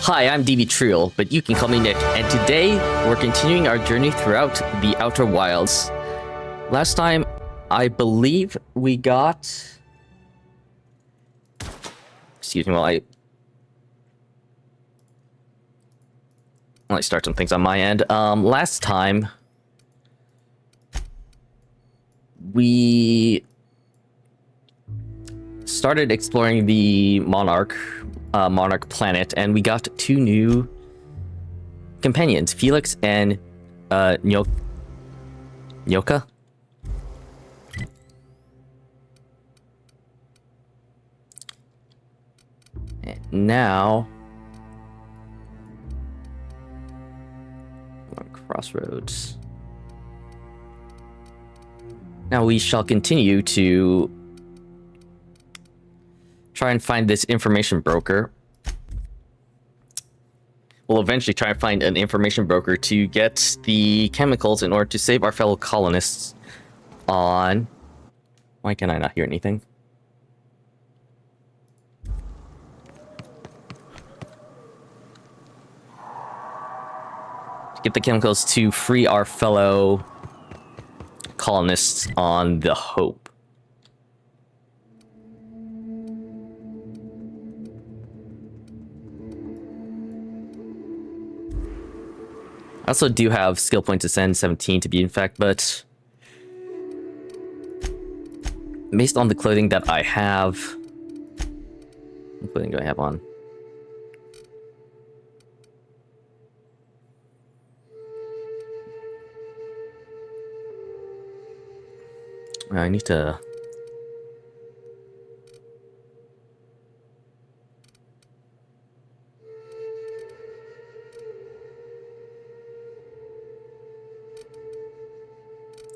Hi, I'm DB Trill, but you can call me Nick, and today we're continuing our journey throughout the Outer Wilds. Last time, I believe we got... Excuse me while I start some things on my end. Last time, we started exploring the Monarch planet, and we got two new companions, Felix and Nyoka. And now, crossroads. Now we shall continue to try and find this information broker. We'll eventually try and find an information broker to get the chemicals in order to save our fellow colonists on... Why can I not hear anything? To get the chemicals to free our fellow colonists on the Hope. I also do have skill points to send 17 to be in fact, but based on the clothing that I have, what clothing do I have on? I need to...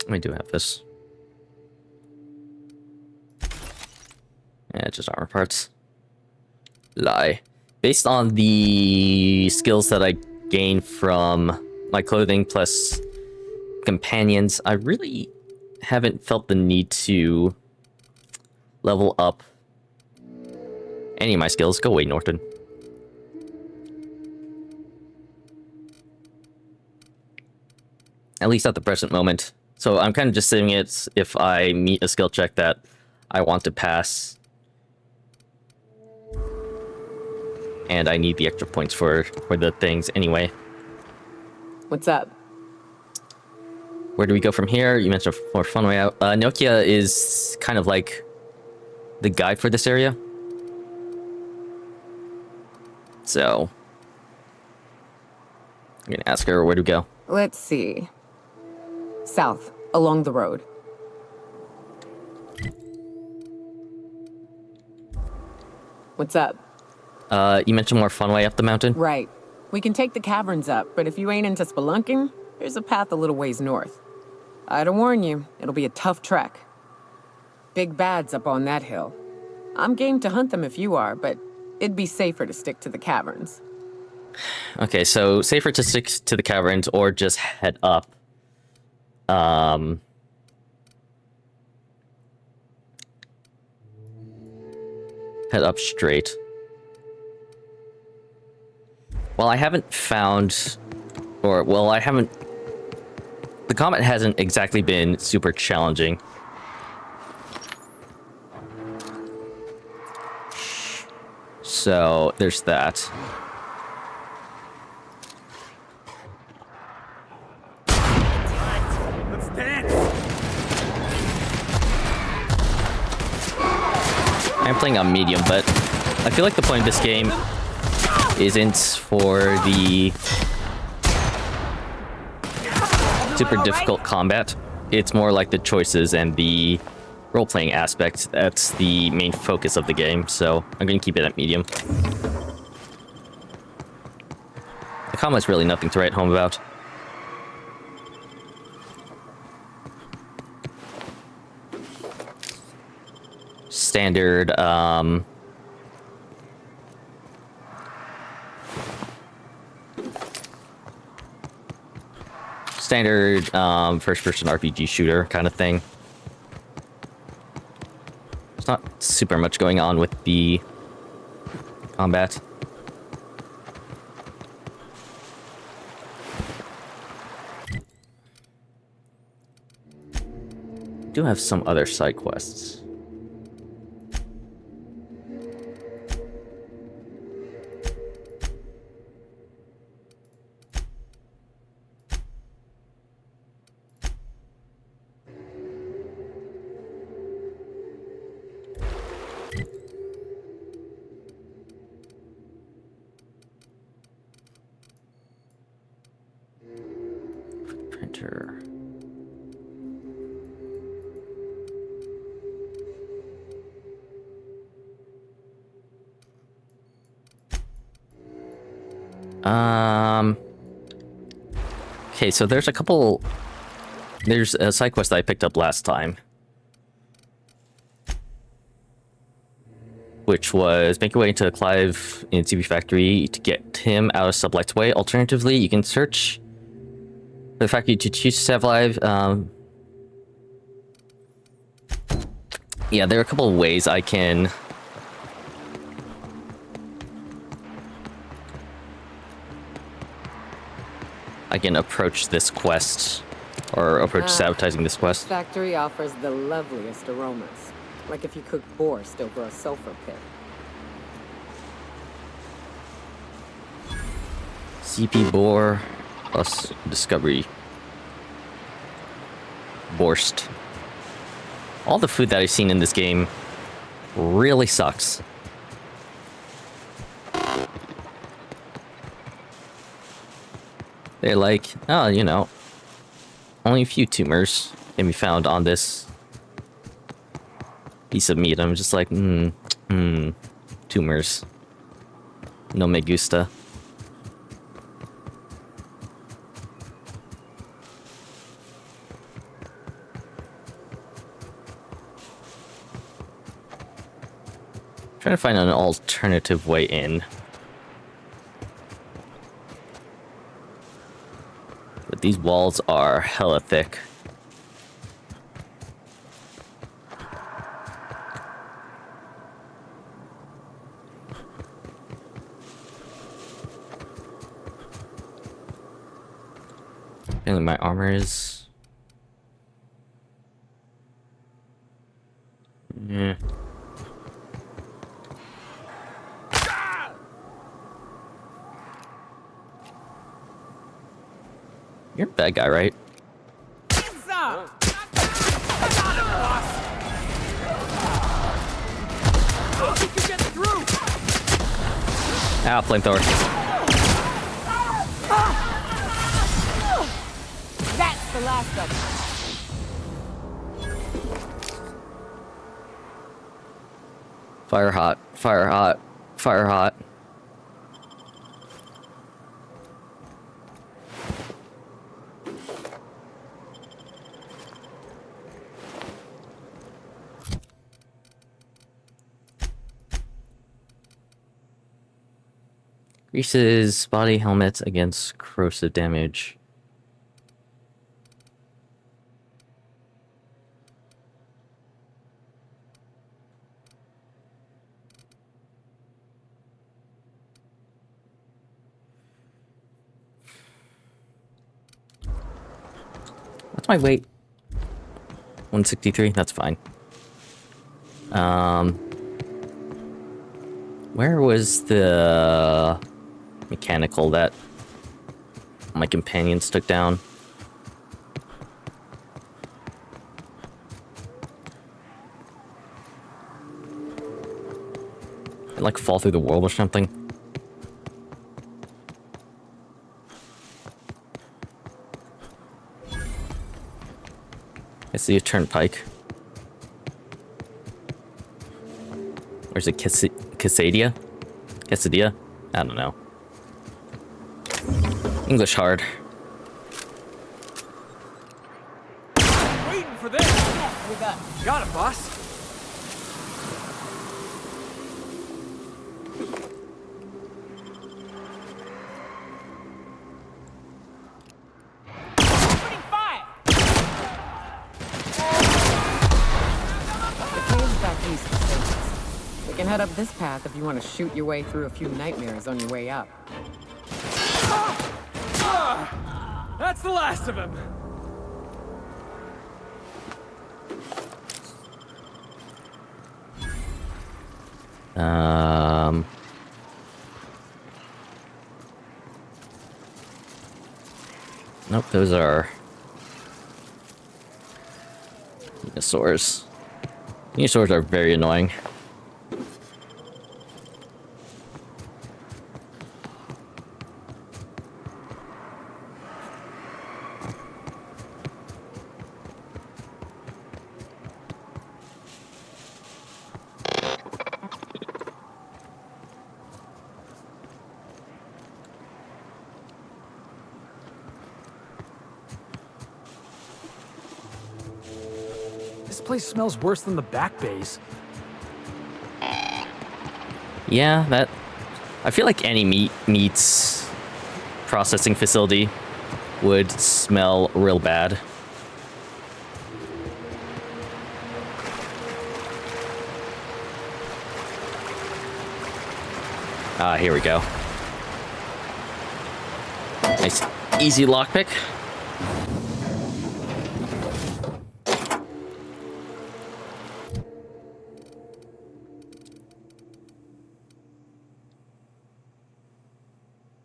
I do have this. Yeah, just armor parts. Lie. Based on the skills that I gain from my clothing plus companions, I really haven't felt the need to level up any of my skills. Go away, Norton. At least at the present moment. So I'm kind of just saving it if I meet a skill check that I want to pass. And I need the extra points for the things anyway. What's up? Where do we go from here? You mentioned more fun way out. Nokia is kind of like the guide for this area. So I'm gonna ask her where to go. Let's see. South, along the road. What's up? You mentioned more fun way up the mountain? Right. We can take the caverns up, but if you ain't into spelunking, there's a path a little ways north. I'd warn you, it'll be a tough trek. Big bad's up on that hill. I'm game to hunt them if you are, but it'd be safer to stick to the caverns. Okay, so safer to stick to the caverns or just head up. Head up straight. Well, I haven't found... The combat hasn't exactly been super challenging. So, there's that. Let's dance. I'm playing on medium, but I feel like the point of this game isn't for the super difficult combat. It's more like the choices and the role-playing aspect. That's the main focus of the game, so I'm going to keep it at medium. The combat's really nothing to write home about. Standard, first-person RPG shooter kind of thing. There's not super much going on with the combat. do have some other side quests. Printer. Okay, so there's a couple. There's a side quest that I picked up last time, which was make your way into Clive in CB Factory to get him out of Sublight's way. Alternatively, you can search for the factory to choose to save live. Yeah, there are a couple of ways I can approach this quest, or approach sabotaging this quest. Factory offers the loveliest aromas, like if you cook borscht over a sulfur pit. CP Boar plus Discovery Borscht. All the food that I've seen in this game really sucks. They're like, oh, you know, only a few tumors can be found on this piece of meat. I'm just like, tumors. No me gusta. Trying to find an alternative way in. But these walls are hella thick. Apparently my armor is... yeah. You're a bad guy, right? Ah, flamethrower. That's the last of them. Fire hot, fire hot, fire hot. Greases body helmet against corrosive damage. What's my weight? 163, that's fine. Where was the mechanical that my companions took down? Did it, like, fall through the world or something? I see a turnpike. Where's it? Quesadilla? Quesadilla? I don't know. English hard. Waiting for this. We Got it, boss. Opening fire. The cave's back east of Staples. We can head up this path if you want to shoot your way through a few nightmares on your way up. That's the last of him. Um. Nope, those are Venusaurs. Venusaurs are very annoying. This place smells worse than the back base. Yeah, that. I feel like any meats processing facility would smell real bad. Ah, here we go. Nice, easy lockpick.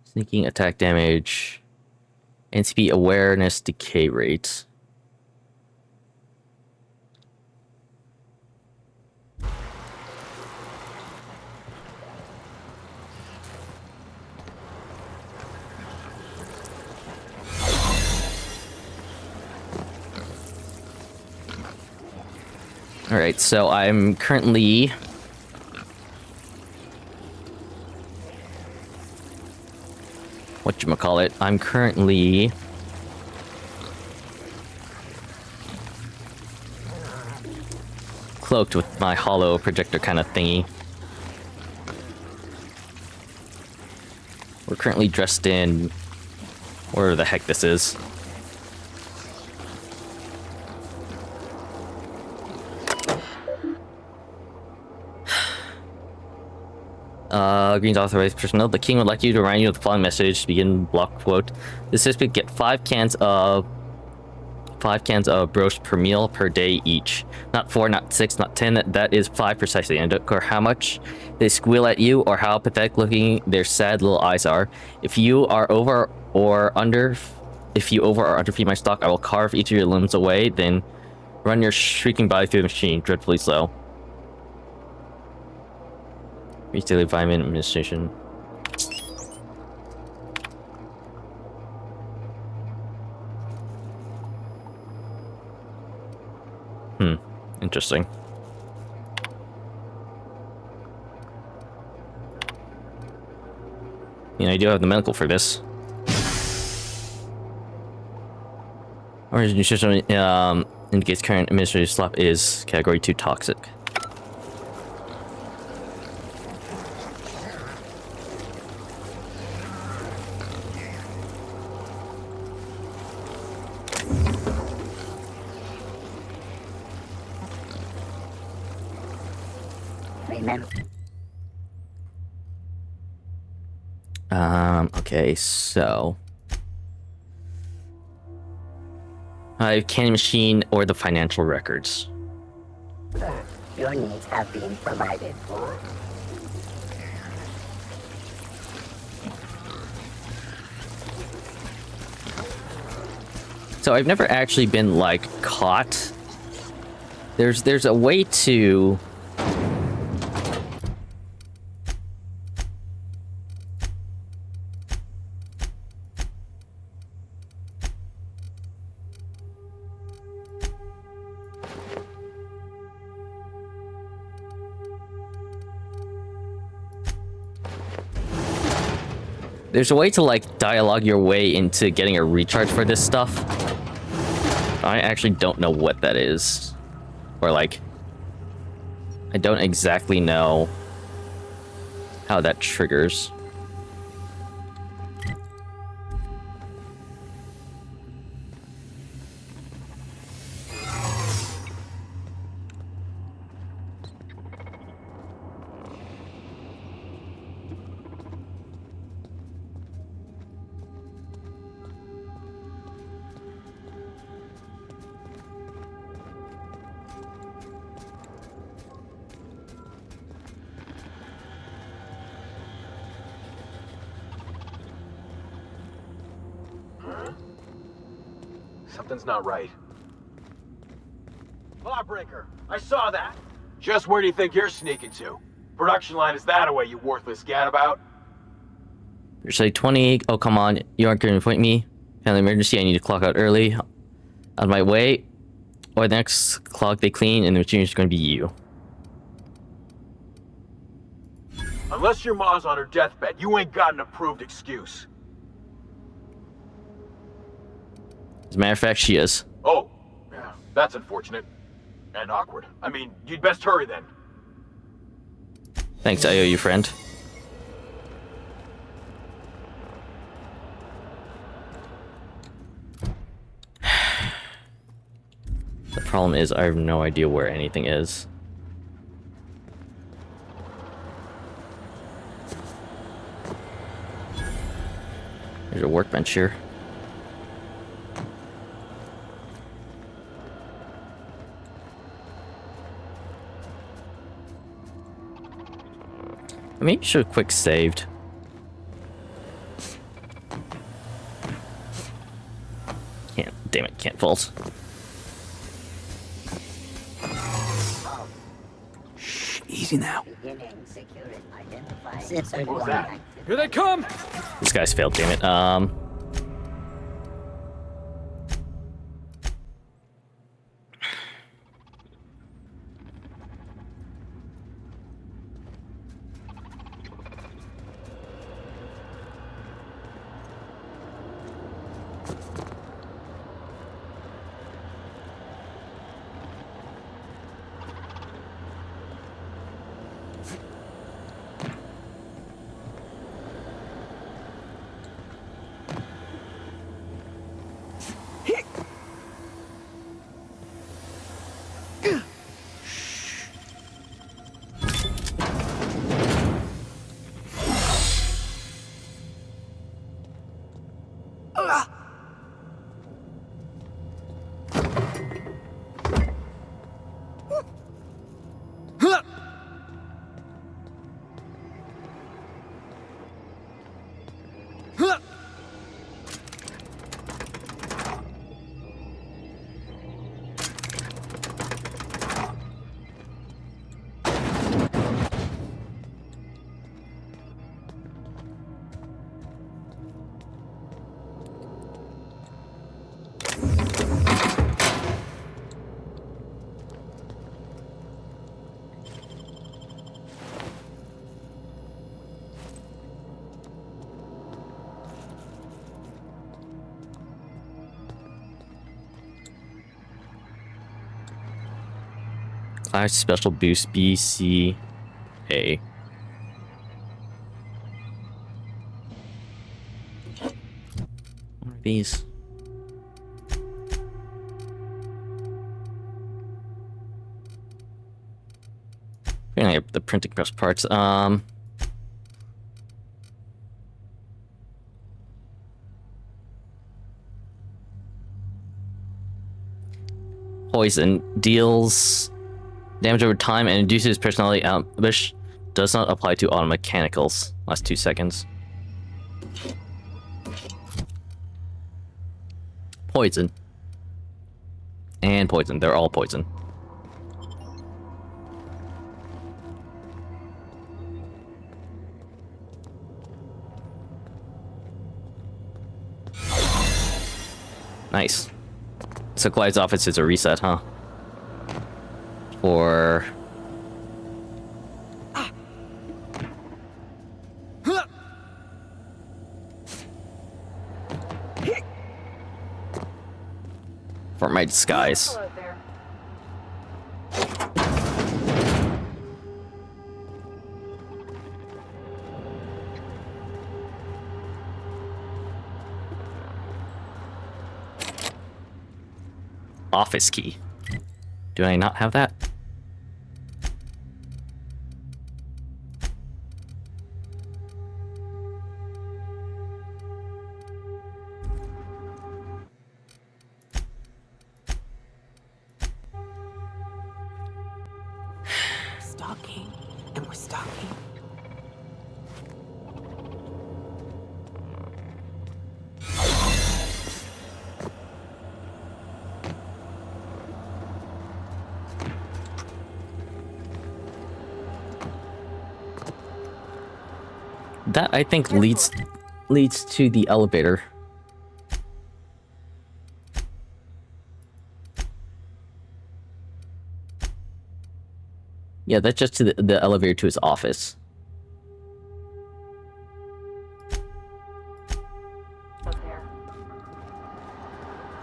Sneaking attack damage. NCP awareness decay rate. Alright, so I'm currently whatchamacallit, I'm currently cloaked with my hollow projector kind of thingy. We're currently dressed in whatever the heck this is. Green's authorized personnel. The king would like you to remind you of the following message. Begin block quote. The suspect get 5 cans of broach per meal per day each. Not 4, not 6, not 10. That is 5 precisely. And I don't care how much they squeal at you or how pathetic looking their sad little eyes are. If you over or under feed my stock, I will carve each of your limbs away. Then run your shrieking body through the machine, dreadfully slow. Reach daily vitamin administration. Interesting. I do have the medical for this. Orange nutrition indicates current administrative slop is category 2 toxic. Okay, so candy machine or the financial records. Your needs have been provided for. So I've never actually been like caught. There's a way to like dialogue your way into getting a recharge for this stuff. I actually don't know what that is. Or like I don't exactly know how that triggers. Something's not right. Lawbreaker, I saw that. Just where do you think you're sneaking to? Production line is that away, you worthless gadabout. You're say 20. Oh, come on. You aren't going to point me. Family emergency. I need to clock out early. Out of my way. Or the next clock they clean, and the machine is going to be you. Unless your ma's on her deathbed, you ain't got an approved excuse. As a matter of fact, she is. Oh, yeah, that's unfortunate. And awkward. I mean, you'd best hurry then. Thanks, I owe you, friend. The problem is, I have no idea where anything is. There's a workbench here. I maybe should have quick saved. Can't, damn it, can't vault. Shh, easy now. Beginning securing identified. Sensor What was that? active. Here they come! This guy's failed, damn it. Class special boost BCA. What are these? Gonna get the printing press parts. Poison deals damage over time and induces personality ambush. Does not apply to auto mechanicals. Last 2 seconds. Poison. And poison. They're all poison. Nice. So Clyde's office is a reset, huh? For... for my disguise. Hello there. Office key. Do I not have that? Stalking, and we're stalking. that I think leads to the elevator. Yeah, that's just to the elevator to his office. Up there.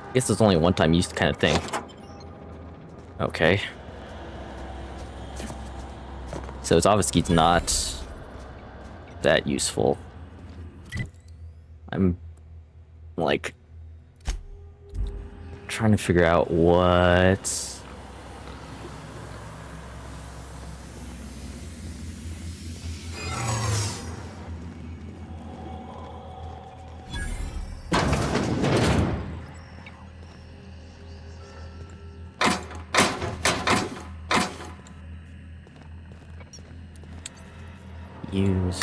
I guess it's only a one-time use kind of thing. Okay. So his office key's not that useful. I'm like trying to figure out what. Use.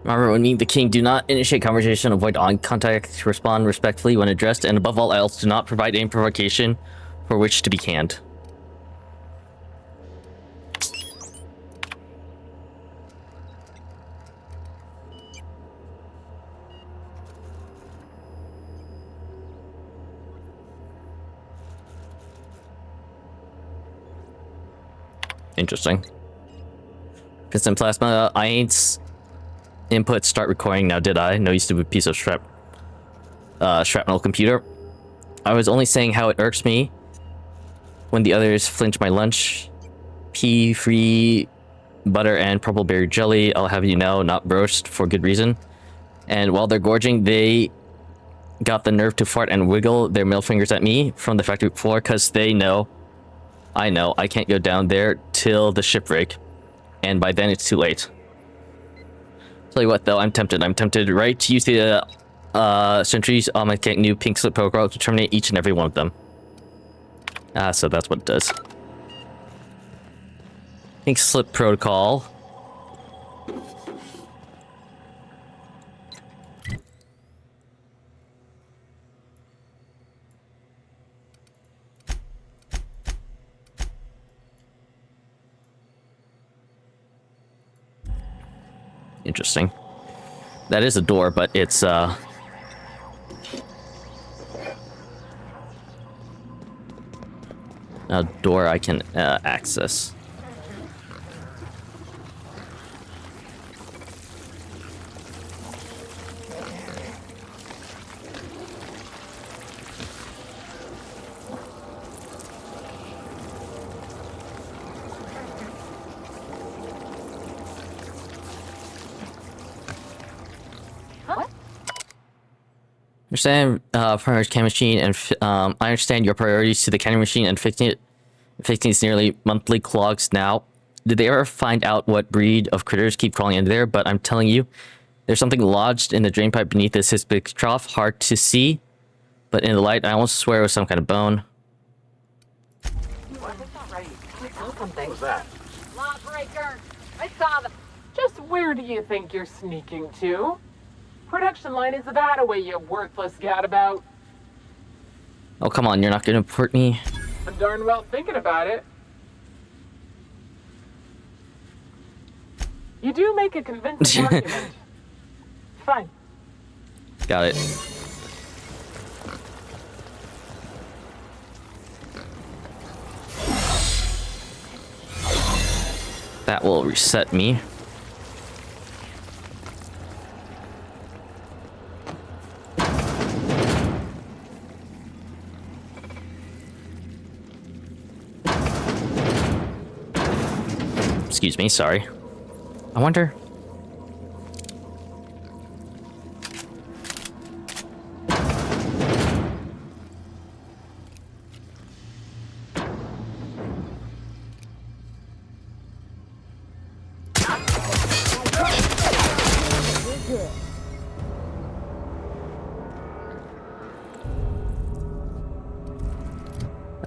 Remember, when meeting the king, do not initiate conversation, avoid eye contact, respond respectfully when addressed, and above all else, do not provide any provocation for which to be canned. Interesting. Piston plasma, I ain't input start recording now, did I? No, you stupid piece of shrapnel computer. I was only saying how it irks me when the others flinch my lunch. Pea free butter and purple berry jelly, I'll have you know, not roast for good reason. And while they're gorging, they got the nerve to fart and wiggle their middle fingers at me from the factory floor because they know, I know, I can't go down there till the shipwreck. And by then it's too late. Tell you what though, I'm tempted, right? To use the Sentry's automatic new pink slip protocol to terminate each and every one of them. So that's what it does. Pink slip protocol. Interesting. That is a door, but it's a door I can access. Understand primary can machine and I understand your priorities to the canning machine and fixing its nearly monthly clogs now. Did they ever find out what breed of critters keep crawling into there? But I'm telling you, there's something lodged in the drain pipe beneath this big trough, hard to see, but in the light I almost swear it was some kind of bone. Something. What was that? Lawbreaker! I saw them. Just where do you think you're sneaking to? Production line is that away, you worthless gadabout. Oh, come on, you're not gonna port me? I'm darn well thinking about it. You do make a convincing argument. Fine. Got it. That will reset me. Excuse me, sorry. I wonder...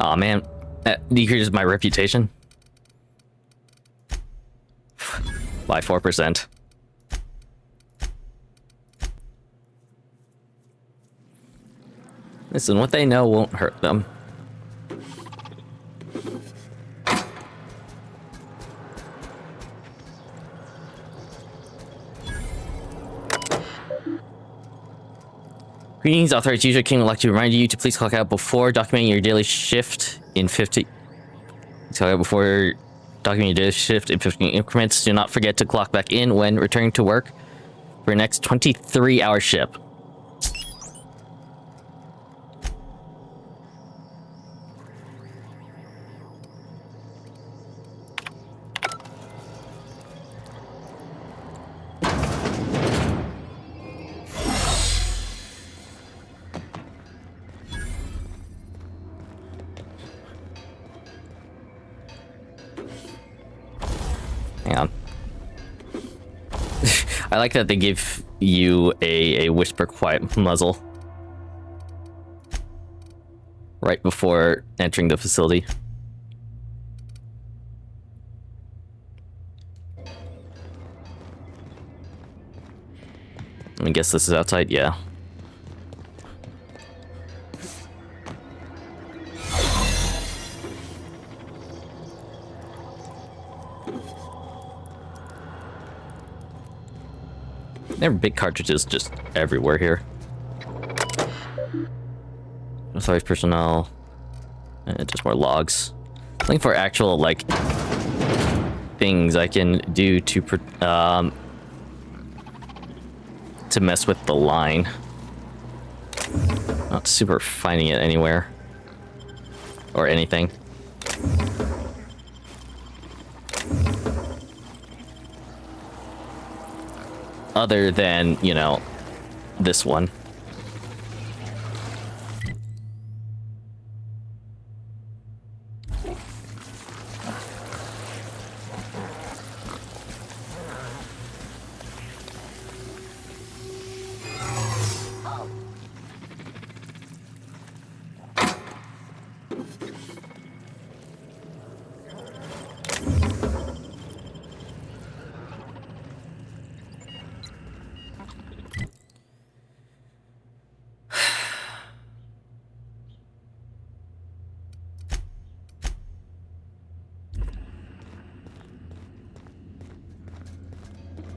Aw, man. Here's my reputation. By 4%. Listen, what they know won't hurt them. Meetings authorized user King would like to remind you to please clock out before documenting your daily shift in 50. Clock out before documenting your daily shift in 15 increments. Do not forget to clock back in when returning to work for your next 23-hour shift. Hang on. I like that they give you a whisper quiet muzzle right before entering the facility. I guess this is outside, yeah. There are big cartridges just everywhere here. Authorized personnel. Just more logs. Looking for actual, like, things I can do to mess with the line. Not super finding it anywhere. Or anything. Other than, you know, this one.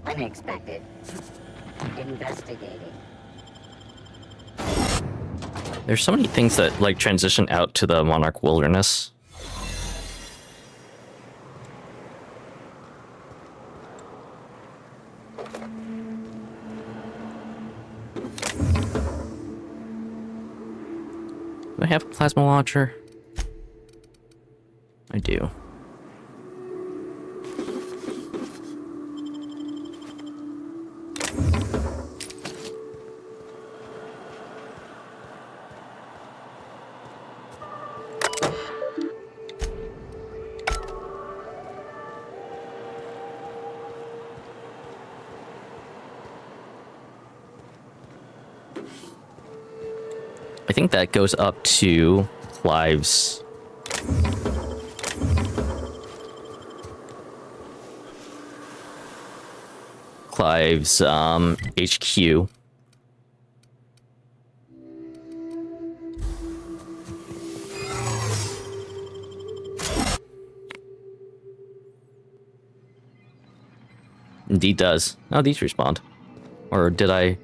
Unexpected. Investigating. There's so many things that, like, transition out to the Monarch Wilderness. Do I have a plasma launcher? I do. I think that goes up to Clive's HQ. Indeed does. Oh, these respond. Or did I?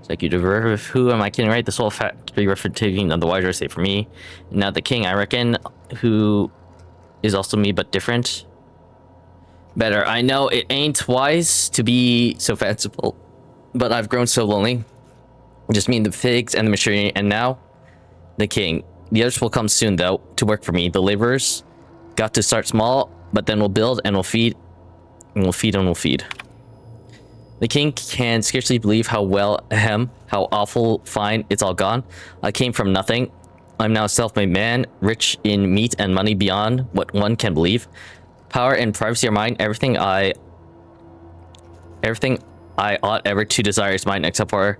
Executive, who am I kidding, right? This whole factory refuting otherwise are safe for me. Now the king, I reckon, who is also me but different. Better. I know it ain't wise to be so fanciful, but I've grown so lonely. Just me and the pigs and the machinery, and now the king. The others will come soon, though, to work for me. The laborers got to start small, but then we'll build and we'll feed, and we'll feed and we'll feed. The king can scarcely believe how how awful fine it's all gone. I came from nothing. I'm now a self-made man, rich in meat and money beyond what one can believe. Power and privacy are mine. Everything I ought ever to desire is mine, except for,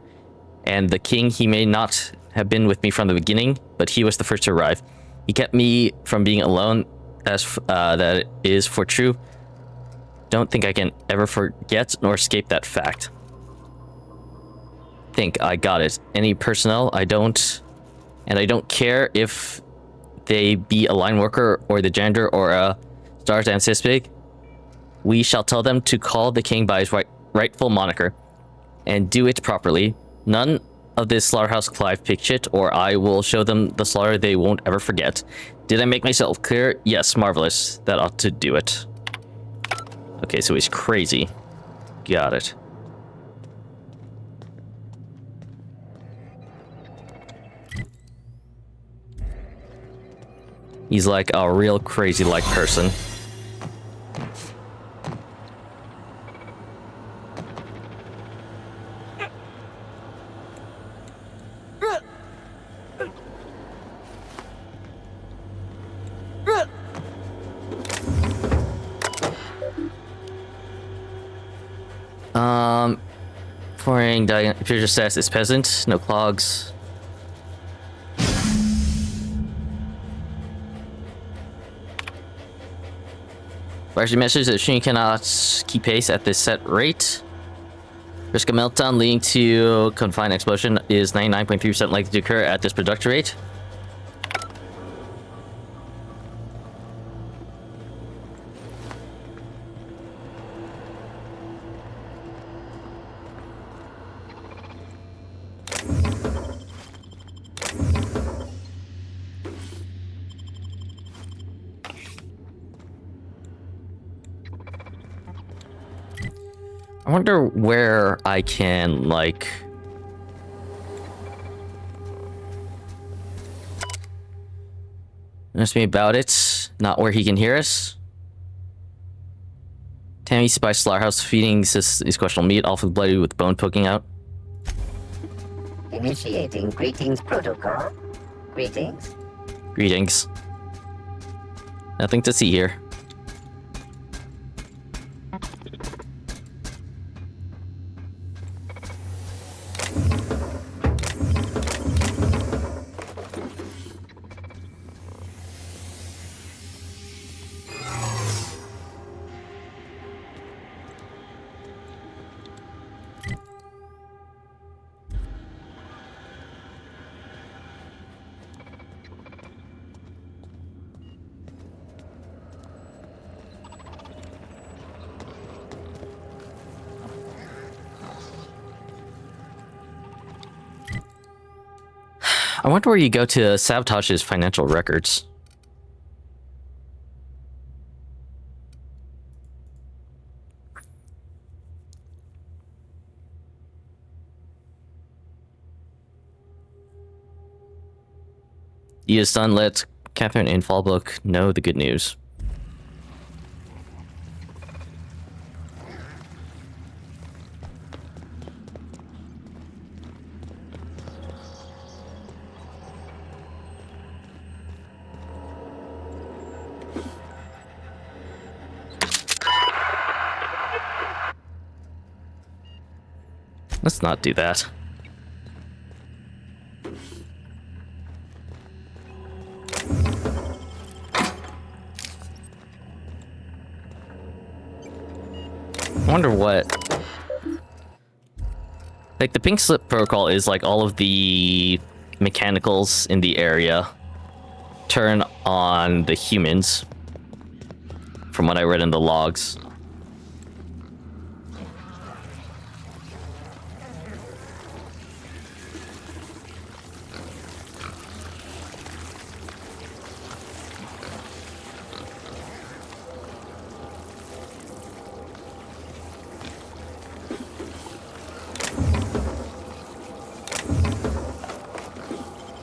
and the king, he may not have been with me from the beginning, but he was the first to arrive. He kept me from being alone, as that is for true. Don't think I can ever forget nor escape that fact. Think I got it. Any personnel I don't And I don't care if they be a line worker or the janitor or a Starsdam Syspig. We shall tell them to call the king by his rightful moniker and do it properly. None of this slaughterhouse Clive pick shit, or I will show them the slaughter they won't ever forget. Did I make myself clear? Yes, marvelous. That ought to do it. Okay, so he's crazy. Got it. He's like a real crazy like person. Pouring future status is peasant, no clogs. Largely message that Sheen cannot keep pace at this set rate. Risk of meltdown leading to confined explosion is 99.3% likely to occur at this production rate. I wonder where I can, like... Ask me about it. Not where he can hear us. Tammy by slaughterhouse feeding is questionable meat, all for the bloody with bone poking out. Initiating greetings protocol. Greetings. Greetings. Nothing to see here. I wonder where you go to sabotage his financial records. His son let Catherine and Fallbrook know the good news. Let's not do that. I wonder what... Like, the pink slip protocol is like all of the mechanicals in the area turn on the humans, from what I read in the logs.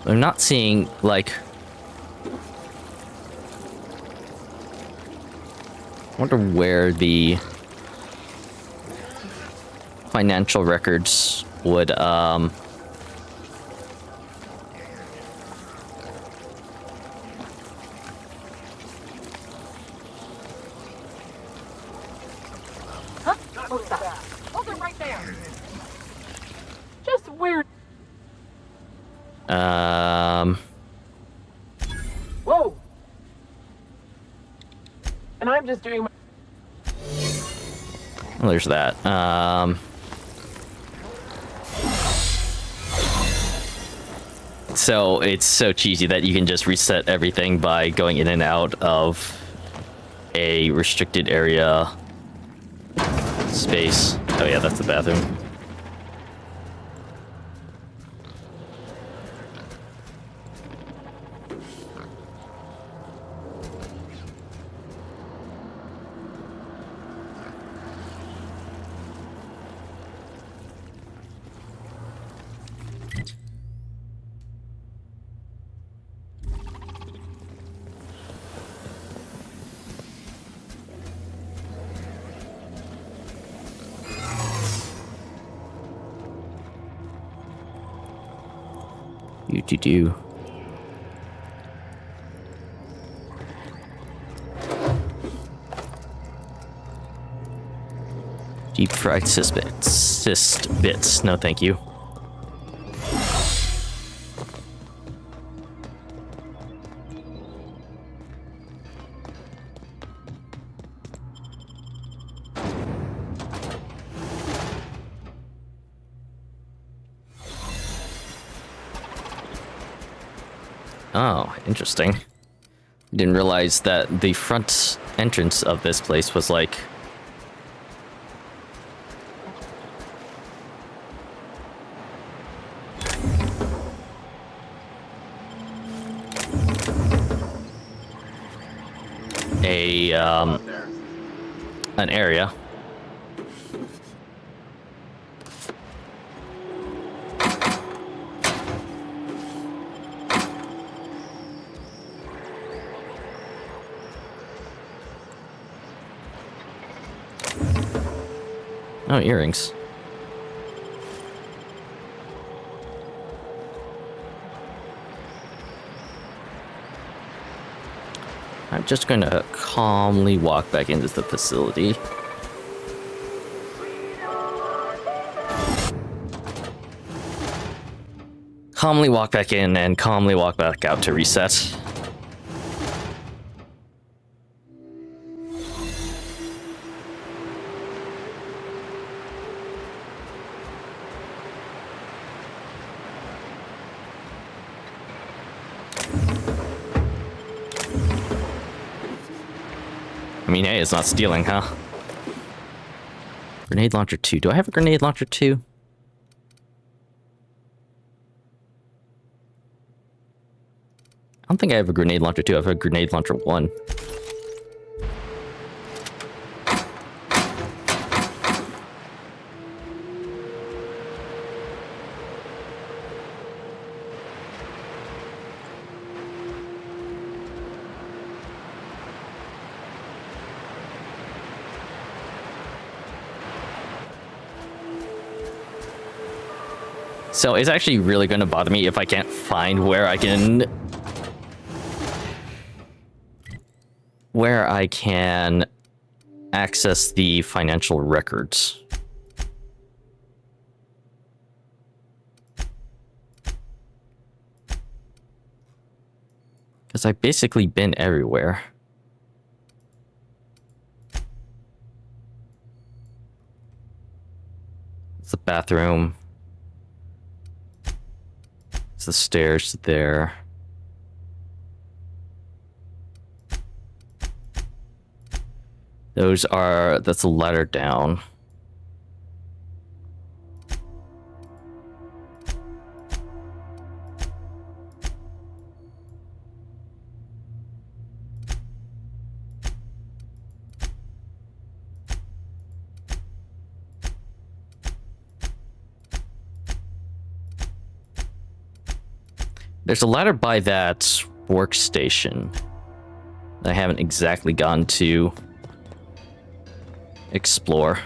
I'm not seeing, like... I wonder where the financial records would, Huh? What's that? Hold it right there. Just weird. Whoa. And I'm just doing my... Well, there's that. So it's so cheesy that you can just reset everything by going in and out of a restricted area space. Oh yeah, that's the bathroom. Do. Deep fried cyst bits. No, thank you. Oh, interesting. Didn't realize that the front entrance of this place was like an area. Oh, earrings. I'm just going to calmly walk back into the facility. Calmly walk back in and calmly walk back out to reset. I mean, hey, it's not stealing, huh? Grenade launcher 2. Do I have a grenade launcher 2? I don't think I have a grenade launcher 2. I have a grenade launcher 1. So it's actually really going to bother me if I can't find where I can access the financial records. Because I've basically been everywhere. It's the bathroom. It's the stairs there. That's a ladder down. There's a ladder by that workstation that I haven't exactly gone to explore.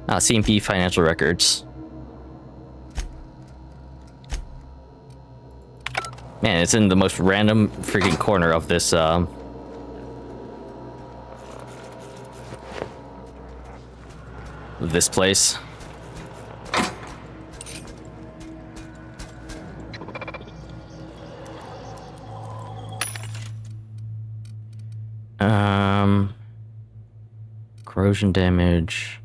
CMP financial records. Man, it's in the most random freaking corner of this, this place. corrosion damage.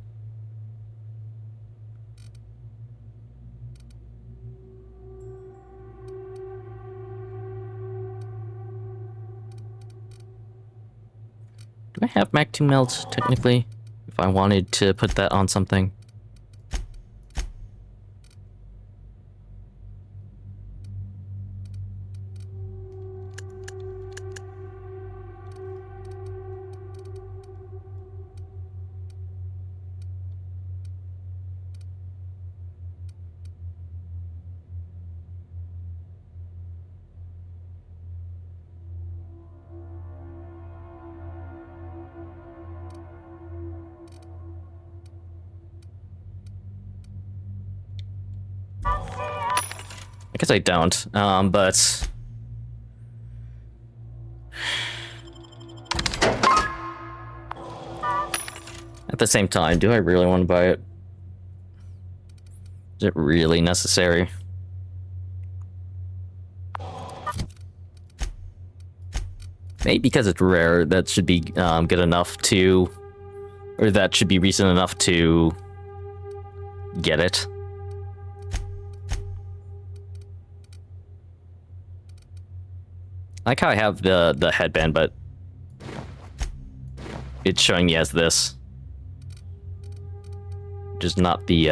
Do I have Mag 2 melt, technically? If I wanted to put that on something. I guess I don't, but... At the same time, do I really want to buy it? Is it really necessary? Maybe because it's rare, that should be good enough to... Or that should be reason enough to... get it. I like how I have the headband, but... it's showing me as this. Just not the,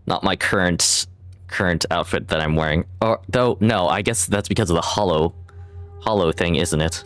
not my current outfit that I'm wearing. Or, though, no, I guess that's because of the hollow thing, isn't it?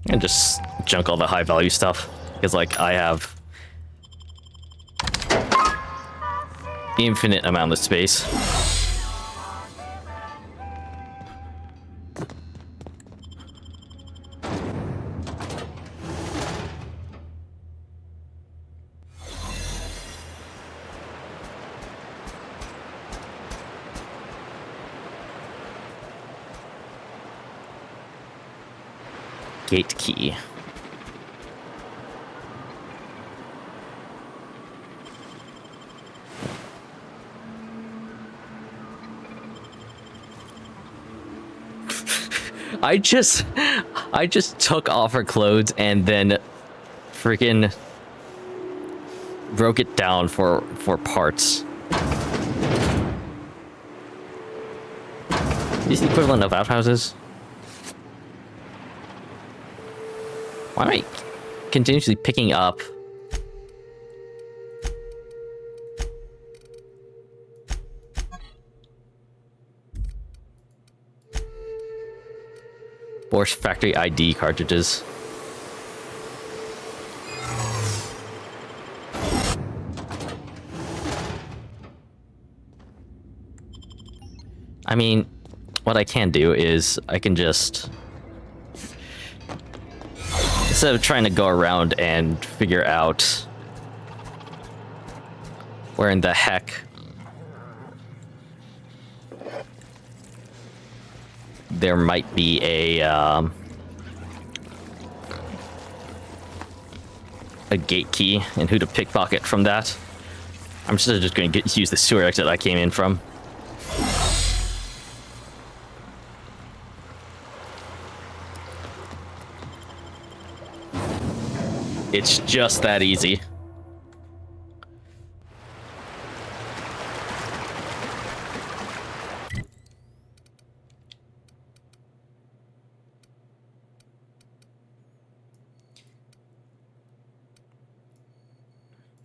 And just junk all the high value stuff. Because, like, I have infinite amount of space. Gate key. I just took off her clothes and then freaking broke it down for parts. Is the equivalent of outhouses? Why am I continuously picking up? Borscht factory ID cartridges. I mean, what I can do is I can just... instead of trying to go around and figure out where in the heck there might be a gate key and who to pickpocket from that, I'm just going to use the sewer exit I came in from. It's just that easy.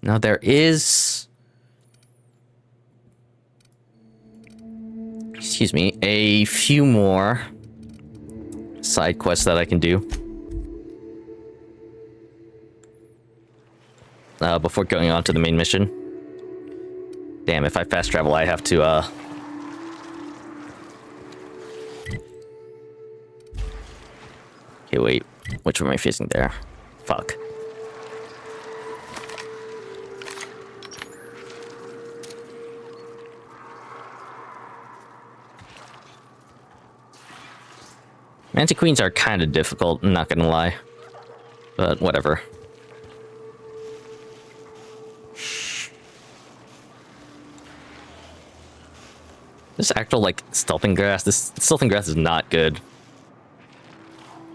Now there is, excuse me, a few more side quests that I can do before going on to the main mission. Damn, if I fast travel, I have to okay, wait, which one am I facing there? Fuck. Mantiqueens are kind of difficult, I'm not gonna lie. But whatever. This actual, like, stealthing grass, this stealthing grass is not good.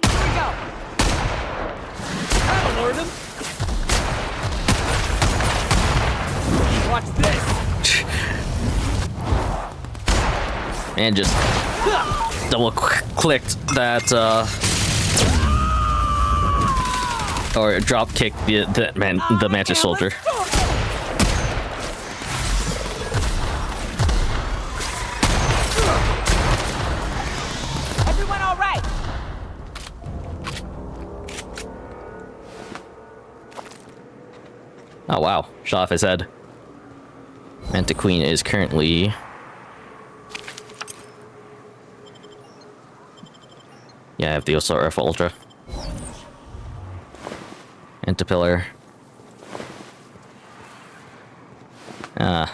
Alert him. Watch this. And just double clicked that, or drop kicked the Mantis soldier. Everyone all right? Oh wow, shot off his head. Mantiqueen is currently I have the Assault Rifle Ultra. Antipillar. I've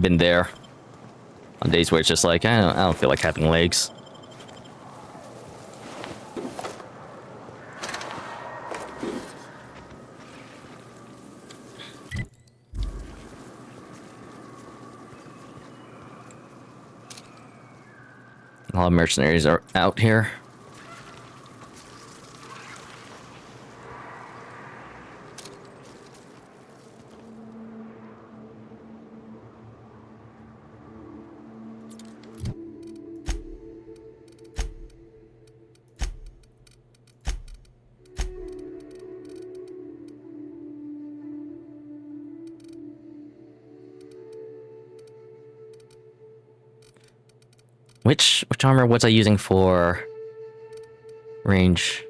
been there on days where it's just like I don't feel like having legs. A lot of mercenaries are out here. Which armor was I using for range?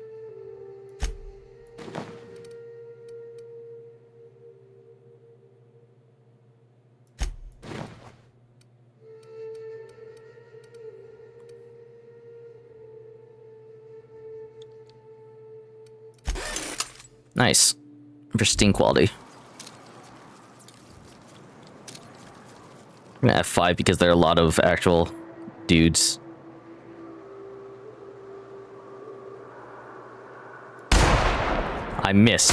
Nice. Pristine quality. I'm gonna have 5 because there are a lot of actual dudes. I missed.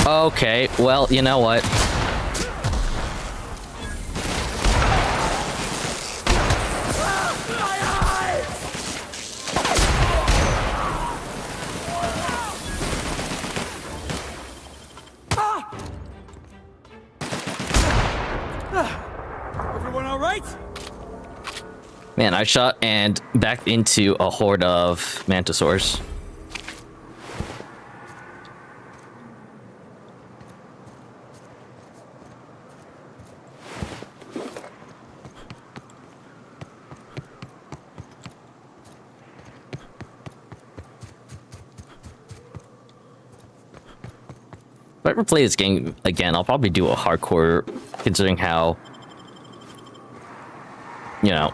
Okay, well, you know what? Everyone all right? Man, I shot and backed into a horde of mantisaurs. If I ever play this game again, I'll probably do a hardcore, considering how, you know,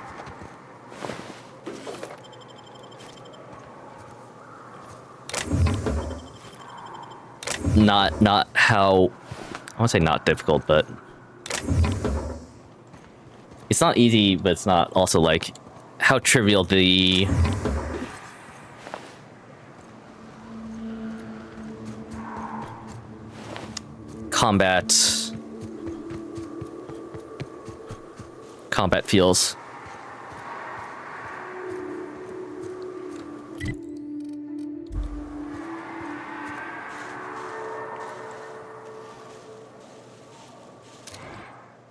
not how, I won't say not difficult, but it's not easy, but it's not also like how trivial the combat feels.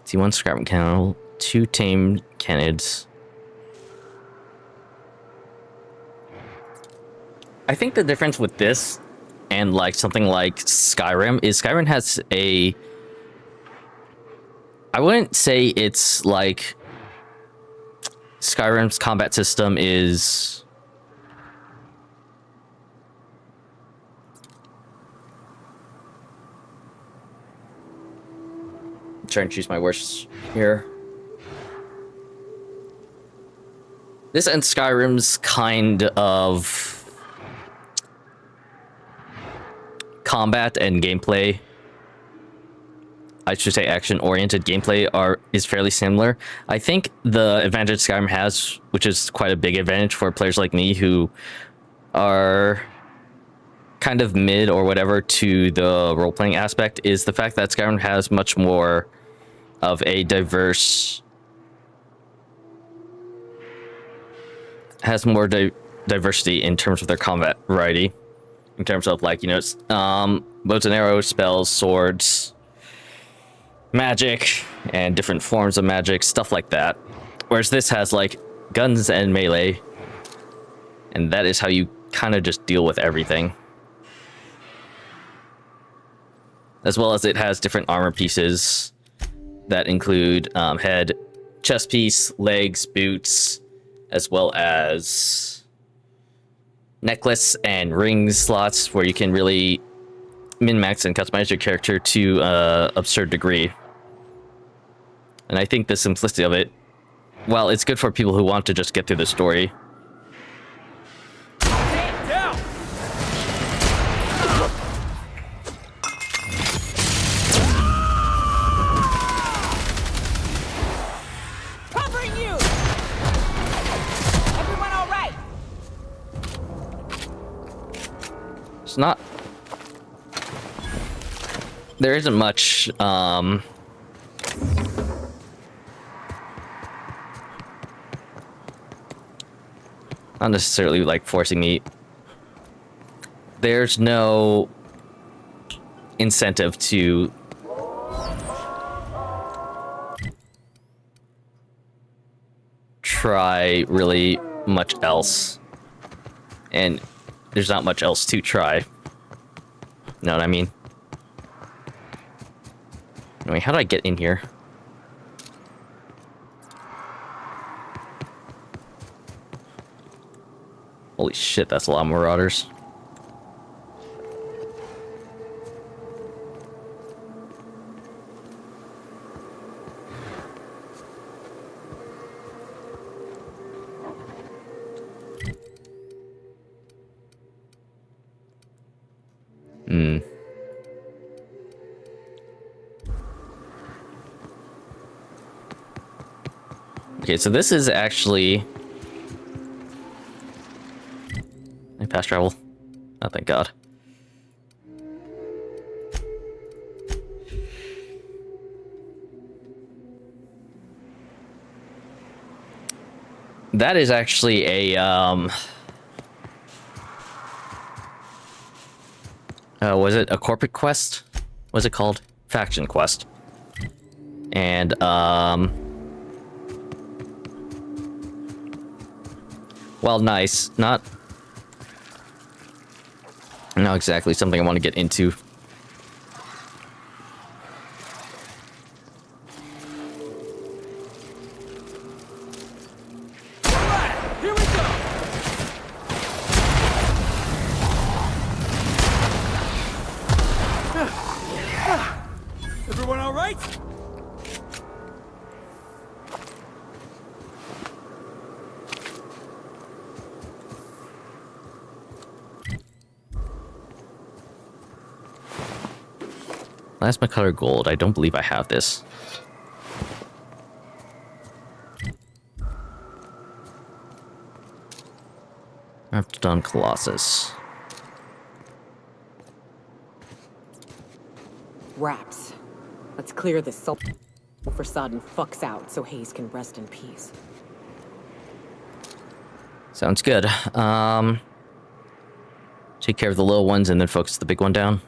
See, 1 scrap cannon, 2 tame canids. I think the difference with this and like something like Skyrim is Skyrim has a, I wouldn't say it's like Skyrim's combat system is trying to choose my words here. This and Skyrim's kind of combat and gameplay, I should say action-oriented gameplay is fairly similar. I think the advantage Skyrim has, which is quite a big advantage for players like me who are kind of mid or whatever to the role-playing aspect, is the fact that Skyrim has much more of a diversity in terms of their combat variety, in terms of like, you know, bows and arrows, spells, swords, magic, and different forms of magic, stuff like that. Whereas this has like guns and melee, and that is how you kind of just deal with everything. As well as it has different armor pieces that include head, chest piece, legs, boots, as well as necklace and ring slots where you can really min-max and customize your character to an absurd degree. And I think the simplicity of it, well, it's good for people who want to just get through the story. It's not, there isn't much not necessarily like forcing me, there's no incentive to try really much else, and there's not much else to try. Know what I mean? Anyway, how do I get in here? Holy shit, that's a lot of marauders. Okay, so this is actually... I fast travel. Oh, thank God. That is actually a, was it a corporate quest? What's it called? Faction quest. And, well, nice. Not exactly something I want to get into. Here we go! Everyone all right? Plasma color gold. I don't believe I have this. I've done Colossus. Wraps. Let's clear this sulfur-sodden fucks out so Hayes can rest in peace. Sounds good. Take care of the little ones and then focus the big one down.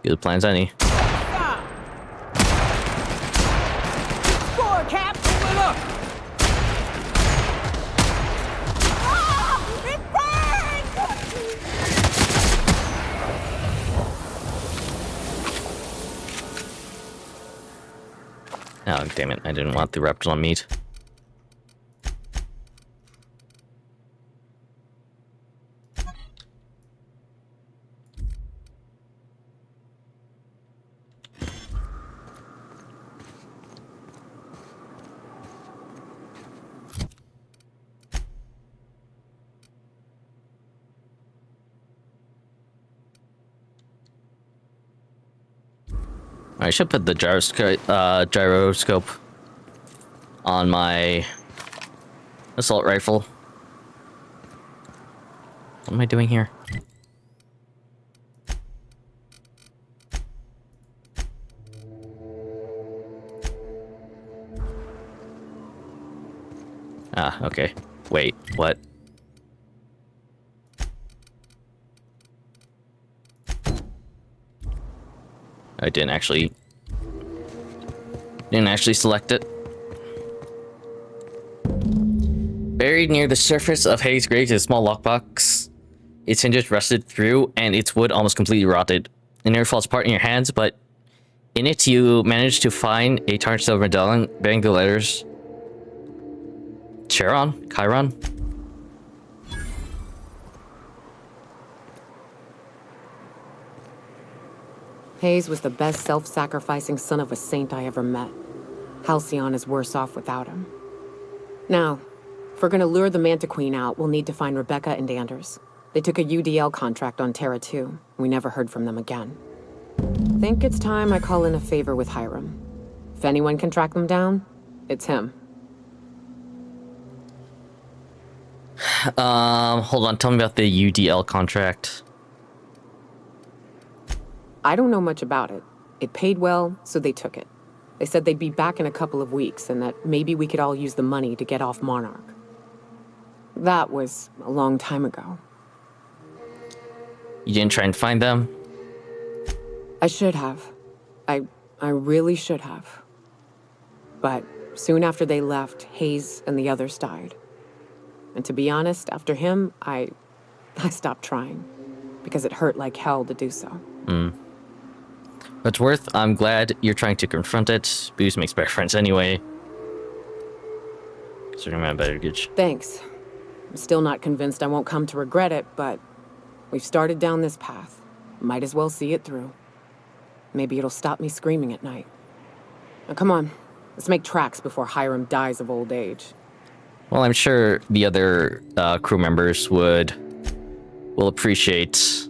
Good plans, any. Score, Cap! Look! Ah! It burns! Oh, damn it. I didn't want the Reptilon meat. I should put the gyroscope on my assault rifle. What am I doing here? Ah, okay. Wait, what? I didn't actually select it. Buried near the surface of Hayes Grave is a small lockbox. Its hinges rusted through, and its wood almost completely rotted. It never falls apart in your hands, but in it you manage to find a tarnished silver medallion bearing the letters Chiron? Hayes was the best self-sacrificing son of a saint I ever met. Halcyon is worse off without him. Now, if we're gonna lure the Manta Queen out, we'll need to find Rebecca and Anders. They took a UDL contract on Terra 2. We never heard from them again. Think it's time I call in a favor with Hiram. If anyone can track them down, it's him. Hold on, tell me about the UDL contract. I don't know much about it. It paid well, so they took it. They said they'd be back in a couple of weeks and that maybe we could all use the money to get off Monarch. That was a long time ago. You didn't try and find them? I should have. I really should have. But soon after they left, Hayes and the others died. And to be honest, after him, I stopped trying. Because it hurt like hell to do so. But Worth, I'm glad you're trying to confront it. Booze makes better friends anyway. Considering my baggage. Thanks. I'm still not convinced I won't come to regret it, but we've started down this path. Might as well see it through. Maybe it'll stop me screaming at night. Now come on, let's make tracks before Hiram dies of old age. Well, I'm sure the other crew members will appreciate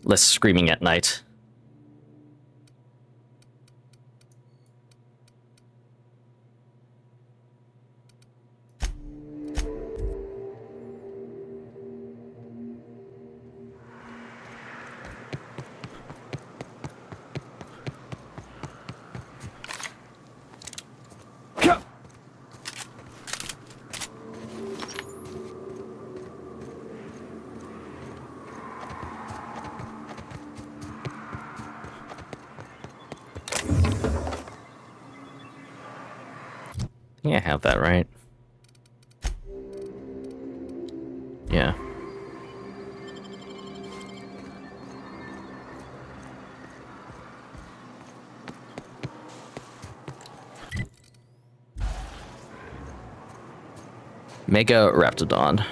less screaming at night. Yeah, I have that right. Yeah. Mega Raptodon.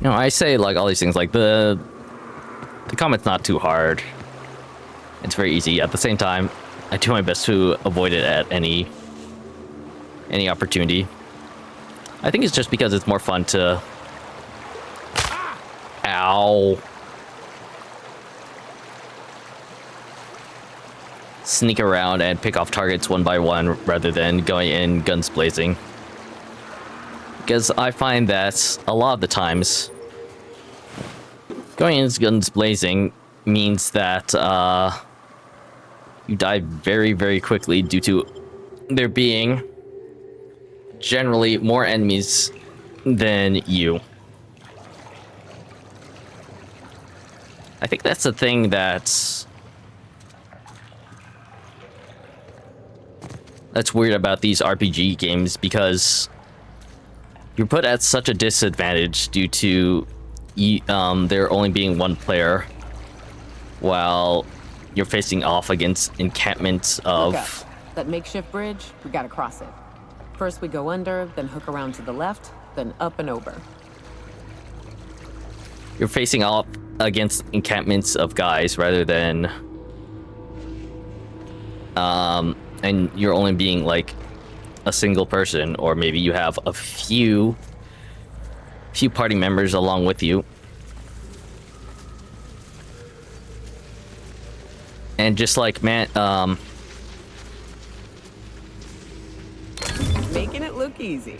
No, I say like all these things like the combat's not too hard. It's very easy. At the same time, I do my best to avoid it at any opportunity. I think it's just because it's more fun to sneak around and pick off targets one by one rather than going in guns blazing. Because I find that a lot of the times, going in guns blazing means that you die very, very quickly due to there being generally more enemies than you. I think that's the thing that that's weird about these RPG games, because you're put at such a disadvantage due to there only being one player, while you're facing off against encampments Look up. of... That makeshift bridge, we gotta cross it. First we go under, then hook around to the left, then up and over. You're facing off against encampments of guys rather than... and you're only being like a single person, or maybe you have a few party members along with you. And just like, man, Making it look easy.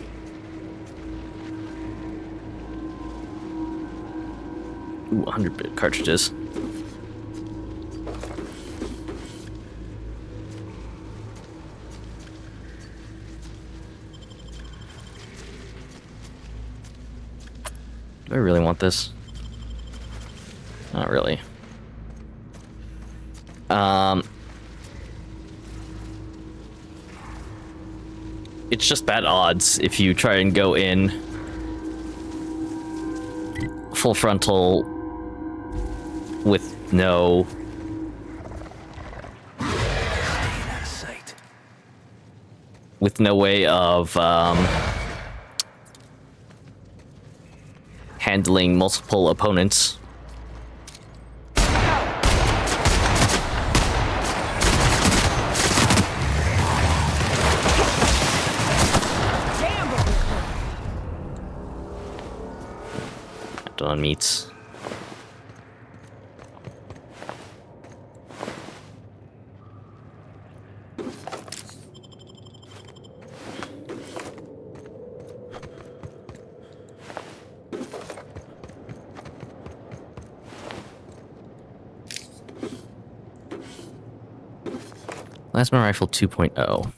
ooh, 100-bit cartridges. Do I really want this? Not really. It's just bad odds if you try and go in full frontal with no way of handling multiple opponents. On meats. Plasma rifle 2.0.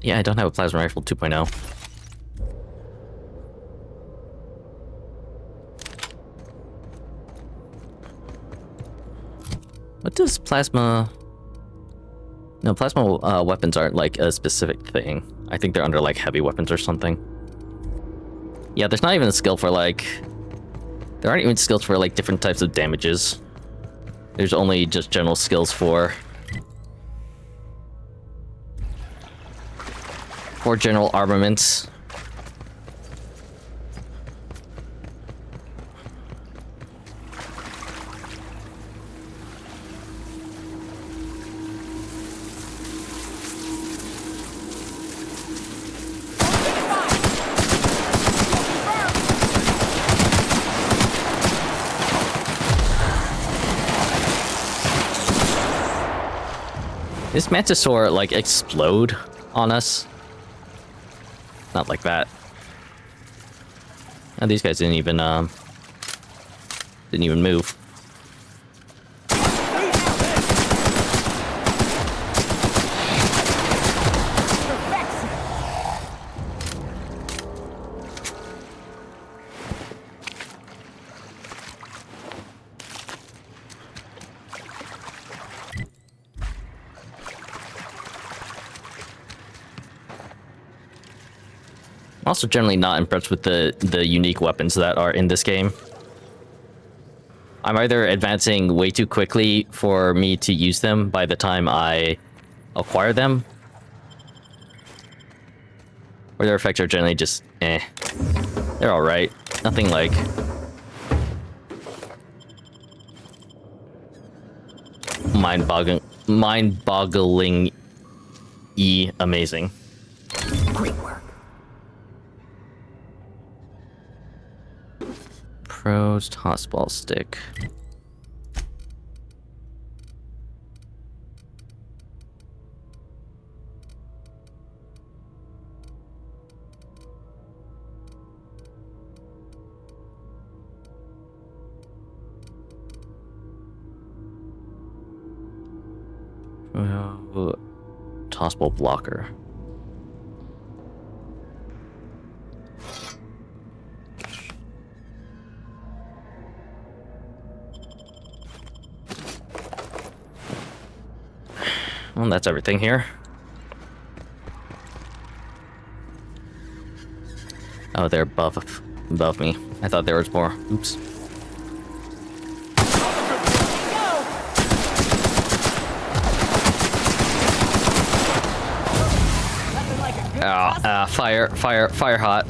Yeah, I don't have a plasma rifle 2.0. What does plasma... No, plasma weapons aren't like a specific thing. I think they're under like heavy weapons or something. Yeah, there's not even a skill for like... There aren't even skills for like different types of damages. There's only just general skills for general armaments. This Mantisaur like explode on us? Not like that. And these guys didn't even move. I'm also generally not impressed with the unique weapons that are in this game. I'm either advancing way too quickly for me to use them by the time I acquire them, or their effects are generally just eh. They're alright. Nothing like mind-boggling amazing. Great work. Pros tossball stick. Tossable blocker. Well, that's everything here. Oh, they're above me. I thought there was more. Oops. Fire hot.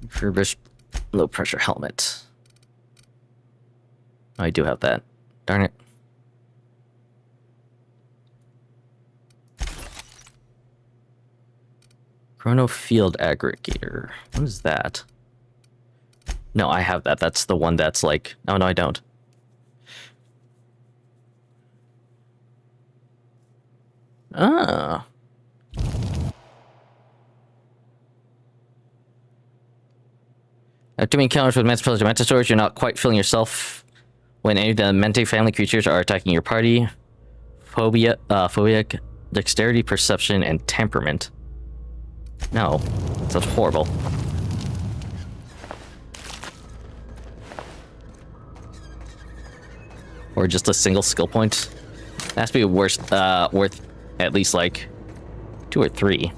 Refurbished low pressure helmet. Oh, I do have that. Darn it. Chrono field aggregator. What is that? No, I have that. That's the one that's like... Oh, no, I don't. Ah. After encounters with Mantis Pillars and Mantis Swords, you're not quite feeling yourself when any of the Mente family creatures are attacking your party. Phobia, dexterity, perception, and temperament. No, sounds horrible. Or just a single skill point. It has to be worth at least like 2 or 3.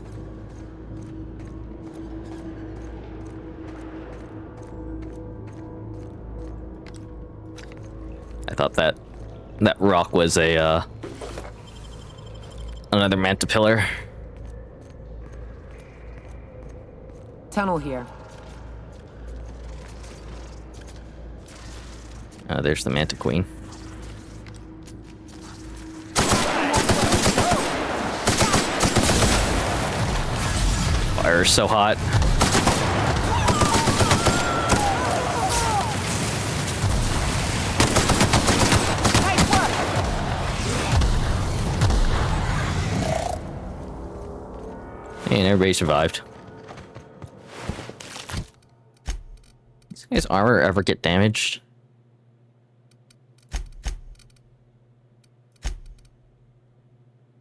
I thought that rock was a another Manta pillar. Tunnel here. There's the Manta Queen. Fire is so hot. And everybody survived. Does his armor ever get damaged?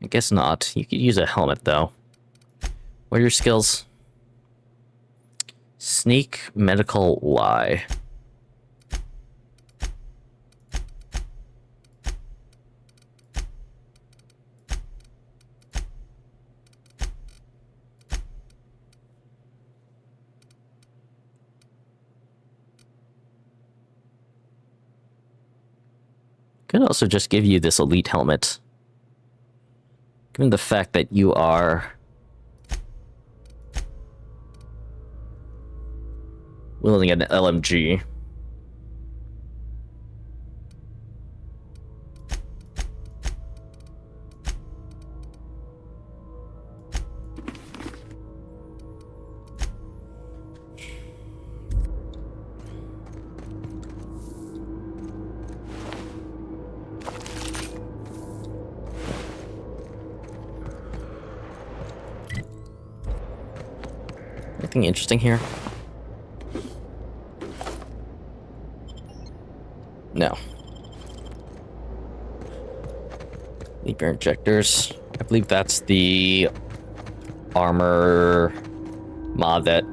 I guess not. You could use a helmet, though. What are your skills? Sneak, medical, lie. Could also just give you this elite helmet. Given the fact that you are wielding an LMG. Anything interesting here? No. Leaper injectors. I believe that's the armor mod that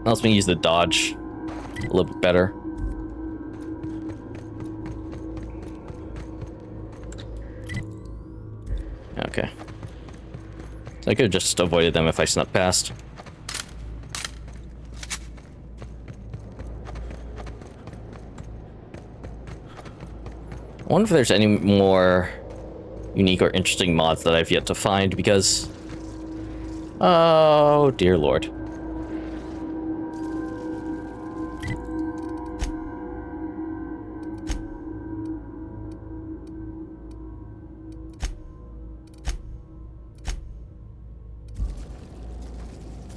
helps me use the dodge a little bit better. Okay. So I could have just avoided them if I snuck past. I wonder if there's any more unique or interesting mods that I've yet to find, because... Oh, dear lord.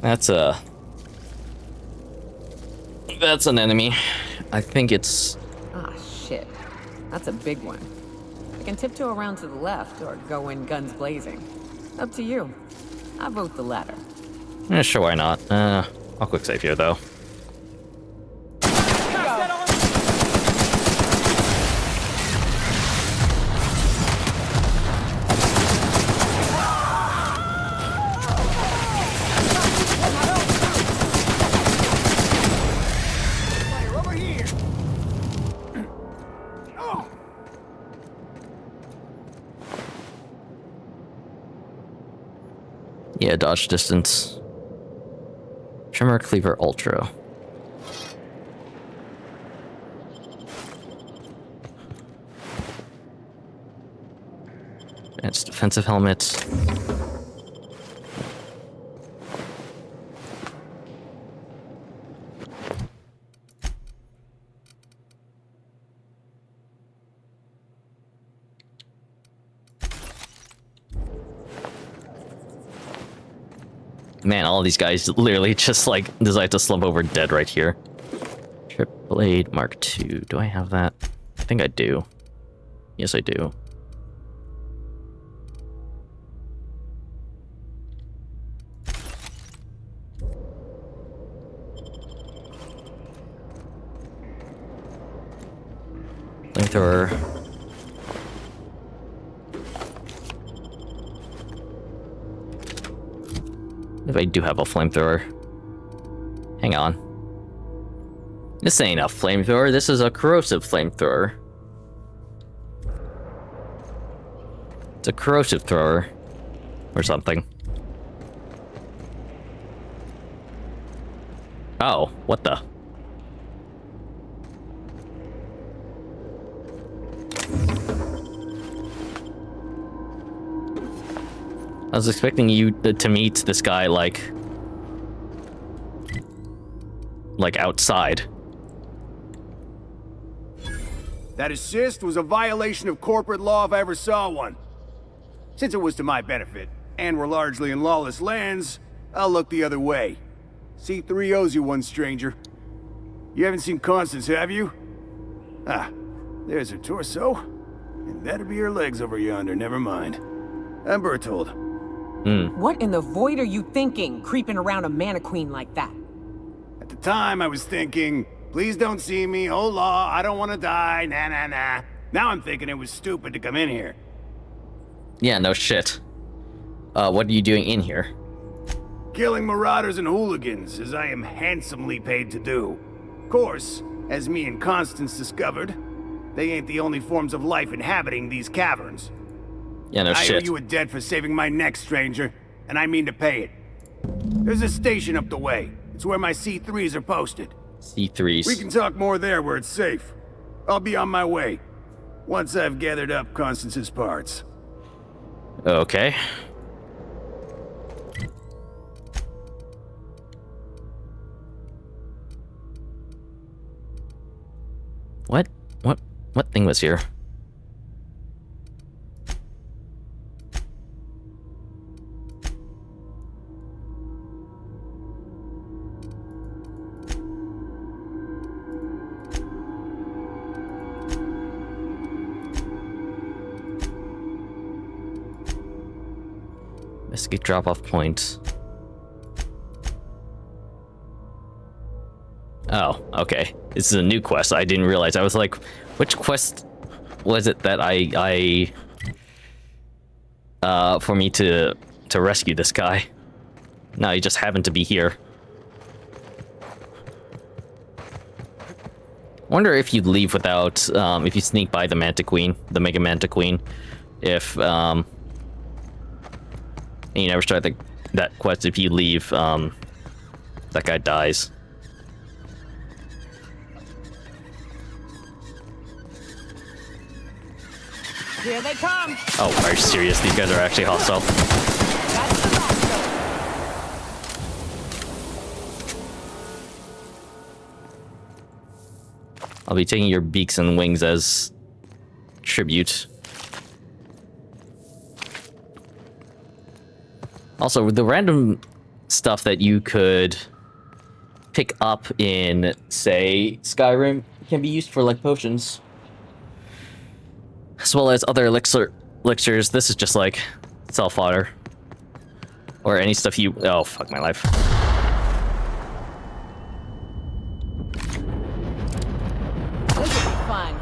That's an enemy. I think it's... Ah, shit. That's a big one. I can tiptoe around to the left or go in guns blazing. Up to you. I vote the latter. Sure, why not? I'll quick save here, though. Yeah, dodge distance. Tremor Cleaver Ultra. Advanced defensive helmet. Man, all these guys literally just like decide to slump over dead right here. Trip Blade Mark II. Do I have that? I think I do. Yes, I do. Flamethrower. If I do have a flamethrower. Hang on. This ain't a flamethrower, this is a corrosive flamethrower. It's a corrosive thrower. Or something. Oh, what the? I was expecting you to meet this guy like outside. That assist was a violation of corporate law if I ever saw one. Since it was to my benefit, and we're largely in lawless lands, I'll look the other way. C3 owes you one, stranger. You haven't seen Constance, have you? Ah, there's her torso. And that'd be her legs over yonder, never mind. I'm Bertold. What in the void are you thinking, creeping around a mannequin like that? At the time, I was thinking, please don't see me, oh law, I don't want to die, nah nah nah. Now I'm thinking it was stupid to come in here. Yeah, no shit. What are you doing in here? Killing marauders and hooligans, as I am handsomely paid to do. Of course, as me and Constance discovered, they ain't the only forms of life inhabiting these caverns. Yeah, no I shit. owe you a debt for saving my neck, stranger, and I mean to pay it. There's a station up the way. It's where my C3s are posted. C3s. We can talk more there where it's safe. I'll be on my way, once I've gathered up Constance's parts. Okay. What thing was here? Investigate drop-off point. Oh, okay. This is a new quest. I didn't realize. I was like, which quest was it that I for me to rescue this guy? No, he just happened to be here. Wonder if you'd leave without, if you sneak by the Mantiqueen, the Mega Mantiqueen, if, and you never start that quest, if you leave, that guy dies. Here they come! Oh, are you serious? These guys are actually hostile. That's the last I'll be taking your beaks and wings as tribute. Also, the random stuff that you could pick up in, say, Skyrim can be used for, like, potions. As well as other elixirs. This is just, like, self-fodder. Or any stuff you... Oh, fuck my life. This will be fun.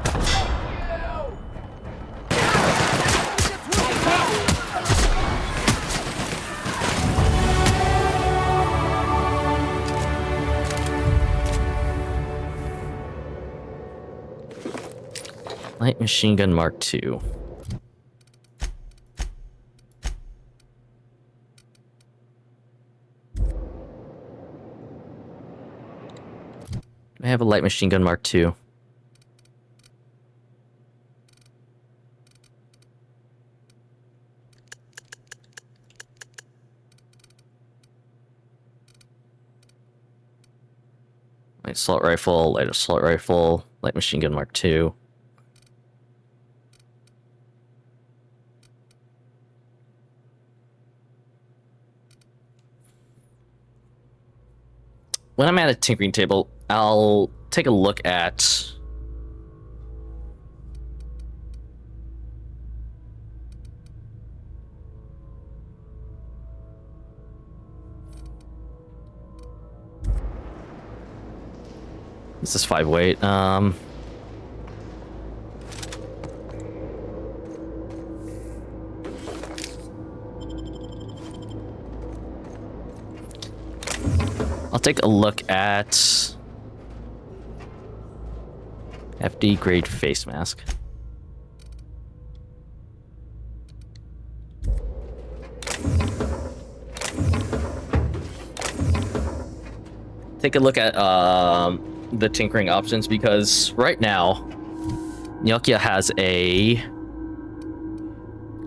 Light machine gun Mark II. I have a light machine gun Mark II. Light assault rifle, light machine gun Mark II. When I'm at a tinkering table, I'll take a look at this is 5 weight. I'll take a look at FD grade face mask. Take a look at the tinkering options, because right now Nokia has a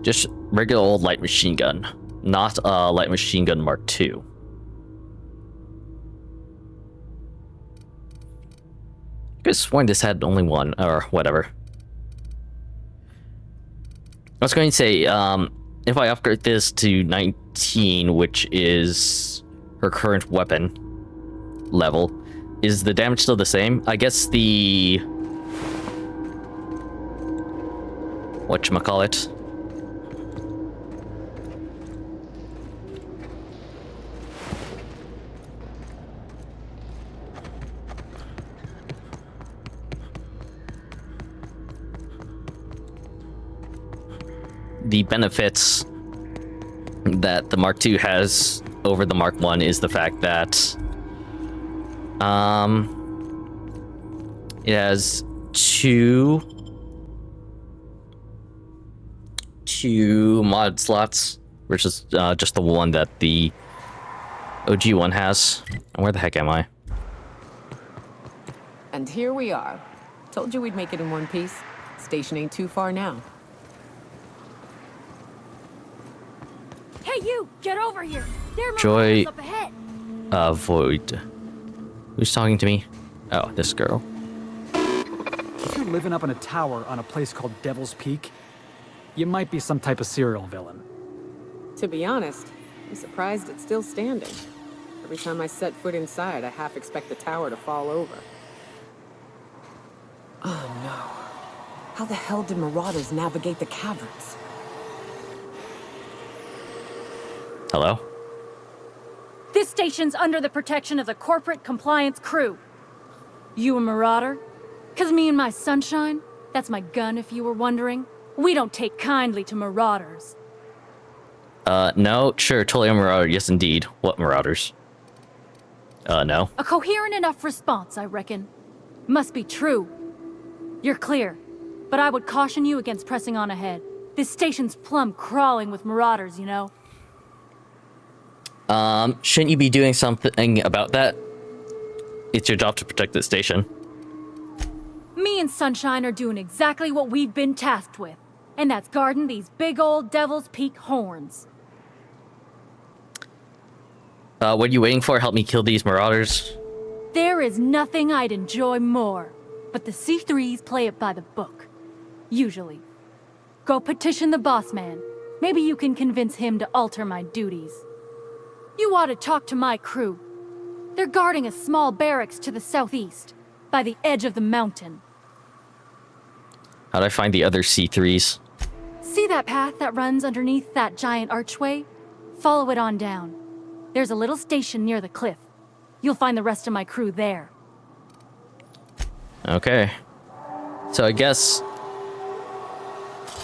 just regular old light machine gun, not a light machine gun Mark II. I could have sworn this had only one, or whatever. I was going to say, if I upgrade this to 19, which is her current weapon level, is the damage still the same? I guess the... whatchamacallit? The benefits that the Mark II has over the Mark I is the fact that it has two mod slots, which is just the one that the OG one has. Where the heck am I? And here we are. Told you we'd make it in one piece. Station ain't too far now. Hey, you! Get over here! There are Joy, marauders up ahead! Void. Who's talking to me? Oh, this girl. If you're living up in a tower on a place called Devil's Peak, you might be some type of serial villain. To be honest, I'm surprised it's still standing. Every time I set foot inside, I half expect the tower to fall over. Oh no. How the hell did marauders navigate the caverns? Hello? This station's under the protection of the corporate compliance crew. You a marauder? 'Cause me and my sunshine, that's my gun if you were wondering, we don't take kindly to marauders. No, sure, totally a marauder. Yes, indeed. What marauders? No. A coherent enough response, I reckon. Must be true. You're clear, but I would caution you against pressing on ahead. This station's plumb crawling with marauders, you know? Shouldn't you be doing something about that? It's your job to protect the station. Me and Sunshine are doing exactly what we've been tasked with, and that's guarding these big old Devil's Peak horns. What are you waiting for? Help me kill these marauders? There is nothing I'd enjoy more, but the C3s play it by the book. Usually. Go petition the boss man. Maybe you can convince him to alter my duties. You ought to talk to my crew. They're guarding a small barracks to the southeast, by the edge of the mountain. How'd I find the other C3s? See that path that runs underneath that giant archway? Follow it on down. There's a little station near the cliff. You'll find the rest of my crew there. Okay. So I guess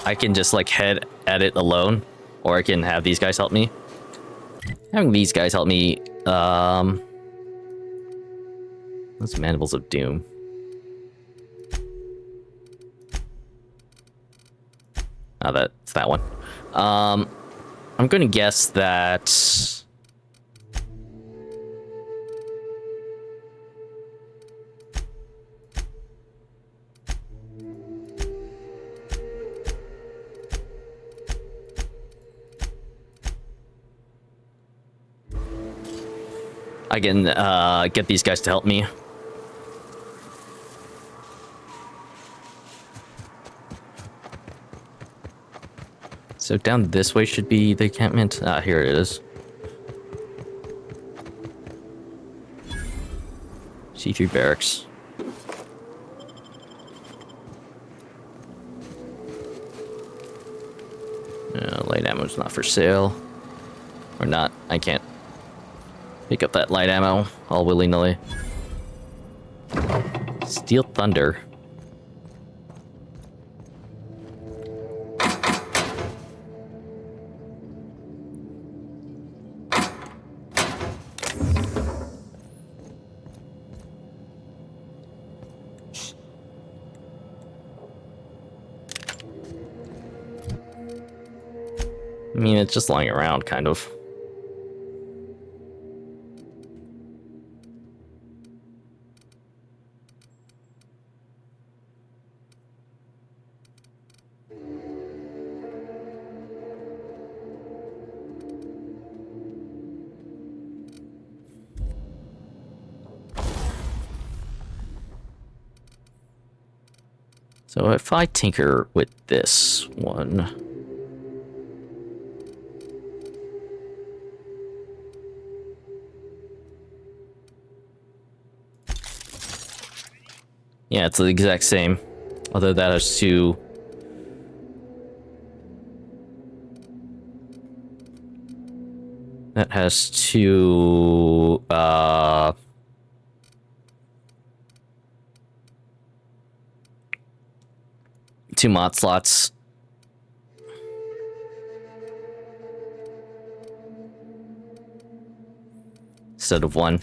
I can just like head at it alone, or I can have these guys help me. Having these guys help me, those Mandibles of Doom. Oh, that's that one. I'm gonna guess that I can get these guys to help me. So down this way should be the encampment. Ah, here it is. C3 barracks. Light ammo's not for sale. Or not. I can't pick up that light ammo all willy-nilly. Steel Thunder. I mean, it's just lying around, kind of. So if I tinker with this one... Yeah, it's the exact same. Although that has two... That has two... two mod slots. Instead of one.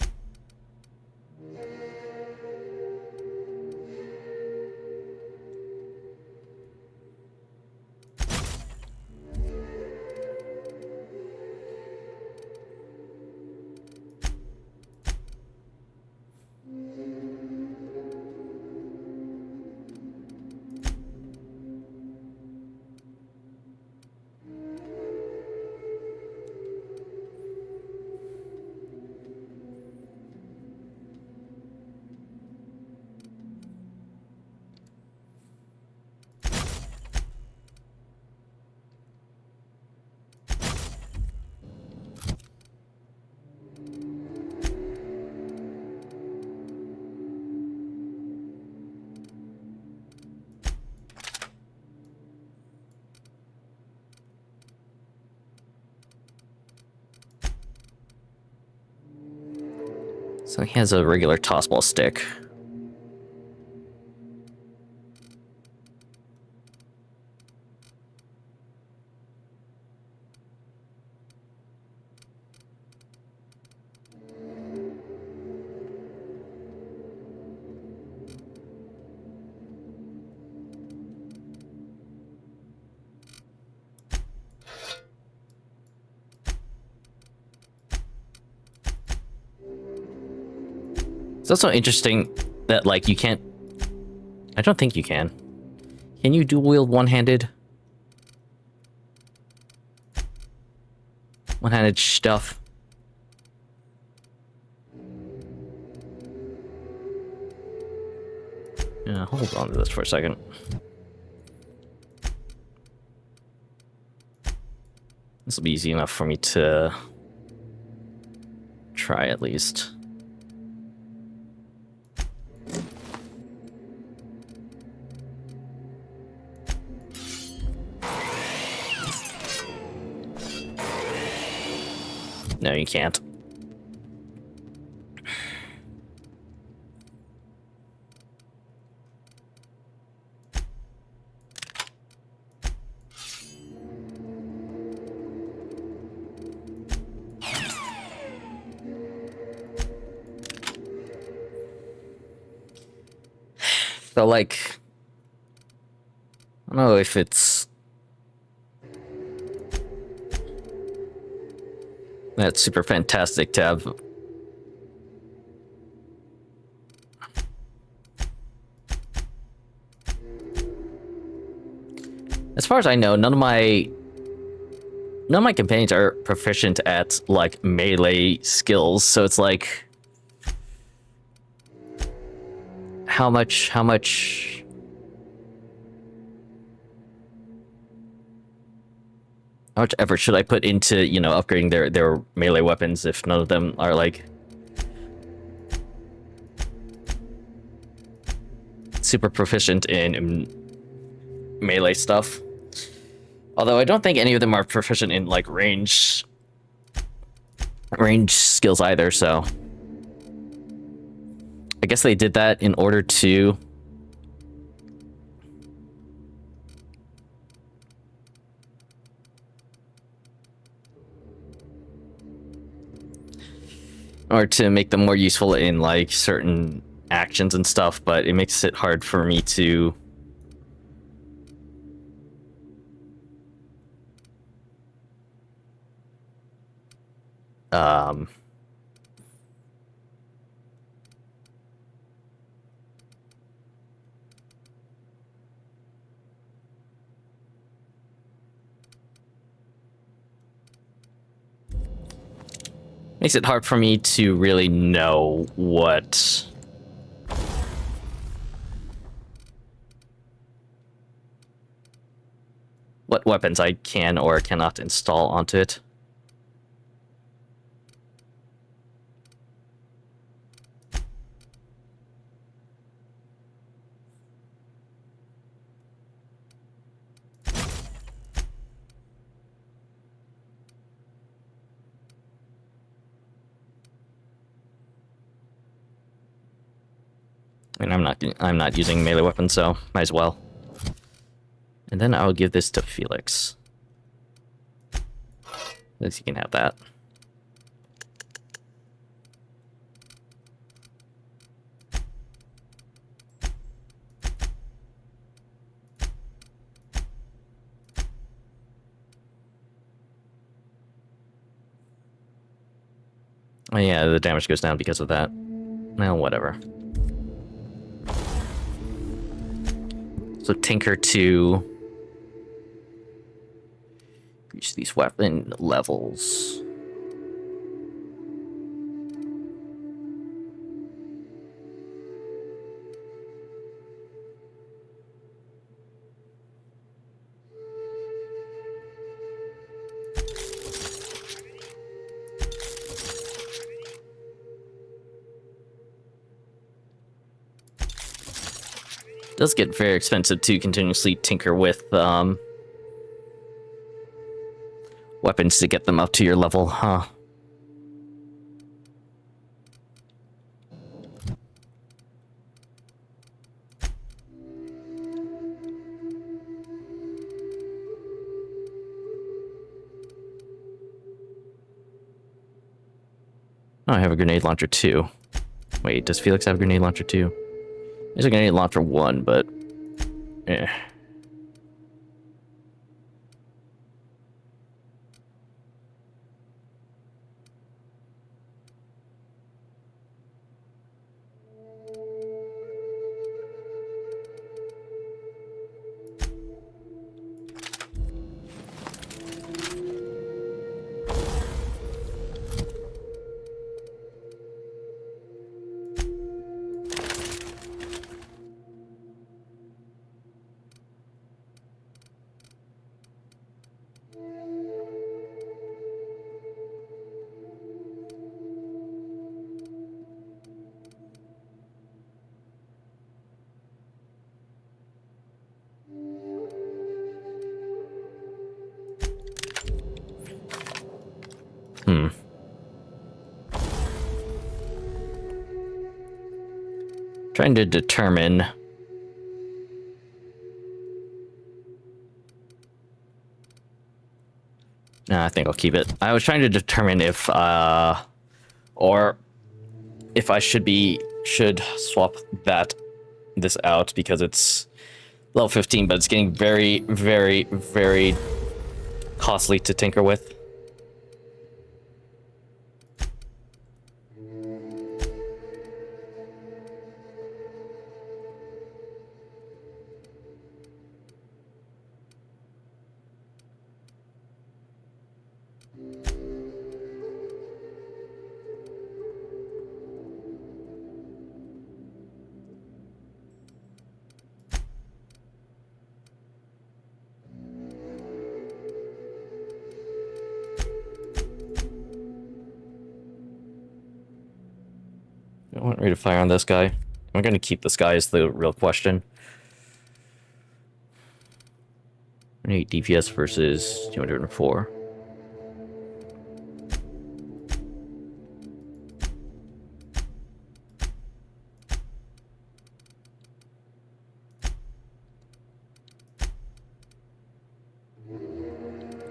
So he has a regular tossball stick. It's also interesting that, like, you can't... I don't think you can. Can you dual wield one-handed? One-handed stuff? Yeah, hold on to this for a second. This will be easy enough for me to try at least. No, you can't. So, like, I don't know if it's that's super fantastic to have. As far as I know, none of my none of my companions are proficient at like melee skills, so it's like how much effort should I put into, you know, upgrading their melee weapons if none of them are like super proficient in melee stuff? Although I don't think any of them are proficient in like range skills either, so I guess they did that in order to make them more useful in like certain actions and stuff, but it makes it hard for me to makes it hard for me to really know what weapons I can or cannot install onto it. I mean, I'm not using melee weapons, so might as well. And then I'll give this to Felix. At least you can have that. Oh yeah, the damage goes down because of that. Well, whatever. So Tinker to reach these weapon levels. Does get very expensive to continuously tinker with weapons to get them up to your level, huh? Oh, I have a grenade launcher too. Wait, does Felix have a grenade launcher too? There's a grenade launcher 1, but eh. Trying to determine no, I think I'll keep it. I was trying to determine if or if I should swap this out because it's level 15, but it's getting very, very, very costly to tinker with. I want rate of fire on this guy. I'm gonna keep this guy as the real question. 8 DPS versus 204.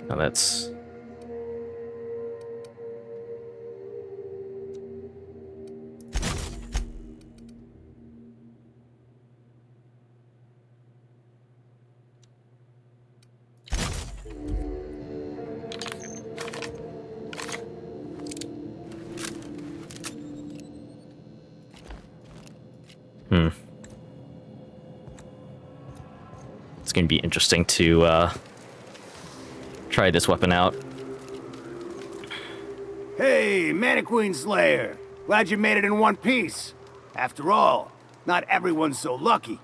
Now that's... It's gonna be interesting to try this weapon out. Hey, Mannequin Slayer. Glad you made it in one piece. After all, not everyone's so lucky.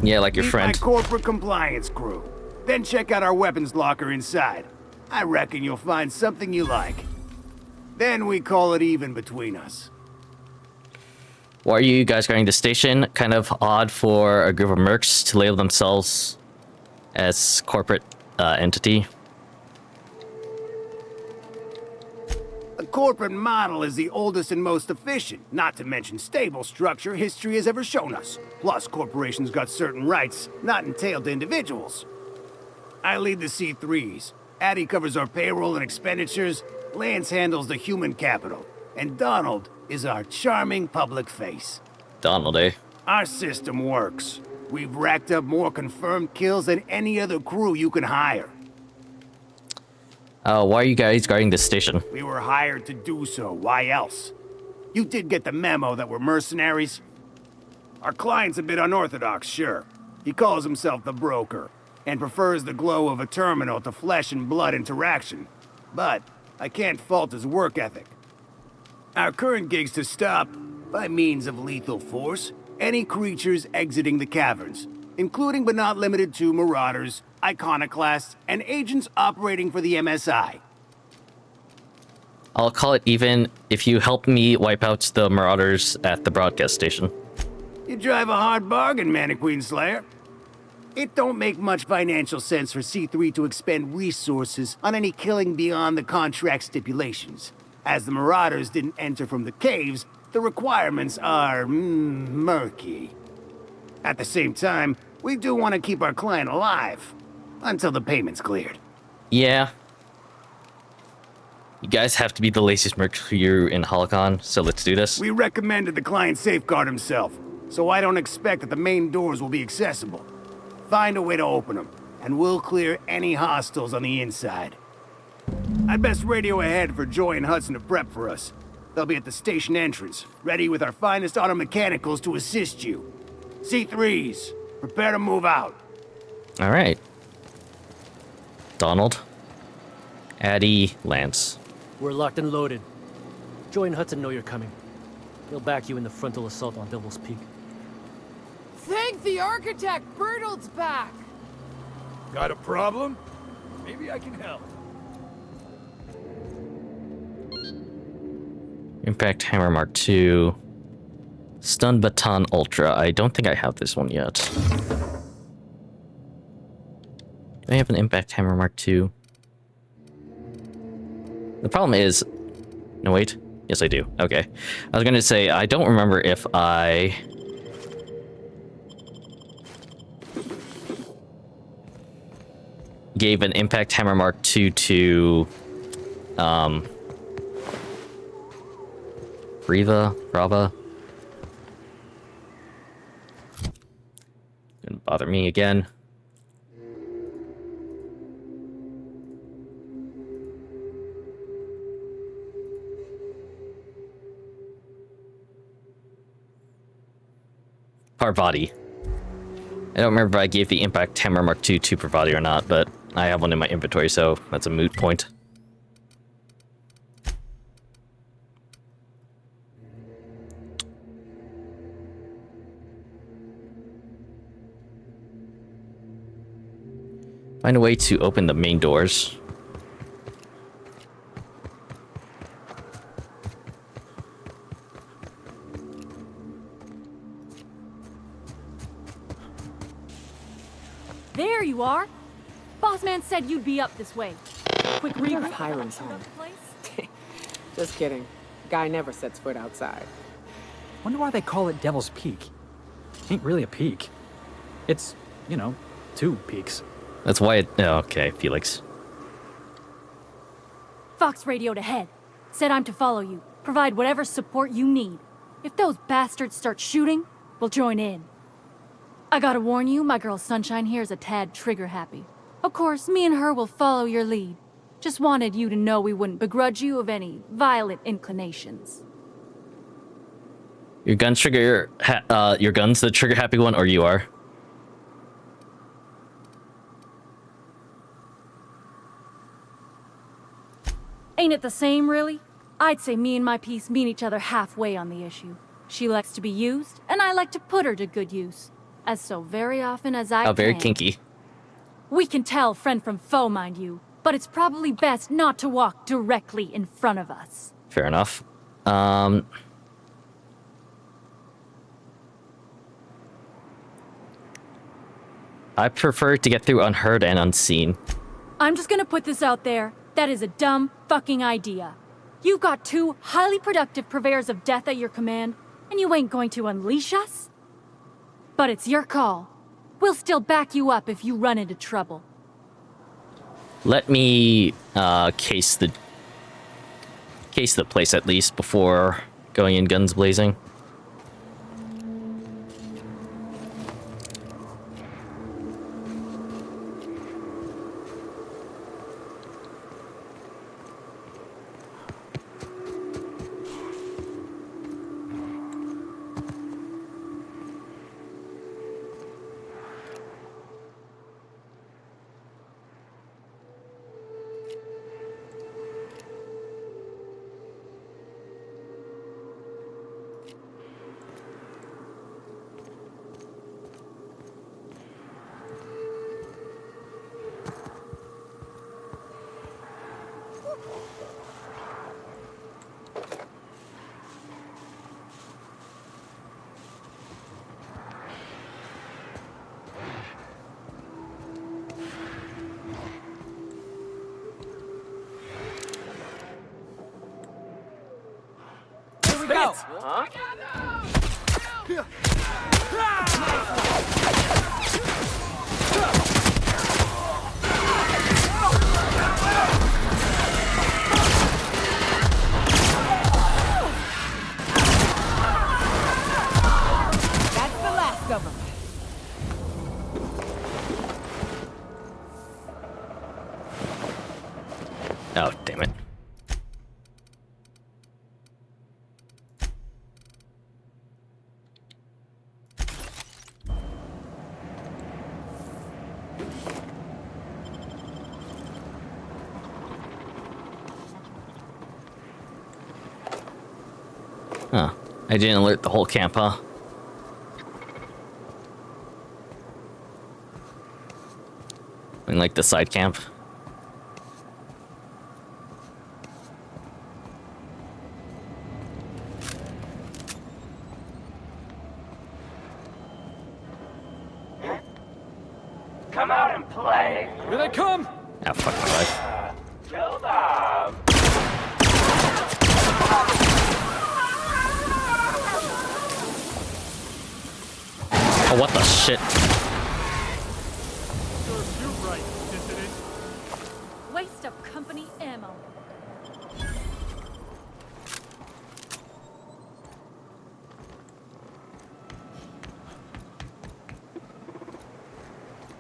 Yeah, like your Meet friend. my corporate compliance crew. Then check out our weapons locker inside. I reckon you'll find something you like. Then we call it even between us. Why are you guys guarding the station? Kind of odd for a group of mercs to label themselves as corporate entity. A corporate model is the oldest and most efficient, not to mention stable structure history has ever shown us. Plus, corporations got certain rights not entailed to individuals. I lead the C3s. Addy covers our payroll and expenditures. Lance handles the human capital. And Donald is our charming public face. Donald, eh? Our system works. We've racked up more confirmed kills than any other crew you can hire. Why are you guys guarding this station? We were hired to do so. Why else? You did get the memo that we're mercenaries? Our client's a bit unorthodox, sure. He calls himself the broker, and prefers the glow of a terminal to flesh and blood interaction. But I can't fault his work ethic. Our current gig's to stop, by means of lethal force, any creatures exiting the caverns, including but not limited to marauders, iconoclasts, and agents operating for the MSI. I'll call it even if you help me wipe out the marauders at the broadcast station. You drive a hard bargain, Mannequin Slayer. It don't make much financial sense for C3 to expend resources on any killing beyond the contract stipulations. As the marauders didn't enter from the caves, the requirements are murky. At the same time, we do want to keep our client alive until the payment's cleared. Yeah. You guys have to be the laziest merc crew in Holocron, so let's do this. We recommended the client safeguard himself, so I don't expect that the main doors will be accessible. Find a way to open them, and we'll clear any hostiles on the inside. I'd best radio ahead for Joy and Hudson to prep for us. They'll be at the station entrance, ready with our finest auto mechanicals to assist you. C3s, prepare to move out. All right. Donald. Addy. Lance. We're locked and loaded. Joy and Hudson know you're coming. They'll back you in the frontal assault on Devil's Peak. Thank the architect! Bertolt's back! Got a problem? Maybe I can help. Impact Hammer Mark II. Stun Baton Ultra. I don't think I have this one yet. Do I have an Impact Hammer Mark II? The problem is... No, wait. Yes, I do. Okay. I was going to say, I don't remember if I... gave an Impact Hammer Mark II to... Brava? Didn't bother me again. Parvati. I don't remember if I gave the Impact Hammer Mark II to Parvati or not, but I have one in my inventory, so that's a moot point. Find a way to open the main doors. There you are. Boss man said you'd be up this way. Quick wonder if regroup. Hiram's About home. the place? Just kidding. Guy never sets foot outside. Wonder why they call it Devil's Peak. Ain't really a peak. It's, you know, 2 peaks. That's why it... Oh, okay, Felix. Fox radioed ahead. Said I'm to follow you. Provide whatever support you need. If those bastards start shooting, we'll join in. I gotta warn you, my girl Sunshine here is a tad trigger-happy. Of course, me and her will follow your lead. Just wanted you to know we wouldn't begrudge you of any violent inclinations. Your gun's your gun's the trigger-happy one, or you are? Ain't it the same, really? I'd say me and my piece meet each other halfway on the issue. She likes to be used, and I like to put her to good use. As so very often as I Oh, very can. kinky. We can tell friend from foe, mind you, but it's probably best not to walk directly in front of us. Fair enough. I prefer to get through unheard and unseen. I'm just gonna put this out there. That is a dumb fucking idea. You've got 2 highly productive purveyors of death at your command, and you ain't going to unleash us? But it's your call. We'll still back you up if you run into trouble. Let me case the place at least before going in guns blazing. That's the last of them. Oh, damn it. Huh. I didn't alert the whole camp, huh? And like the side camp. Come out and play! Here they come! Ah, fuck my life. Kill them! Oh, what the shit? Waste of company ammo.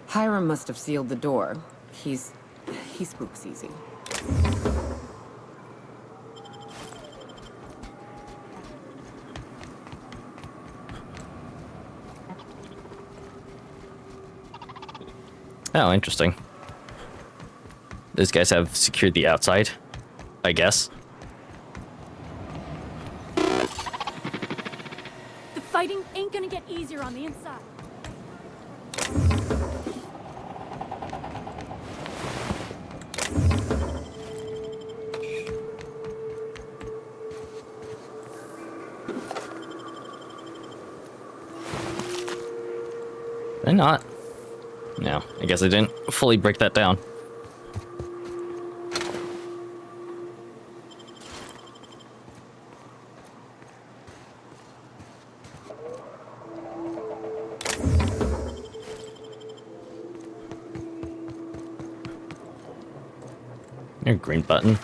Hiram must have sealed the door. He spooks easy. Oh, interesting. Those guys have secured the outside, I guess. The fighting ain't gonna get easier on the inside. They're not. No, I guess I didn't fully break that down. Your green button.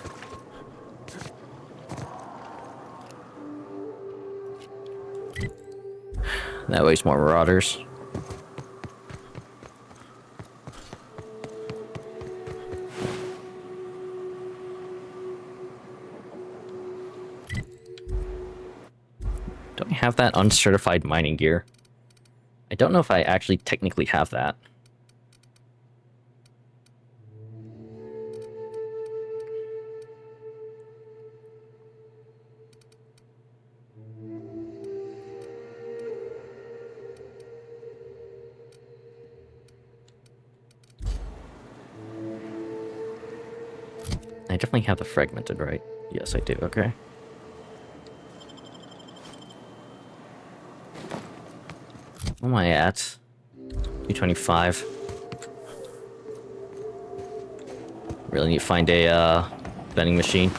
That way's more marauders. Don't I have that uncertified mining gear? I don't know if I actually technically have that. I definitely have the fragmented, right? Yes, I do. Okay. What am I at? 225. Really need to find a vending machine.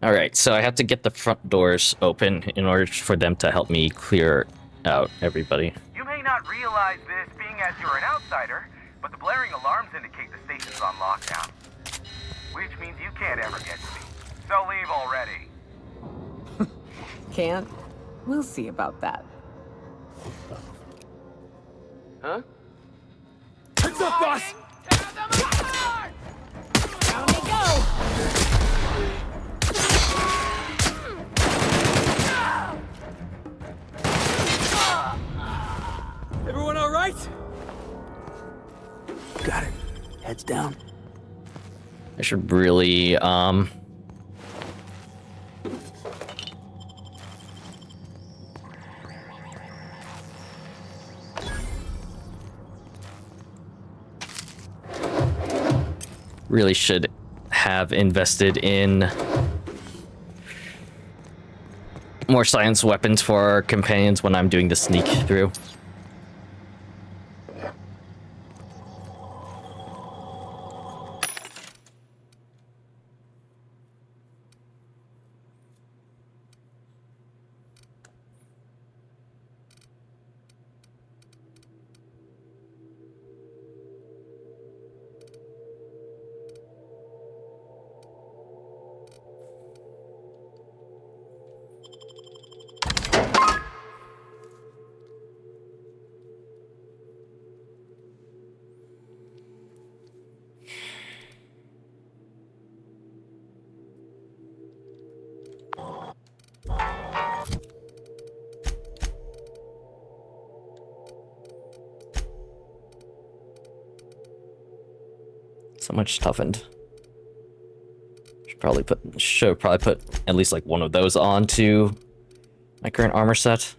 Alright, so I have to get the front doors open in order for them to help me clear out everybody. You may not realize this being as you're an outsider, but the blaring alarms indicate the station's on lockdown. Which means you can't ever get to me. So leave already. Can't? We'll see about that. Huh? Heads up, boss! Down they go! Everyone all right? Got it. Heads down. I should really, really should have invested in more science weapons for our companions when I'm doing the sneak through. So much toughened. Should probably put at least like one of those onto my current armor set.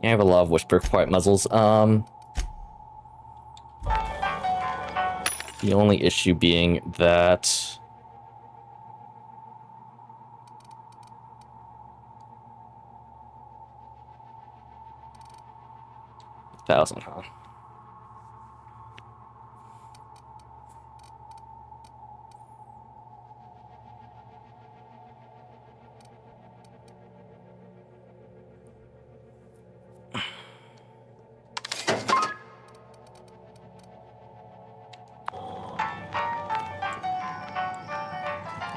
Yeah, I have a lot of whisper quiet muzzles. The only issue being that 1,000, huh?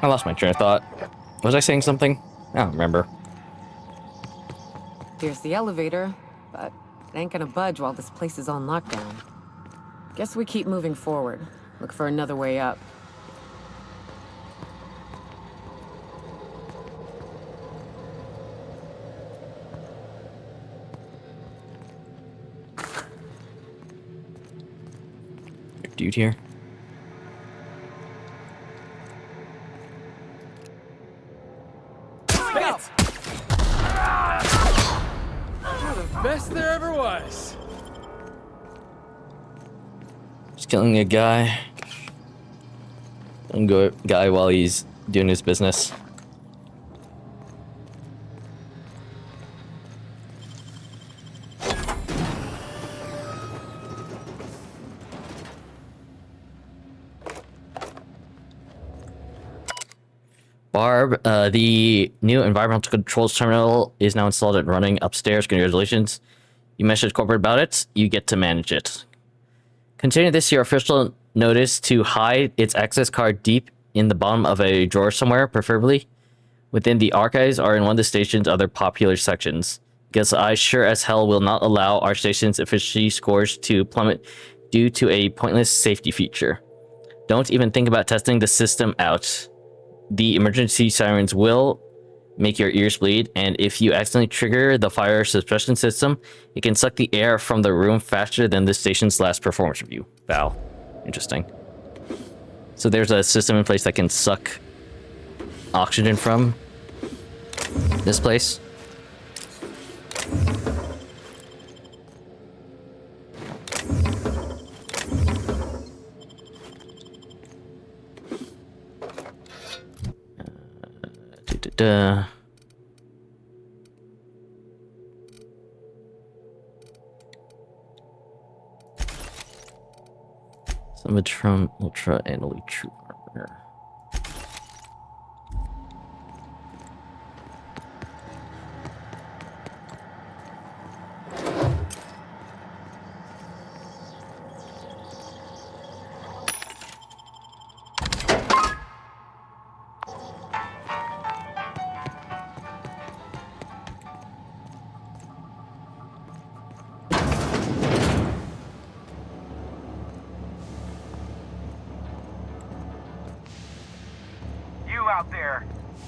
I lost my train of thought. Was I saying something? I don't remember. Here's the elevator, but it ain't gonna budge while this place is on lockdown. Guess we keep moving forward. Look for another way up. Dude here. Best there ever was. Just killing a guy. And go guy while he's doing his business. Barb, the new environmental controls terminal is now installed and running upstairs. Congratulations. You messaged corporate about it. You get to manage it. Consider this your official notice to hide its access card deep in the bottom of a drawer somewhere, preferably within the archives or in one of the station's other popular sections. Because I sure as hell will not allow our station's efficiency scores to plummet due to a pointless safety feature. Don't even think about testing the system out. The emergency sirens will make your ears bleed, and if you accidentally trigger the fire suppression system, it can suck the air from the room faster than the station's last performance review. Wow. Interesting. So there's a system in place that can suck oxygen from this place. Summitron Ultra and Elite Troop Armor. Out there,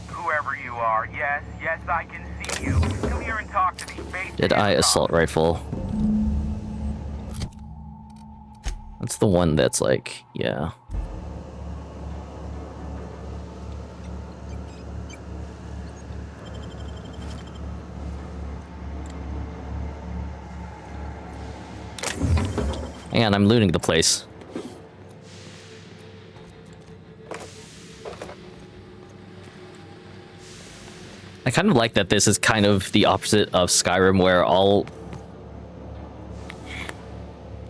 whoever you are, yes, I can see you. Come here and talk to me. Deadeye assault rifle. That's the one that's like, yeah. Hang on, I'm looting the place. I kind of like that this is kind of the opposite of Skyrim, where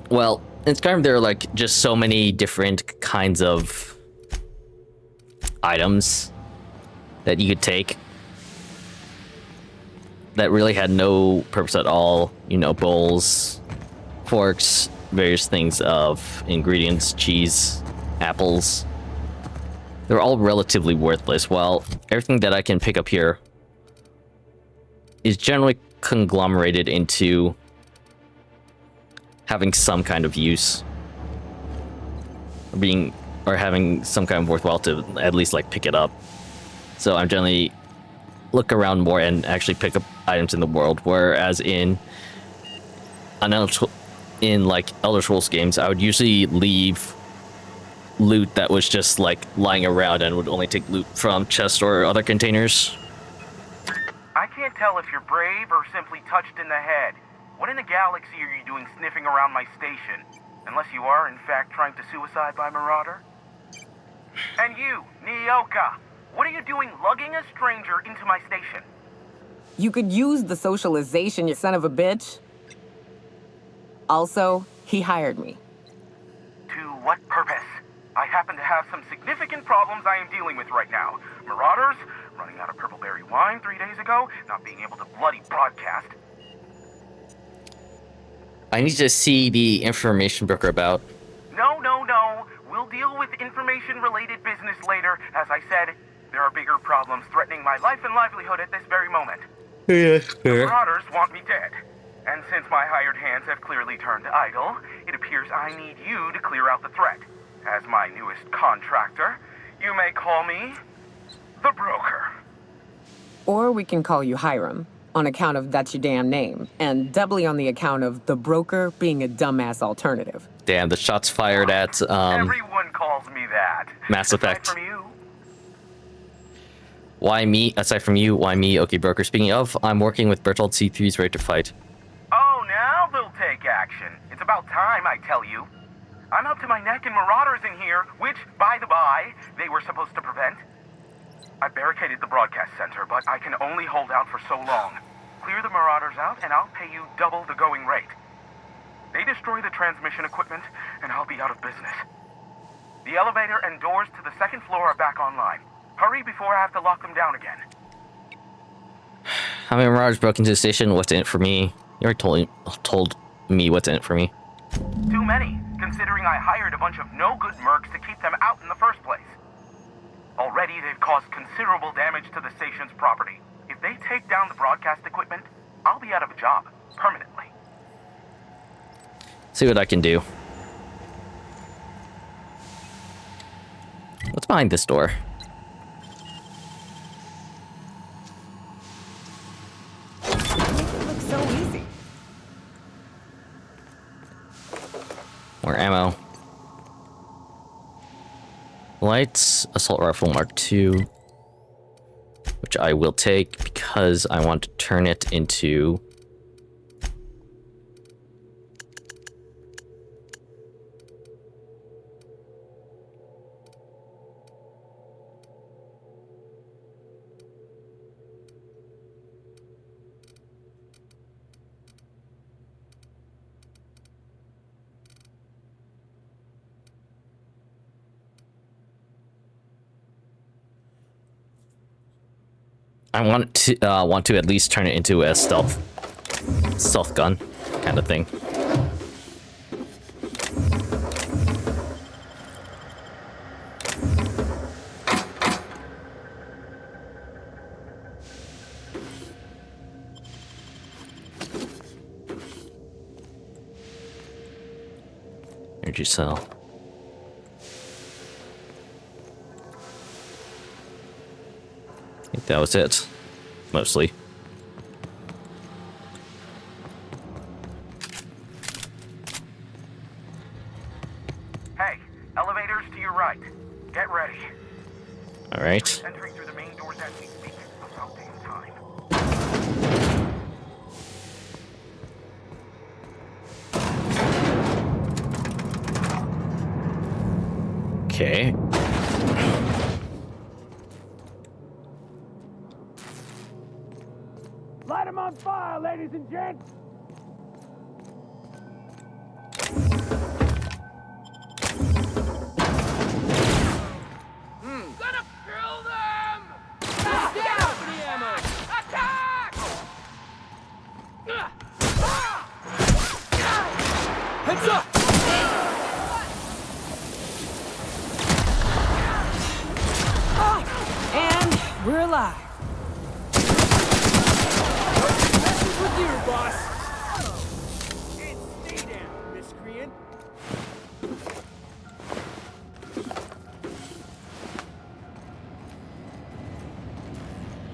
well, in Skyrim there are like just so many different kinds of items that you could take that really had no purpose at all. You know, bowls, forks, various things of ingredients, cheese, apples. They're all relatively worthless, while everything that I can pick up here is generally conglomerated into having some kind of use, or having some kind of worthwhile to at least like pick it up. So I'm generally look around more and actually pick up items in the world, whereas in like Elder Scrolls games, I would usually leave loot that was just like lying around and would only take loot from chests or other containers. I can't tell if you're brave or simply touched in the head. What in the galaxy are you doing sniffing around my station? Unless you are, in fact, trying to suicide by Marauder? And you, Nyoka, what are you doing lugging a stranger into my station? You could use the socialization, you son of a bitch. Also, he hired me. To what purpose? I happen to have some significant problems I am dealing with right now. Marauders, running out of purple berry wine 3 days ago, not being able to bloody broadcast. I need to see the information broker about. No. We'll deal with information-related business later. As I said, there are bigger problems threatening my life and livelihood at this very moment. Yeah, The Marauders want me dead. And since my hired hands have clearly turned idle, it appears I need you to clear out the threat. As my newest contractor, you may call me the Broker. Or we can call you Hiram, on account of that's your damn name, and doubly on the account of the Broker being a dumbass alternative. Damn, the shots fired at Everyone calls me that. Mass Effect. Aside from you. Why me? Aside from you, why me? Okay, Broker. Speaking of, I'm working with Bertolt C3's ready to fight. time, I tell you. I'm up to my neck in marauders in here, which, by the by, they were supposed to prevent. I barricaded the broadcast center, but I can only hold out for so long. Clear the marauders out, and I'll pay you double the going rate. They destroy the transmission equipment, and I'll be out of business. The elevator and doors to the second floor are back online. Hurry before I have to lock them down again. How many marauders broke into the station? What's in it for me? You already told me what's in it for me. Too many, considering I hired a bunch of no-good mercs to keep them out in the first place. Already, they've caused considerable damage to the station's property. If they take down the broadcast equipment, I'll be out of a job, permanently. See what I can do. What's behind this door? It looks so easy. More ammo. Lights, assault rifle Mark II, which I will take because I want to turn it into I want to at least turn it into a stealth gun kind of thing. Energy cell. I think that was it, mostly. Hey, elevators to your right. Get ready. All right. Entering through the main doors as we speak. About damn time. Okay. Light him on fire, ladies and gents! Gonna kill them! Company ammo! Attack! Heads up! And we're alive. With you, boss. And stay down, miscreant.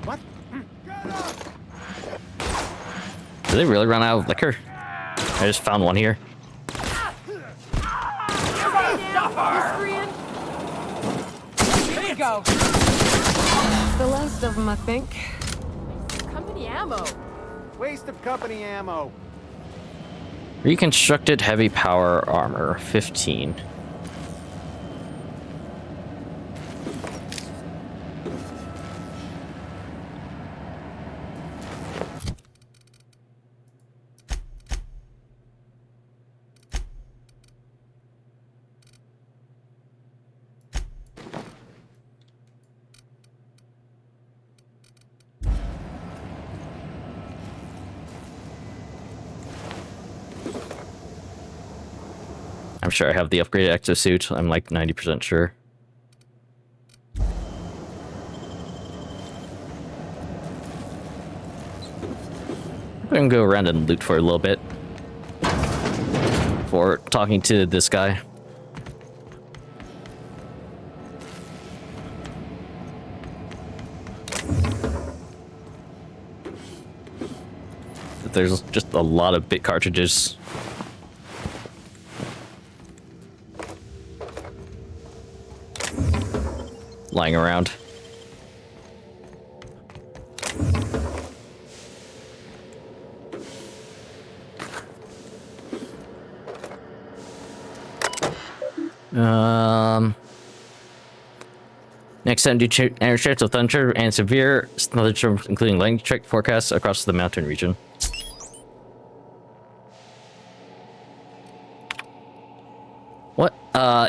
What? Did they really run out of liquor? I just found one here. Here we go. The last of them, I think. Company ammo! Waste of company ammo. Reconstructed heavy power armor, 15. I'm sure I have the upgraded exosuit. I'm like 90% sure. I'm gonna go around and loot for a little bit before talking to this guy. There's just a lot of bit cartridges. Lying around. Next time, do air checks with thunder and severe thunderstorms, including lightning strike forecasts across the mountain region. What?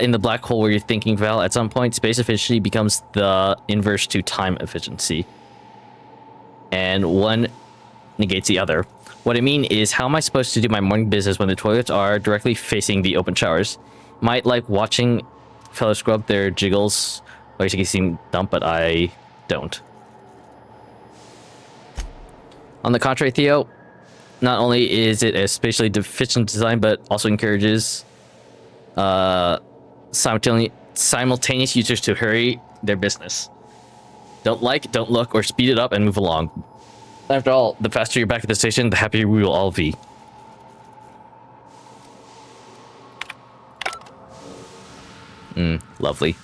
In the black hole where you're thinking, Val, at some point, space efficiency becomes the inverse to time efficiency. And one negates the other. What I mean is, how am I supposed to do my morning business when the toilets are directly facing the open showers? Might like watching fellow scrub their jiggles, or you can seem dumb, but I don't. On the contrary, Theo, not only is it a spatially deficient design, but also encourages simultaneous users to hurry their business. Don't like, don't look, or speed it up and move along. After all, the faster you're back at the station, the happier we will all be. Lovely.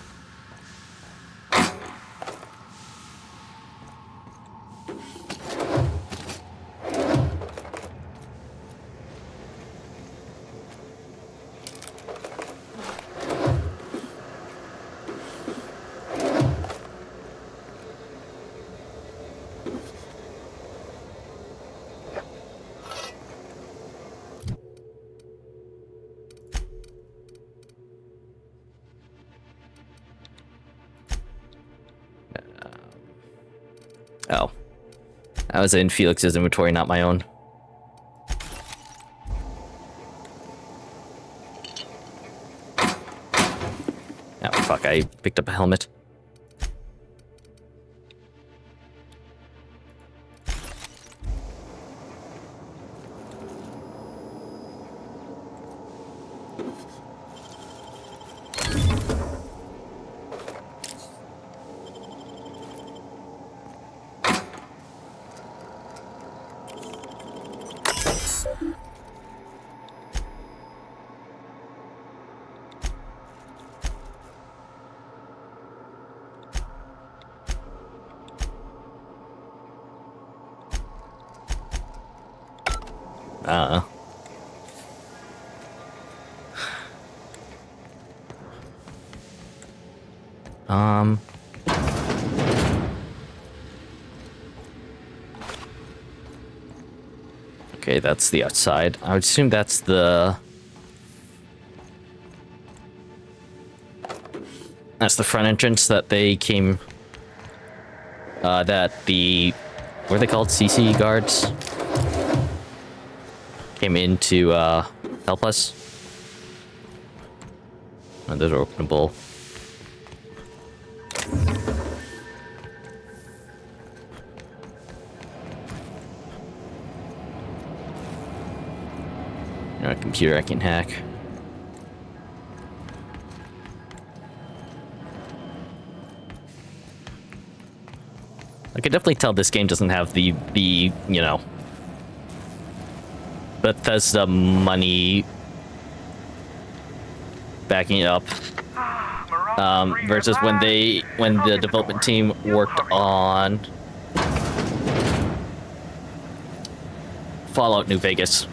Oh. I was in Felix's inventory, not my own. Oh, fuck, I picked up a helmet. Okay, that's the outside. I would assume that's the... That's the front entrance that they came... that the... What are they called? CC guards? Came in to, help us. And those are openable. A computer I can hack. I can definitely tell this game doesn't have the you know, Bethesda money backing it up. Versus when the development team worked on Fallout New Vegas.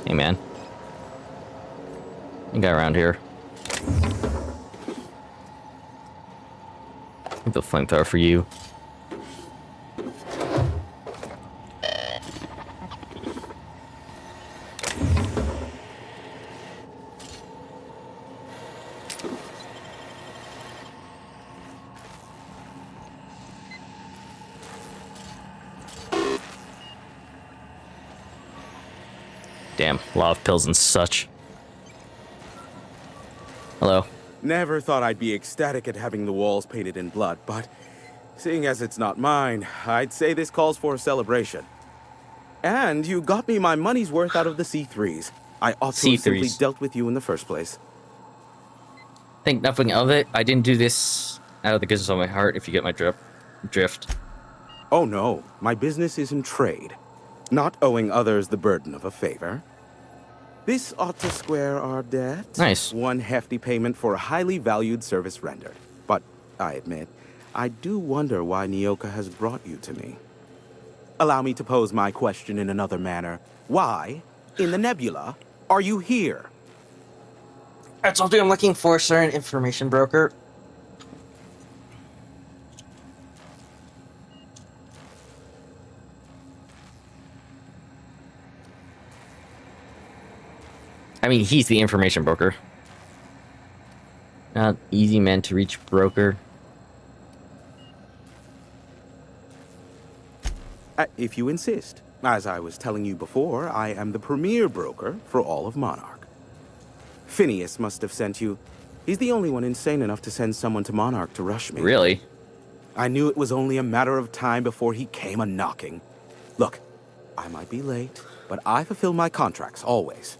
Hey man, you got around here. I think the flamethrower for you. Damn, a lot of pills and such. Hello. Never thought I'd be ecstatic at having the walls painted in blood, but seeing as it's not mine, I'd say this calls for a celebration. And you got me my money's worth out of the C3s. I ought to have simply dealt with you in the first place. Think nothing of it. I didn't do this out of the goodness of my heart, if you get my drift. Oh no, my business is in trade, not owing others the burden of a favor. This ought to square our debt. Nice. One hefty payment for a highly valued service rendered. But I admit, I do wonder why Nyoka has brought you to me. Allow me to pose my question in another manner. Why, in the nebula, Are you here? I told you I'm looking for a certain information broker. I mean, he's the information broker. Not easy man to reach broker. If you insist. As I was telling you before, I am the premier broker for all of Monarch. Phineas must have sent you. He's the only one insane enough to send someone to Monarch to rush me. Really? I knew it was only a matter of time before he came a-knocking. Look, I might be late, but I fulfill my contracts, always.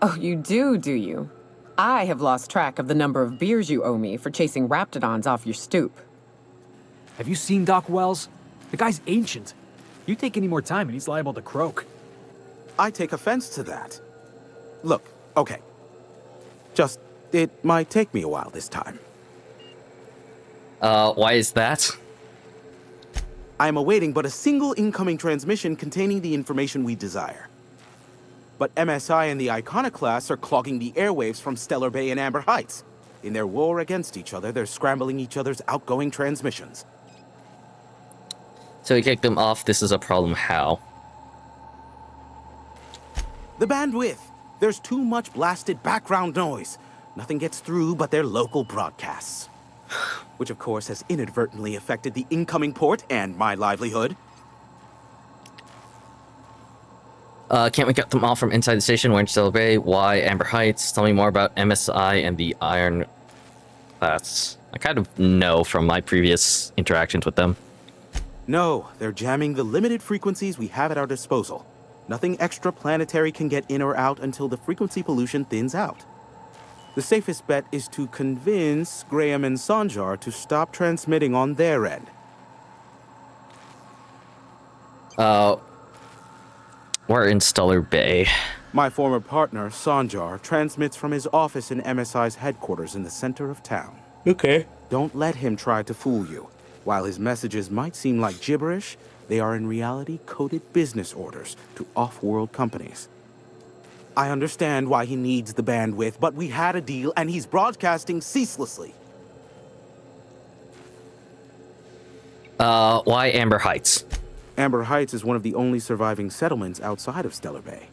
Oh, you do you? I have lost track of the number of beers you owe me for chasing raptidons off your stoop. Have you seen Doc Wells? The guy's ancient. You take any more time and he's liable to croak. I take offense to that. Look, okay. It might take me a while this time. Why is that? I am awaiting but a single incoming transmission containing the information we desire. But MSI and the Iconoclasts are clogging the airwaves from Stellar Bay and Amber Heights. In their war against each other, they're scrambling each other's outgoing transmissions. So we kicked them off. This is a problem. How? The bandwidth. There's too much blasted background noise. Nothing gets through but their local broadcasts. Which, of course, has inadvertently affected the incoming port and my livelihood. Can't we get them all from inside the station? We're in Stellar Bay. Why Amber Heights? Tell me more about MSI and the Iron Class. I kind of know from my previous interactions with them. No, they're jamming the limited frequencies we have at our disposal. Nothing extraplanetary can get in or out until the frequency pollution thins out. The safest bet is to convince Graham and Sanjar to stop transmitting on their end. We're in Stellar Bay. My former partner, Sanjar, transmits from his office in MSI's headquarters in the center of town. Okay. Don't let him try to fool you. While his messages might seem like gibberish, they are in reality coded business orders to off-world companies. I understand why he needs the bandwidth, but we had a deal and he's broadcasting ceaselessly. Why Amber Heights? Amber Heights is one of the only surviving settlements outside of Stellar Bay.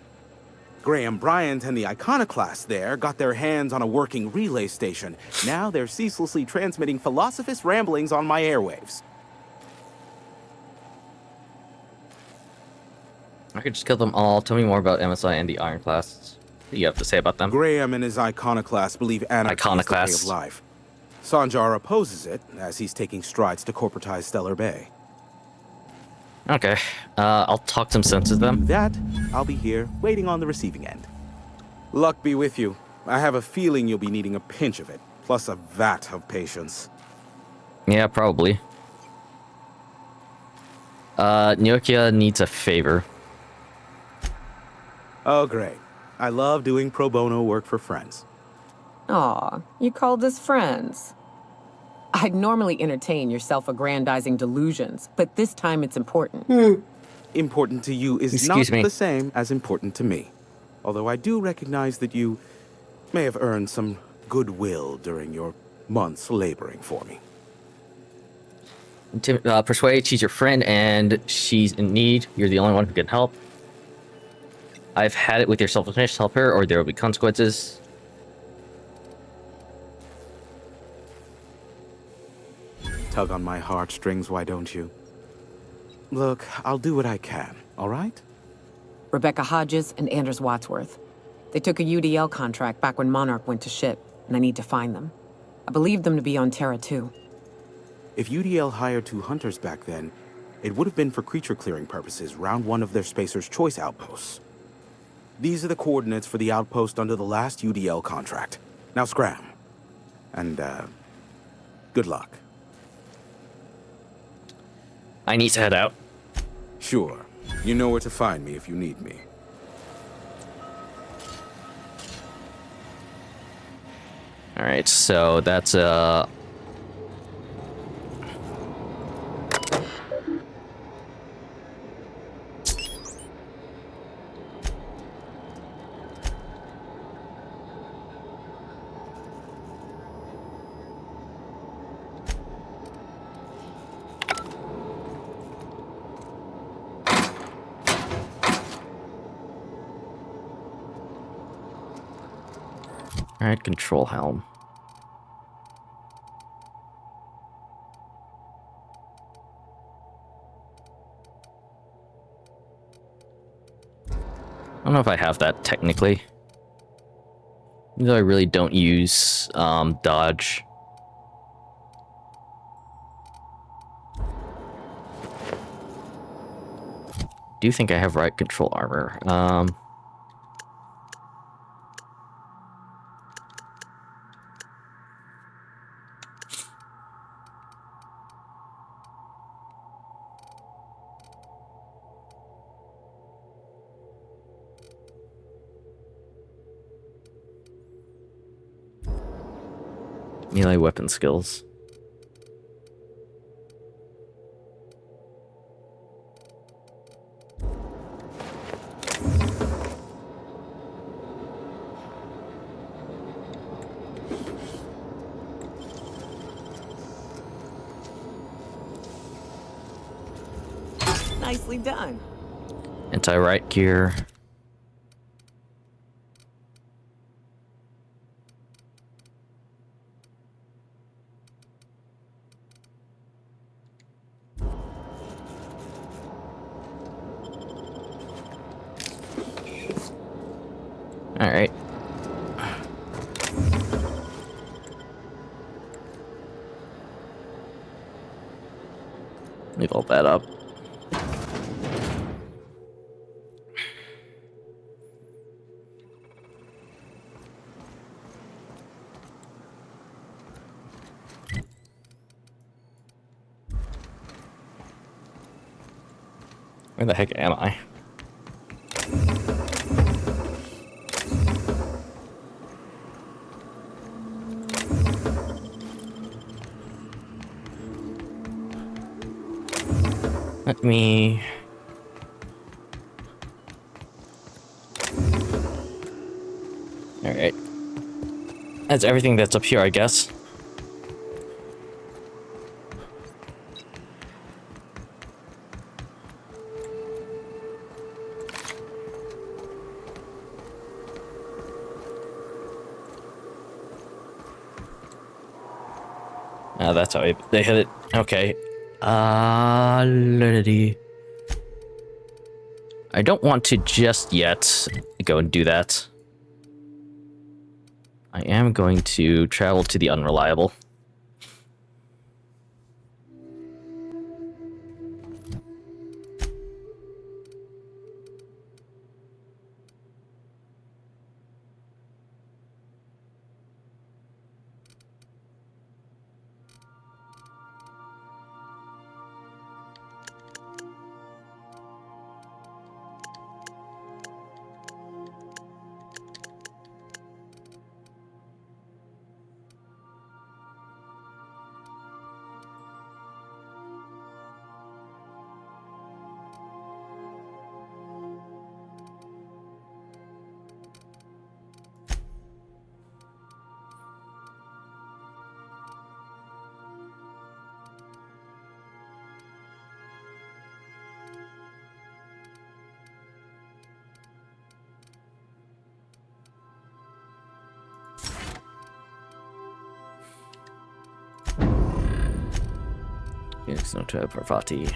Graham Bryant and the Iconoclasts there got their hands on a working relay station. Now they're ceaselessly transmitting philosophist ramblings on my airwaves. I could just kill them all. Tell me more about MSI and the Iron Class. What do you have to say about them? Graham and his Iconoclasts believe anarchy is the way of life. Sanjar opposes it, as he's taking strides to corporatize Stellar Bay. Okay, I'll talk some sense to them. That, I'll be here, waiting on the receiving end. Luck be with you. I have a feeling you'll be needing a pinch of it, plus a vat of patience. Yeah, probably. Nokia needs a favor. Oh, great. I love doing pro bono work for friends. Aw, you called us friends. I'd normally entertain your self-aggrandizing delusions, but this time it's important. Important to you is Excuse not me. the same as important to me. Although I do recognize that you may have earned some goodwill during your months laboring for me. Persuade, she's your friend and she's in need. You're the only one who can help. I've had it with your selfishness. Help her or there will be consequences. Tug on my heartstrings, why don't you? Look, I'll do what I can, all right? Rebecca Hodges and Anders Wadsworth. They took a UDL contract back when Monarch went to shit, and I need to find them. I believe them to be on Terra 2. If UDL hired 2 hunters back then, it would have been for creature clearing purposes round one of their Spacer's Choice outposts. These are the coordinates for the outpost under the last UDL contract. Now scram. And, good luck. I need to head out. Sure. You know where to find me if you need me. Alright, so that's Alright, control helm. I don't know if I have that technically. Even though I really don't use dodge. Do think I have right control armor. Melee weapon skills. Nicely done. Anti-right gear. All right. Leave all that up. Where the heck am I? Let me... Alright. That's everything that's up here, I guess. That's how they hit it. Okay. Lordy. I don't want to just yet go and do that. I am going to travel to the Unreliable. Phoenix Nota Parvati.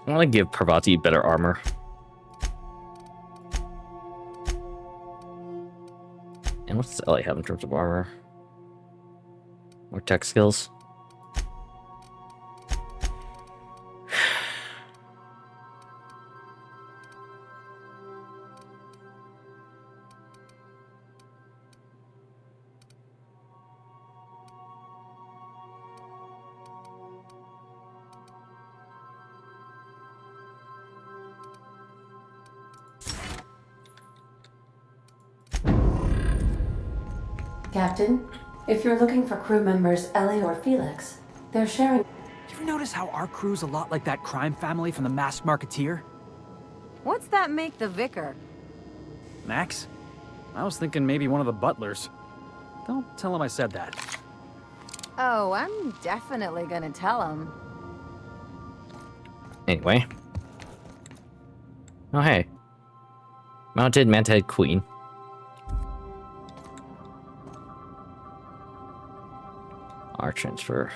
I want to give Parvati better armor. And what does Ellie have in terms of armor? More tech skills. Captain, if you're looking for crew members Ellie or Felix, they're sharing... You ever notice how our crew's a lot like that crime family from the Masked Marketeer? What's that make the vicar? Max? I was thinking maybe one of the butlers. Don't tell him I said that. Oh, I'm definitely gonna tell him. Anyway. Oh, hey. Mounted Manthead Queen. Our transfer.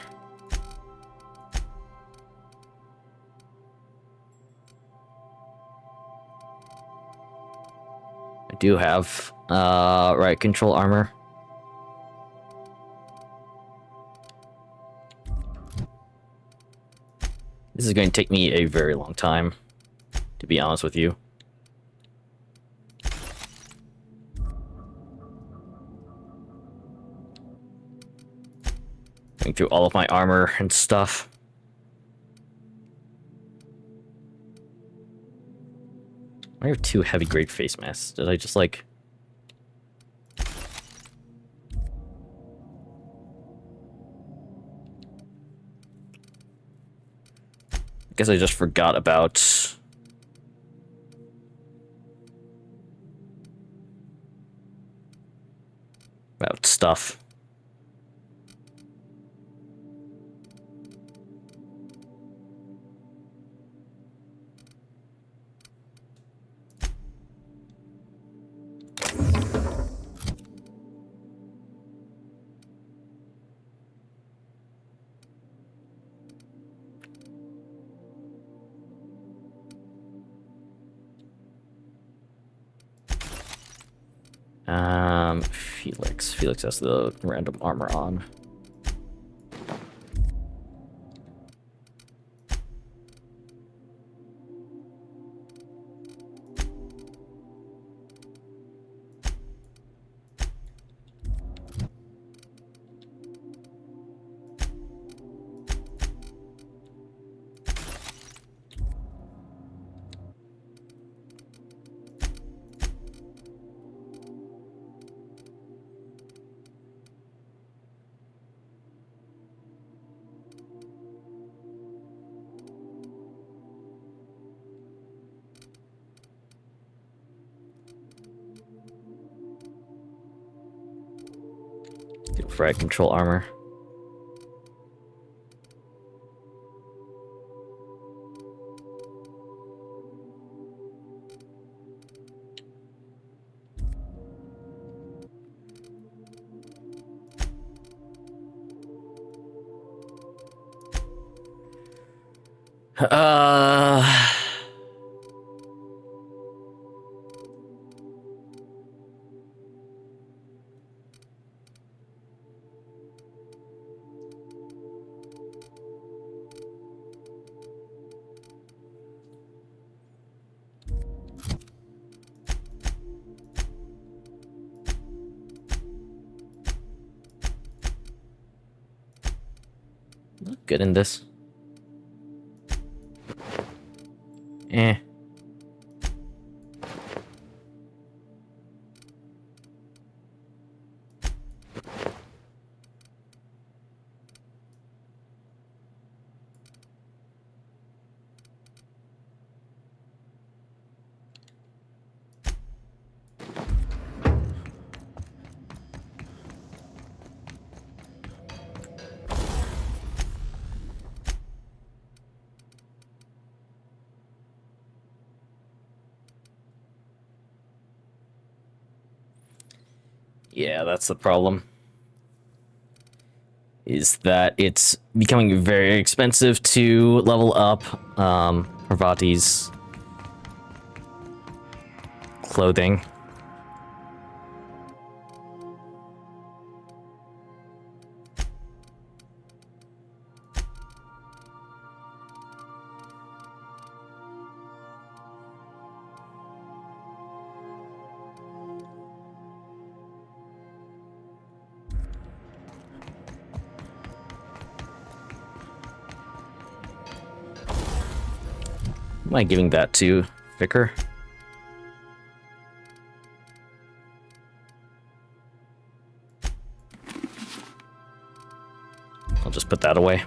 I do have right control armor. This is going to take me a very long time, to be honest with you. Going through all of my armor and stuff. I have 2 heavy grade face masks. Did I just like... I guess I just forgot about stuff. Felix. Felix has the random armor on. Frag control armor. Look good in this. Eh. Yeah, that's the problem. Is that it's becoming very expensive to level up Parvati's clothing. Am I giving that to Vicar? I'll just put that away.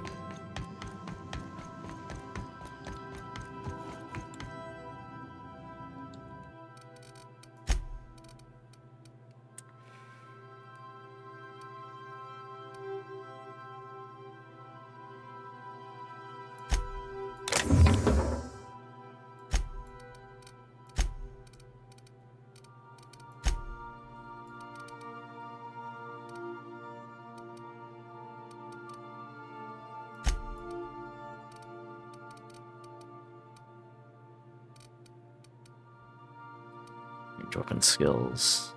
Weapon skills.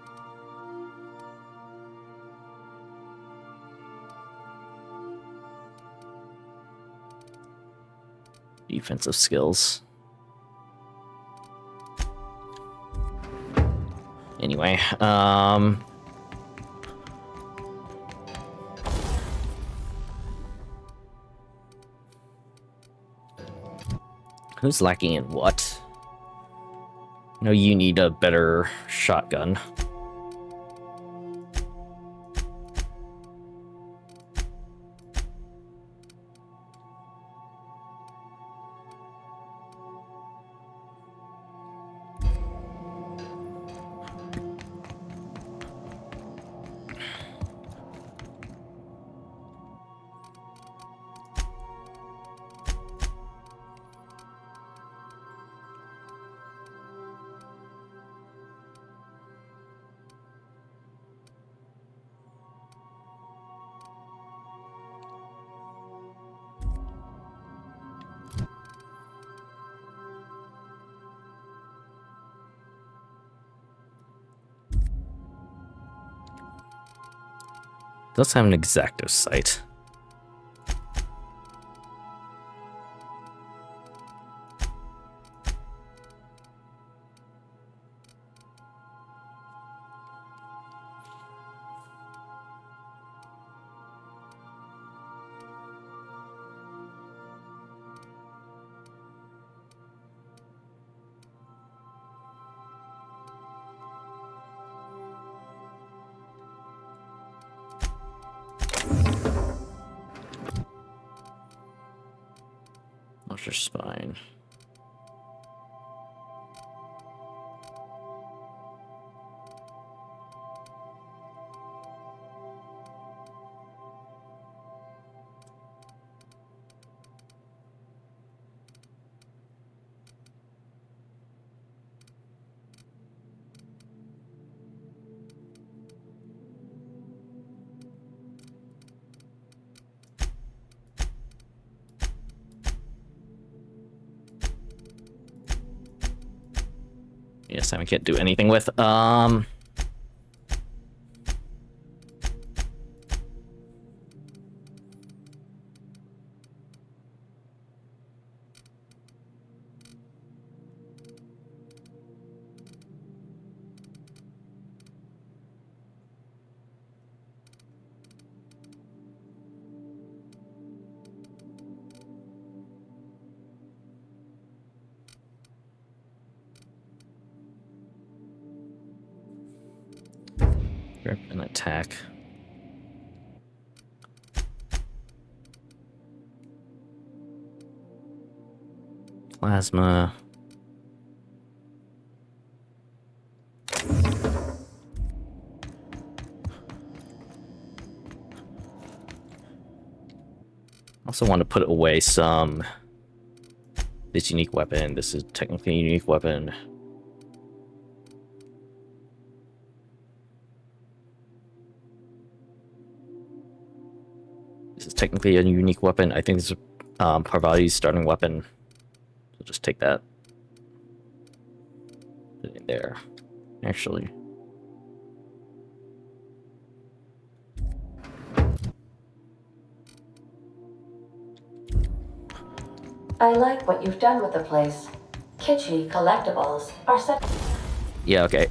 Defensive skills. Anyway, who's lacking in what? No, you need a better shotgun. Does have an exacto sight. Your spine. Yes, I can't do anything with. An attack. Plasma. Also want to put away some. This unique weapon. This is technically a unique weapon. This is technically a unique weapon. I think this is Parvati's starting weapon. So just take that. Put it in there. Actually. I like what you've done with the place. Kitschy collectibles are such. Yeah, okay.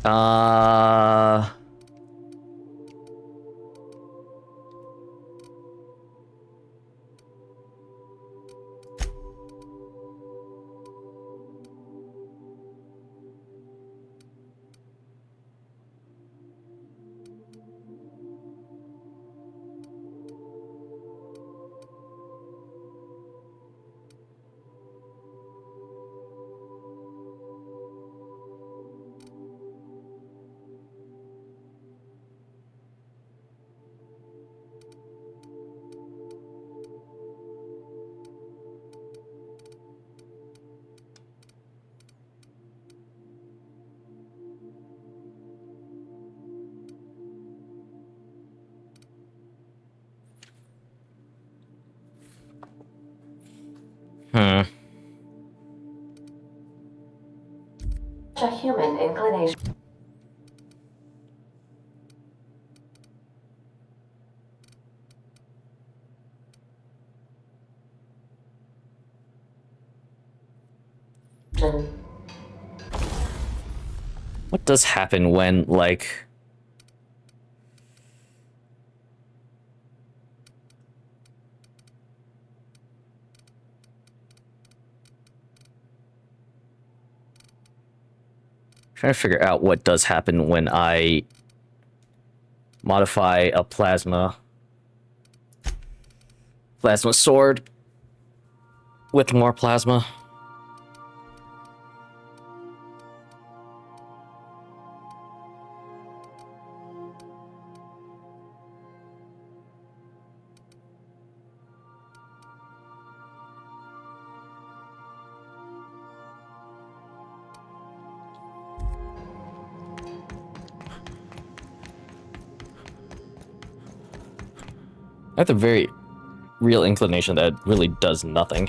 A human inclination. What does happen when, like... Trying to figure out what does happen when I modify a plasma sword with more plasma. I have a very real inclination that it really does nothing.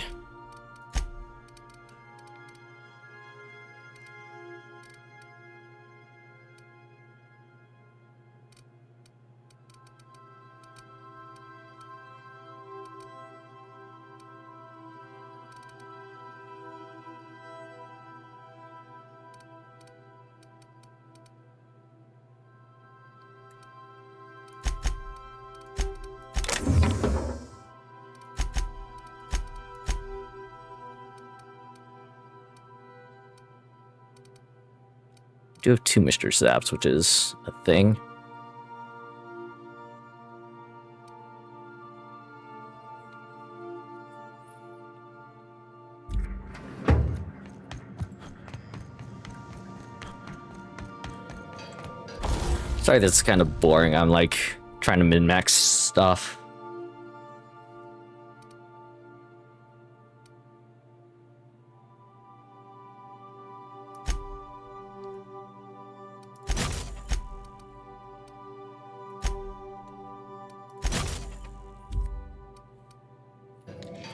I do have 2 Mr. Zaps, which is a thing. Sorry, that's kind of boring. I'm like trying to min-max stuff.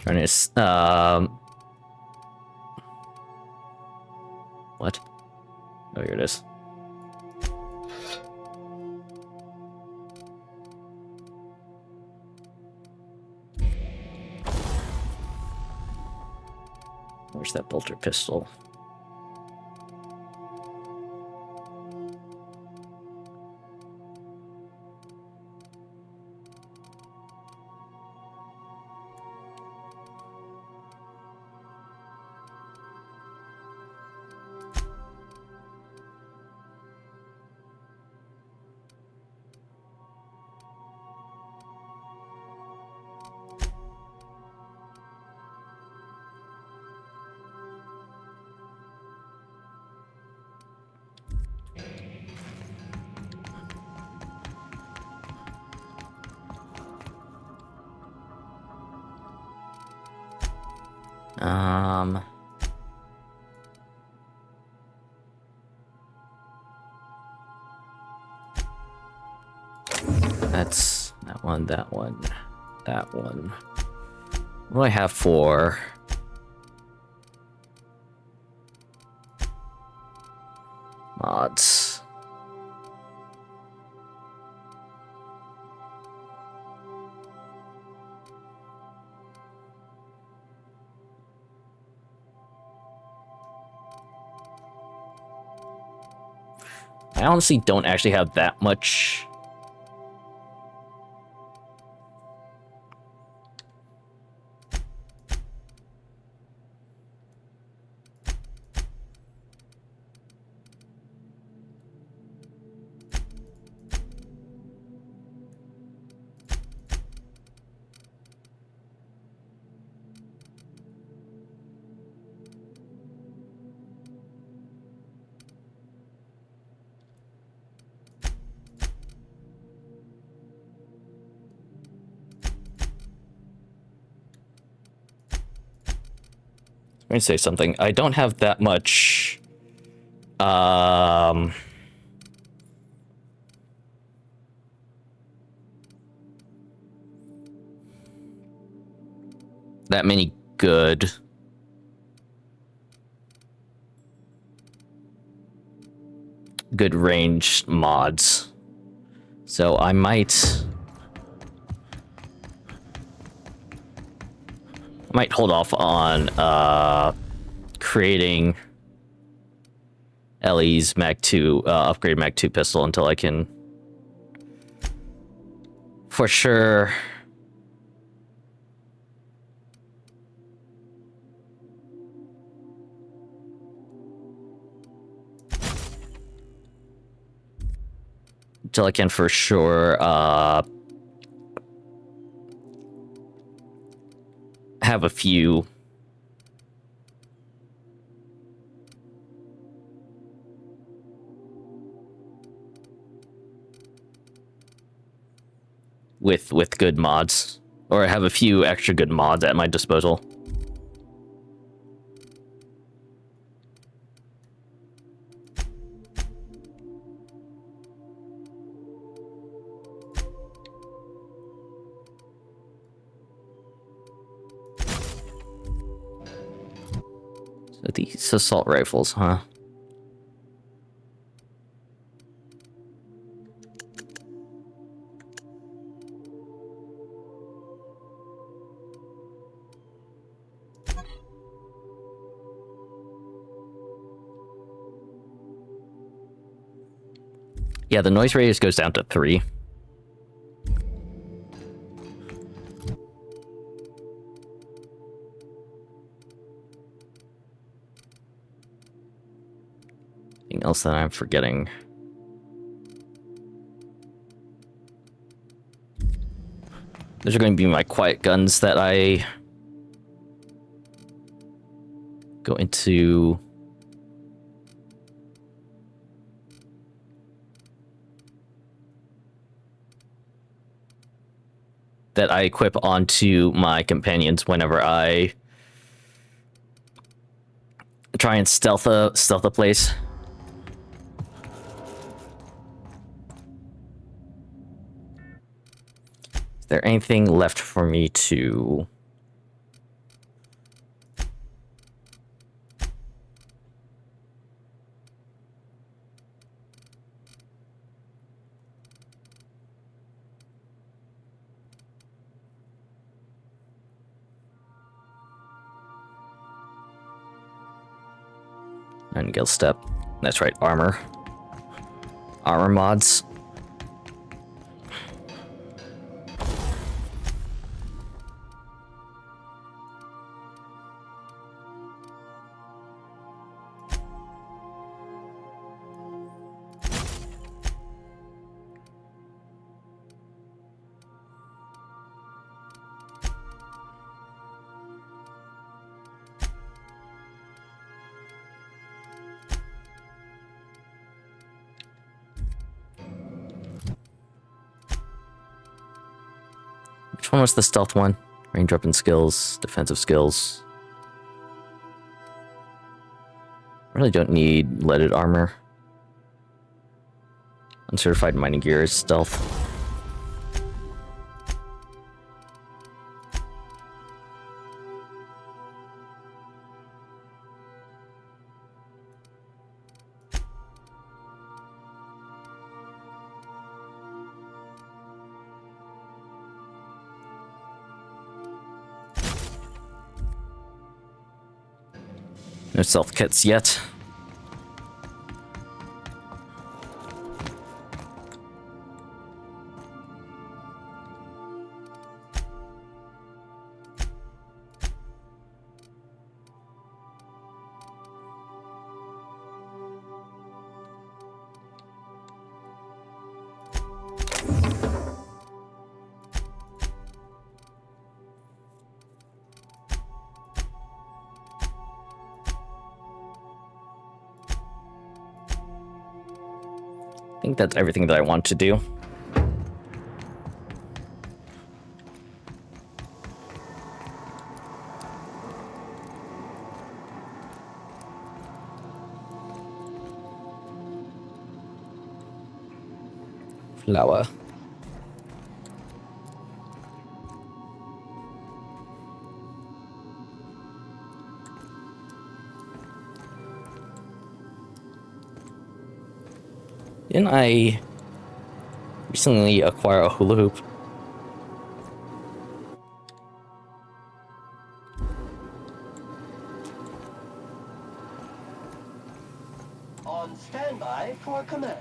Trying to, what? Oh, here it is. Where's that bolter pistol? That's that one, that one, that one. What do I have for mods. I honestly don't actually have that much. Let me say something. I don't have that much. That many good ranged mods. So I might hold off on creating Ellie's Mag 2 upgrade Mag 2 pistol until I can for sure have a few with good mods, or have a few extra good mods at my disposal. So these assault rifles, huh? Yeah, the noise radius goes down to 3. Anything else that I'm forgetting? Those are going to be my quiet guns that I go into. That I equip onto my companions whenever I try and stealth a place. Is there anything left for me to... And Gil Step. That's right, armor. Armor mods. Which one was the stealth one? Range weapon skills, defensive skills. I really don't need leaded armor. Uncertified mining gear is stealth. No stealth kits yet. I think that's everything that I want to do. Flower. Didn't I recently acquire a hula hoop? On standby for command.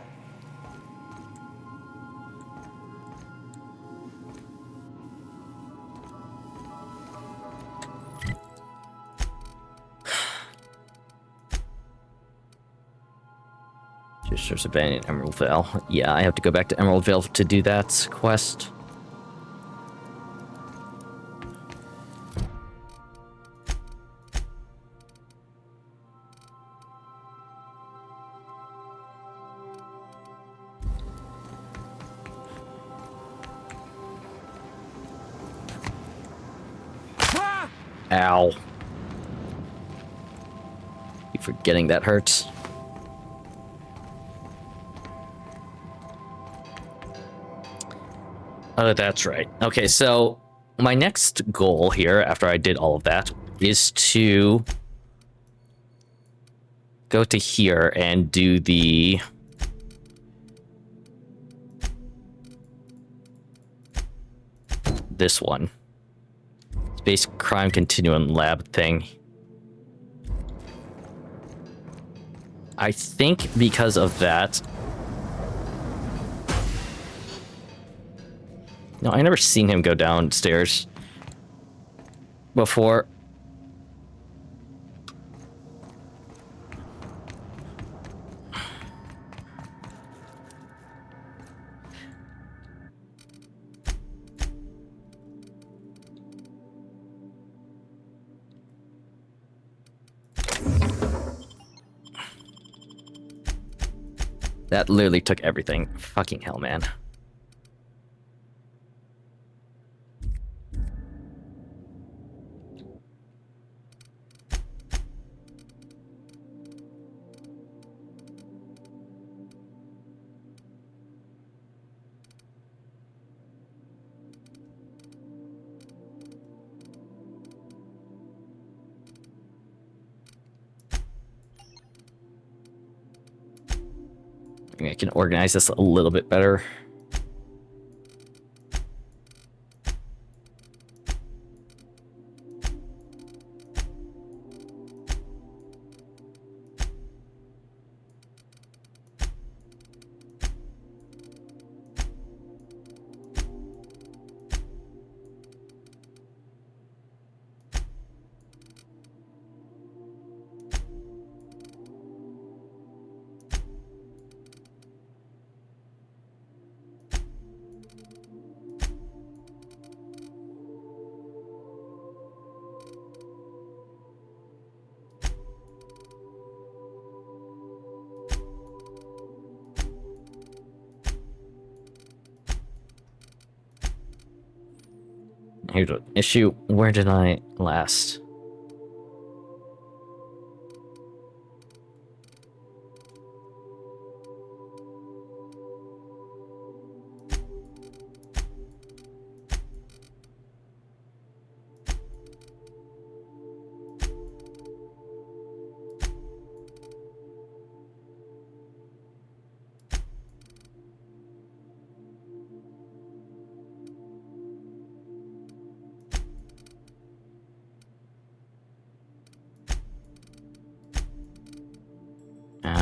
Just abandoned Emerald Vale. Yeah, I have to go back to Emerald Vale to do that quest. Ow. Keep forgetting that hurts. Oh, that's right. Okay, so my next goal here, after I did all of that, is to go to here and do the... this one. Space Crime Continuum Lab thing. I think because of that... No, I never seen him go downstairs before. That literally took everything. Fucking hell, man. I can organize this a little bit better. Here's an issue. Where did I last?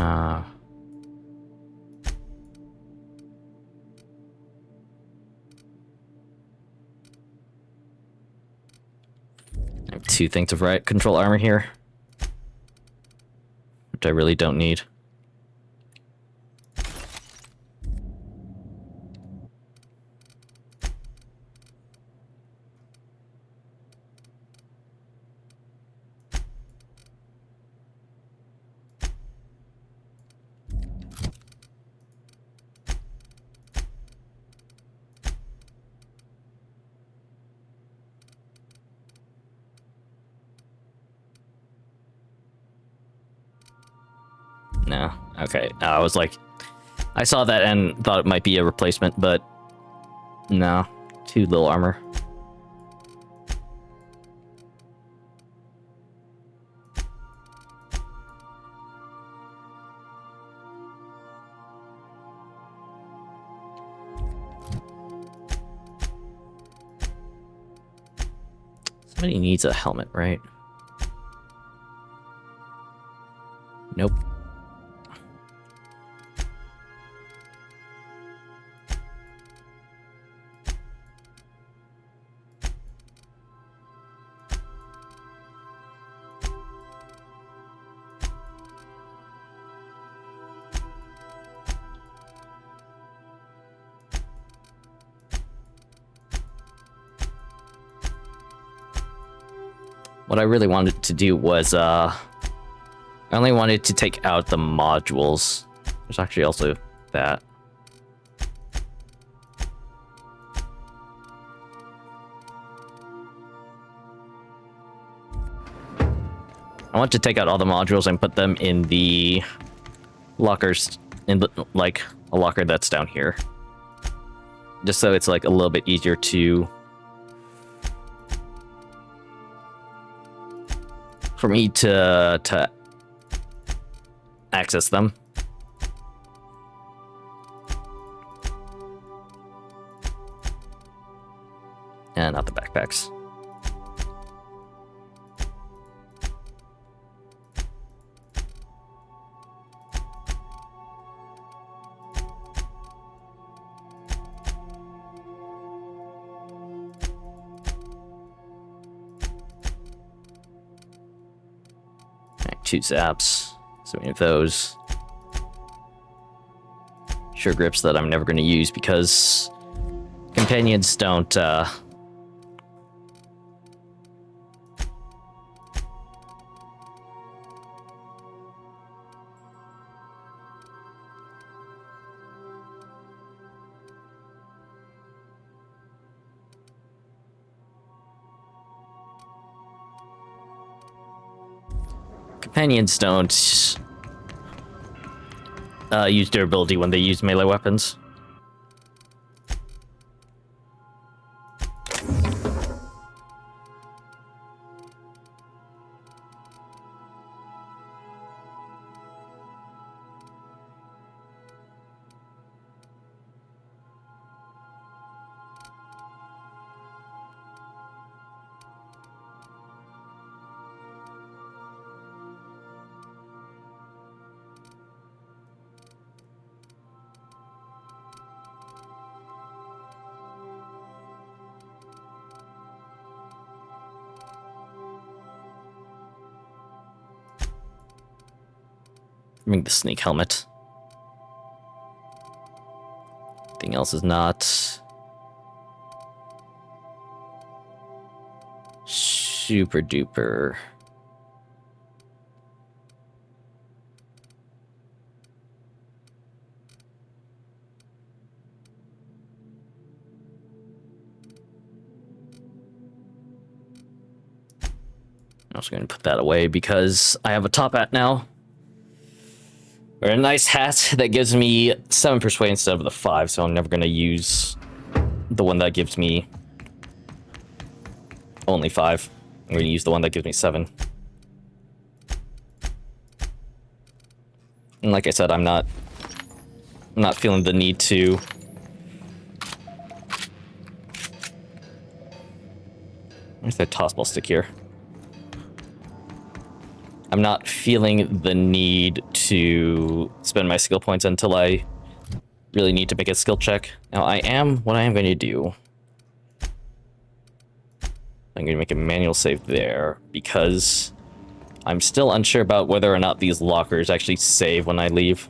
I have 2 things of riot control armor here, which I really don't need. No. Okay. I was like, I saw that and thought it might be a replacement, but no. 2 little armor. Somebody needs a helmet, right? Nope. What I really wanted to do was, I only wanted to take out the modules. There's actually also that. I want to take out all the modules and put them in the lockers, in the, like, a locker that's down here. Just so it's, like, a little bit easier to... for me to access them. And not the backpacks. Alright, 2 zaps. So we have those. Sure grips that I'm never going to use because companions don't, companions don't use durability when they use melee weapons. Bring the snake helmet. Anything else is not super duper. I'm also going to put that away because I have a top hat now. Or a nice hat that gives me 7 persuade instead of the 5, so I'm never going to use the one that gives me only 5. I'm going to use the one that gives me 7. And like I said, I'm not feeling the need to where's that tossball stick here? I'm not feeling the need to spend my skill points until I really need to make a skill check. Now, what I am going to do, I'm going to make a manual save there because I'm still unsure about whether or not these lockers actually save when I leave.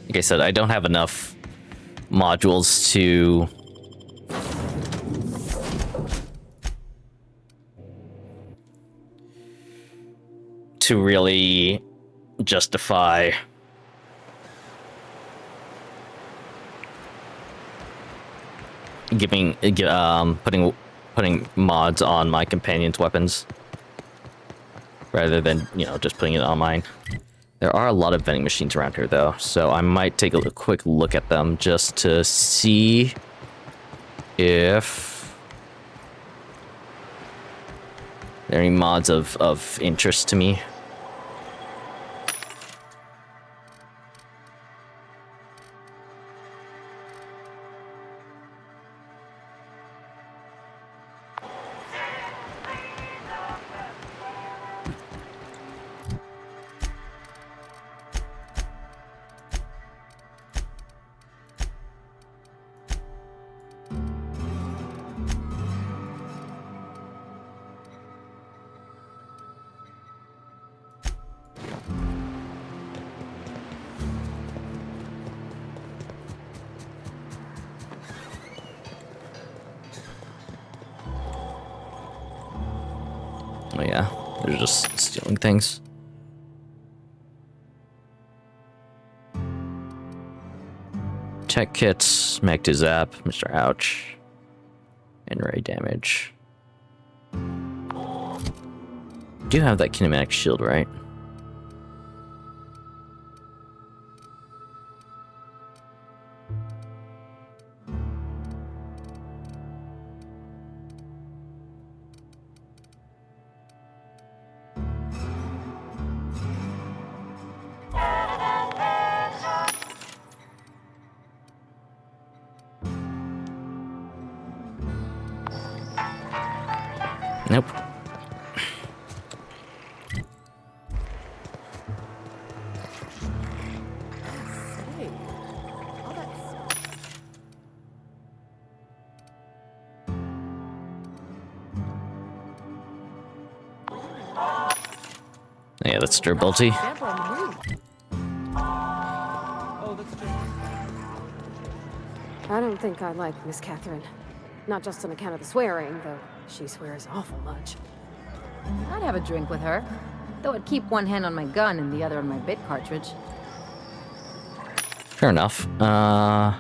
Like I said, I don't have enough modules to really justify putting mods on my companion's weapons rather than, you know, just putting it on mine. There are a lot of vending machines around here, though, so I might take a quick look at them just to see if there are any mods of interest to me. Oh yeah, they're just stealing things. Tech kits, Mag to Zap, Mr. Ouch, and Ray damage. Do have that kinematic shield, right? Nope. Yeah, that's durability. I don't think I like Miss Catherine. Not just on account of the swearing, though she swears awful much. I'd have a drink with her, though I'd keep one hand on my gun and the other on my bit cartridge. Fair enough. I'll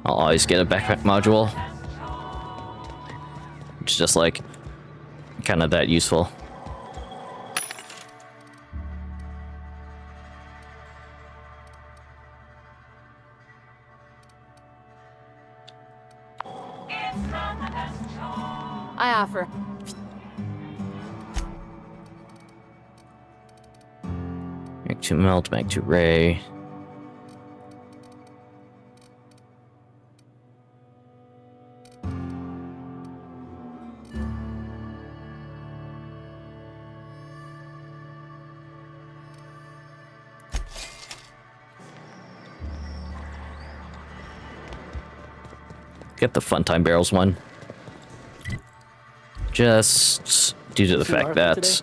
always get a backpack module. Which is just like kind of that useful. I offer. Mag to Melt, Mag to Ray. Get the Funtime Barrels one. Just due to the fact that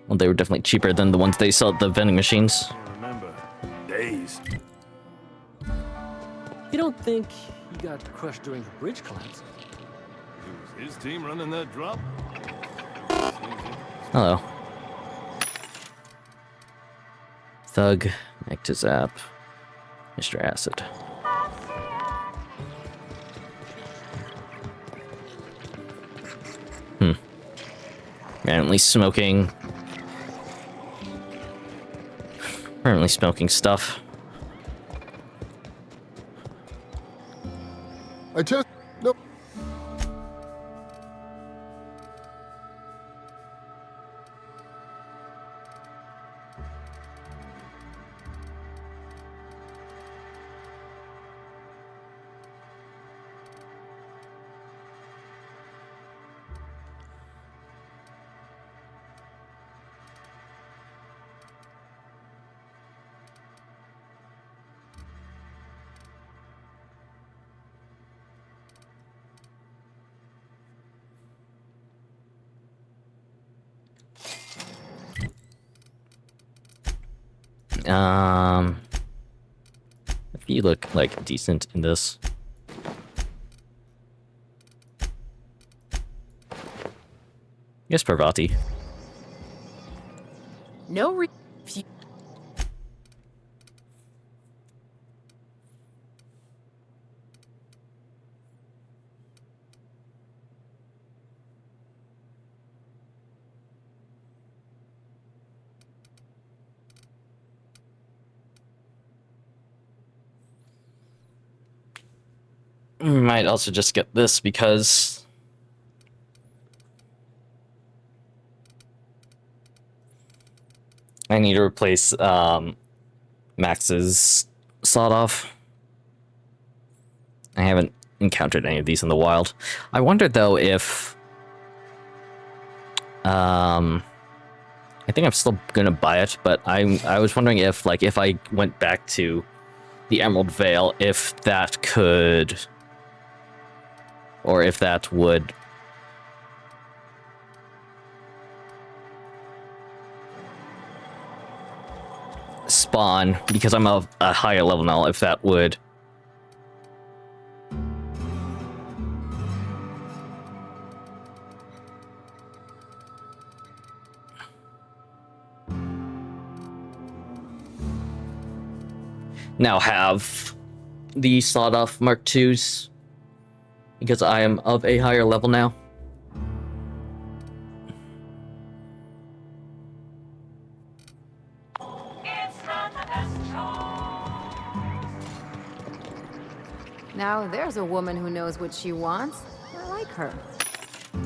well, they were definitely cheaper than the ones they sell at the vending machines. Remember, days. You don't think he got crushed during the bridge collapse? It was his team running that drop. Hello. Thug, Ectozap, Mr. Acid. Apparently smoking stuff. I just... Nope. If you look like decent in this. Yes, Parvati. No Might also just get this because I need to replace Max's sawed off. I haven't encountered any of these in the wild. I wonder though if I think I'm still gonna buy it, but I was wondering if if I went back to the Emerald Vale, if that could, or if that would spawn, because I'm of a higher level now, if that would now have the sawed off Mark IIs, because I am of a higher level now. Now there's a woman who knows what she wants. I like her. You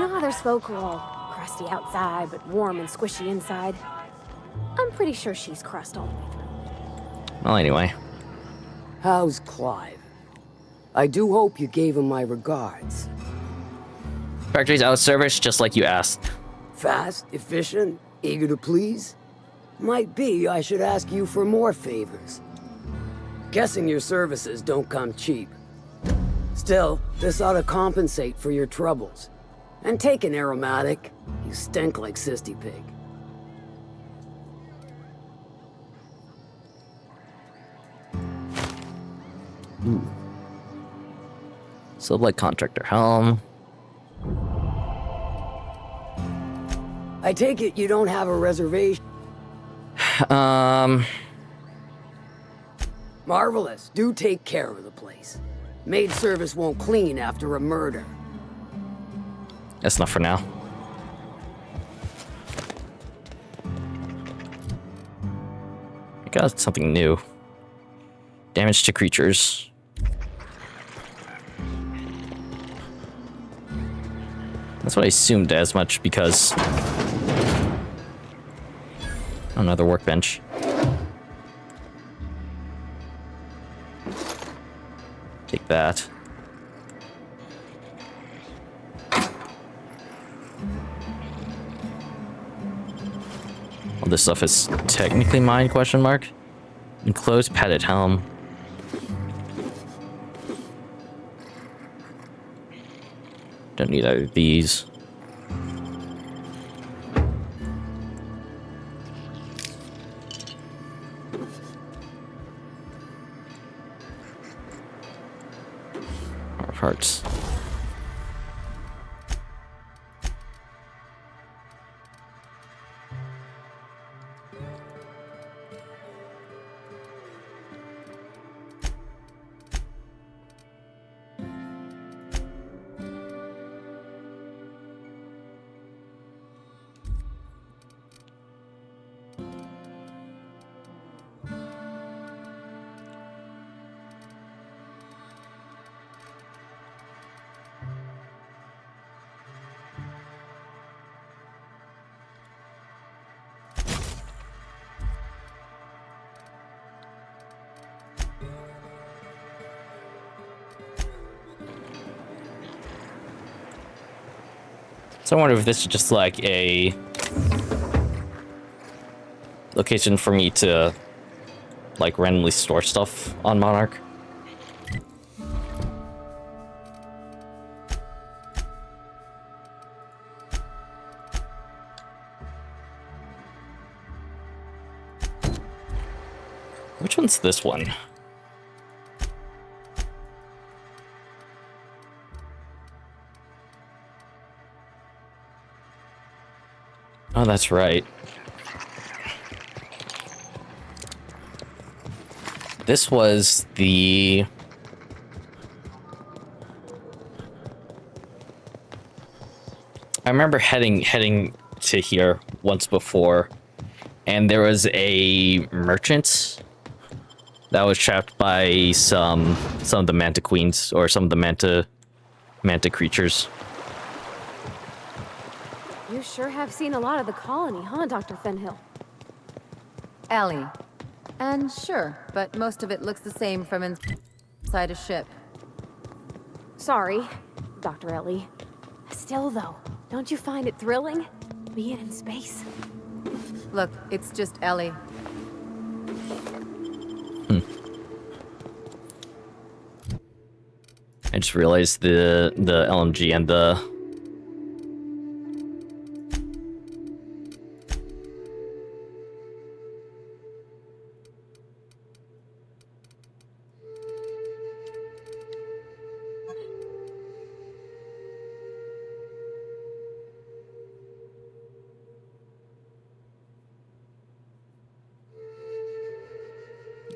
know how there's folk who are all crusty outside, but warm and squishy inside? I'm pretty sure she's crust all the way through. Well, anyway. How's Clive? I do hope you gave him my regards. Factory's out of service, just like you asked. Fast, efficient, eager to please? Might be I should ask you for more favors. Guessing your services don't come cheap. Still, this ought to compensate for your troubles. And take an aromatic. You stink like Sisty Pig. Ooh. Sublight Contractor Helm. I take it you don't have a reservation? Marvelous. Do take care of the place. Maid service won't clean after a murder. That's enough for now. I got something new. Damage to creatures. That's what I assumed as much because... Another workbench. Take that. All this stuff is technically mine, question mark. Enclosed padded helm. Don't need either of these. Armor parts. So I wonder if this is just like a location for me to like randomly store stuff on Monarch. Which one's this one? Oh, that's right. This was the... I remember heading to here once before, and there was a merchant that was trapped by some of the Manta Queens, or some of the Manta creatures. You sure have seen a lot of the colony, huh, Dr. Fenhill? Ellie. And sure, but most of it looks the same from inside a ship. Sorry, Dr. Ellie. Still, though, don't you find it thrilling? Being in space? Look, it's just Ellie. I just realized the LMG and the...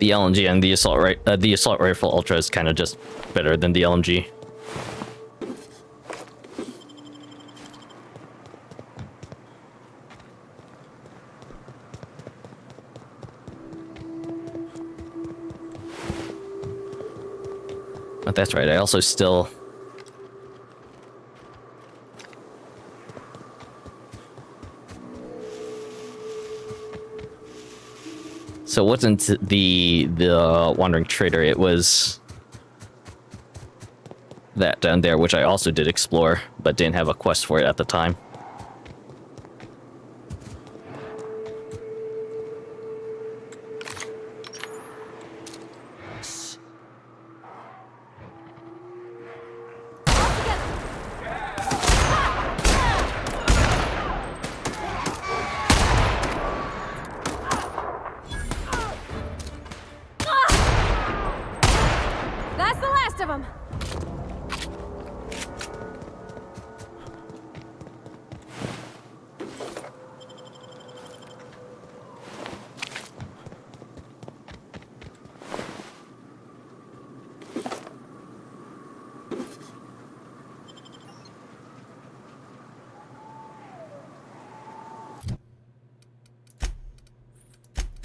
The LMG and the assault rifle ultra is kind of just better than the LMG. But that's right. I also still... So it wasn't the Wandering Trader, it was that down there, which I also did explore, but didn't have a quest for it at the time. That's the last of them!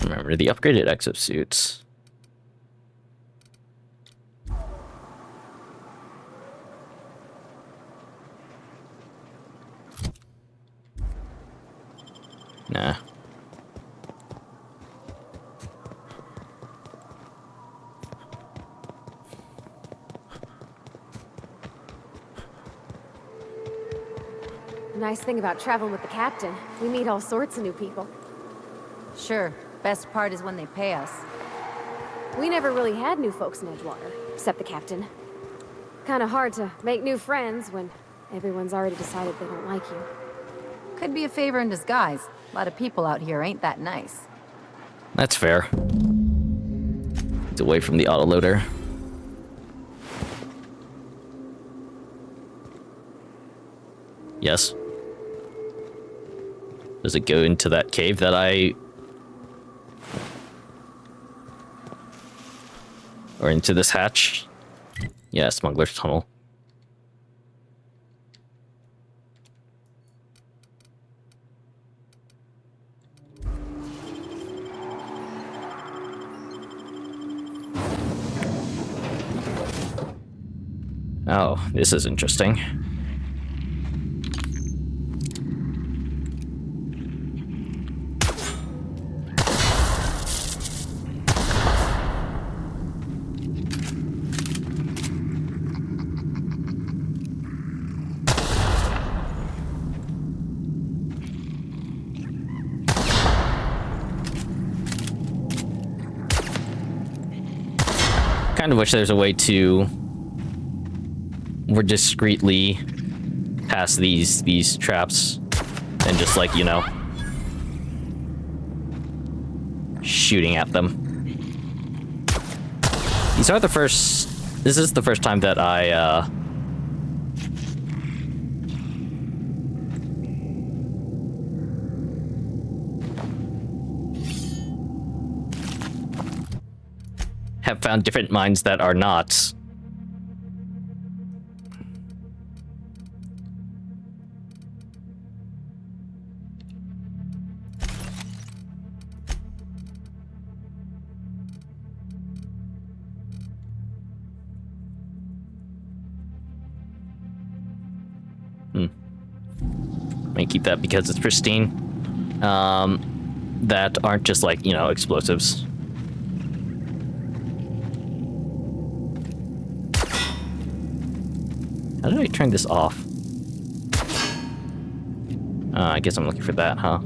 Remember the upgraded exosuits. Nah. The nice thing about traveling with the captain, we meet all sorts of new people. Sure. Best part is when they pay us. We never really had new folks in Edgewater, except the captain. Kinda hard to make new friends when everyone's already decided they don't like you. Could be a favor in disguise. A lot of people out here ain't that nice. That's fair. It's away from the autoloader. Yes. Does it go into that cave that I... Or into this hatch? Yeah, Smuggler's Tunnel. Oh, this is interesting. Kind of wish there's a way to more discreetly pass these traps and just, like, you know, shooting at them. This is the first time that I have found different mines that are not. I keep that because it's pristine. That aren't just, like, you know, explosives. How did I turn this off? I guess I'm looking for that, huh?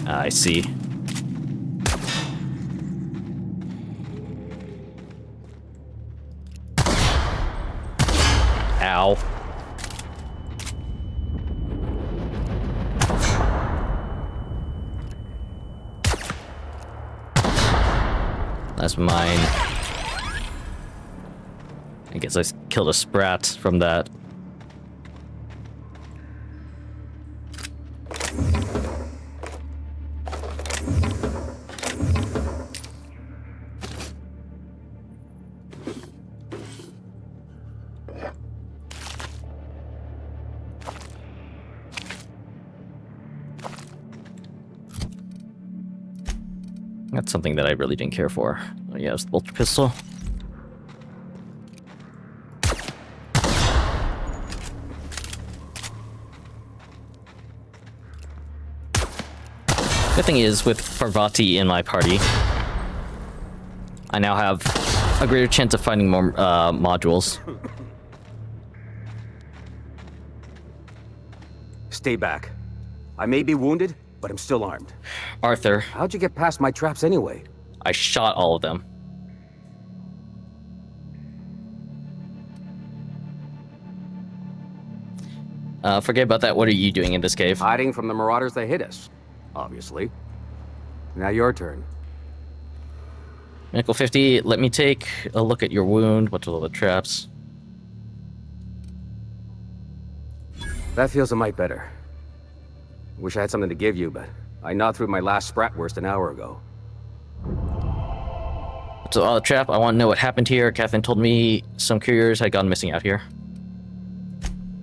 I see. Ow. That's mine. I guess I killed a sprat from that. That's something that I really didn't care for. Oh yeah, it's the bolter pistol. Good thing is, with Parvati in my party, I now have a greater chance of finding more modules. Stay back. I may be wounded, but I'm still armed. Arthur. How'd you get past my traps anyway? I shot all of them. Forget about that. What are you doing in this cave? Hiding from the marauders that hit us, obviously. Now your turn. Nickel 50, let me take a look at your wound. What's all the traps? That feels a mite better. Wish I had something to give you, but I gnawed through my last Spratwurst an hour ago. So, all the trap, I want to know what happened here. Catherine told me some couriers had gone missing out here.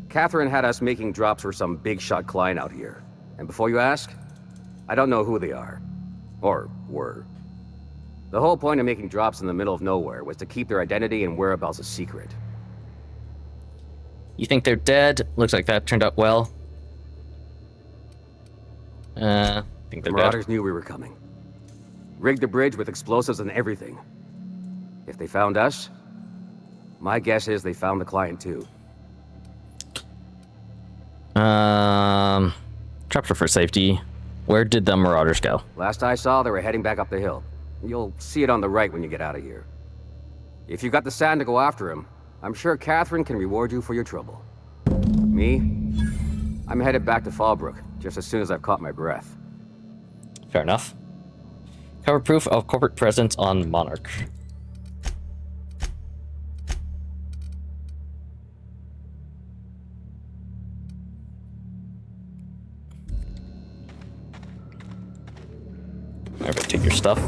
Catherine had us making drops for some big shot client out here. And before you ask, I don't know who they are. Or were. The whole point of making drops in the middle of nowhere was to keep their identity and whereabouts a secret. You think they're dead? Looks like that turned out well. I think they're Marauders dead. knew we were coming. Rigged the bridge with explosives and everything. If they found us, my guess is they found the client too. Traps are for safety. Where did the Marauders go? Last I saw, they were heading back up the hill. You'll see it on the right when you get out of here. If you got the sand to go after him, I'm sure Catherine can reward you for your trouble. Me? I'm headed back to Fallbrook. just as soon as I've caught my breath. Fair enough. Cover proof of corporate presence on Monarch. Alright, take your stuff.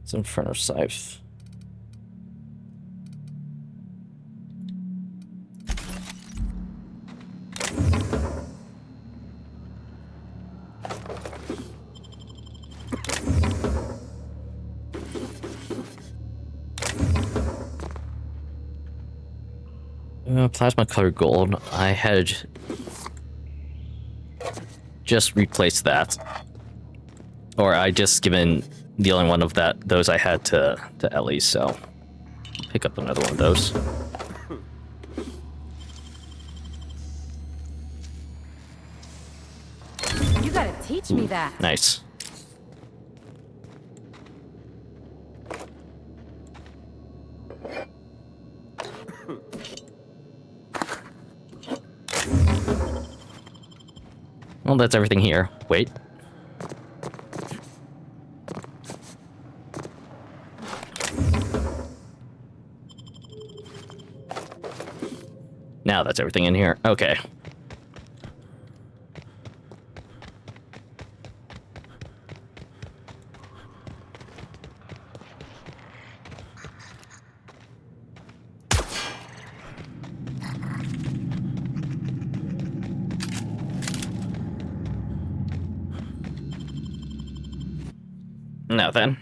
It's Inferno Scythe. Plasma colored gold. I had just replaced that, or I just given the only one of those I had to Ellie. So pick up another one of those. You gotta teach me that. Nice. Well, that's everything here. Wait. Now that's everything in here. Okay. Now then.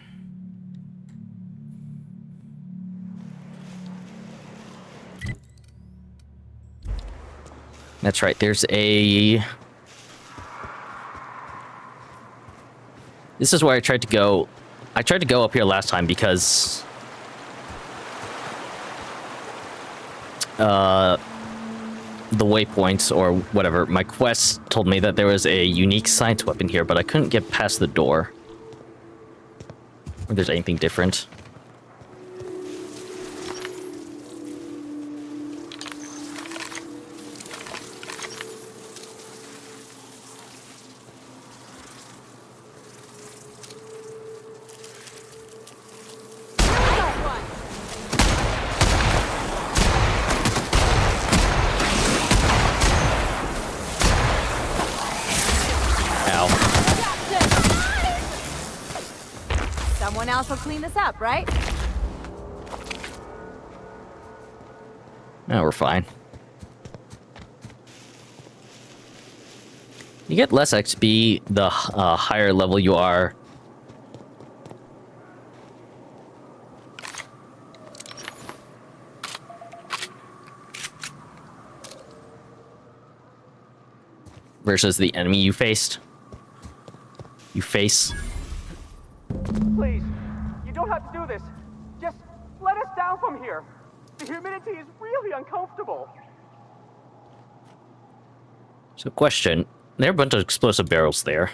That's right, there's a... This is where I tried to go. I tried to go up here last time because... the waypoints, or whatever, my quest told me that there was a unique science weapon here, but I couldn't get past the door. If there's anything different. Someone else will clean this up, right? No, we're fine. You get less XP the higher level you are. Versus the enemy you faced. You face. Please, you don't have to do this. Just let us down from here. The humidity is really uncomfortable. So question, there are a bunch of explosive barrels there.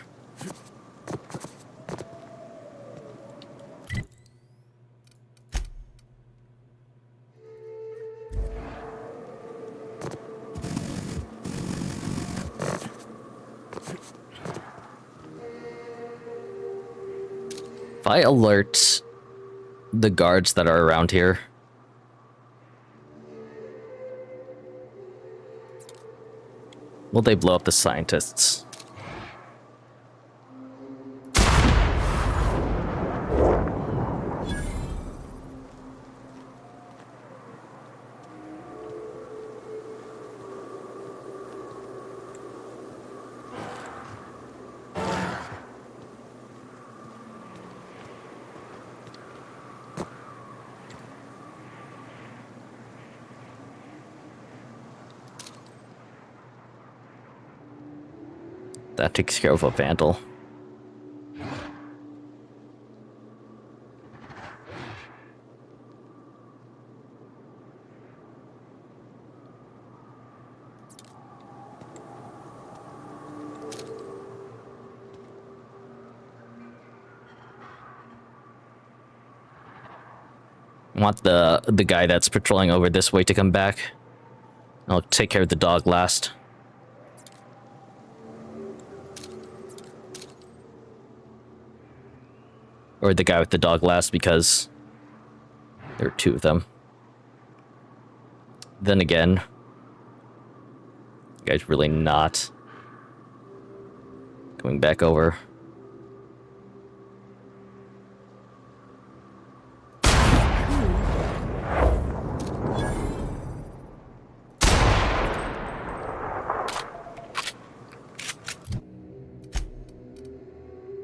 If I alert the guards that are around here, will they blow up the scientists? That takes care of a vandal. I want the guy that's patrolling over this way to come back. I'll take care of the dog last. Or the guy with the dog last, because there are two of them. Then again, the guy's really not going back over.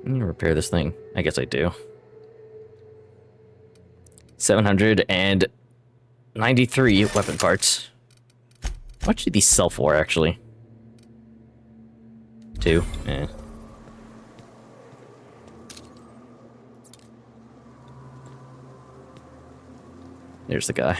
Let me repair this thing. I guess I do. 793 weapon parts. How much do these sell for, actually? 2? Eh. There's the guy.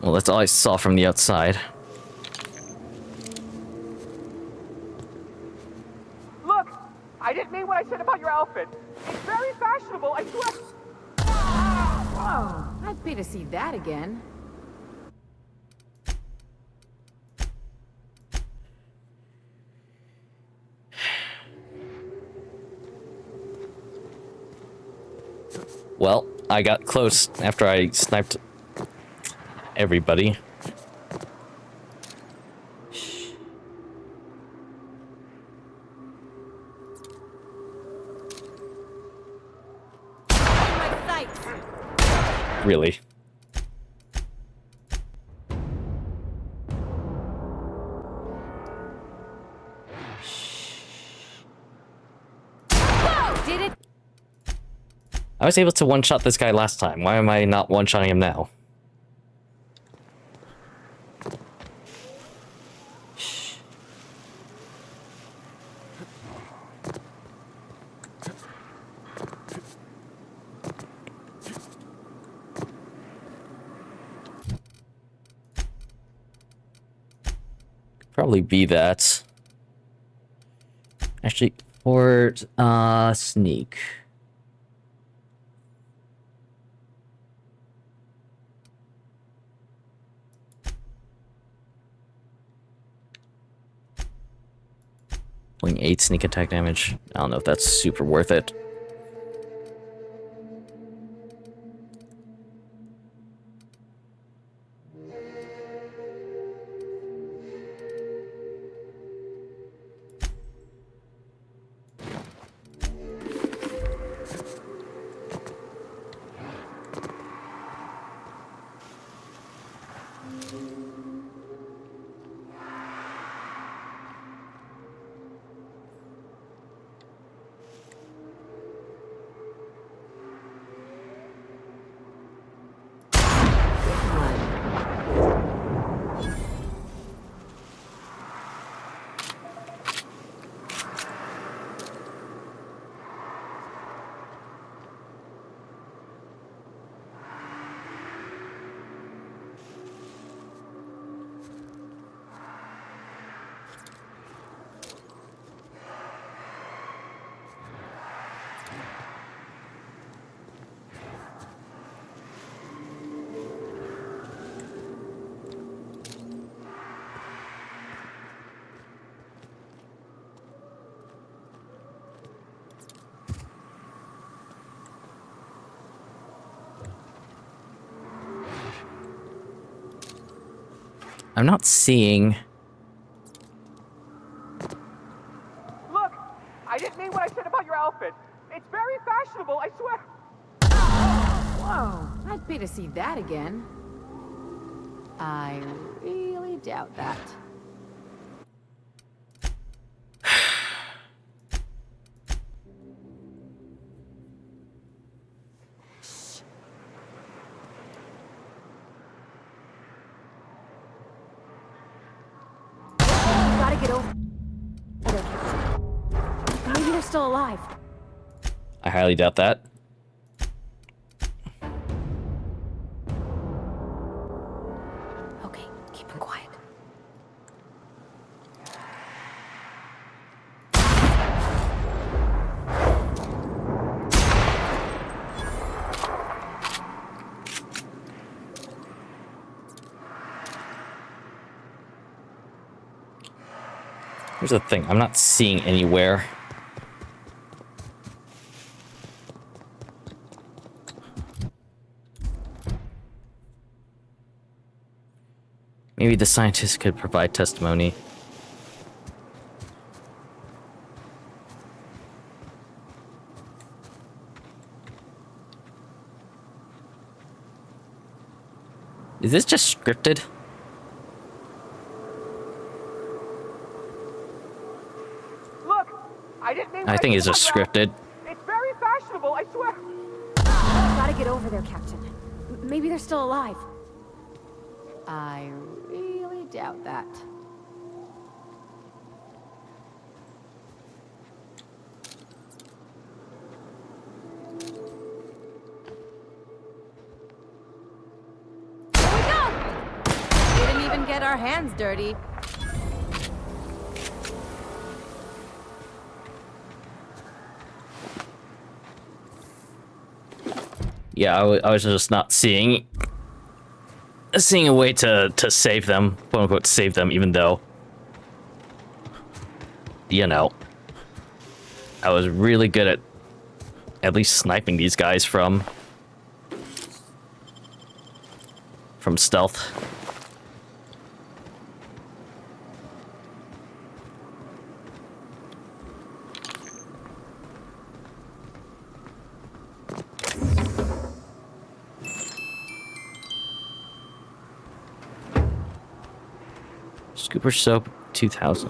Well, that's all I saw from the outside. Look! I didn't mean what I said about your outfit. It's very fashionable, I swear. Whoa, I'd pay to see that again. Well, I got close after I sniped everybody. Really? Whoa, did it? I was able to one-shot this guy last time. Why am I not one-shotting him now? Probably be that. Actually, or sneak. Doing 8 sneak attack damage. I don't know if that's super worth it. I'm not seeing. Look! I didn't mean what I said about your outfit. It's very fashionable, I swear. Whoa, I'd pay to see that again. I really doubt that. Gotta get over. Maybe they're still alive. I highly doubt that. Okay, keep Here's the thing, I'm not seeing anywhere. Maybe the scientists could provide testimony. Is this just scripted? Look, I didn't mean. I think it's just scripted. It's very fashionable, I swear. Gotta get over there, Captain. Maybe they're still alive. I really doubt that. Here we go! We didn't even get our hands dirty. Yeah, I was just not seeing a way to save them, quote unquote save them, even though, you know, I was really good at least sniping these guys from stealth. Scooper Soap 2000.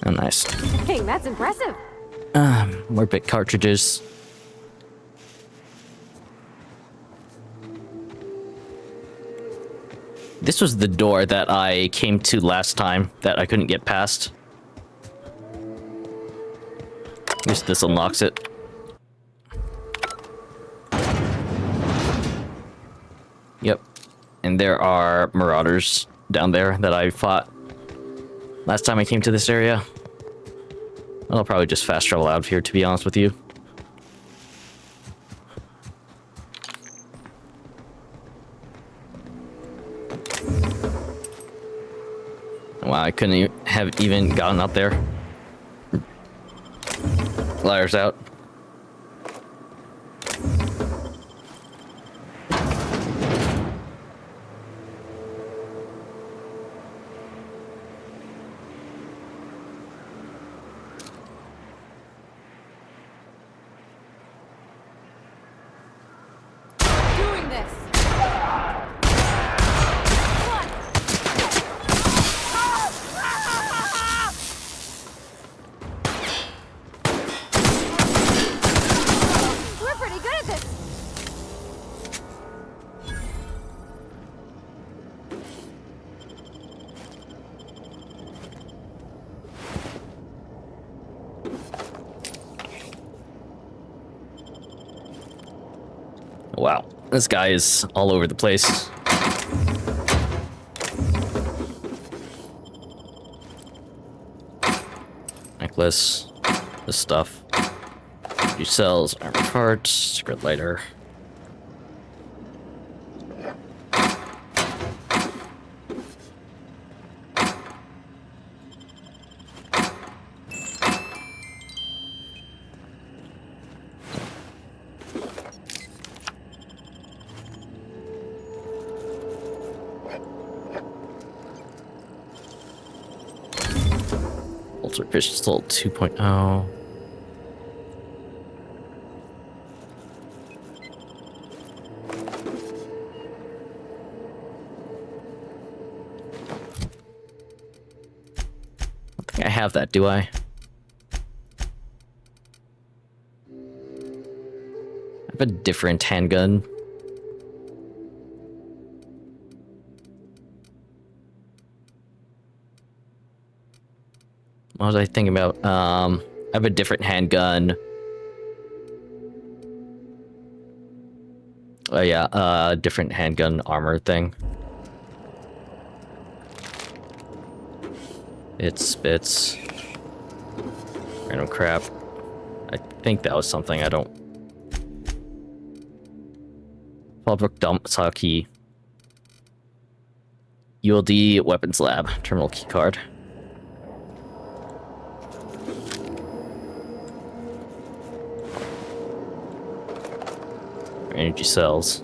Oh, nice. Dang, that's impressive. More bit cartridges. This was the door that I came to last time that I couldn't get past. At least this unlocks it. Yep. And there are marauders down there that I fought last time I came to this area. I'll probably just fast travel out of here, to be honest with you. Wow, I couldn't have even gotten up there. Liars out. Doing this. We're pretty good at this. Wow, this guy is all over the place. Necklace, this stuff. He sells armor parts, secret lighter. Ultra Pistol 2.0. I think I have that, do I? I have a different handgun. What was I thinking about? I have a different handgun. Oh yeah, different handgun armor thing. It spits random crap. I think that was something I don't. Fallbrook domicile key. ULD weapons lab terminal key card. Energy cells.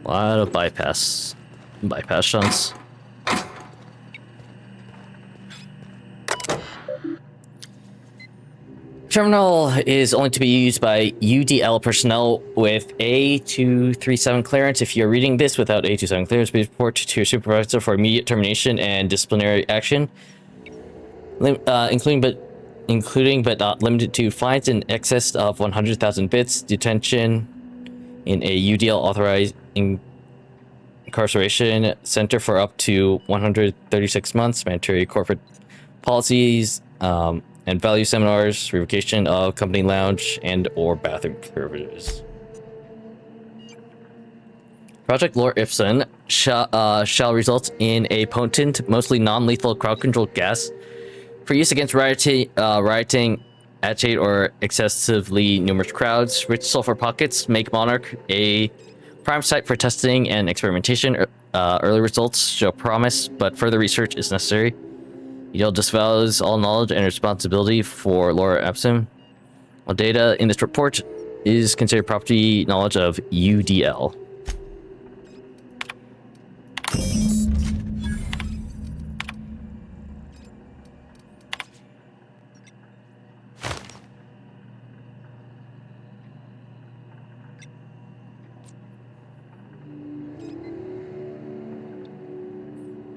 A lot of bypass shunts. Terminal is only to be used by UDL personnel with A237 clearance. If you're reading this without A237 clearance, please report to your supervisor for immediate termination and disciplinary action, including but not limited to fines in excess of 100,000 bits, detention in a UDL authorized incarceration center for up to 136 months, mandatory corporate policies, and value seminars, revocation of company lounge and or bathroom privileges. Project Lore Ipsen shall result in a potent, mostly non-lethal crowd-controlled gas for use against rioting, agitate, or excessively numerous crowds. Rich sulfur pockets make Monarch a prime site for testing and experimentation. Early results show promise, but further research is necessary. UDL disavows all knowledge and responsibility for Lore Ipsen. All data in this report is considered property knowledge of UDL.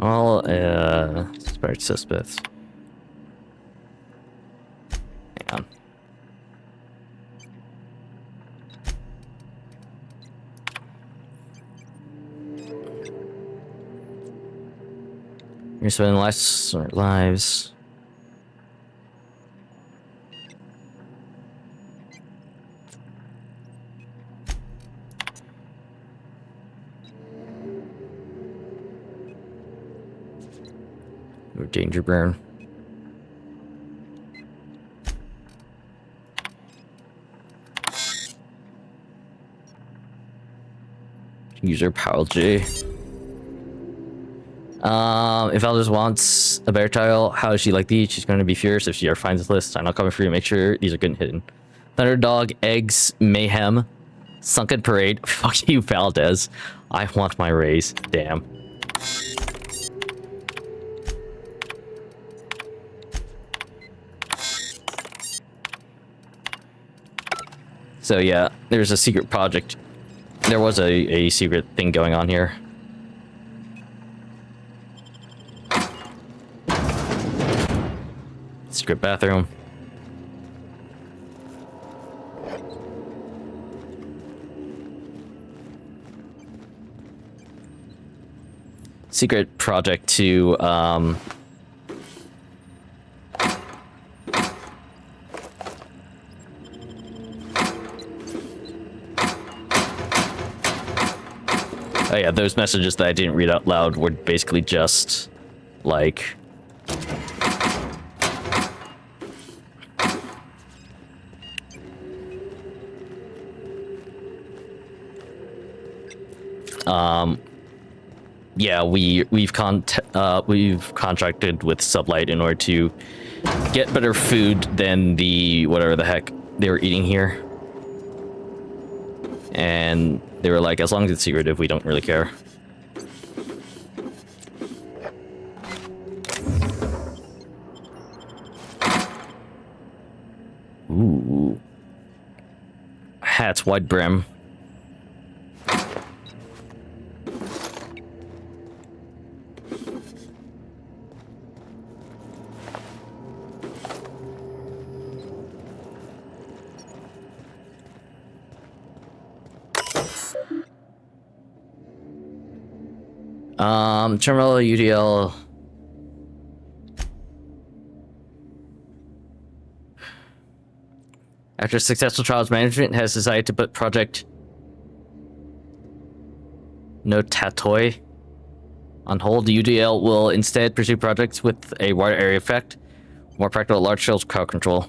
All suspect suspects. Hang on. You're spending lives. Or danger burn. User Powell J. If Aldous wants a bear title, how does she like these? She's going to be furious if she ever finds this list. I'm not coming for you. Make sure these are good and hidden. Thunderdog, Eggs, Mayhem, Sunken Parade. Fuck you, Valdez. I want my raise. Damn. So yeah, there's a secret project. There was a secret thing going on here. Secret bathroom. Secret project to oh yeah, those messages that I didn't read out loud were basically just like yeah, we've contracted with Sublight in order to get better food than the whatever the heck they were eating here. And they were like, as long as it's secretive, we don't really care. Ooh. Hats, wide brim. Terminal UDL. After successful trials, management has decided to put Project No Tatoi on hold. The UDL will instead pursue projects with a wider area effect, more practical large-scale crowd control.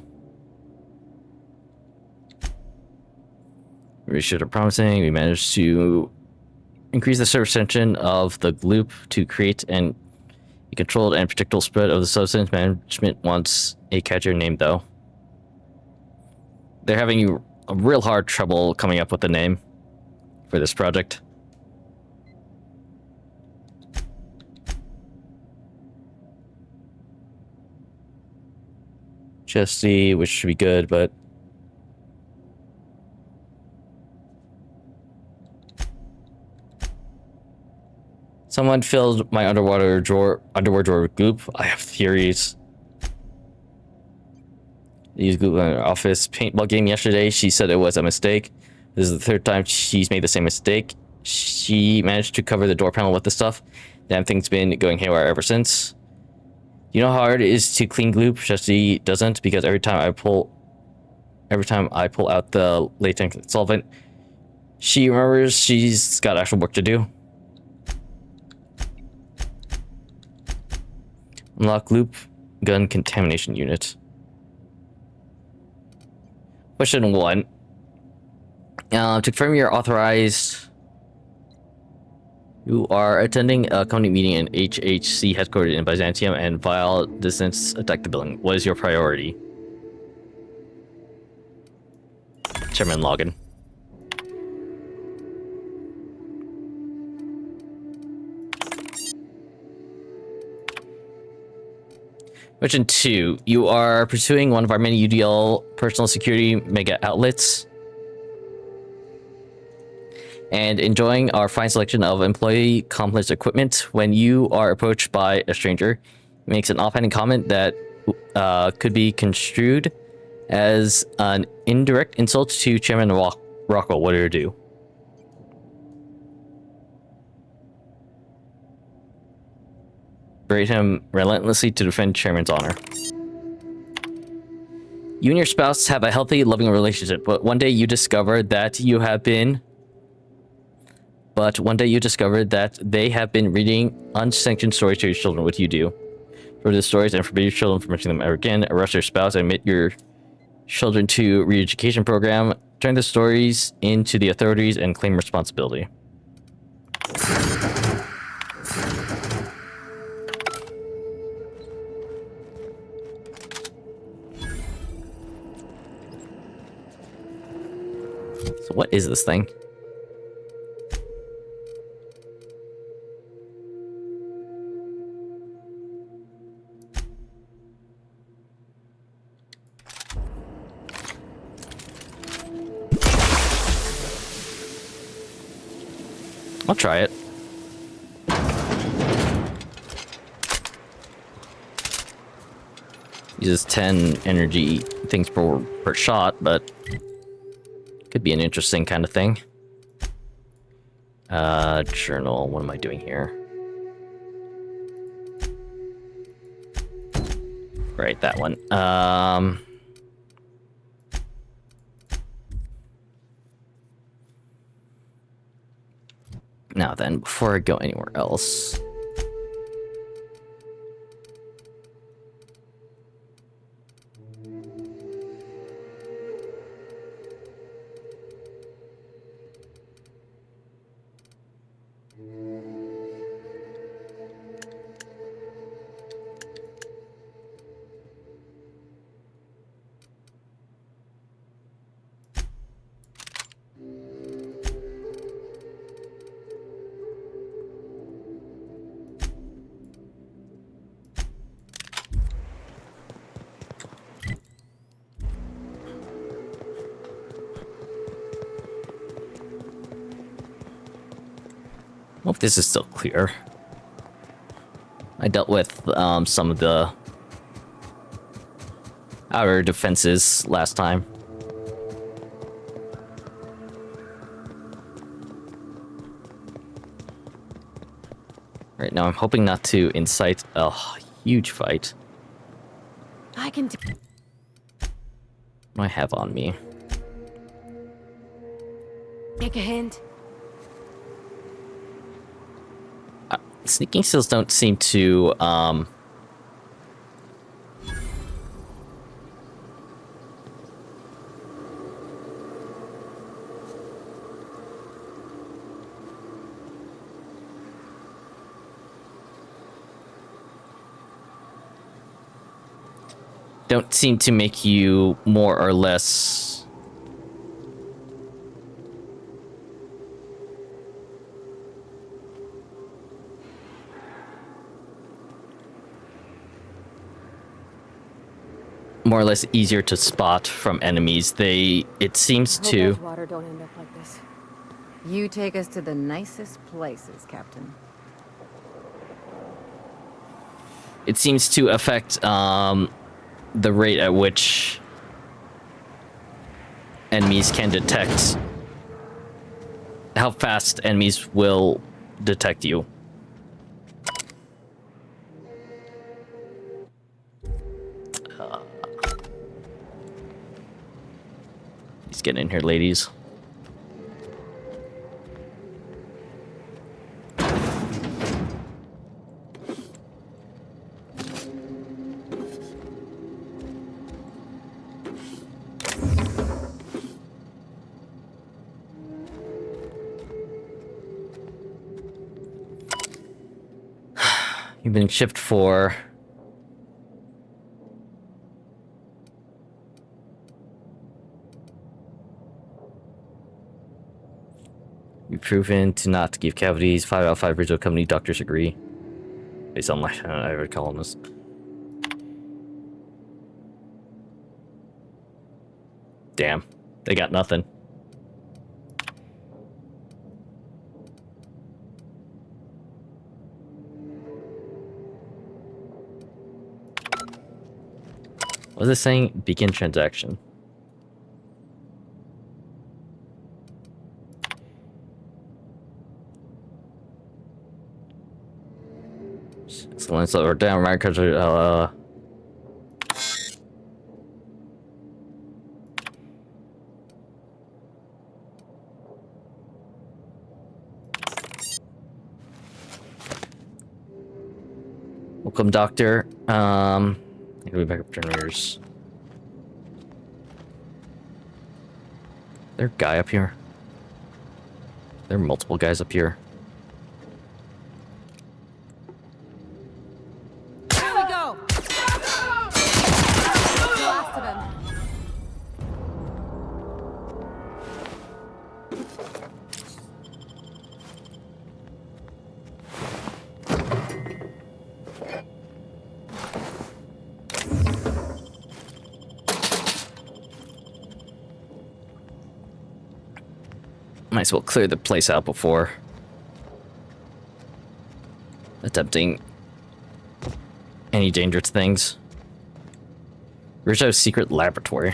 Research are promising. We managed to increase the surface tension of the loop to create a controlled and predictable spread of the substance. Management wants a catcher name, though. They're having a real hard trouble coming up with a name for this project. Chesty, which should be good, but someone filled my underwear drawer with goop. I have theories. They used goop in our office paintball game yesterday. She said it was a mistake. This is the third time she's made the same mistake. She managed to cover the door panel with the stuff. Damn thing's been going haywire ever since. You know how hard it is to clean goop? Chesty doesn't, because every time I pull out the latex solvent, she remembers she's got actual work to do. Unlock loop gun contamination unit. Question 1. To confirm you're authorized, you are attending a company meeting in HHC headquartered in Byzantium and vile distance attack the building. What is your priority? Chairman login. Question 2. You are pursuing one of our many UDL personal security mega outlets and enjoying our fine selection of employee complex equipment. When you are approached by a stranger, he makes an offhanded comment that could be construed as an indirect insult to Chairman Rockwell. What do you do? Berate him relentlessly to defend Chairman's honor. You and your spouse have a healthy, loving relationship, but one day you discover that they have been reading unsanctioned stories to your children. What do you do? For the stories and forbid your children from mentioning them ever again. Arrest your spouse and admit your children to re-education program. Turn the stories into the authorities and claim responsibility. So what is this thing? I'll try it. Uses 10 energy things per shot, but could be an interesting kind of thing. Journal. What am I doing here? Right, that one. Now then, before I go anywhere else, Hope this is still clear. I dealt with some of the outer defenses last time. Right now, I'm hoping not to incite a huge fight. I can do. What do I have on me? Take a hint. Sneaking skills don't seem to don't seem to make you more or less easier to spot from enemies. It seems to Water don't end up like this. You take us to the nicest places, Captain. it seems to affect the rate at which enemies can detect, how fast enemies will detect you. Let's get in here, ladies. You've been shipped for you've proven to not give cavities. 5 out of 5 original company doctors agree. Based on my I would call this. Damn, they got nothing. What is it saying? Begin transaction. Excellence or down right country. Welcome, Doctor. Maybe backup generators. There a guy up here? There are multiple guys up here. Here we go! Last of them. Might as well clear the place out before attempting any dangerous things. Rizzo's secret laboratory.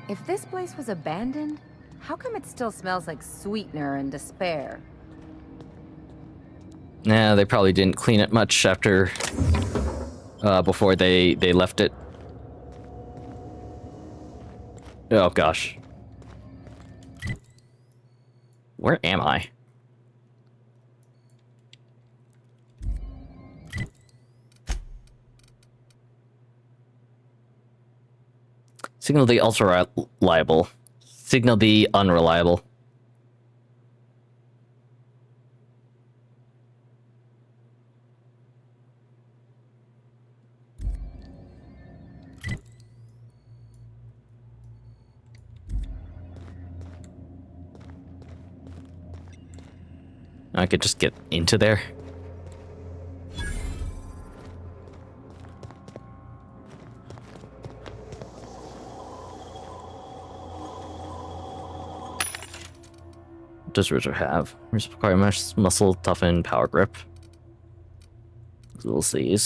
If this place was abandoned, how come it still smells like sweetener and despair? Nah, they probably didn't clean it much after before they left it. Oh gosh. Where am I? Signal the ultra reliable. Signal the unreliable. I could just get into there. What does Rizzo have? Rizzo require muscle, toughen, power grip. We'll see.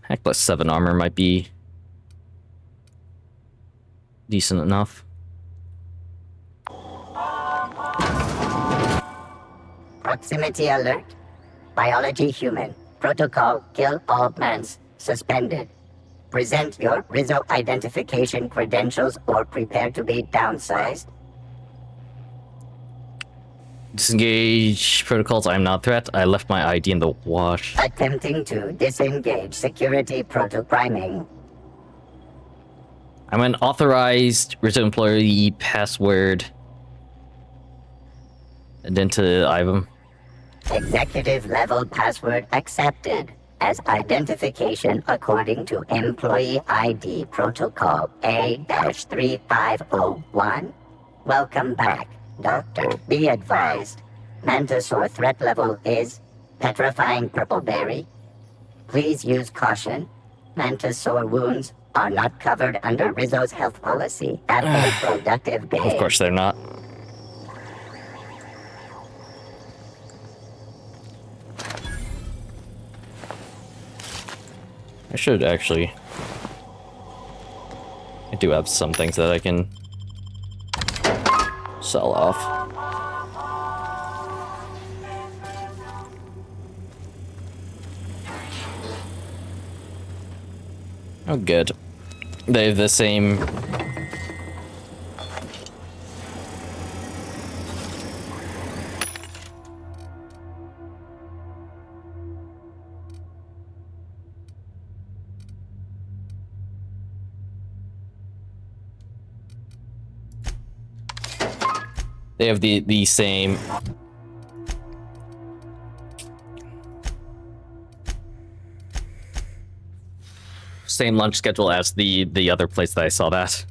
Heck, plus 7 armor might be decent enough. Proximity alert. Biology human. Protocol kill all mans. Suspended. Present your Rizzo identification credentials or prepare to be downsized. Disengage protocols. I am not a threat. I left my ID in the wash. Attempting to disengage security priming. I'm an authorized Rizzo employee. Password. And then to Ivan. Executive level password accepted as identification according to employee ID protocol A-3501. Welcome back, Doctor. Be advised, Mantisaur threat level is petrifying purpleberry. Please use caution. Mantisaur wounds are not covered under Rizzo's health policy. Have a productive day. Of course they're not. I should actually... I do have some things that I can sell off. Oh, good. They have the same... They have the same lunch schedule as the other place that I saw that.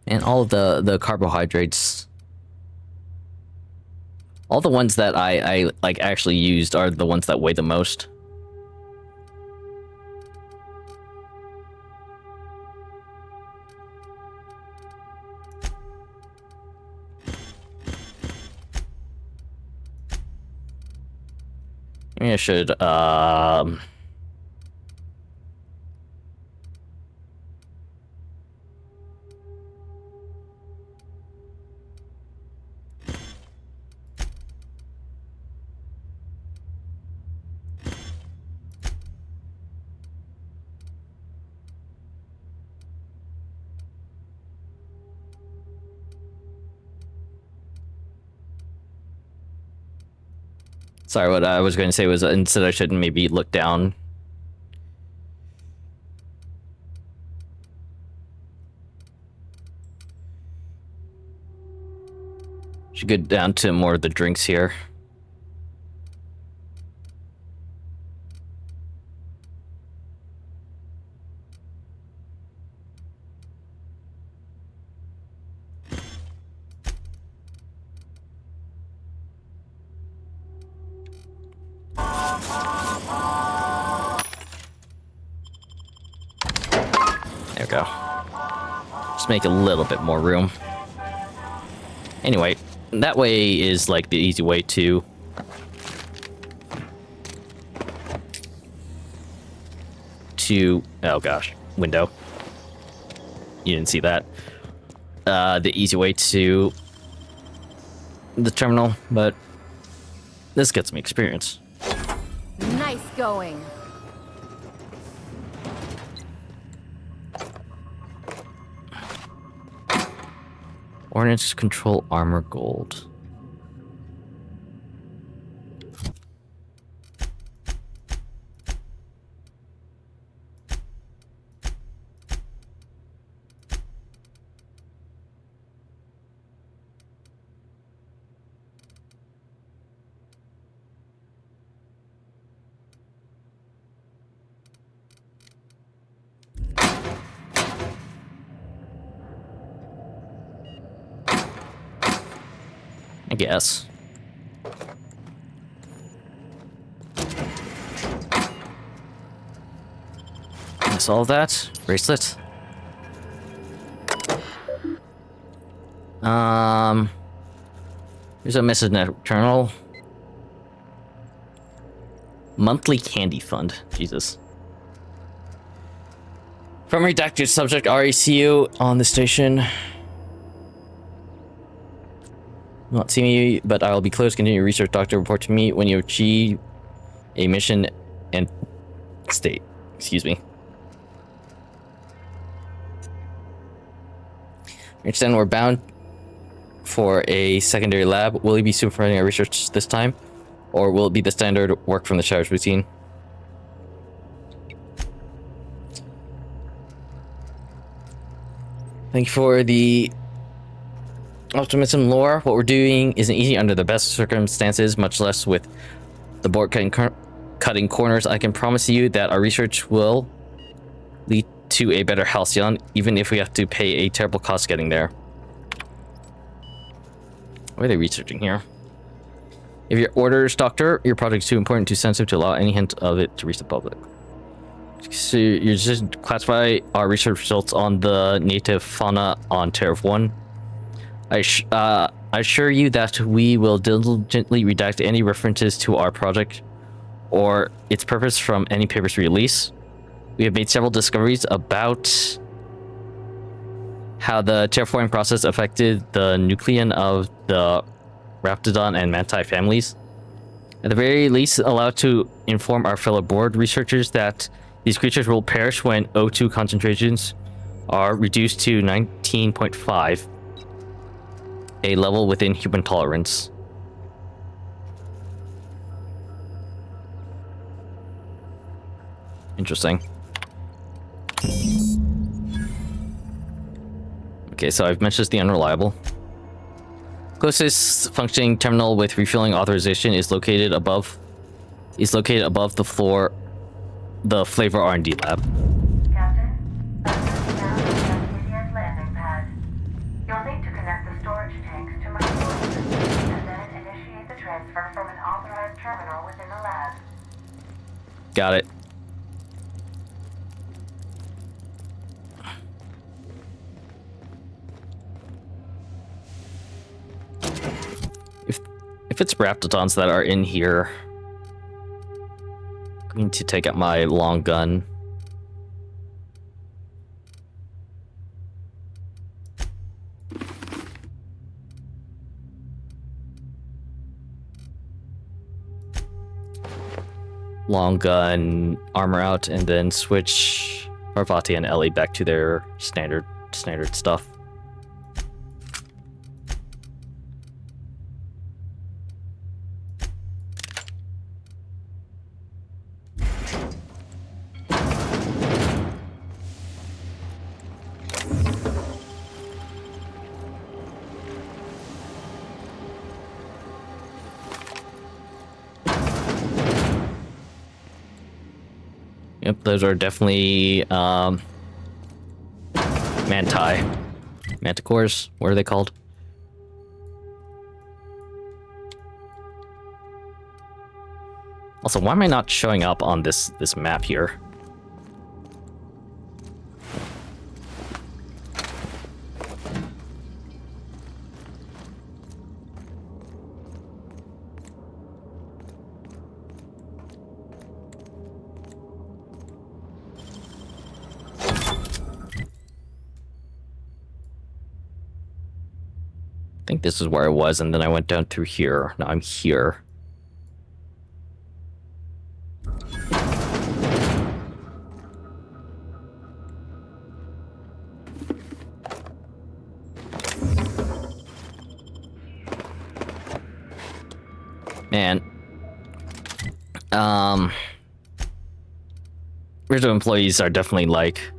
And all of the carbohydrates, all the ones that I like actually used are the ones that weigh the most. Maybe I should sorry, what I was going to say was instead I should maybe look down. Should go down to more of the drinks here. There we go. Just make a little bit more room. Anyway, that way is like the easy way to to... Oh gosh, window. You didn't see that. The easy way to the terminal, but this gets me experience. Nice going. Ordnance control armor gold. I guess. That's all of that. Bracelet. Here's a message in that journal. Monthly candy fund. Jesus. From redacted subject RECU on the station. Not see me, but I will be close. Continue research. Doctor, report to me when you achieve a mission and state. Excuse me. Understand we're bound for a secondary lab. Will you be supervising our research this time? Or will it be the standard work from the Shadow's routine? Thank you for the optimism, lore. What we're doing isn't easy under the best circumstances, much less with the board cutting corners. I can promise you that our research will lead to a better Halcyon, even if we have to pay a terrible cost getting there. What are they researching here? If your orders, Doctor, your project is too important, too sensitive to allow any hint of it to reach the public. So you're just classify our research results on the native fauna on Terra 1. I assure you that we will diligently redact any references to our project or its purpose from any papers release. We have made several discoveries about how the terraforming process affected the nucleon of the Raptidon and Manti families. At the very least, allow to inform our fellow board researchers that these creatures will perish when O2 concentrations are reduced to 19.5, a level within human tolerance. Interesting. Okay, so I've mentioned the unreliable. Closest functioning terminal with refueling authorization is located above the floor, the Flavor R&D lab. Captain, Gideon's landing pad. You'll need to connect the storage tanks to my sources, and then initiate the transfer from an authorized terminal within the lab. Got it. If it's Raptidons that are in here, I'm going to take out my long gun. Long gun, armor out, and then switch Parvati and Ellie back to their standard stuff. Yep, those are definitely manticores. What are they called? Also, why am I not showing up on this map here? I think this is where I was, and then I went down through here. Now I'm here. Man. Rizzo employees are definitely like...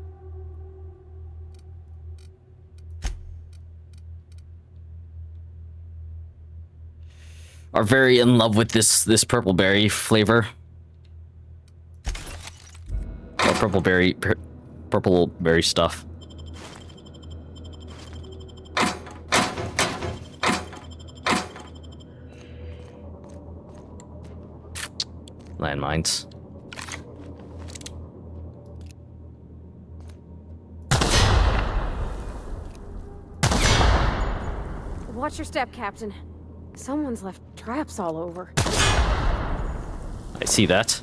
are very in love with this purple berry flavor. Or purple berry stuff. Landmines. Watch your step, Captain. Someone's left traps all over. I see that.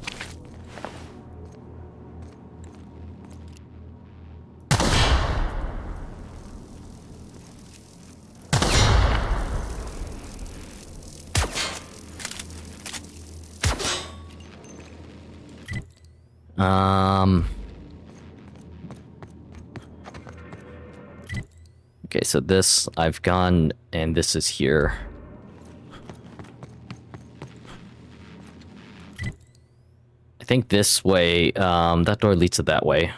Okay, so this I've gone, and this is here. I think this way, that door leads to that way.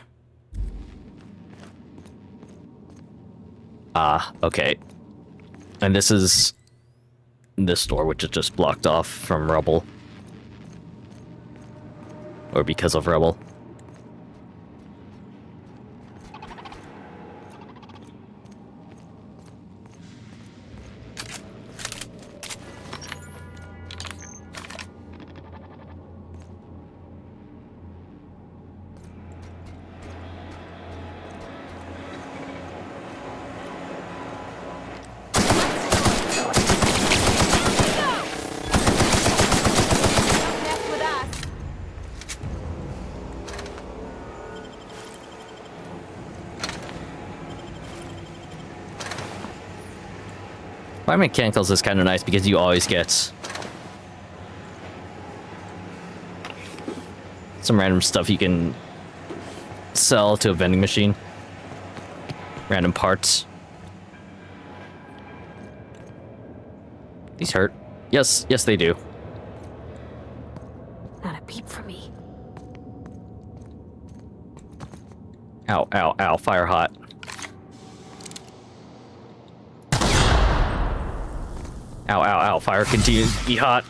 Ah, okay. And this is this door, which is just blocked off from rubble. Or because of rubble. My mechanicals is kind of nice because you always get some random stuff you can sell to a vending machine. Random parts. These hurt. Yes, yes they do. Not a peep for me. Ow, ow, ow, fire hot. Ow, ow, ow, fire continues to be hot.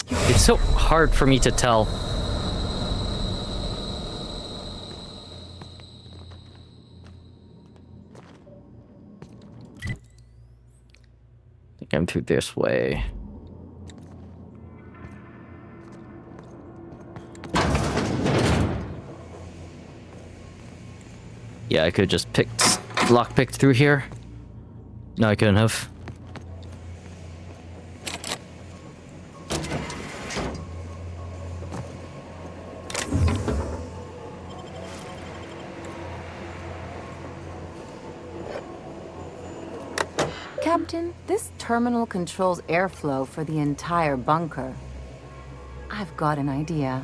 It's so hard for me to tell. I think I'm through this way. Yeah, I could have just lockpicked through here. No, I couldn't have. Captain, this terminal controls airflow for the entire bunker. I've got an idea.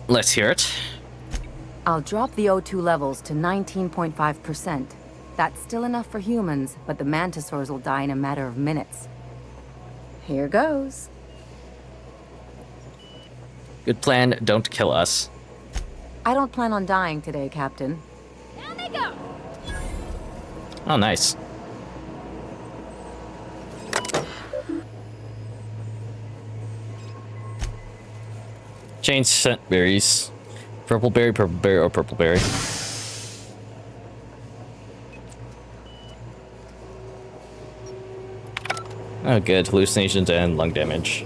Let's hear it. I'll drop the O2 levels to 19.5%. That's still enough for humans, but the mantisaurs will die in a matter of minutes. Here goes. Good plan, don't kill us. I don't plan on dying today, Captain. Down they go! Oh, nice. Change scent berries. Purple berry, or purple berry. Oh, good. Hallucinations and lung damage.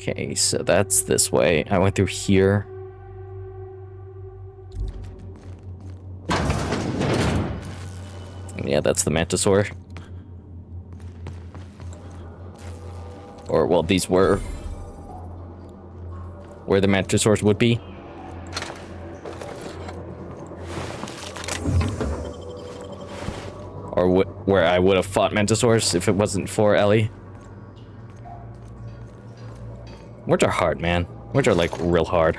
Okay, so that's this way. I went through here. Yeah, that's the Mantisaur. Or, well, these were where the Mantisaurs would be. Or where I would have fought Mantisaurs if it wasn't for Ellie. Words are hard, man. Words are, like, real hard.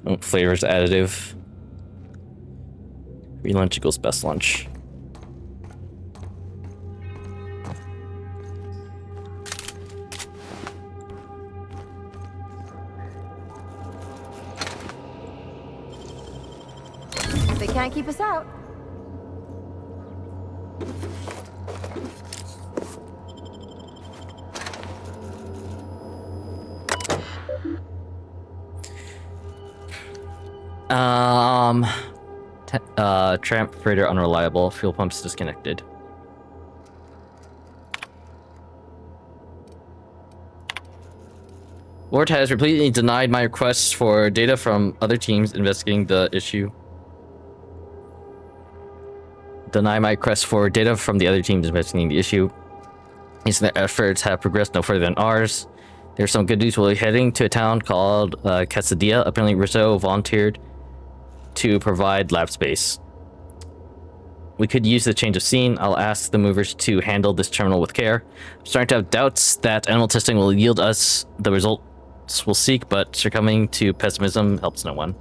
Oh, flavors additive. Free lunch equals best lunch. They can't keep us out. Tramp freighter unreliable. Fuel pumps disconnected. Ward has repeatedly denied my requests for data from other teams investigating the issue. Deny my request for data from the other teams investigating the issue. His efforts have progressed no further than ours. There's some good news. We'll be heading to a town called Quesadilla. Apparently Rizzo volunteered to provide lab space. We could use the change of scene. I'll ask the movers to handle this terminal with care. I'm starting to have doubts that animal testing will yield us the results we'll seek, but succumbing to pessimism helps no one.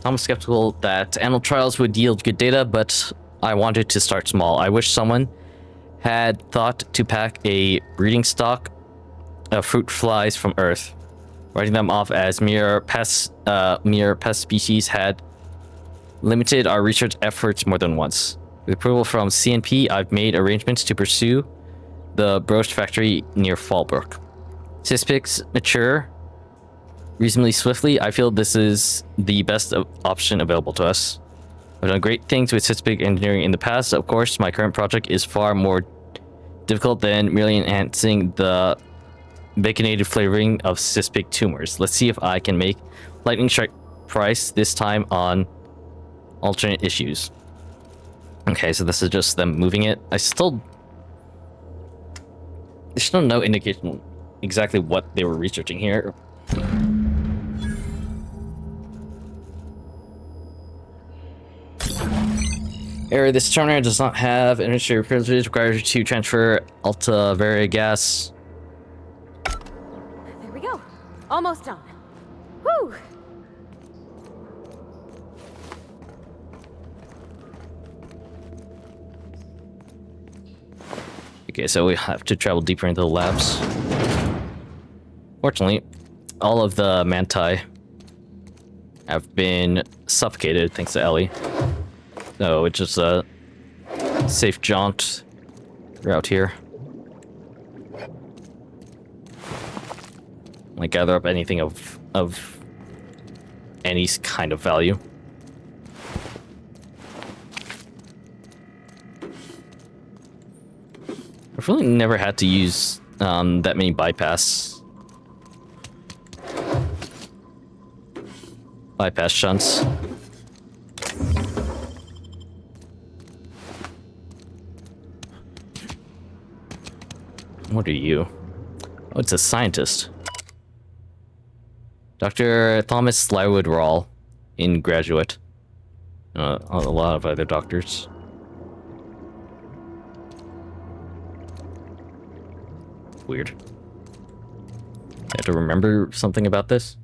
I'm skeptical that animal trials would yield good data, but I wanted to start small. I wish someone had thought to pack a breeding stock of fruit flies from Earth. Writing them off as mere pest species had limited our research efforts more than once. With approval from CNP, I've made arrangements to pursue the Broach factory near Fallbrook. Cispics mature reasonably swiftly. I feel this is the best option available to us. I've done great things with Cispic engineering in the past. Of course, my current project is far more difficult than merely enhancing the baconated flavoring of Cispic tumors. Let's see if I can make lightning strike price, this time on alternate issues. Okay, so this is just them moving it. There's still no indication exactly what they were researching here. Error, this terminal does not have administrative privileges required to transfer Alta Varia gas. There we go. Almost done. Whew! Okay, so we have to travel deeper into the labs. Fortunately, all of the Manti have been suffocated thanks to Ellie. So it's just a safe jaunt route here. Like gather up anything of any kind of value. I've really never had to use that many bypass shunts. What are you? Oh, it's a scientist. Dr. Thomas Lywood Rawle, in Graduate. A lot of other doctors. Weird. I have to remember something about this.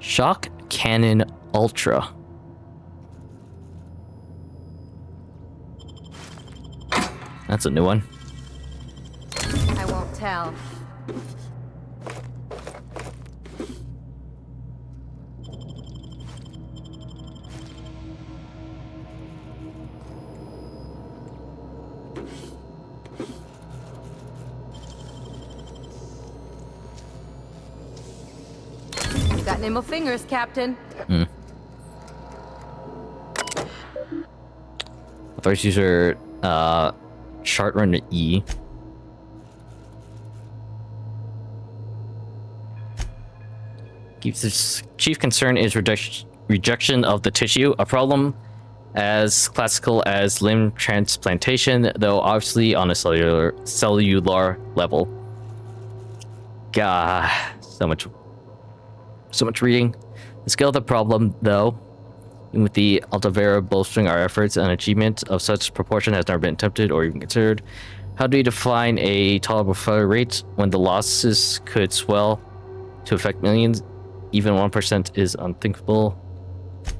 Shock Canon Ultra. That's a new one. I won't tell. You got nimble fingers, Captain. Authorized user chart run E. Chief concern is rejection of the tissue, a problem as classical as limb transplantation, though obviously on a cellular level. Gah, so much reading. The scale of the problem, though, with the Altavera bolstering our efforts, an achievement of such proportion has never been attempted or even considered. How do you define a tolerable failure rate when the losses could swell to affect millions? Even 1% is unthinkable. The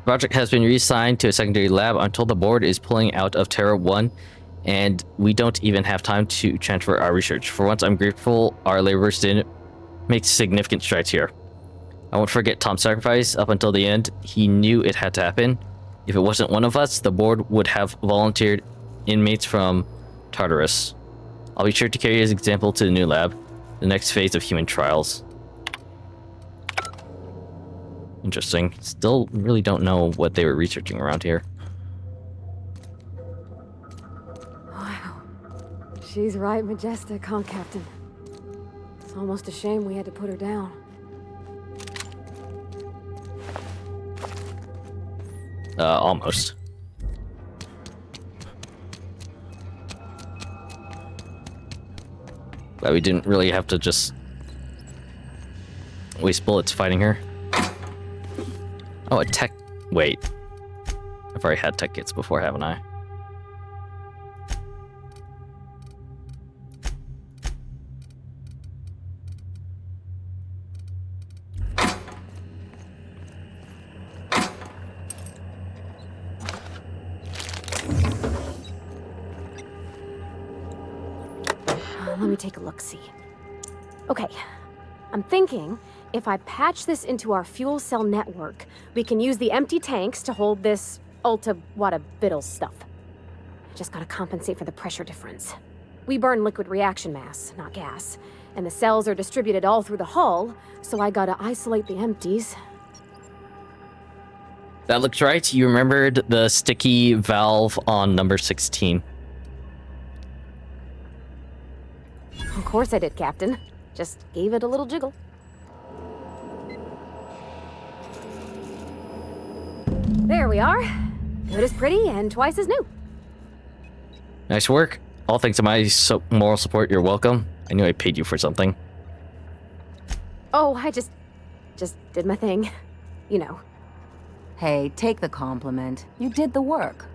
project has been reassigned to a secondary lab until the board is pulling out of Terra 1, and we don't even have time to transfer our research. For once, I'm grateful our laborers didn't make significant strides here. I won't forget Tom's sacrifice. Up until the end, he knew it had to happen. If it wasn't one of us, the board would have volunteered inmates from Tartarus. I'll be sure to carry his example to the new lab, the next phase of human trials. Interesting. Still really don't know what they were researching around here. Wow. She's right majestic, huh, Captain? It's almost a shame we had to put her down. Almost. But we didn't really have to just waste bullets fighting her. Oh, a tech... Wait. I've already had tech kits before, haven't I? Let me take a look-see. Okay, I'm thinking if I patch this into our fuel cell network, we can use the empty tanks to hold this ulta-wada-biddle stuff. Just gotta compensate for the pressure difference. We burn liquid reaction mass, not gas, and the cells are distributed all through the hull, so I gotta isolate the empties. That looks right. You remembered the sticky valve on number 16. Of course I did, Captain. Just gave it a little jiggle. There we are. Good as pretty and twice as new. Nice work. All thanks to my moral support, you're welcome. I knew I paid you for something. Oh, I just did my thing. You know. Hey, take the compliment. You did the work.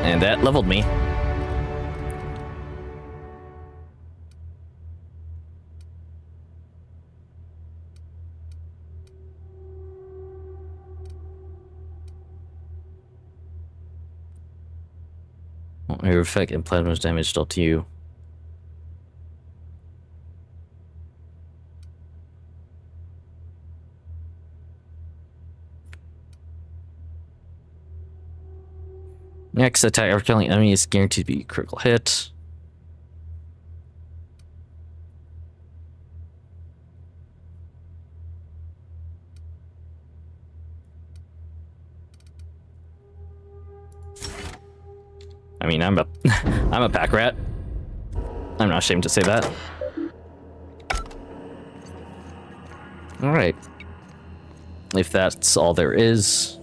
And that leveled me. Your effect and plasma damage dealt to you. Next attack after killing enemy is guaranteed to be a critical hit. I mean, I'm a pack rat. I'm not ashamed to say that. All right. If that's all there is.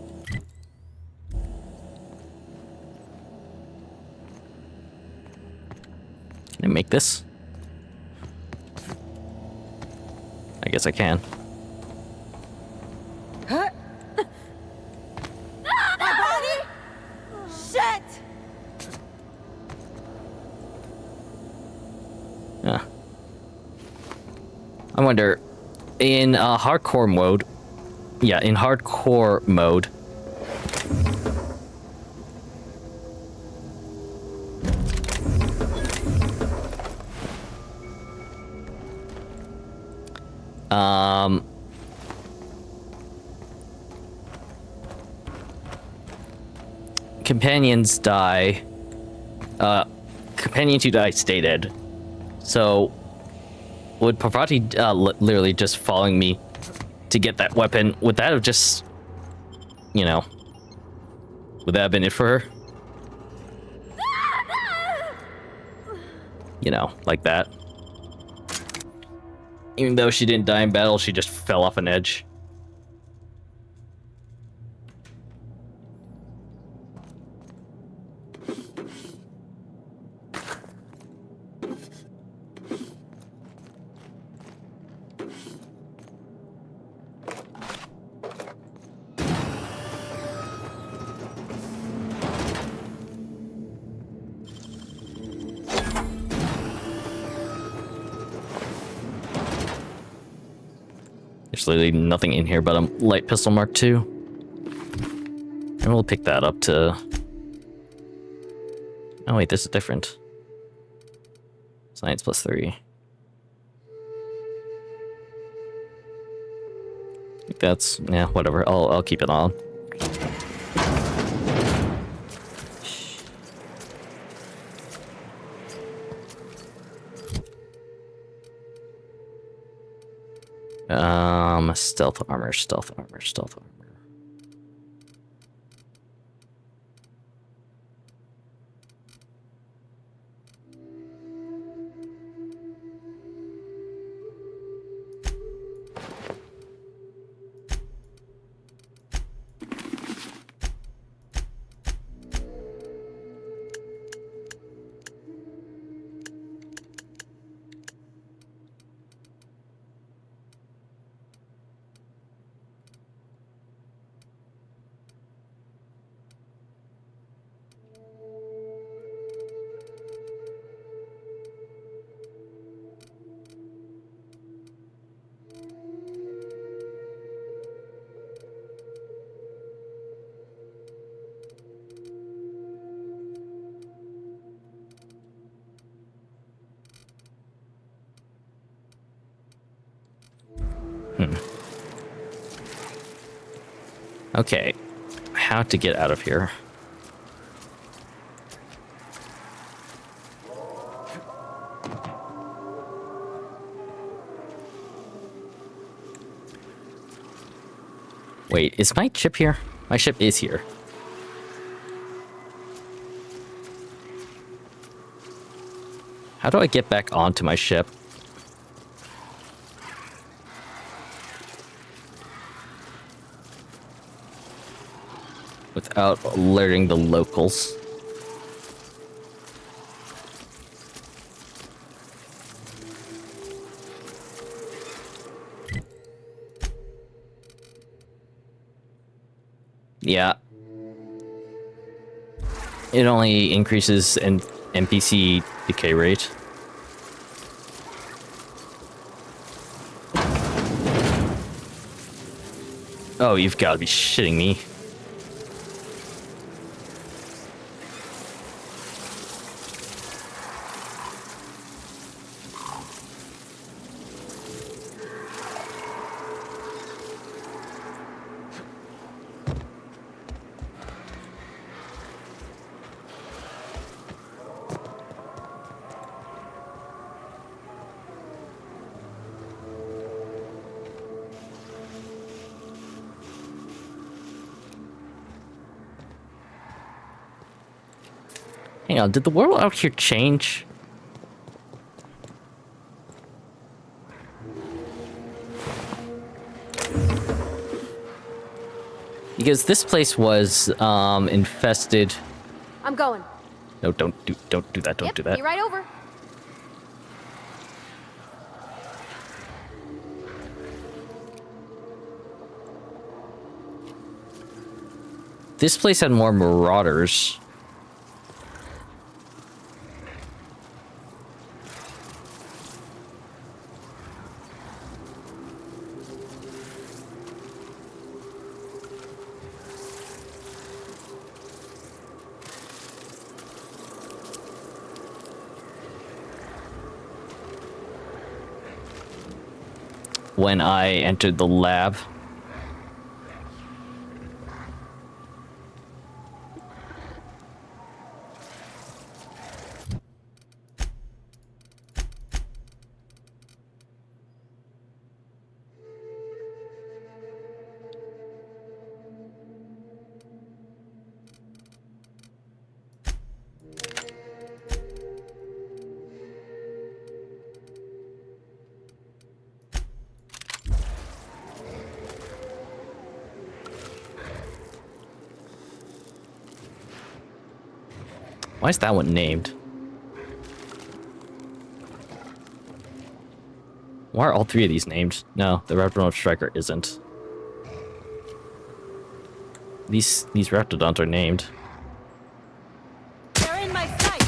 Can I make this? I guess I can. Huh? My body? Shit! wonder, in hardcore mode, yeah, in hardcore mode, companions die. Companions who die stay dead. So, would Parvati literally just following me to get that weapon, would that have just, you know, would that have been it for her? You know, like that. Even though she didn't die in battle, she just fell off an edge. There's literally nothing in here but a light pistol Mark II. And we'll pick that up to... Oh wait, this is different. Science +3. That's... yeah, whatever. I'll keep it on. Stealth armor, stealth armor, stealth armor. Okay, how to get out of here? Wait, is my ship here? My ship is here. How do I get back onto my ship? Without alerting the locals. Yeah. It only increases an NPC decay rate. Oh, you've got to be shitting me. Hang on, did the world out here change? Because this place was infested. I'm going. No, don't do that. Don't do that. Be right over. This place had more marauders. when I entered the lab. Why is that one named? Why are all three of these named? No, the Raptidon Striker isn't. These Raptidons are named. They're in my sight.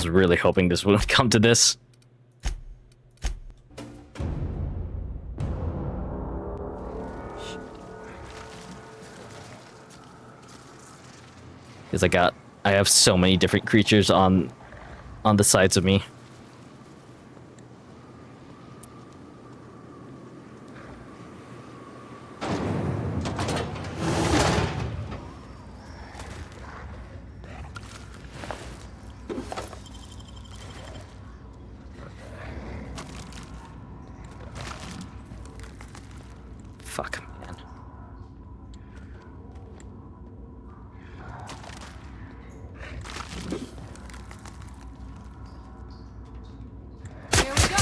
Really hoping this wouldn't come to this. Because I have so many different creatures on the sides of me. Fuck, man. Here we go.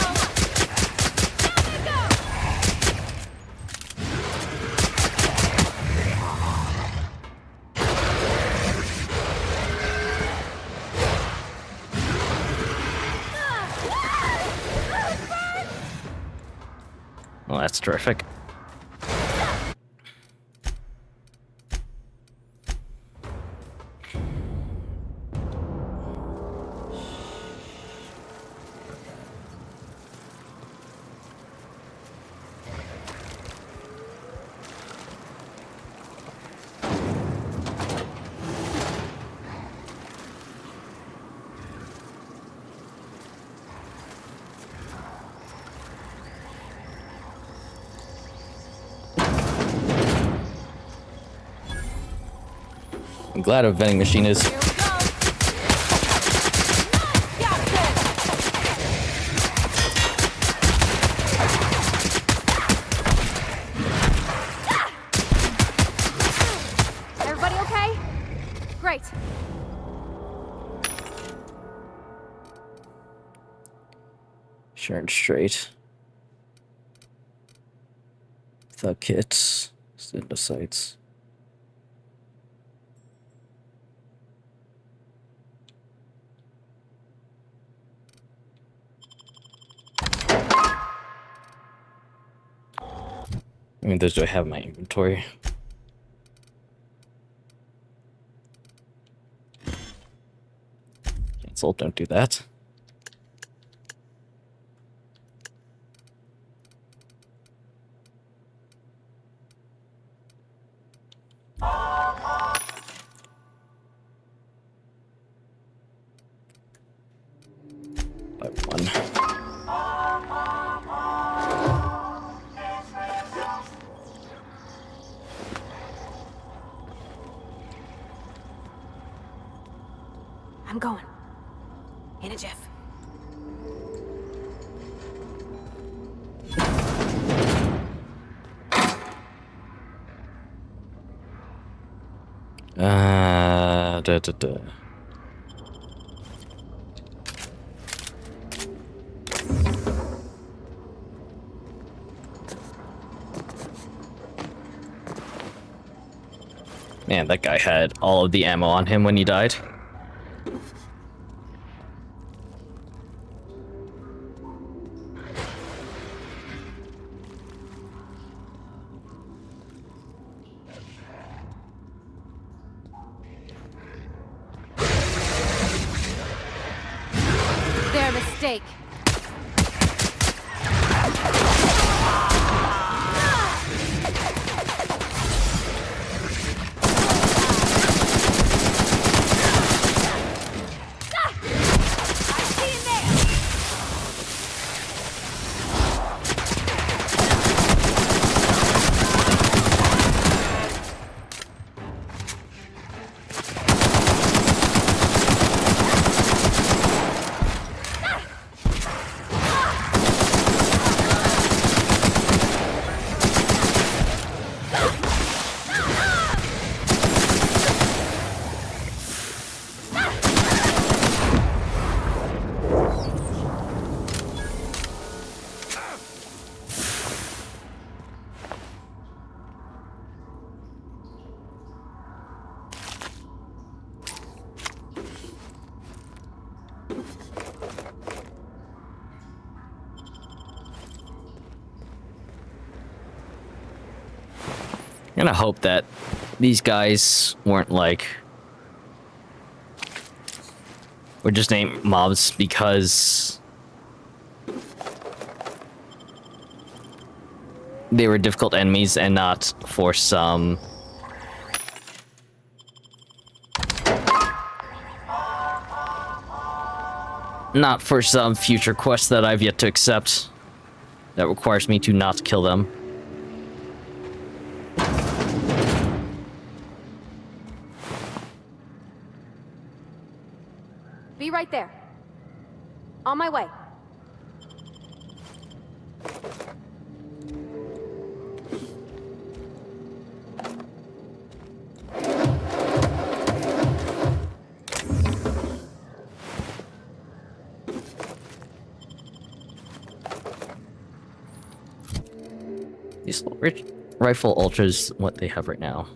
Down they go. Well, that's terrific. I'm glad a vending machine is. Everybody okay? Great. Sharon straight. Thug kits. Synthesites. I mean, those do I have in my inventory? Cancel, don't do that. By one. I'm going. In a jiff. Da. Man, that guy had all of the ammo on him when he died. Their mistake. I'm gonna hope that these guys weren't like... We're just named mobs because... they were difficult enemies and not for some... not for some future quest that I've yet to accept that requires me to not kill them. Be right there. On my way. These rifle ultras, what they have right now.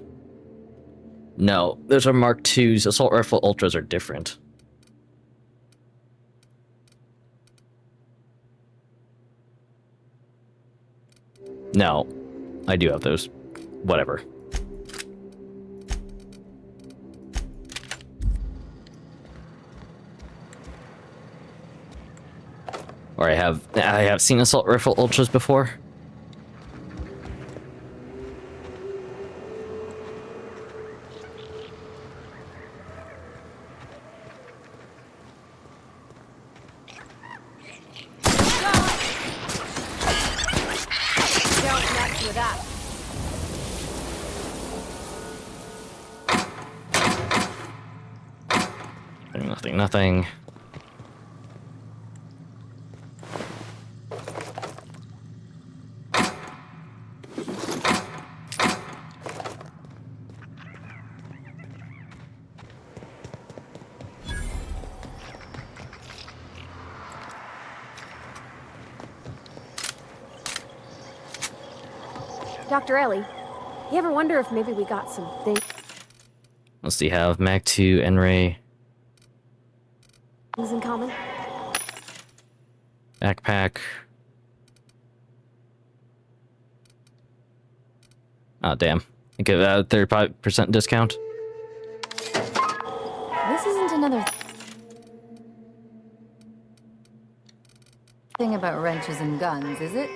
No, those are Mark IIs. Assault rifle ultras are different. No, I do have those. Whatever. Or I have seen assault rifle ultras before. Nothing. Dr. Ellie, you ever wonder if maybe we got some things Let's see, have Mag 2, N-Ray, in common? backpack. Oh, damn. I get a 35% discount. This isn't another thing about wrenches and guns, is it?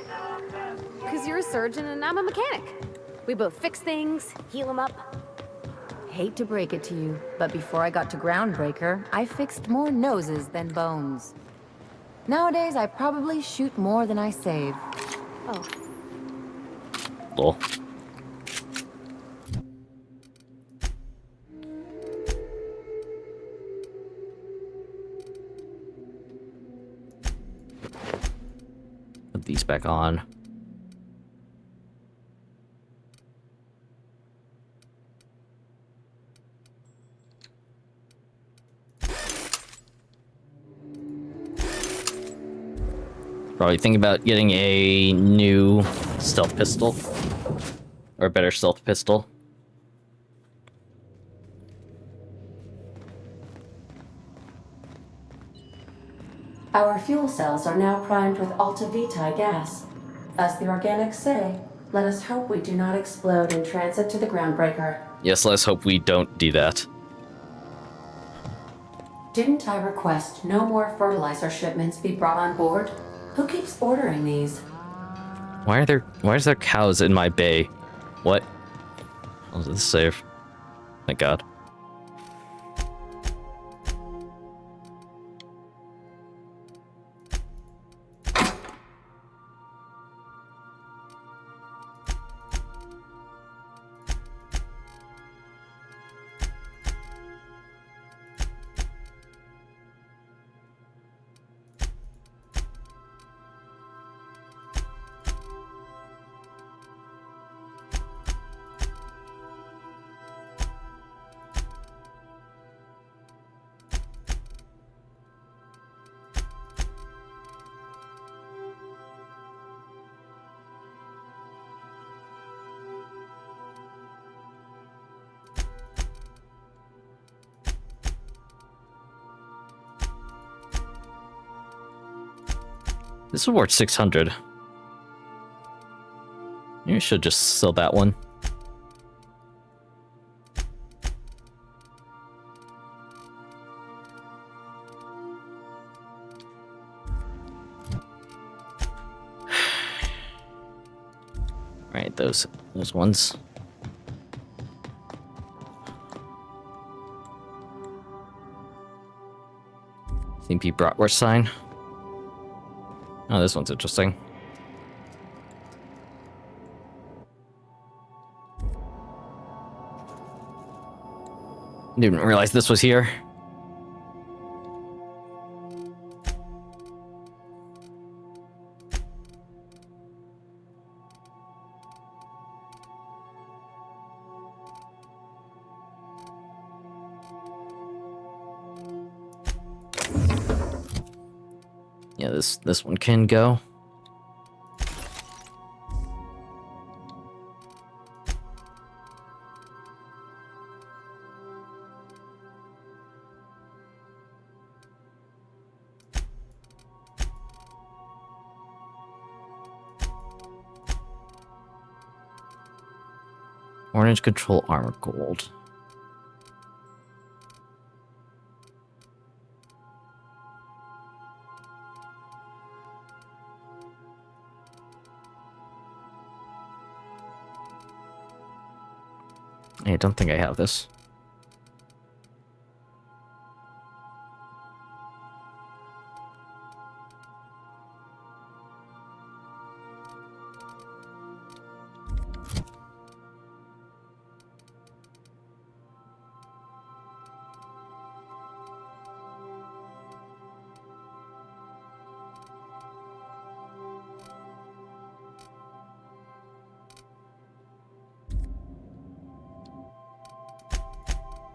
Because you're a surgeon and I'm a mechanic. We both fix things, heal them up. Hate to break it to you, but before I got to Groundbreaker, I fixed more noses than bones. Nowadays, I probably shoot more than I save. Oh. Lol. Put these back on. Probably think about getting a new stealth pistol. Or a better stealth pistol. Our fuel cells are now primed with Alta Vitae gas. As the organics say, let us hope we do not explode in transit to the groundbreaker. Yes, let's hope we don't do that. Didn't I request no more fertilizer shipments be brought on board? Who keeps ordering these? Why is there cows in my bay? What? Oh, this is safe. Thank God. This is worth 600. You should just sell that one. Right, those ones. CMP Bratwurst sign. Oh, this one's interesting. Didn't realize this was here. Yeah, this one can go. Orange control armor gold. I don't think I have this.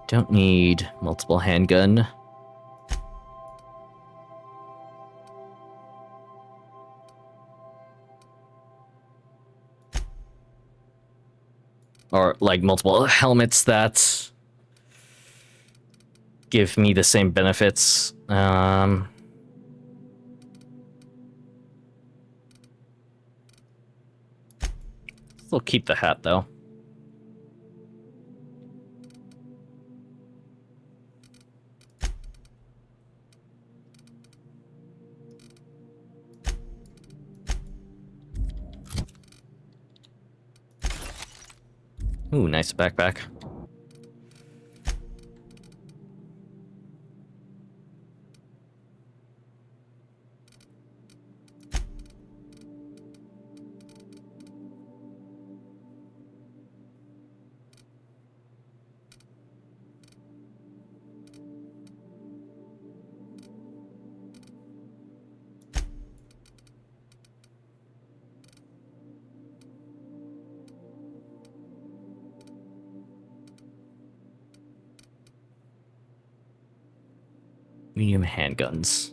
Don't need multiple handgun. Or like multiple helmets that give me the same benefits. Still keep the hat though. Ooh, nice backpack. Medium handguns.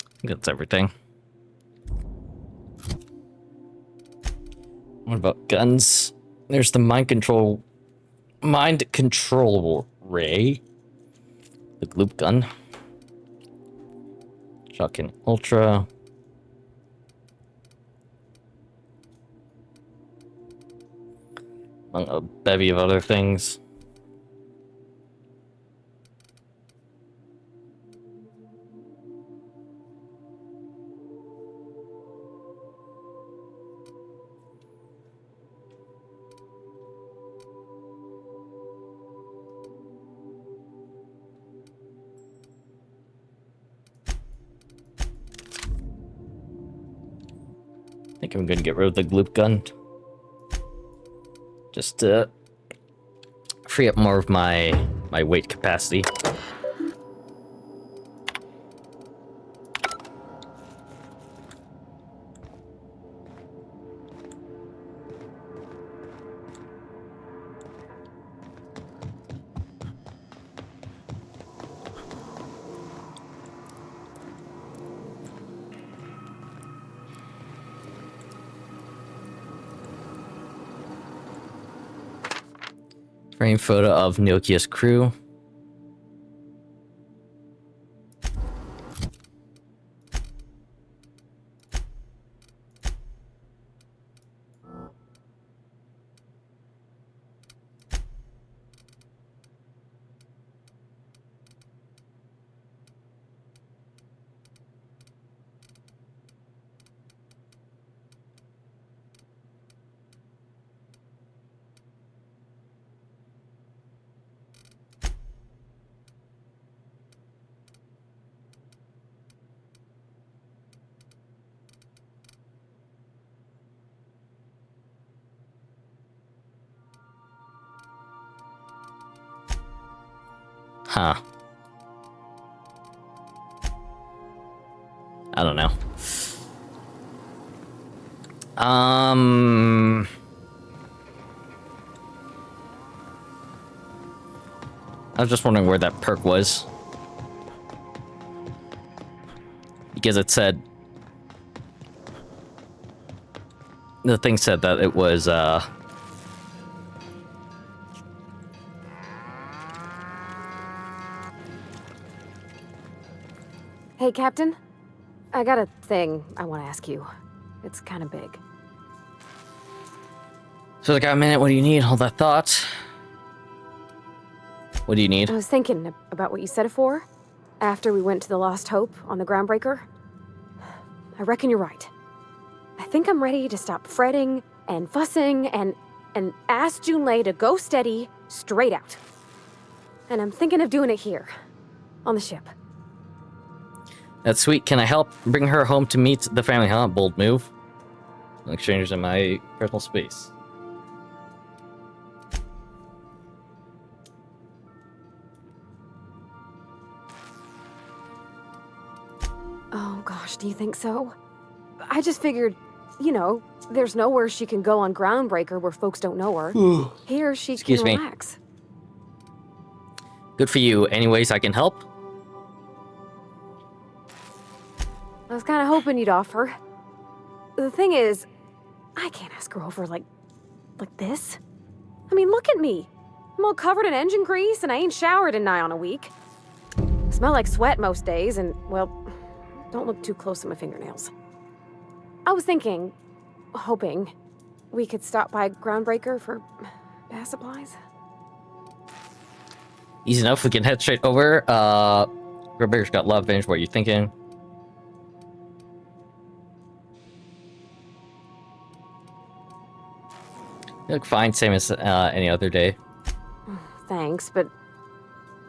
I think that's everything. What about guns? There's the mind control ray. The gloop gun. Shotgun Ultra. Among a bevy of other things. I think I'm gonna get rid of the gloop gun. Just to free up more of my weight capacity. Frame photo of Nokia's crew. Huh. I don't know. I was just wondering where that perk was. Because it said... The thing said that it was, Hey, Captain. I got a thing I want to ask you. It's kind of big. So I got a minute, what do you need? Hold that thought. What do you need? I was thinking about what you said before, after we went to the Lost Hope on the Groundbreaker. I reckon you're right. I think I'm ready to stop fretting and fussing and ask Junlei to go steady, straight out. And I'm thinking of doing it here, on the ship. That's sweet. Can I help bring her home to meet the family, huh? Bold move. Like strangers in my personal space. Oh gosh, do you think so? I just figured, you know, there's nowhere she can go on Groundbreaker where folks don't know her. Here she Excuse can me. relax. Good for you. Any ways I can help? I was kind of hoping you'd offer. The thing is, I can't ask her over like this. I mean, look at me. I'm all covered in engine grease and I ain't showered in nigh on a week. I smell like sweat most days and, well, don't look too close at my fingernails. I was hoping, we could stop by Groundbreaker for bath supplies. Easy enough. We can head straight over. Groundbreaker's got love range. What are you thinking? You look fine, same as any other day. Thanks, but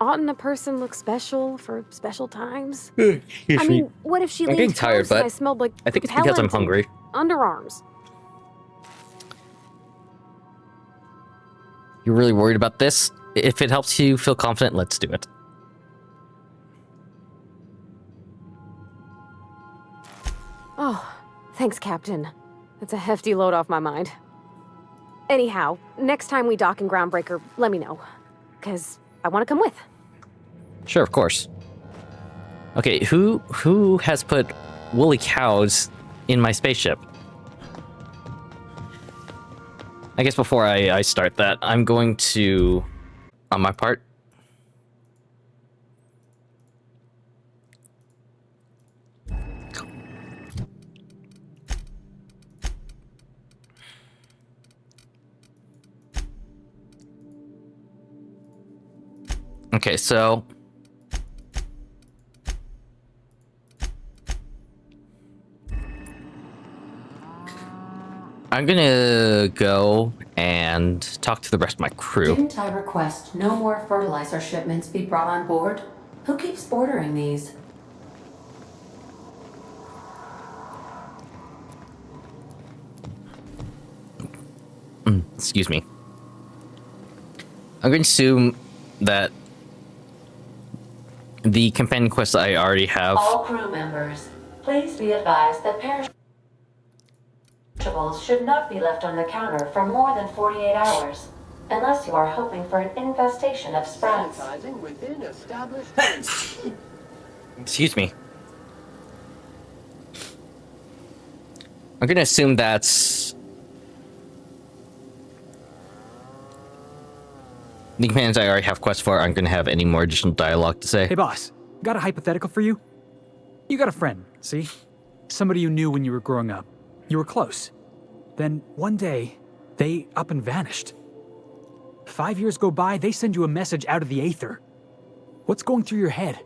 oughtn't a person look special for special times? Excuse I mean, what if she I'm leaves getting tired, first and but I smelled like I think it's because I'm propellant and hungry. Underarms. You're really worried about this? If it helps you feel confident, let's do it. Oh, thanks, Captain. That's a hefty load off my mind. Anyhow, next time we dock in Groundbreaker, let me know. Because I want to come with. Sure, of course. Okay, who has put woolly cows in my spaceship? I guess before I start that, I'm going to, on my part, okay, so I'm gonna go and talk to the rest of my crew. Didn't I request no more fertilizer shipments be brought on board? Who keeps ordering these? Excuse me. I'm going to assume that the companion quest I already have. All crew members, please be advised that perishables should not be left on the counter for more than 48 hours, unless you are hoping for an infestation of sprats. Sanitizing within established. Excuse me. I'm going to assume that's the companions I already have quests for aren't going to have any more additional dialogue to say. Hey, boss. Got a hypothetical for you? You got a friend, see? Somebody you knew when you were growing up. You were close. Then, one day, they up and vanished. 5 years go by, they send you a message out of the aether. What's going through your head?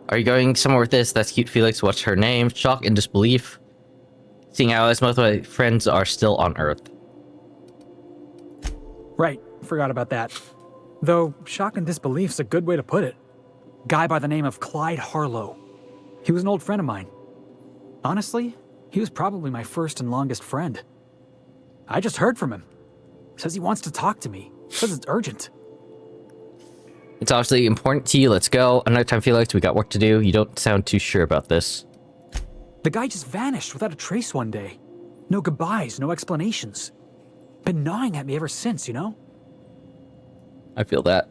Are you going somewhere with this? That's cute, Felix. What's her name? Shock and disbelief. Seeing how as most of my friends are still on Earth. Right, forgot about that. Though, shock and disbelief's a good way to put it. Guy by the name of Clyde Harlow. He was an old friend of mine. Honestly, he was probably my first and longest friend. I just heard from him. Says he wants to talk to me. Says it's urgent. It's obviously important to you. Let's go. Another time, Felix. We got work to do. You don't sound too sure about this. The guy just vanished without a trace one day. No goodbyes, no explanations. Been gnawing at me ever since, you know? I feel that.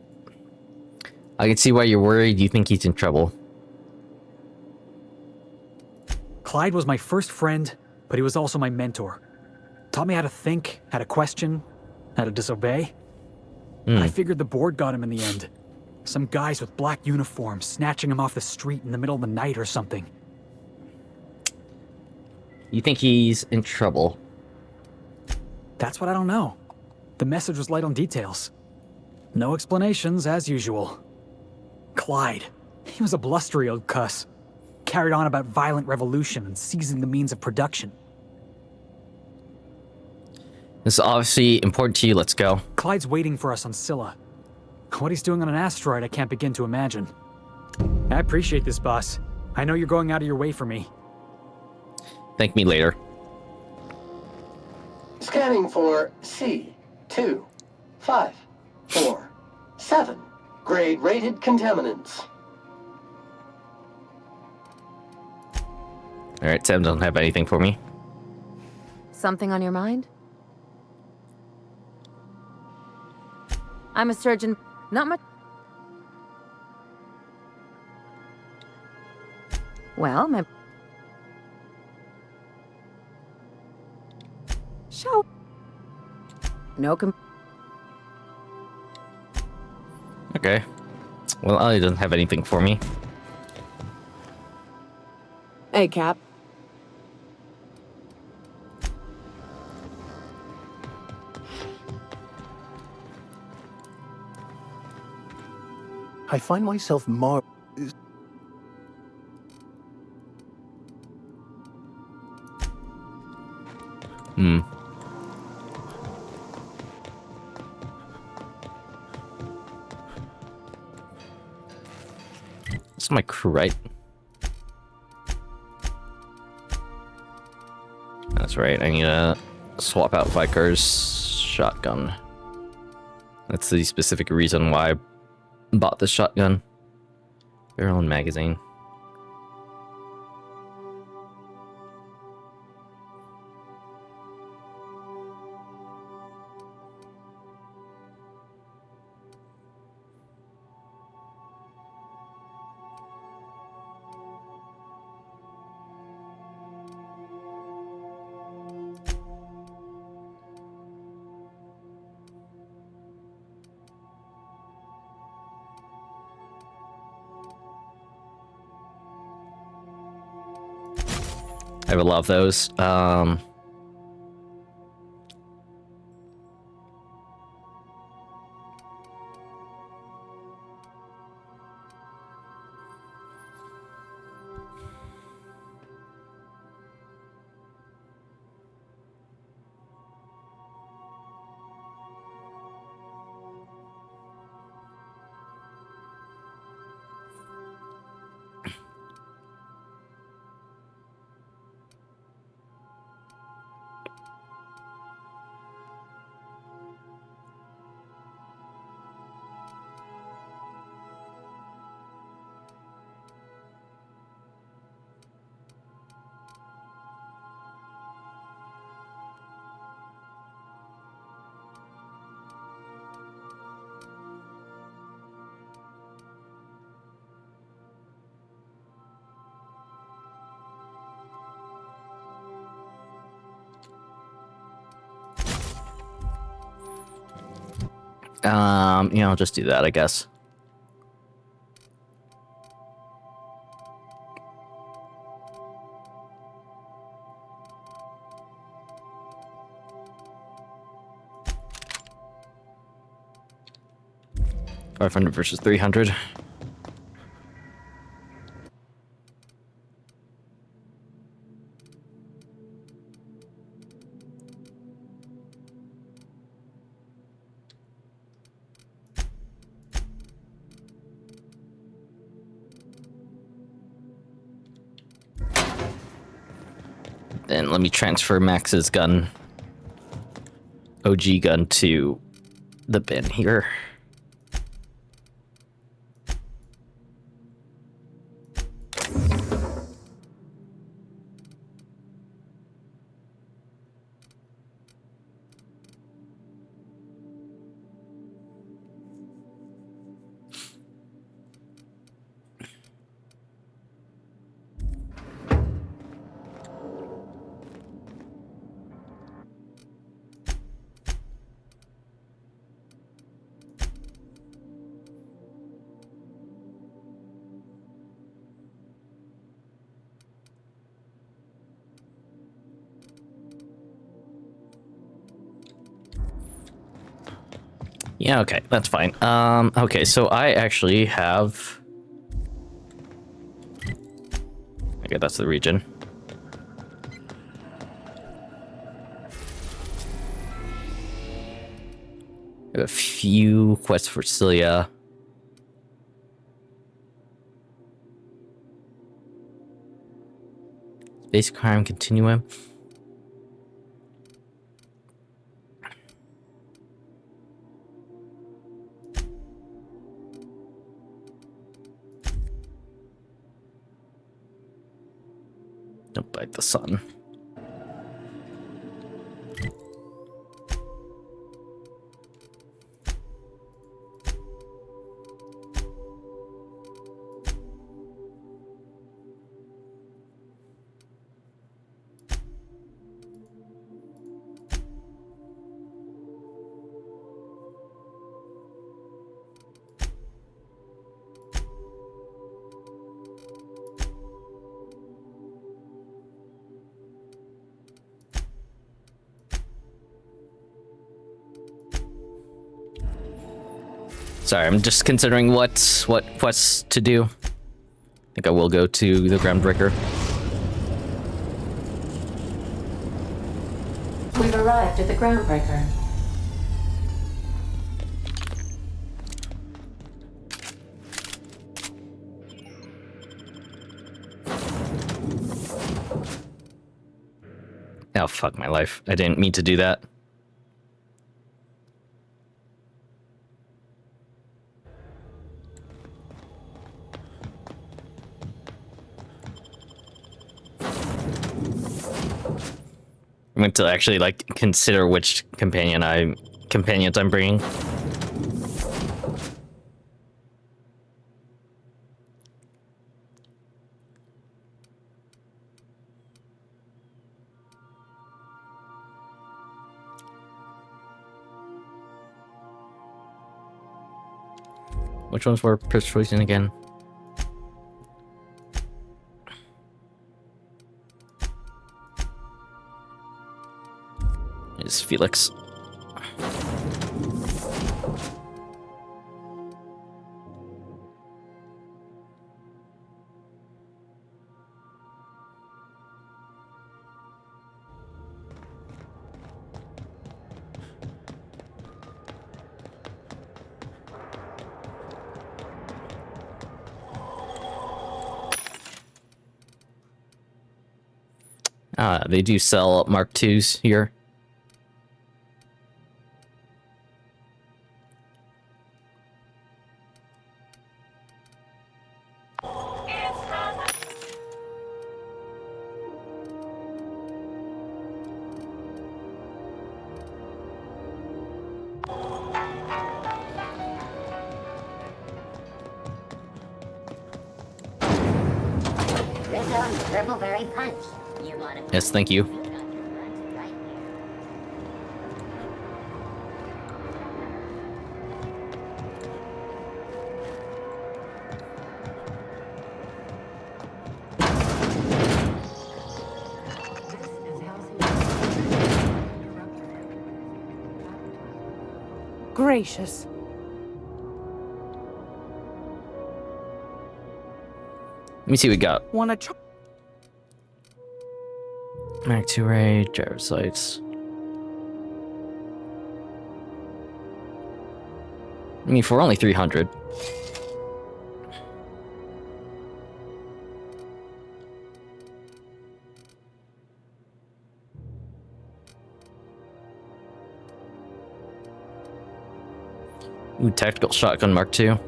I can see why you're worried. You think he's in trouble. Clyde was my first friend, but he was also my mentor. Taught me how to think, how to question, how to disobey. I figured the board got him in the end. Some guys with black uniforms snatching him off the street in the middle of the night or something. You think he's in trouble? That's what I don't know. The message was light on details. No explanations, as usual. Clyde. He was a blustery old cuss. Carried on about violent revolution and seizing the means of production. This is obviously important to you. Let's go. Clyde's waiting for us on Scylla. What he's doing on an asteroid, I can't begin to imagine. I appreciate this, boss. I know you're going out of your way for me. Thank me later. Scanning for C25447. Grade rated contaminants. Alright, Sam doesn't have anything for me. Something on your mind? I'm a surgeon. Not much. Well, my... Show. No Okay. Well, Ollie doesn't have anything for me. Hey, Cap. I find myself This is my crew, right? That's right. I need to swap out Vikar's shotgun. That's the specific reason why I bought this shotgun. Barrel and magazine. I have a lot of those. Yeah, I'll just do that, I guess. $500 versus $300. Then let me transfer Max's gun, OG gun, to the bin here. Yeah, okay, that's fine. Okay, so I actually have... Okay, that's the region. I have a few quests for Cilia. Basic crime continuum. Don't bite the sun. Sorry, I'm just considering what quests to do. I think I will go to the Groundbreaker. We've arrived at the Groundbreaker. Oh, fuck my life. I didn't mean to do that. I'm going to actually like consider which companions I'm bringing. Which ones were persuasion again? Felix. They do sell Mark IIs here. Purpleberry punch. You want to Yes, thank you. Gracious. Let me see what we got. Wanna try? Mac 2 Ray, gyro sights. I mean, for only 300. Ooh, tactical shotgun Mark II.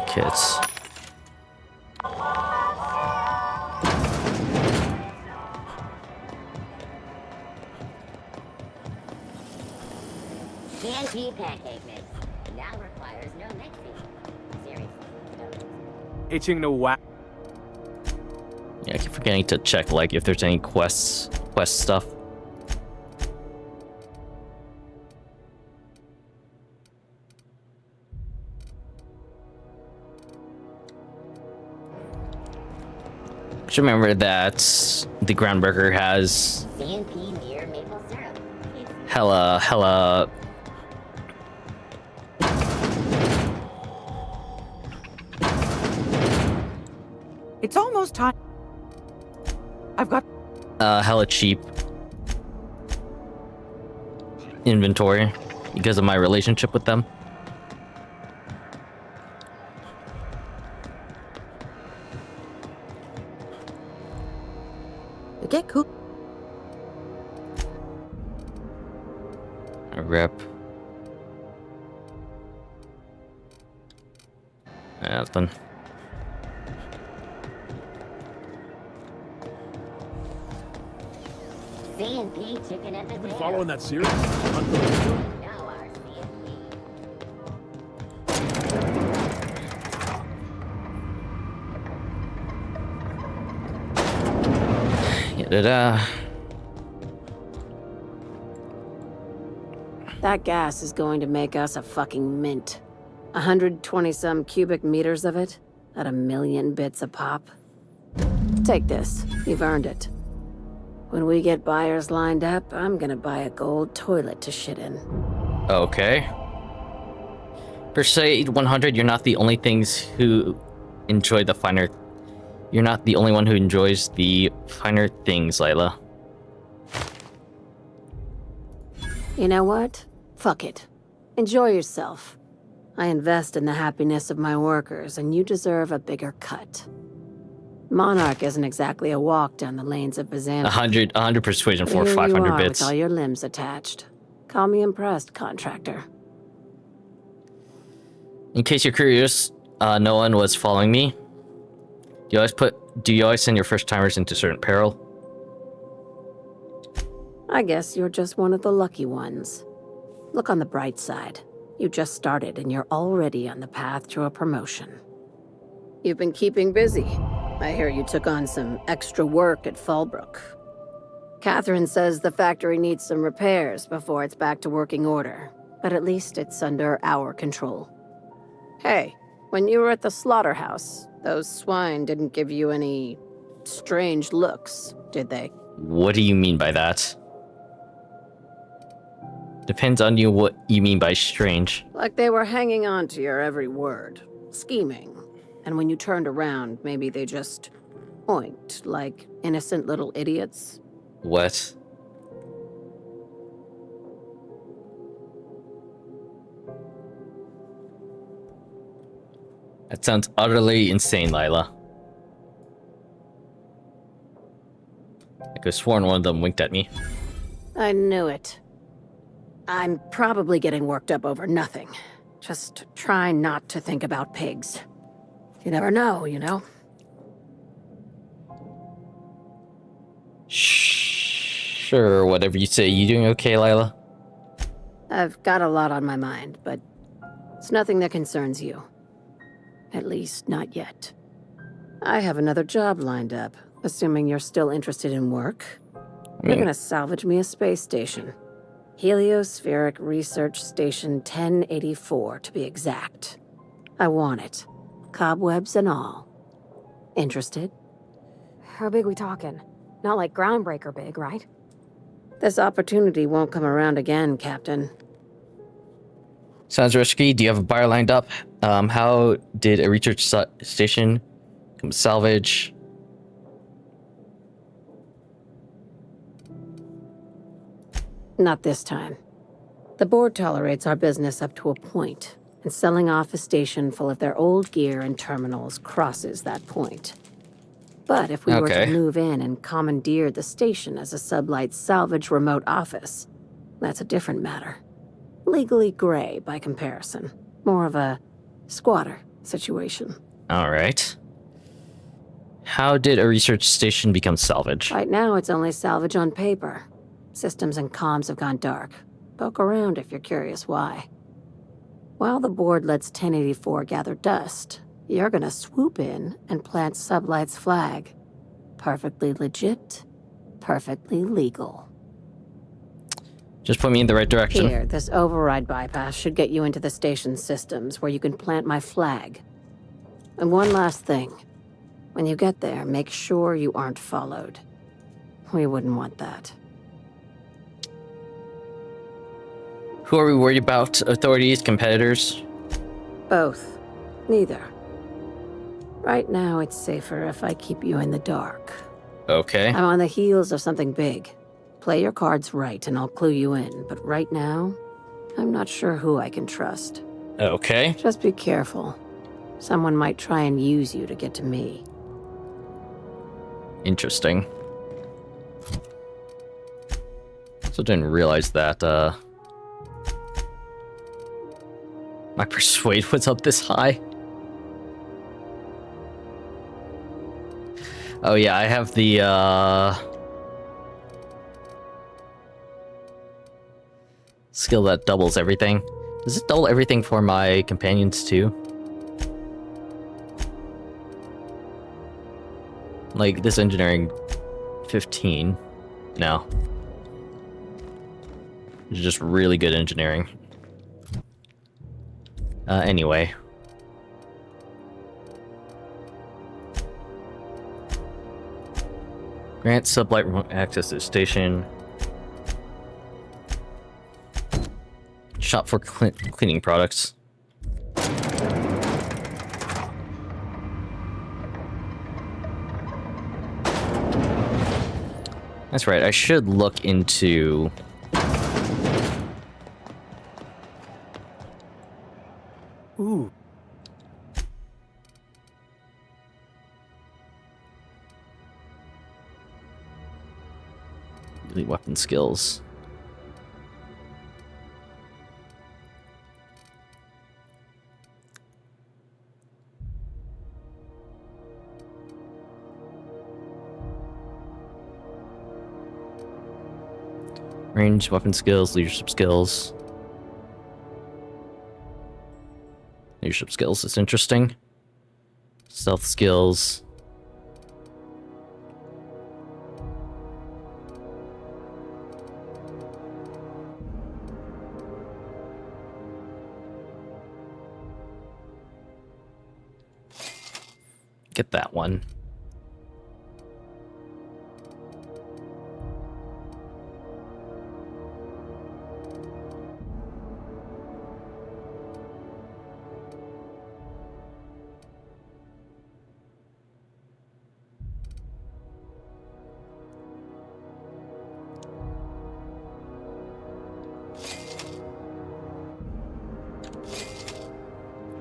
Kits. TNT pancake mix now requires no mixing. Seriously. Itching to whack. Yeah, I keep forgetting to check like if there's any quest stuff. Just remember that the Groundbreaker has CNP near maple syrup. hella It's almost time. I've got hella cheap inventory because of my relationship with them. get cool. A rip. Nothing. C&P chicken at the Been dinner. following that series? Now our C&P. That gas is going to make us a fucking mint. 120-some cubic meters of it, at 1,000,000 bits a pop. Take this. You've earned it. When we get buyers lined up, I'm gonna buy a gold toilet to shit in. Okay. Crusade 100, you're not the only things who enjoy the finer... You're not the only one who enjoys the finer things, Layla. You know what? Fuck it. Enjoy yourself. I invest in the happiness of my workers, and you deserve a bigger cut. Monarch isn't exactly a walk down the lanes of Byzantium. 100 persuasion for Here 500 you are bits. with all your limbs attached. Call me impressed, contractor. In case you're curious, no one was following me. Do you always send your first timers into certain peril? I guess you're just one of the lucky ones. Look on the bright side. You just started and you're already on the path to a promotion. You've been keeping busy. I hear you took on some extra work at Fallbrook. Catherine says the factory needs some repairs before it's back to working order, but at least it's under our control. Hey, when you were at the slaughterhouse, those swine didn't give you any strange looks, did they? What do you mean by that? Depends on you what you mean by strange. Like they were hanging on to your every word, scheming. And when you turned around, maybe they just oinked like innocent little idiots. What? That sounds utterly insane, Lila. I could have sworn one of them winked at me. I knew it. I'm probably getting worked up over nothing. Just try not to think about pigs. You never know, you know? Sure, whatever you say. You doing okay, Lila? I've got a lot on my mind, but it's nothing that concerns you. At least, not yet. I have another job lined up, assuming you're still interested in work. You're gonna salvage me a space station. Heliospheric Research Station 1084, to be exact. I want it. Cobwebs and all. Interested? How big we talking? Not like groundbreaker big, right? This opportunity won't come around again, Captain. Sounds risky. Do you have a buyer lined up? How did a research station come salvage? Not this time. The board tolerates our business up to a point, and selling off a station full of their old gear and terminals crosses that point. But if we were to move in and commandeer the station as a sublight salvage remote office, that's a different matter. Legally gray by comparison. More of a squatter situation. Alright. How did a research station become salvage? Right now it's only salvage on paper. Systems and comms have gone dark. Poke around if you're curious why. While the board lets 1084 gather dust, you're gonna swoop in and plant Sublight's flag. Perfectly legit, perfectly legal. Just put me in the right direction. Here, this override bypass should get you into the station's systems where you can plant my flag. And one last thing. When you get there, make sure you aren't followed. We wouldn't want that. Who are we worried about? Authorities, competitors? Both. Neither. Right now, it's safer if I keep you in the dark. Okay. I'm on the heels of something big. Play your cards right and I'll clue you in, but right now, I'm not sure who I can trust. Okay. Just be careful. Someone might try and use you to get to me. Interesting. So didn't realize that, my persuade was up this high. Oh yeah, I have the, skill that doubles everything. Does it double everything for my companions too? Like this engineering 15. No. It's just really good engineering. Anyway. Grant sublight remote access to the station. Shop for cleaning products. That's right, I should look into... Ooh. Elite weapon skills. Range, weapon skills, leadership skills. leadership skills is interesting. Stealth skills. Get that one.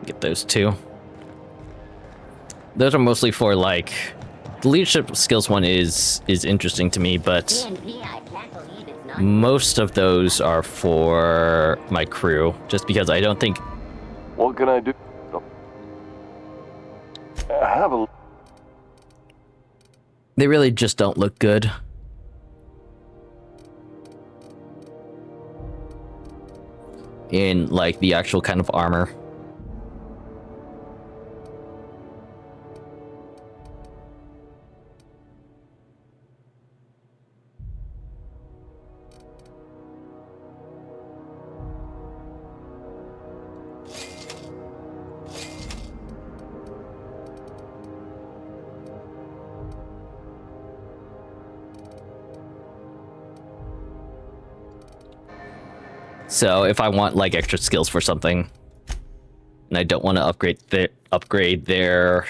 Get those two. Those are mostly for like the leadership skills one is interesting to me, but most of those are for my crew, just because I don't think. What can I do? Have a. They really just don't look good. In like the actual kind of armor. So if I want like extra skills for something, and I don't want to upgrade their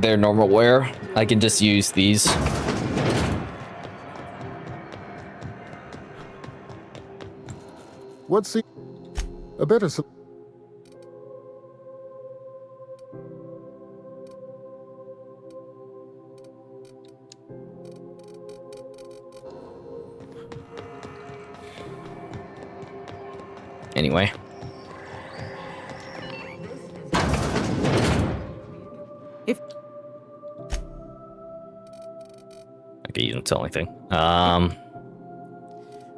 normal wear, I can just use these. What's a better Anyway. If okay, you don't tell anything.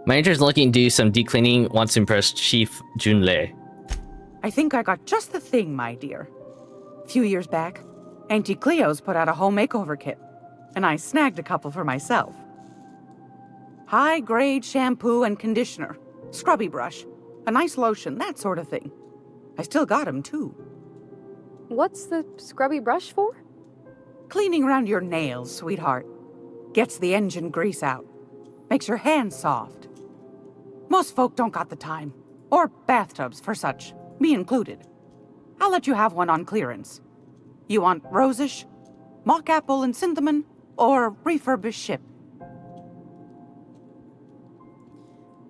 Manager's looking to do some deep cleaning, wants to impress Chief Junlei. I think I got just the thing, my dear. A few years back, Auntie Cleo's put out a home makeover kit, and I snagged a couple for myself. High-grade shampoo and conditioner, scrubby brush, a nice lotion, that sort of thing. I still got 'em, too. What's the scrubby brush for? Cleaning around your nails, sweetheart. Gets the engine grease out. Makes your hands soft. Most folk don't got the time. Or bathtubs for such, me included. I'll let you have one on clearance. You want rosish, mock apple and cinnamon, or refurbished ship?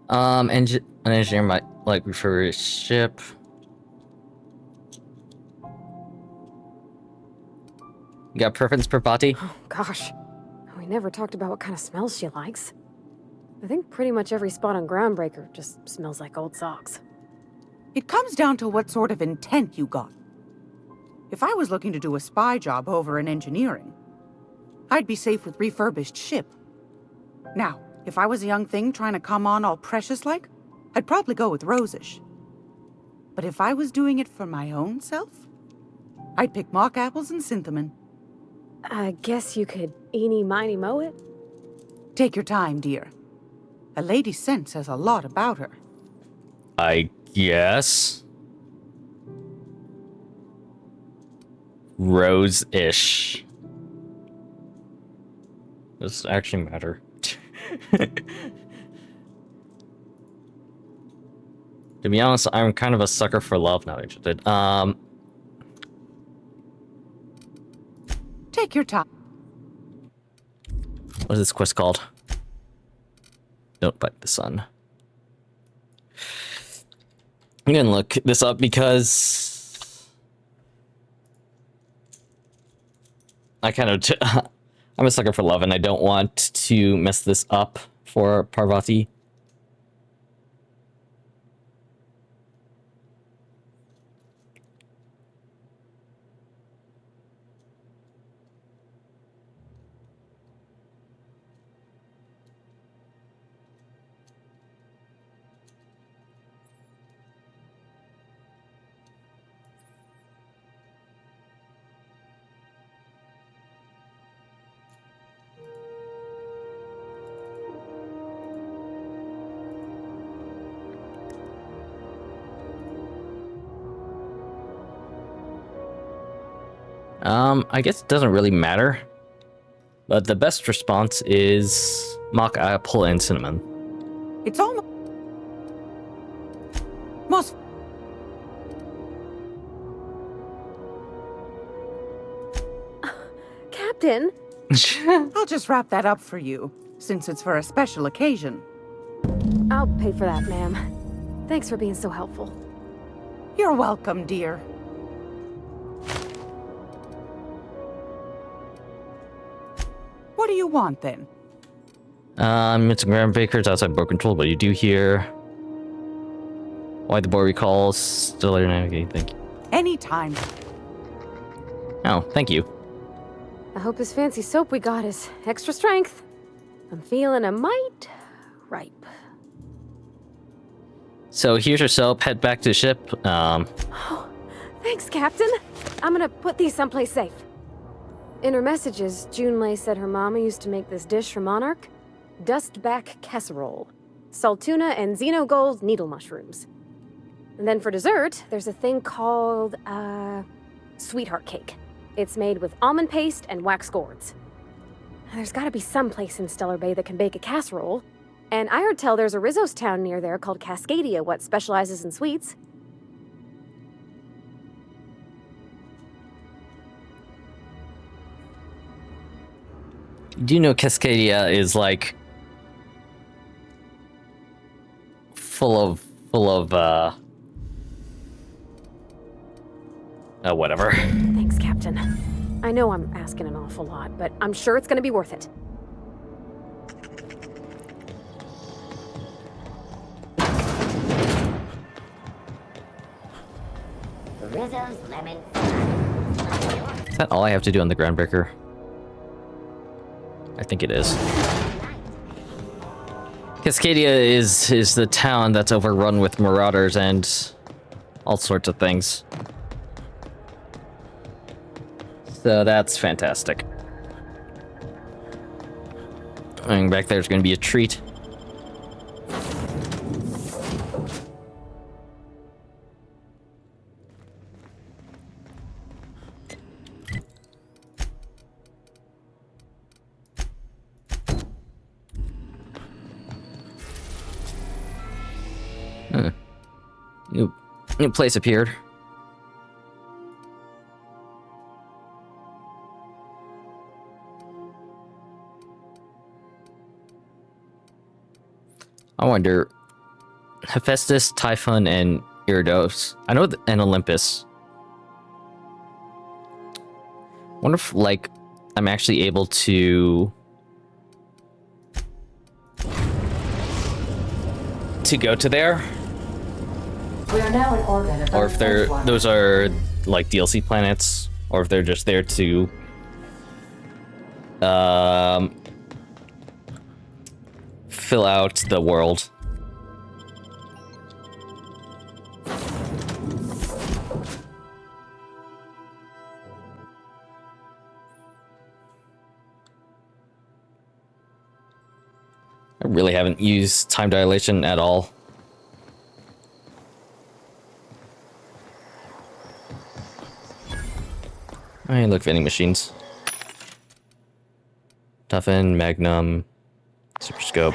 An engineer might like refurbish ship. You got preference per body? Oh, gosh. We never talked about what kind of smells she likes. I think pretty much every spot on Groundbreaker just smells like old socks. It comes down to what sort of intent you got. If I was looking to do a spy job over in engineering, I'd be safe with refurbished ship. Now, if I was a young thing trying to come on all precious-like, I'd probably go with rosish. But if I was doing it for my own self, I'd pick mock apples and cinnamon. I guess you could eeny-miny mow it? Take your time, dear. A lady's scent says a lot about her. I guess. Rose-ish. Does it actually matter? To be honest, I'm kind of a sucker for love, not interested. Take your time. What is this quest called? Don't bite the sun. I'm gonna look this up because I kind of I'm a sucker for love, and I don't want to mess this up for Parvati. I guess it doesn't really matter. But the best response is mock apple and cinnamon. It's almost... Captain? I'll just wrap that up for you, since it's for a special occasion. I'll pay for that, ma'am. Thanks for being so helpful. You're welcome, dear. What do you want, then? It's Grand Baker's outside board control, but you do hear why the board recalls still navigating. Thank you. Anytime. Oh, thank you. I hope this fancy soap we got is extra strength. I'm feeling a mite ripe. So here's your soap. Head back to the ship. Thanks, Captain. I'm gonna put these someplace safe. In her messages, Junlei said her mama used to make this dish for Monarch. Dustback casserole. Salt tuna and xenogold needle mushrooms. And then for dessert, there's a thing called, sweetheart cake. It's made with almond paste and wax gourds. There's gotta be some place in Stellar Bay that can bake a casserole. And I heard tell there's a Rizzo's town near there called Cascadia what specializes in sweets. Do you know Cascadia is like full of whatever. Thanks, Captain. I know I'm asking an awful lot, but I'm sure it's gonna be worth it. Rizzo's lemon. Is that all I have to do on the Groundbreaker? I think it is. Cascadia is the town that's overrun with marauders and all sorts of things. So that's fantastic. Going back there is going to be a treat. New place appeared. I wonder, Hephaestus, Typhon, and Eridos. I know, and Olympus. Wonder if, like, I'm actually able to go to there. We are now in orbit above Or if they're Edgewater. those are like DLC planets, or if they're just there to fill out the world. I really haven't used time dilation at all. I look vending machines. Toughen, Magnum, Super Scope,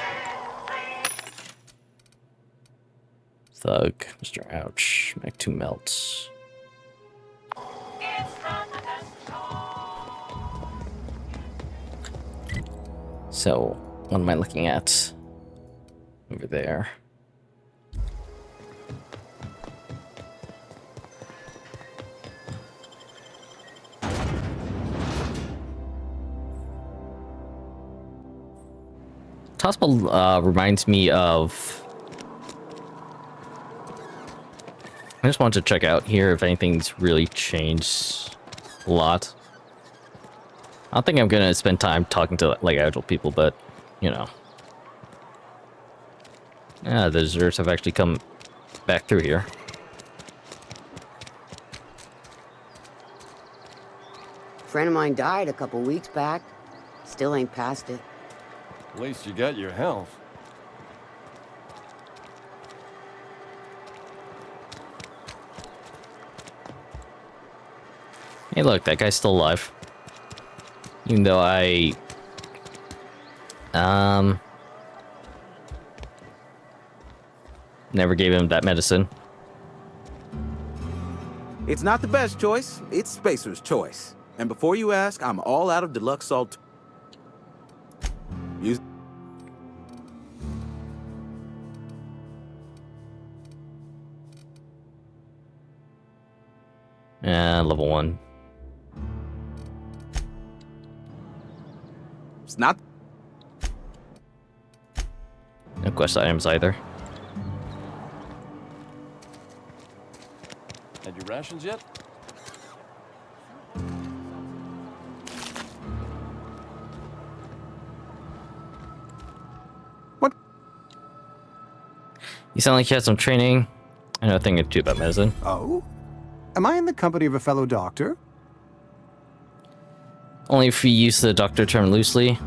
Thug, Mr. Ouch, Mag 2 Melts. So, what am I looking at over there? Hospital reminds me of... I just wanted to check out here if anything's really changed a lot. I don't think I'm gonna spend time talking to like actual people, but you know. Yeah, the deserters have actually come back through here. Friend of mine died a couple weeks back. Still ain't past it. At least you got your health. Hey, look, that guy's still alive. Even though I... never gave him that medicine. It's not the best choice, it's Spacer's choice. And before you ask, I'm all out of deluxe salt. Use Level 1. It's not. No quest items either. Had your rations yet? You sound like you had some training. I know a thing or two about medicine. Oh? Am I in the company of a fellow doctor? Only if you use the doctor term loosely.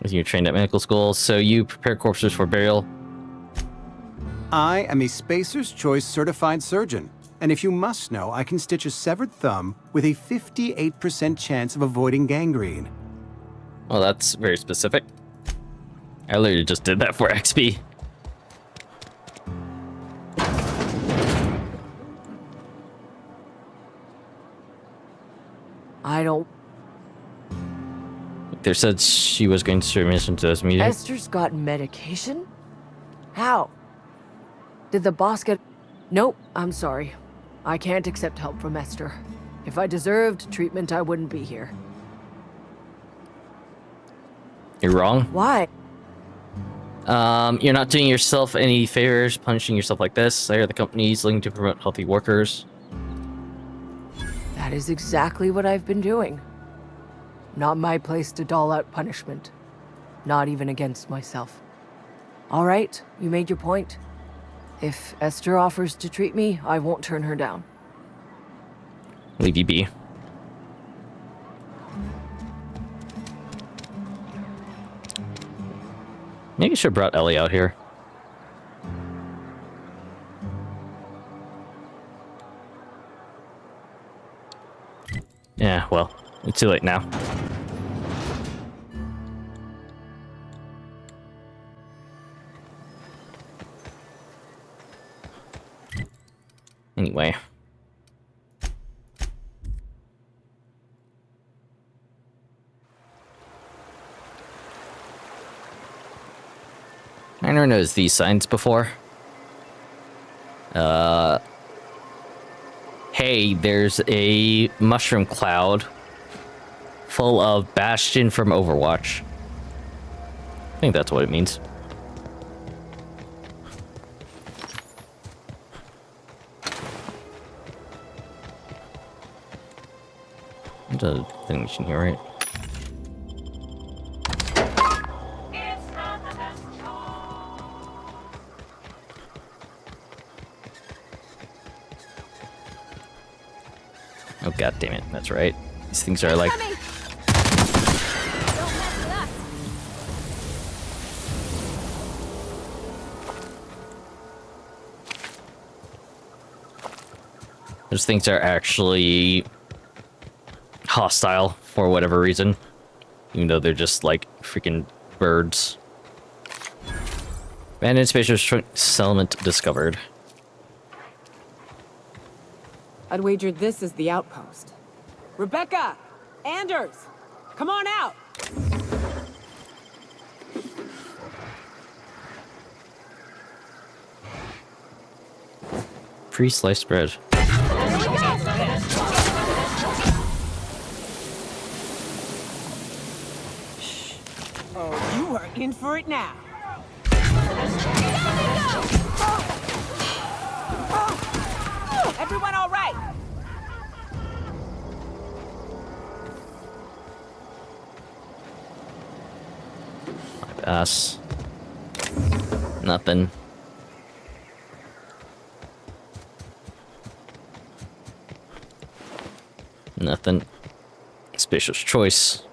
You're trained at medical school, so you prepare corpses for burial. I am a Spacer's Choice certified surgeon. And if you must know, I can stitch a severed thumb with a 58% chance of avoiding gangrene. Well, that's very specific. I literally just did that for XP. I don't... They said she was going to submission to this meeting. Esther's got medication? How? Did the boss get... Nope, I'm sorry. I can't accept help from Esther. If I deserved treatment, I wouldn't be here. You're wrong. Why? You're not doing yourself any favors punishing yourself like this. I hear the company's looking to promote healthy workers. That is exactly what I've been doing. Not my place to dole out punishment. Not even against myself. All right, you made your point. If Esther offers to treat me, I won't turn her down. Leave you be. Maybe I should have brought Ellie out here. Yeah, well, it's too late now. Anyway. I never noticed these signs before. Hey, there's a mushroom cloud full of Bastion from Overwatch. I think that's what it means. There's a thing machine here, right? Oh, god damn it, that's right. These things are like... Those things are actually hostile for whatever reason. Even though they're just like freaking birds. Abandoned spatial settlement discovered. I'd wager this is the outpost. Rebecca! Anders! Come on out! Free sliced bread. Oh, you are in for it now. Everyone all right? My ass. Nothing. Nothing. Spacious choice.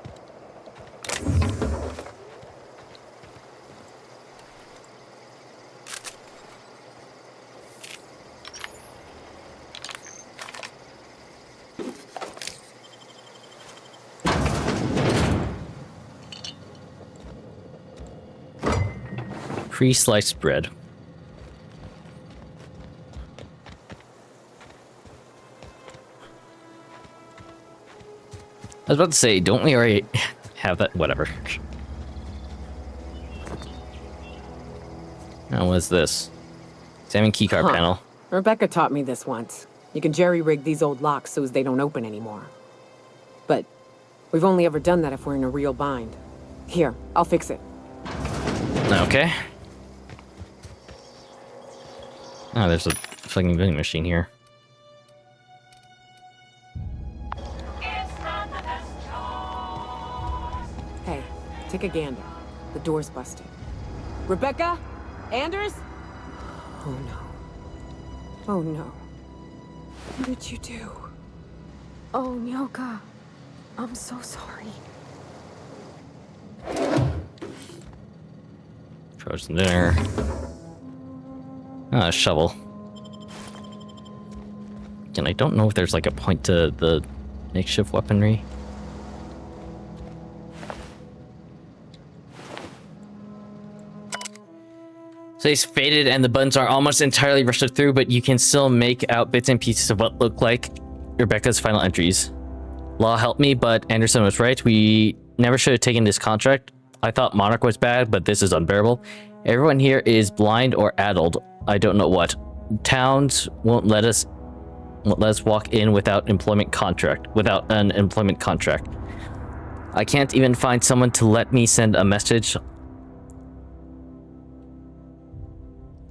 Pre-sliced bread. I was about to say, don't we already have that? Whatever. Now, what's this? Examine keycard panel. Rebecca taught me this once. You can jerry-rig these old locks so as they don't open anymore. But we've only ever done that if we're in a real bind. Here, I'll fix it. Okay. Oh, there's a fucking vending machine here. Hey, take a gander. The door's busted. Rebecca? Anders? Oh no. Oh no. What did you do? Oh, Nyoka. I'm so sorry. Frozen dinner. Ah, a shovel. And I don't know if there's like a point to the makeshift weaponry. So it's faded and the buttons are almost entirely rusted through, but you can still make out bits and pieces of what look like Rebecca's final entries. Law helped me, but Anderson was right. We never should have taken this contract. I thought Monarch was bad, but this is unbearable. Everyone here is blind or addled. I don't know what. Towns won't let us walk in without an employment contract. I can't even find someone to let me send a message.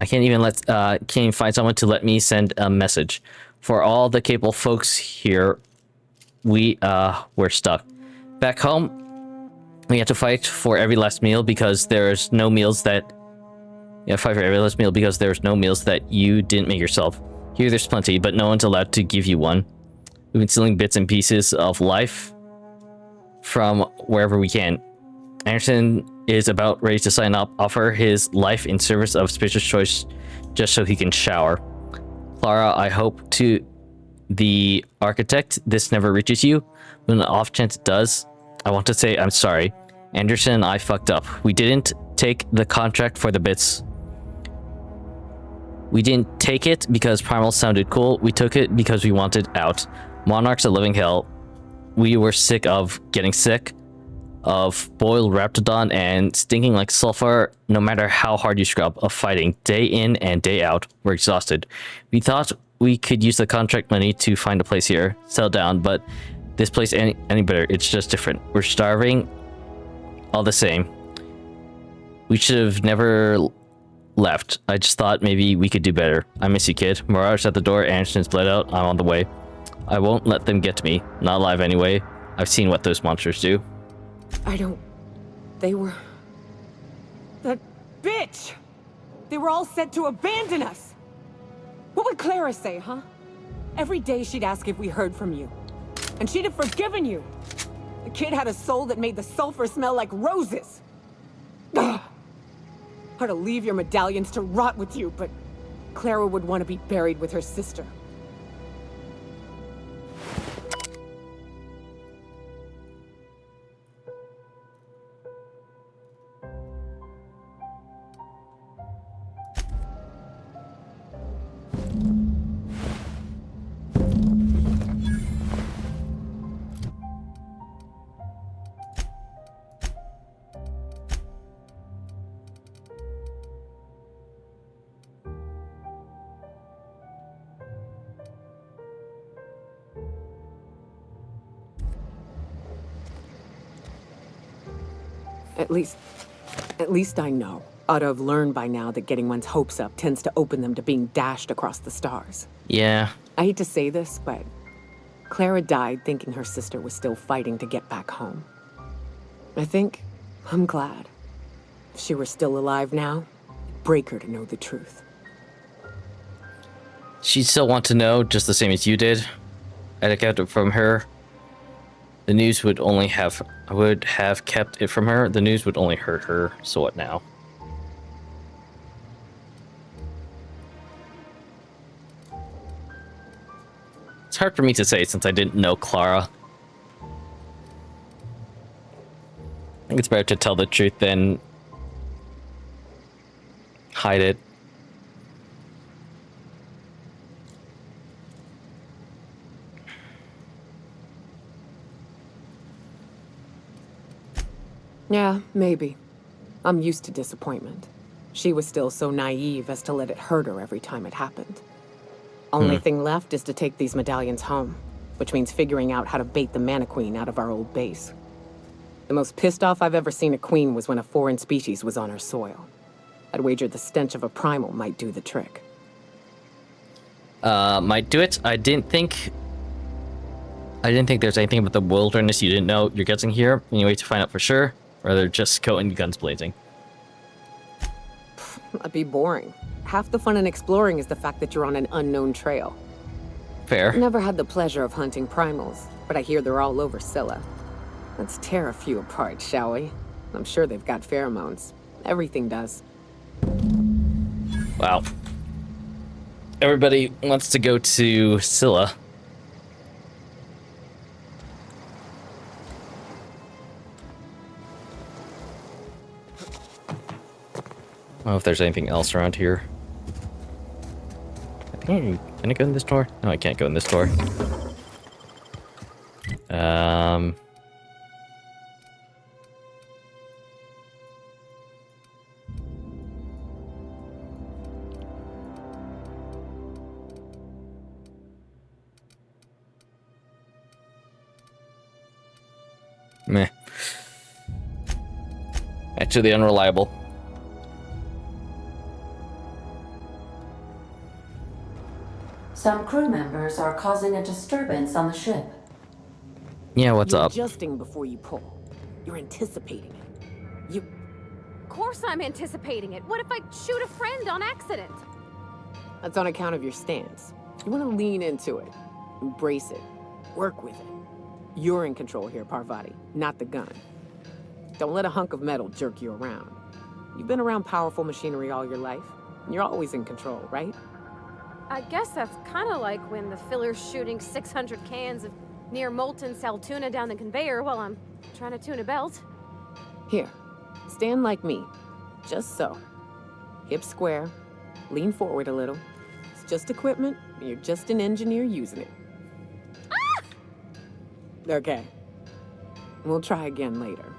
Can't even find someone to let me send a message. For all the capable folks here, we're stuck. Back home, we have to fight for every last meal because there's no meals that you didn't make yourself. Here there's plenty, but no one's allowed to give you one. We've been stealing bits and pieces of life from wherever we can. Anderson is about ready to offer his life in service of Spacer's Choice just so he can shower. Clara, I hope to the architect this never reaches you. When the off chance it does, I want to say I'm sorry. Anderson and I fucked up. We didn't take the contract for the bits. We didn't take it because Primal sounded cool. We took it because we wanted out. Monarch's a living hell. We were sick of getting sick, of boiled Raptidon and stinking like sulfur no matter how hard you scrub, of fighting day in and day out. We're exhausted. We thought we could use the contract money to find a place here, settle down, but this place ain't any better. It's just different. We're starving all the same. We should have never left. I just thought maybe we could do better. I miss you, kid. Marauders at the door. Anderson's bled out. I'm on the way. I won't let them get to me. Not alive anyway. I've seen what those monsters do. They were... That bitch! They were all set to abandon us! What would Clara say, huh? Every day she'd ask if we heard from you. And she'd have forgiven you! The kid had a soul that made the sulfur smell like roses! Ugh. Or to leave your medallions to rot with you, but Clara would want to be buried with her sister. At least I know. Ought to have learned by now that getting one's hopes up tends to open them to being dashed across the stars. Yeah. I hate to say this, but Clara died thinking her sister was still fighting to get back home. I'm glad. If she were still alive now, it'd break her to know the truth. She'd still want to know, just the same as you did. I'd have kept it from her. The news would have kept it from her. The news would only hurt her. So what now? It's hard for me to say since I didn't know Clara. I think it's better to tell the truth than hide it. Yeah, maybe. I'm used to disappointment. She was still so naive as to let it hurt her every time it happened. Only thing left is to take these medallions home, which means figuring out how to bait the Mana-Queen out of our old base. The most pissed off I've ever seen a queen was when a foreign species was on her soil. I'd wager the stench of a primal might do the trick. Might do it. I didn't think there's anything about the wilderness you didn't know you're getting here. Anyway, to find out for sure, rather just go in guns blazing. That'd be boring. Half the fun in exploring is the fact that you're on an unknown trail. Fair. Never had the pleasure of hunting primals, but I hear they're all over Scylla. Let's tear a few apart, shall we? I'm sure they've got pheromones. Everything does. Wow. Everybody wants to go to Scylla. I don't know if there's anything else around here. I think can I go in this door? No, I can't go in this door. Meh. Actually unreliable. Some crew members are causing a disturbance on the ship. Yeah, what's You're up? adjusting before you pull. You're anticipating it. Of course I'm anticipating it. What if I shoot a friend on accident? That's on account of your stance. You want to lean into it. Embrace it. Work with it. You're in control here, Parvati, not the gun. Don't let a hunk of metal jerk you around. You've been around powerful machinery all your life. And you're always in control, right? I guess that's kind of like when the filler's shooting 600 cans of near molten cell tuna down the conveyor while I'm trying to tune a belt. Here, stand like me. Just so. Hips square. Lean forward a little. It's just equipment. You're just an engineer using it. Ah! Okay. We'll try again later.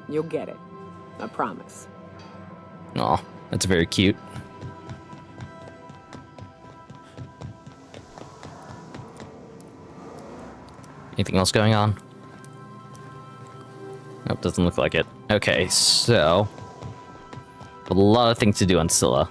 You'll get it. I promise. Aw, that's very cute. Anything else going on? Nope, doesn't look like it. Okay, so a lot of things to do on Scylla.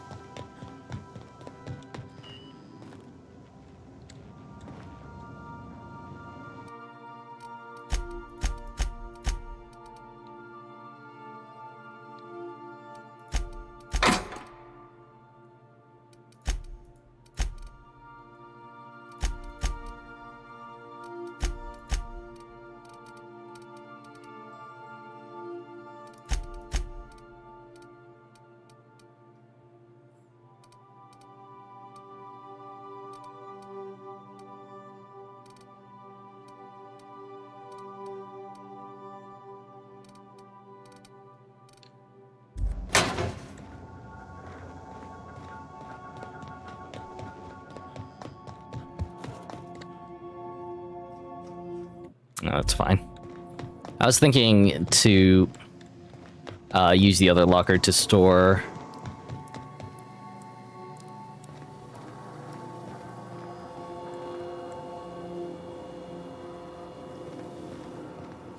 No, that's fine. I was thinking to use the other locker to store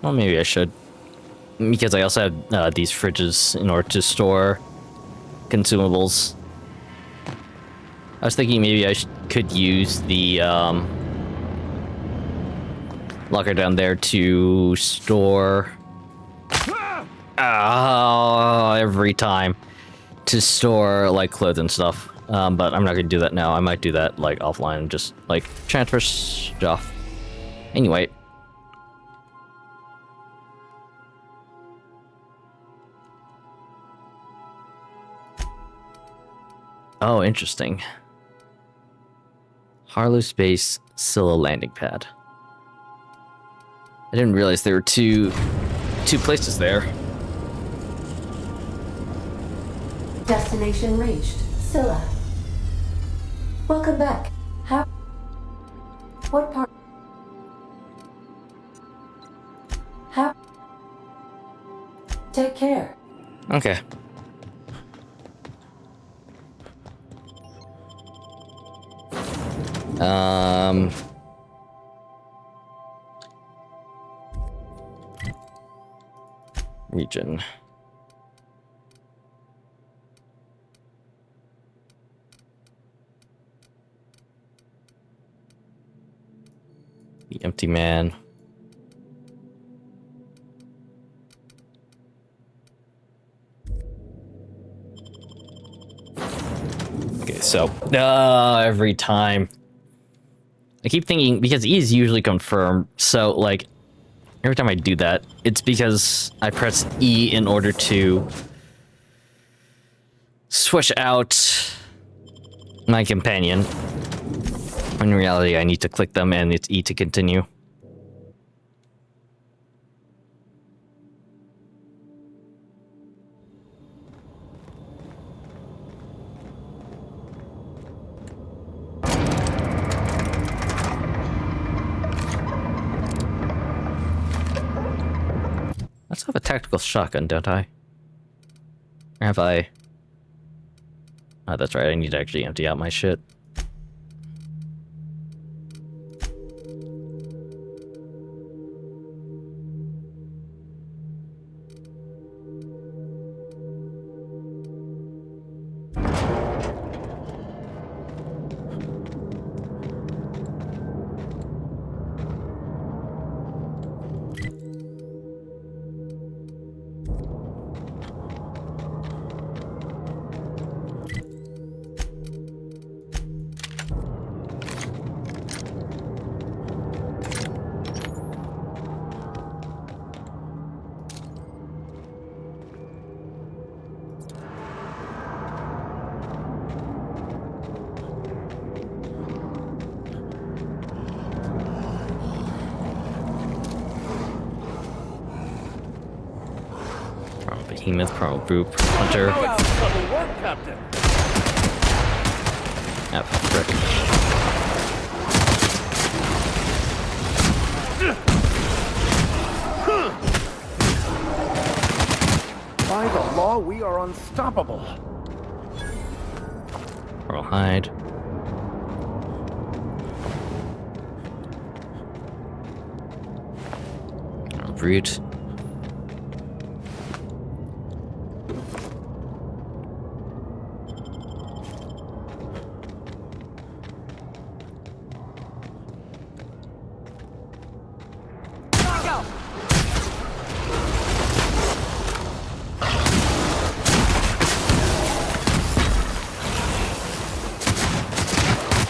well, maybe I should, because I also have these fridges in order to store consumables. I was thinking maybe I could use the locker down there to store every time to store like clothes and stuff, but I'm not gonna do that now. I might do that like offline and just like transfer stuff. Anyway, oh, interesting. Harlow Space Scylla landing pad. I didn't realize there were two places there. Destination reached. Scylla. Welcome back. What part? Take care. Okay. Region. The Empty Man. Okay, so every time I keep thinking, because E is usually confirmed, so like every time I do that, it's because I press E in order to switch out my companion. In reality, I need to click them and it's E to continue. I still have a tactical shotgun, don't I? Or have I? Oh, that's right, I need to actually empty out my shit. Behemoth, Pro Group, Hunter. Ah, frick. By the law, we are unstoppable. Pearl Hide. Brute.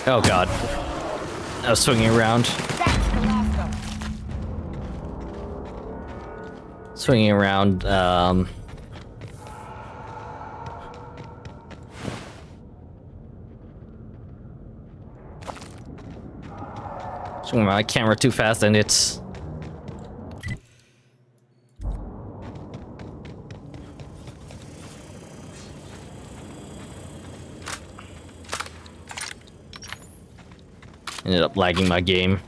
Oh god. I was swinging around. Swinging around, swinging my camera too fast and it's... Ended up lagging my game.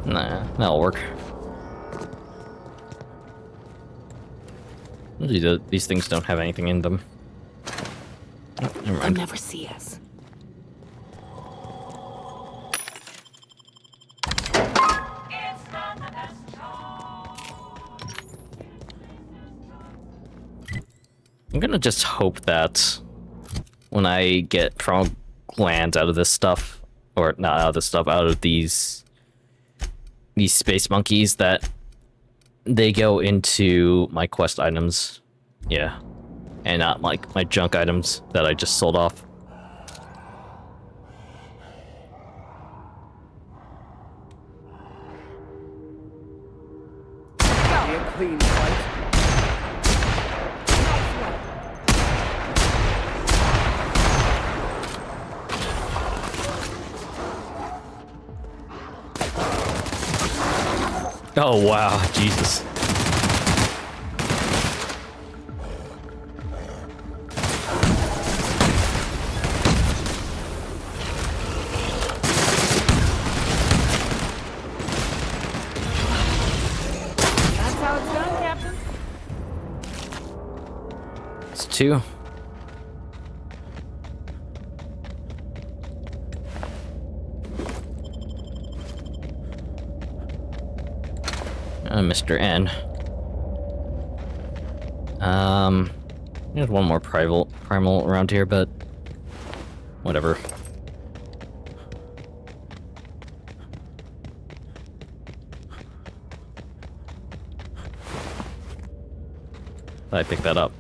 Nah, that'll work. Usually these things don't have anything in them. Oh, never They'll mind. never see us. I'm gonna just hope that when I get frog glands out of this stuff, or not out of this stuff, out of these space monkeys, that they go into my quest items, yeah, and not like my junk items that I just sold off. A clean fight. Oh wow, Jesus. That's how it's done, Captain. It's 2. Mr. N. There's one more primal around here, but whatever. I picked that up.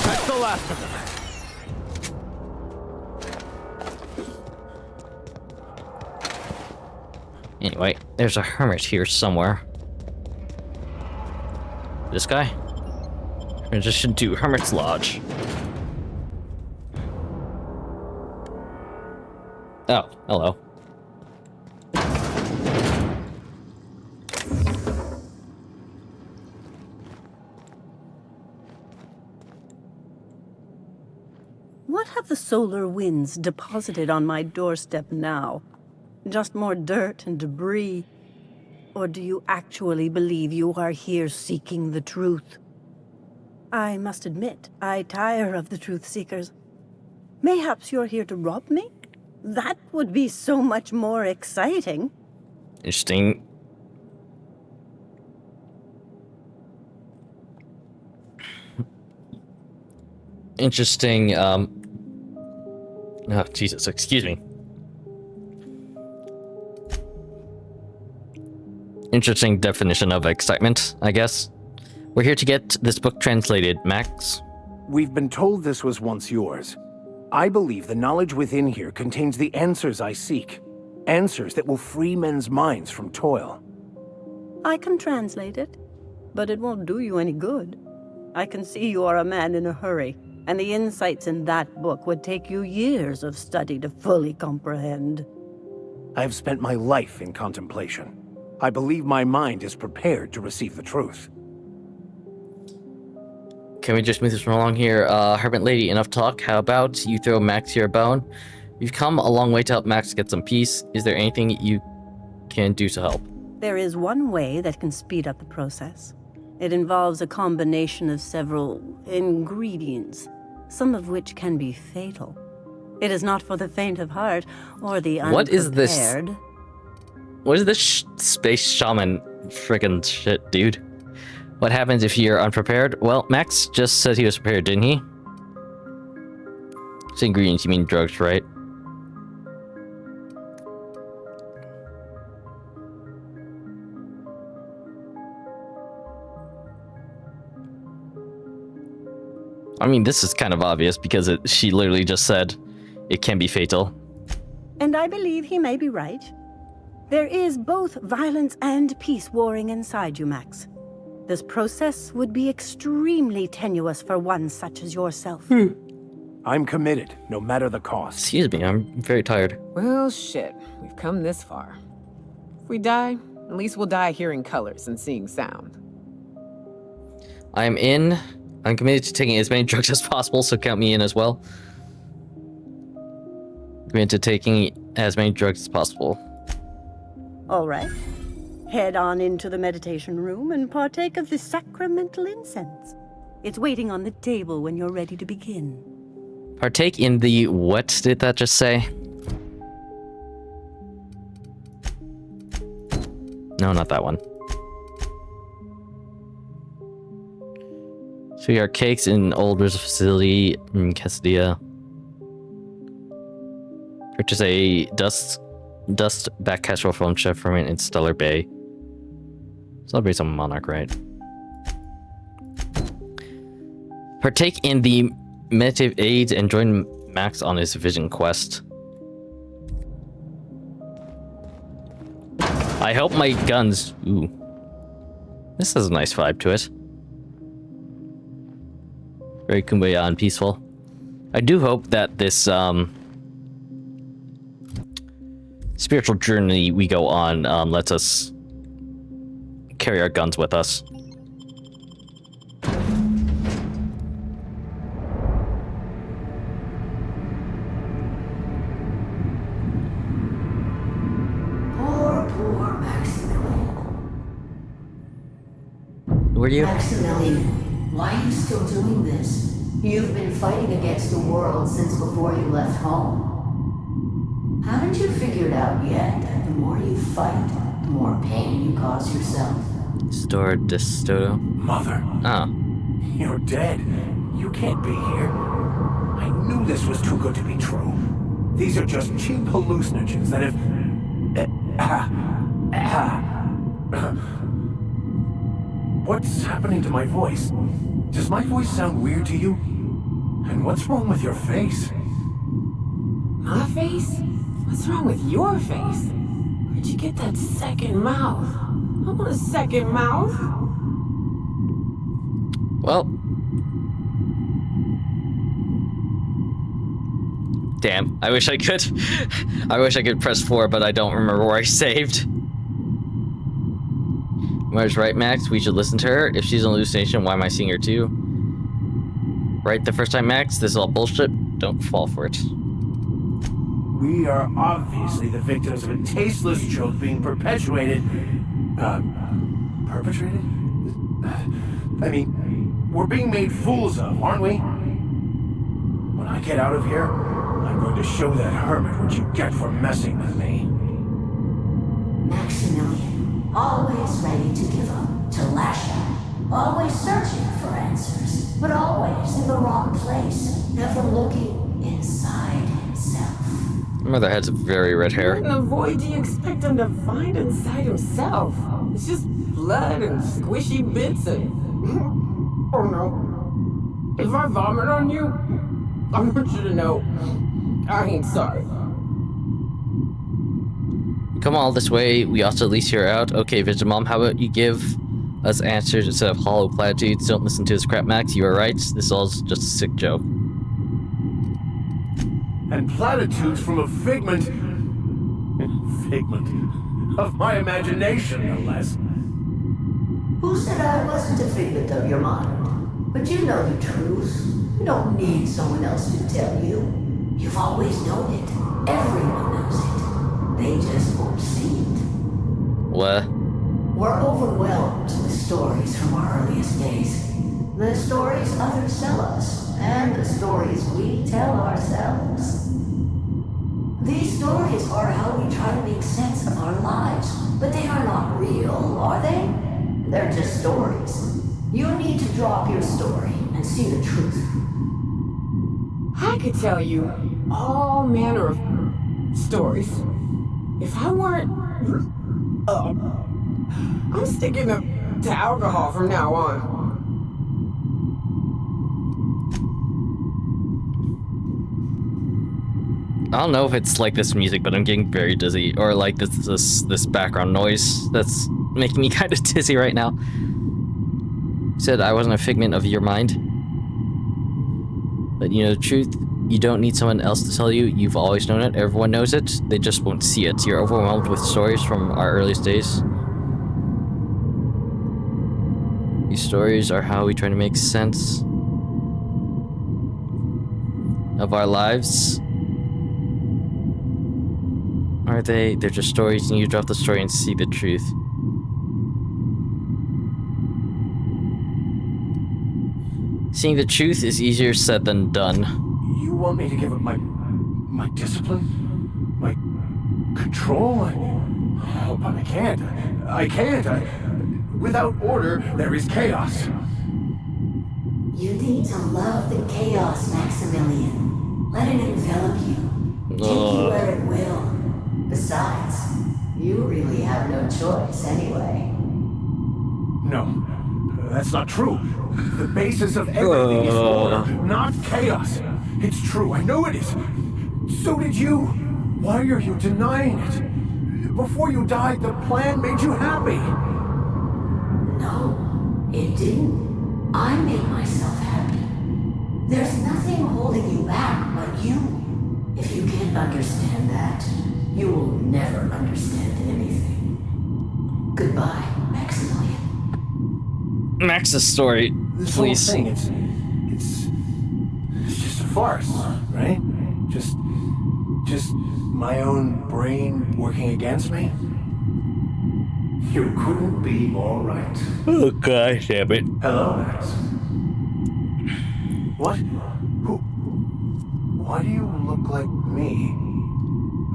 That's the last of them. Anyway, there's a hermit here somewhere. This guy? Transition to Hermit's Lodge. Oh, hello. What have the solar winds deposited on my doorstep now? Just more dirt and debris? Or do you actually believe you are here seeking the truth? I must admit, I tire of the truth seekers. Mayhaps you're here to rob me? That would be so much more exciting. Interesting. Interesting, oh, Jesus, excuse me. Interesting definition of excitement, I guess. We're here to get this book translated, Max. We've been told this was once yours. I believe the knowledge within here contains the answers I seek. Answers that will free men's minds from toil. I can translate it, but it won't do you any good. I can see you are a man in a hurry, and the insights in that book would take you years of study to fully comprehend. I have spent my life in contemplation. I believe my mind is prepared to receive the truth. Can we just move this along here? Hermit Lady, enough talk. How about you throw Max here a bone? You've come a long way to help Max get some peace. Is there anything you can do to help? There is one way that can speed up the process. It involves a combination of several ingredients, some of which can be fatal. It is not for the faint of heart or the unprepared. What is this? What is this space shaman friggin' shit, dude? What happens if you're unprepared? Well, Max just said he was prepared, didn't he? It's ingredients, you mean drugs, right? I mean, this is kind of obvious because she literally just said it can be fatal. And I believe he may be right. There is both violence and peace warring inside you, Max. This process would be extremely tenuous for one such as yourself. I'm committed, no matter the cost. Excuse me, I'm very tired. Well, shit. We've come this far. If we die, at least we'll die hearing colors and seeing sound. I'm committed to taking as many drugs as possible, so count me in as well. Committed to taking as many drugs as possible. All right. Head on into the meditation room and partake of the sacramental incense. It's waiting on the table when you're ready to begin. Partake in the... what did that just say? No, not that one. Sweetheart cakes in Old Rizzo facility in Castillo. Purchase a dust back casserole from Chef Ferment in Stellar Bay. Celebrate some Monarch, right? Partake in the meditative aids and join Max on his vision quest. I hope my guns... Ooh. This has a nice vibe to it. Very kumbaya and peaceful. I do hope that this spiritual journey we go on lets us carry our guns with us. Poor Maximilian. Were you? Maximilian, why are you still doing this? You've been fighting against the world since before you left home. Haven't you figured out yet that the more you fight, the more pain you cause yourself? Store Destoto. Mother. Oh. You're dead. You can't be here. I knew this was too good to be true. These are just cheap hallucinogens that have... What's happening to my voice? Does my voice sound weird to you? And what's wrong with your face? My face? What's wrong with your face? Where'd you get that second mouth? I want a second mouth. Well. Damn, I wish I could. I wish I could press 4, but I don't remember where I saved. Mar's right, Max. We should listen to her. If she's an hallucination, why am I seeing her too? Right the first time, Max? This is all bullshit. Don't fall for it. We are obviously the victims of a tasteless joke being perpetuated. Perpetrated? I mean, we're being made fools of, aren't we? When I get out of here, I'm going to show that hermit what you get for messing with me. Maximilian, always ready to give up, to lash out. Always searching for answers, but always in the wrong place, never looking inside himself. Mother has very red hair. What in the void do you expect him to find inside himself? It's just blood and squishy bits and... Oh no. If I vomit on you, I want you to know I ain't sorry. Come all this way, we ought to at least hear her out. Okay, Vision Mom, how about you give us answers instead of hollow platitudes? Don't listen to his crap, Max. You are right. This all's just a sick joke. And platitudes from a figment of my imagination, no less. Who said I wasn't a figment of your mind? But you know the truth. You don't need someone else to tell you. You've always known it. Everyone knows it. They just won't see it. What? We're overwhelmed with stories from our earliest days. The stories others tell us, and the stories we tell ourselves. These stories are how we try to make sense of our lives, but they are not real, are they? They're just stories. You need to drop your story and see the truth. I could tell you all manner of stories. If I weren't... I'm sticking to alcohol from now on. I don't know if it's like this music, but I'm getting very dizzy, or like this background noise that's making me kind of dizzy right now. You said I wasn't a figment of your mind, but you know the truth. You don't need someone else to tell you. You've always known it. Everyone knows it. They just won't see it. You're overwhelmed with stories from our earliest days. These stories are how we try to make sense of our lives. Are they? They're just stories, and you drop the story and see the truth. Seeing the truth is easier said than done. You want me to give up my discipline? My control? Oh, but I can't. Without order, there is chaos. You need to love the chaos, Maximilian. Let it envelop you. Take you where it will. Besides, you really have no choice anyway. No, that's not true. The basis of everything is order, not chaos. It's true, I know it is. So did you. Why are you denying it? Before you died, the plan made you happy. No, it didn't. I made myself happy. There's nothing holding you back but you. If you can't understand that, you will never understand anything. Goodbye, Maximilian. Max's story, This please. whole thing, it's just a farce, right? Just my own brain working against me? You couldn't be more right. Oh, God damn it. Hello, Max. What? Who? Why do you look like me?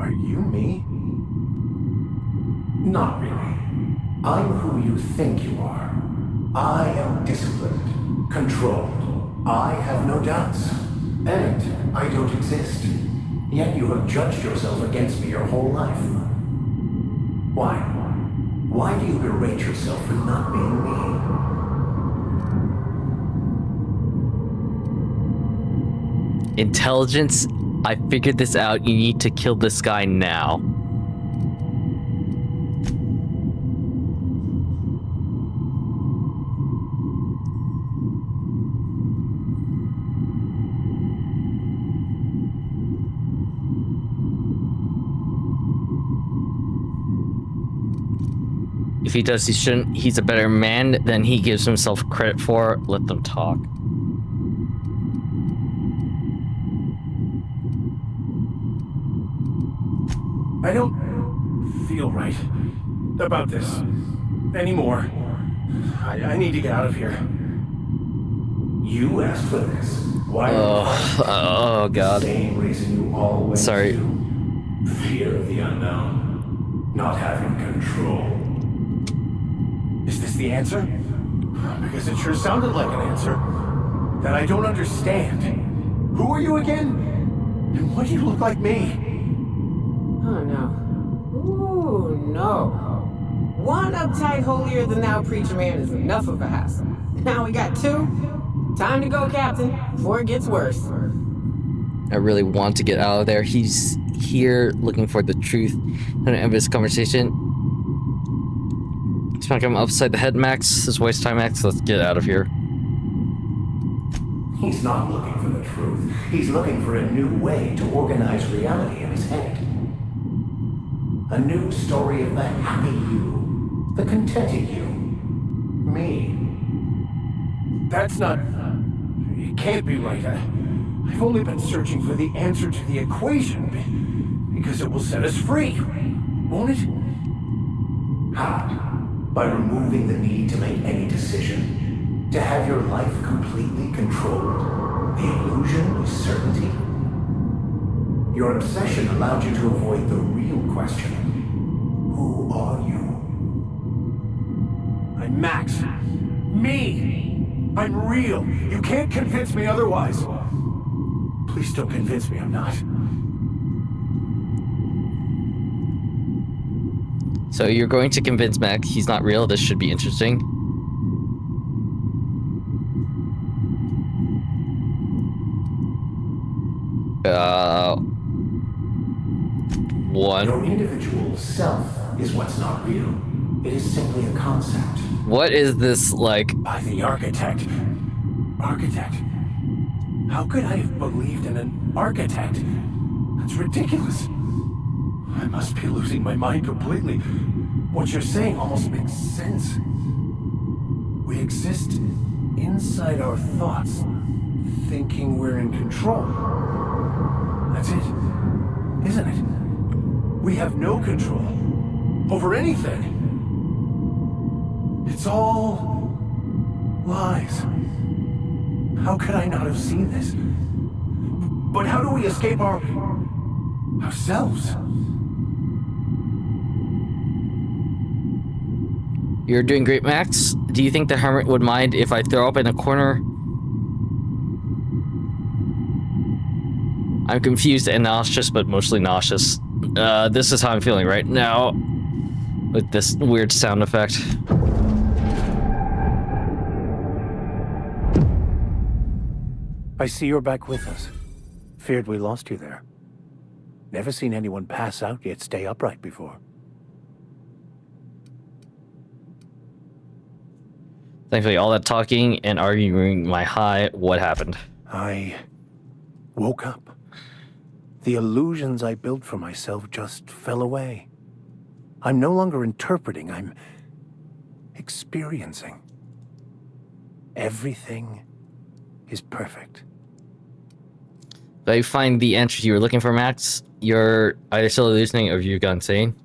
Are you me? Not really. I'm who you think you are. I am disciplined, controlled. I have no doubts. And I don't exist. Yet you have judged yourself against me your whole life. Why? Why do you berate yourself for not being me? Intelligence, I figured this out. You need to kill this guy now. If he does, he shouldn't. He's a better man than he gives himself credit for. Let them talk. I don't feel right about this anymore. I need to get out of here. You asked for this. Why? Oh God. Same reason you always Sorry. do. Fear of the unknown. Not having control. Is this the answer? Because it sure sounded like an answer that I don't understand. Who are you again? And why do you look like me? Oh no. Ooh, no. One uptight holier-than-thou preacher man is enough of a hassle. Now we got two. Time to go, Captain, before it gets worse. I really want to get out of there. He's here looking for the truth. I'm gonna end this conversation. Smack him upside the head, Max. This is waste time, Max. Let's get out of here. He's not looking for the truth. He's looking for a new way to organize reality in his head. A new story of the happy you, the contented you, me. That's not... It can't be right. I've only been searching for the answer to the equation because it will set us free, won't it? How? By removing the need to make any decision, to have your life completely controlled, the illusion of certainty. Your obsession allowed you to avoid the real question. Who are you? I'm Max. Me! I'm real. You can't convince me otherwise. Please don't convince me I'm not. So you're going to convince Max he's not real? This should be interesting. One. Your individual self is what's not real. It is simply a concept. What is this like? By the architect. Architect? How could I have believed in an architect? That's ridiculous. I must be losing my mind completely. What you're saying almost makes sense. We exist inside our thoughts, thinking we're in control. That's it, isn't it? We have no control over anything. It's all lies. How could I not have seen this? But how do we escape ourselves? You're doing great, Max. Do you think the hermit would mind if I throw up in a corner? I'm confused and nauseous, but mostly nauseous. This is how I'm feeling right now, with this weird sound effect. I see you're back with us. Feared we lost you there. Never seen anyone pass out yet stay upright before. Thankfully, all that talking and arguing my high, what happened? I woke up. The illusions I built for myself just fell away. I'm no longer interpreting, I'm experiencing. Everything is perfect. If you find the answers you were looking for, Max, you're either still hallucinating or you've gone insane.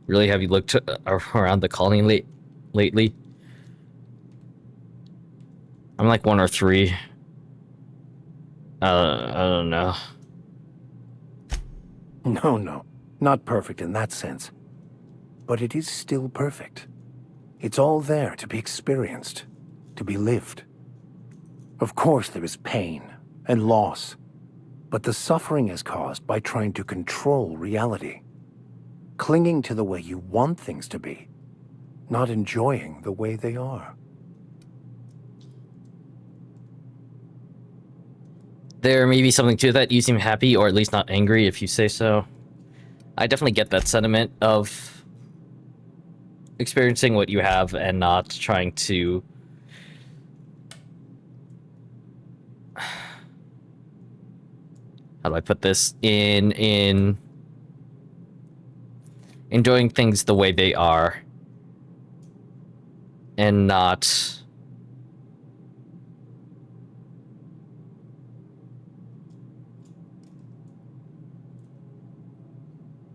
Really, have you looked around the colony lately? I'm like 1 or 3. I don't know. No, not perfect in that sense. But it is still perfect. It's all there to be experienced, to be lived. Of course there is pain and loss, but the suffering is caused by trying to control reality. Clinging to the way you want things to be, not enjoying the way they are. There may be something to that. You seem happy, or at least not angry, if you say so. I definitely get that sentiment of experiencing what you have and not trying to... How do I put this? In enjoying things the way they are. And not...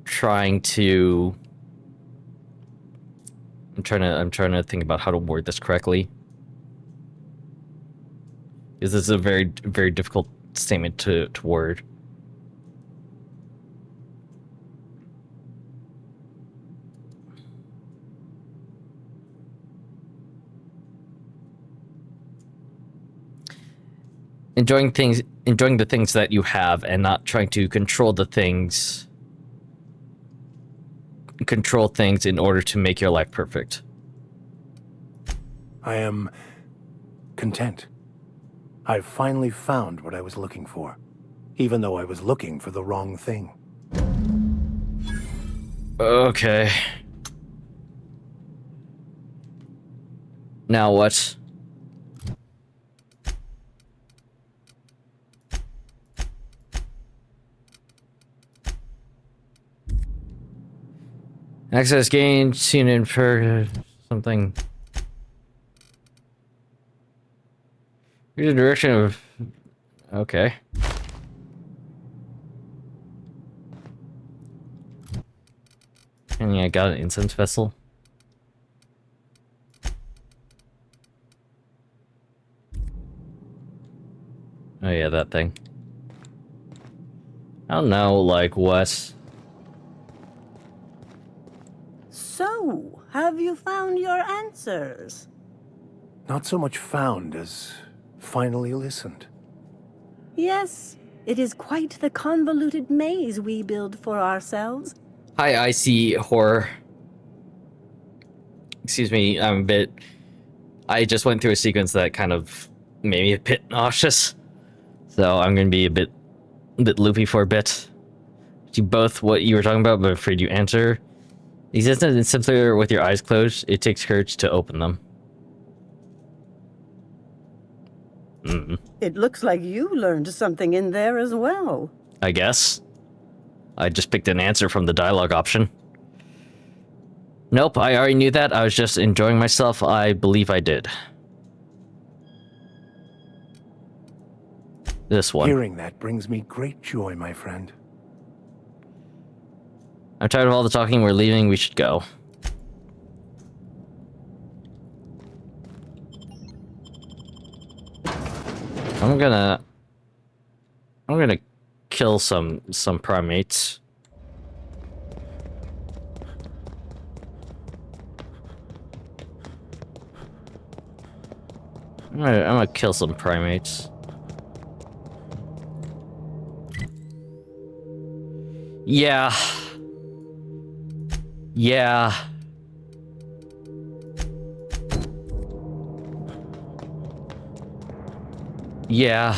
trying to... I'm trying to think about how to word this correctly. Because this is a very, very difficult statement to word. Enjoying the things that you have and not trying to control things in order to make your life perfect. I am content. I've finally found what I was looking for, even though I was looking for the wrong thing. Okay. Now what? Access gained, seen in per something. Here's the direction of... Okay. And yeah, I got an incense vessel. Oh yeah, that thing. I don't know, like, what? So, have you found your answers? Not so much found as finally listened. Yes, it is quite the convoluted maze we build for ourselves. Hi, I see horror. Excuse me, I'm a bit... I just went through a sequence that kind of made me a bit nauseous. So I'm gonna be a bit loopy for a bit. You both what you were talking about, but afraid you answer. Existence is simpler with your eyes closed. It takes courage to open them. It looks like you learned something in there as well. I guess. I just picked an answer from the dialogue option. Nope, I already knew that. I was just enjoying myself. I believe I did. This one. Hearing that brings me great joy, my friend. I'm tired of all the talking. We're leaving. We should go. I'm gonna kill some primates. I'm gonna kill some primates. Yeah. Yeah. Yeah.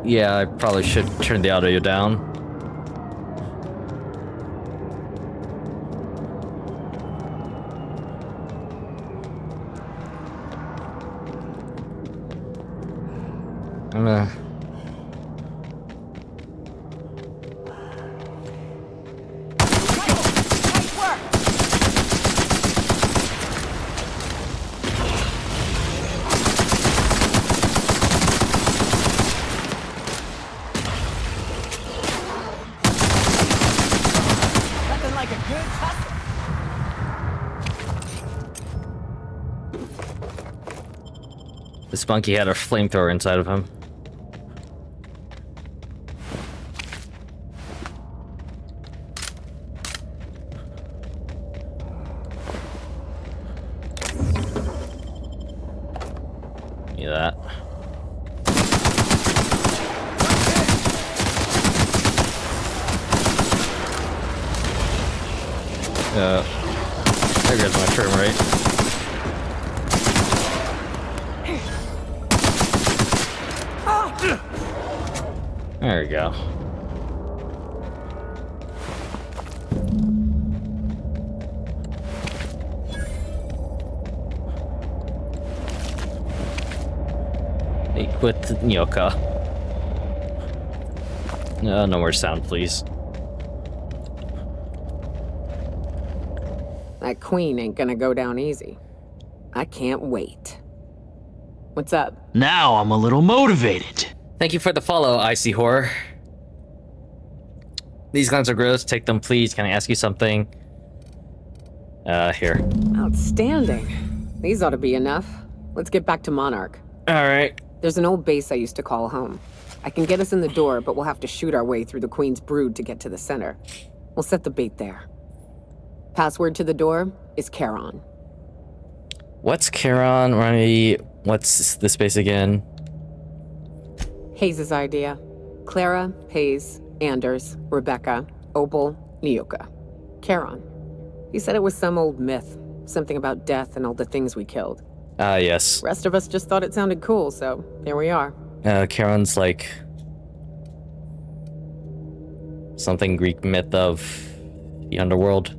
Yeah, I probably should turn the audio down. I'm gonna... Nothing like a good tussle. This monkey had a flamethrower inside of him. Give me that. There goes my frame rate. There we go. With Nyoka. No more sound, please. That queen ain't gonna go down easy. I can't wait. What's up? Now I'm a little motivated. Thank you for the follow, Icy Horror. These guns are gross. Take them, please. Can I ask you something? Here. Outstanding. These ought to be enough. Let's get back to Monarch. Alright. There's an old base I used to call home. I can get us in the door, but we'll have to shoot our way through the Queen's brood to get to the center. We'll set the bait there. Password to the door is Charon. What's Charon? Remind me, what's the space again? Hayes' idea. Clara, Hayes, Anders, Rebecca, Opal, Nyoka. Charon. He said it was some old myth. Something about death and all the things we killed. Ah, yes. Rest of us just thought it sounded cool, so here we are. Charon's like... something Greek myth of the underworld.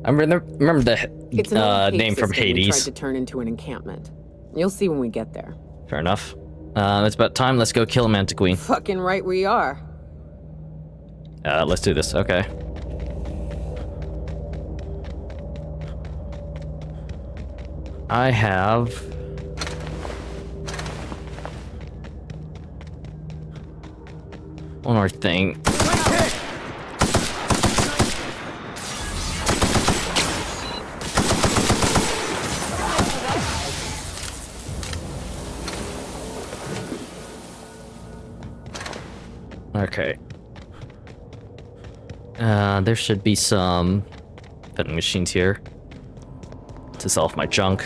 I remember the It's an old name from system we Hades. tried to turn into an encampment. You'll see when we get there. Fair enough. It's about time. Let's go kill Mantiqueen. Fucking right we are. Let's do this. Okay. I have... one more thing. Okay. There should be some vending machines here to sell off my junk.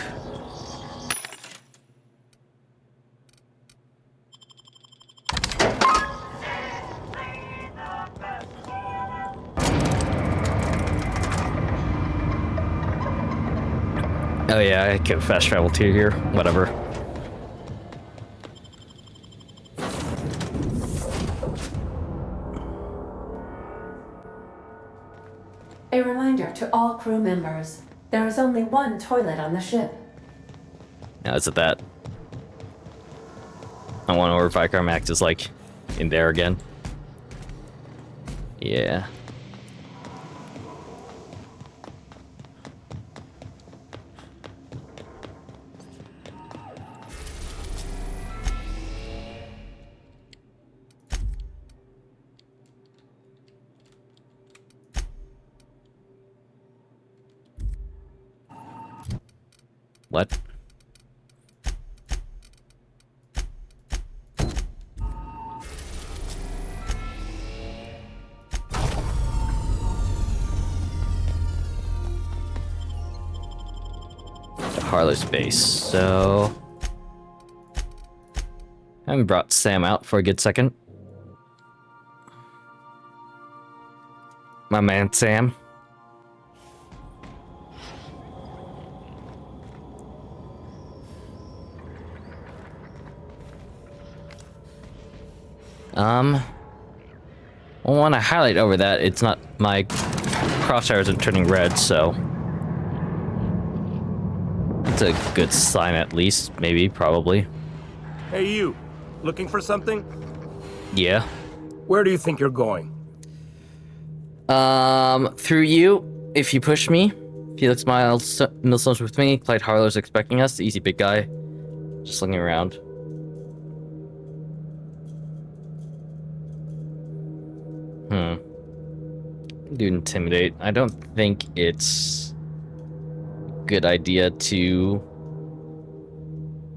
Oh yeah, I can fast travel to here. Whatever. A reminder to all crew members, there is only one toilet on the ship. Now is it that? I wonder if Vicar Max is like in there again. Yeah. What? To Harlow's base, so... I haven't brought Sam out for a good second. My man Sam. I want to highlight over that. It's not, my crosshair isn't turning red, so it's a good sign at least, maybe, probably. Hey, you. Looking for something? Yeah. Where do you think you're going? Through you, if you push me. Felix Millstone's with me. Clyde Harlow's expecting us. Easy, big guy. Just looking around. Do intimidate. I don't think it's a good idea to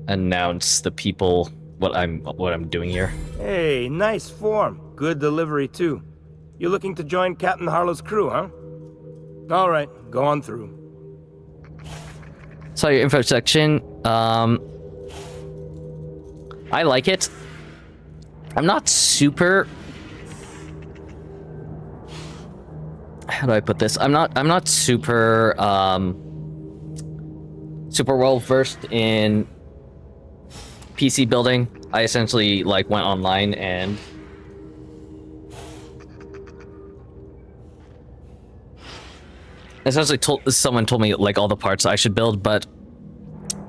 announce the people what I'm doing here. Hey, nice form. Good delivery too. You looking to join Captain Harlow's crew, huh? All right, go on through. Saw your info section. I like it. I'm not super. How do I put this? I'm not super super well versed in PC building. I essentially like went online and essentially someone told me like all the parts I should build, but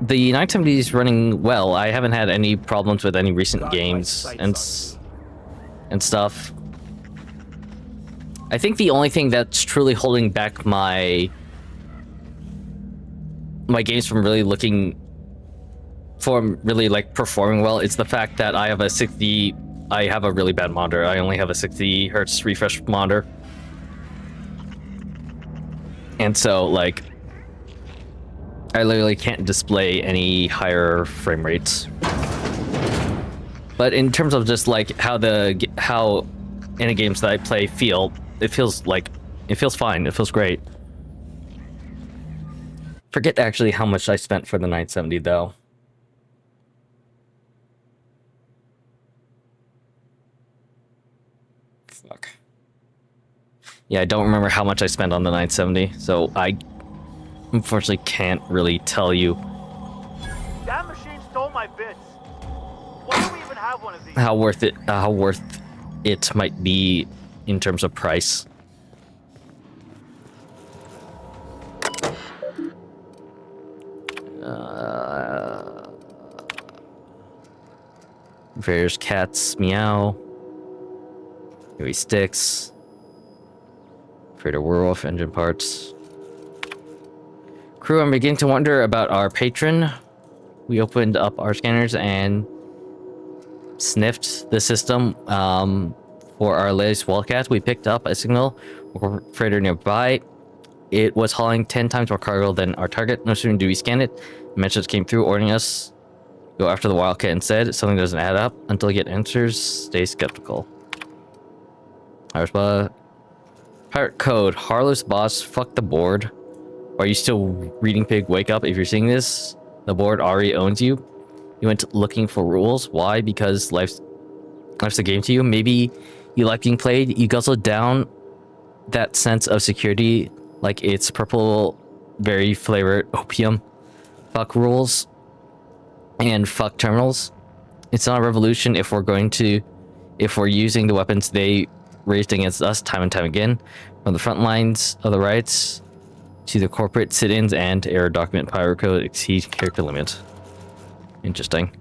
the 970 is running well. I haven't had any problems with any recent games and stuff. I think the only thing that's truly holding back my games from really performing well is the fact that I have a 60. I have a really bad monitor. I only have a 60 hertz refresh monitor, and so like I literally can't display any higher frame rates. But in terms of just like how any games that I play feel, it feels fine. It feels great. Forget actually how much I spent for the 970 though. Fuck. Yeah, I don't remember how much I spent on the 970, so I unfortunately can't really tell you That machine stole my bits. Why do we even have one of these? how worth it might be in terms of price. Various cats meow. Here he sticks. Freighter Werewolf engine parts. Crew, I'm beginning to wonder about our patron. We opened up our scanners and sniffed the system for our latest wildcat. We picked up a signal or freighter nearby. It was hauling 10 times more cargo than our target. No sooner do we scan it, a message came through ordering us go after the wildcat instead. Something doesn't add up. Until you get answers, stay skeptical. Pirate code. Harlow's boss. Fuck the board. Are you still reading, pig? Wake up if you're seeing this. The board already owns you. You went looking for rules. Why? Because life's a game to you. Maybe you like being played. You guzzle down that sense of security like it's purple berry flavored opium. Fuck rules and fuck terminals. It's not a revolution if we're using the weapons they raised against us time and time again, from the front lines of the riots to the corporate sit-ins and error document pirate code exceed character limit. Interesting.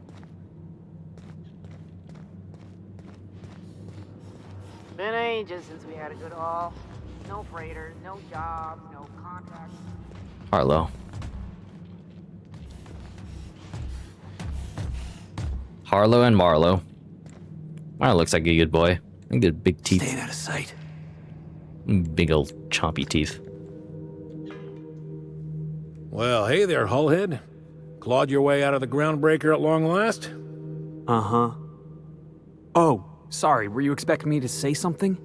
Been ages since we had a good haul. No freighters, no jobs, no contracts. Harlow. Harlow and Marlow. Marlow looks like a good boy. I good big teeth. Staying out of sight. Big old chompy teeth. Well, hey there, Hullhead. Clawed your way out of the groundbreaker at long last? Uh-huh. Oh, sorry, were you expecting me to say something?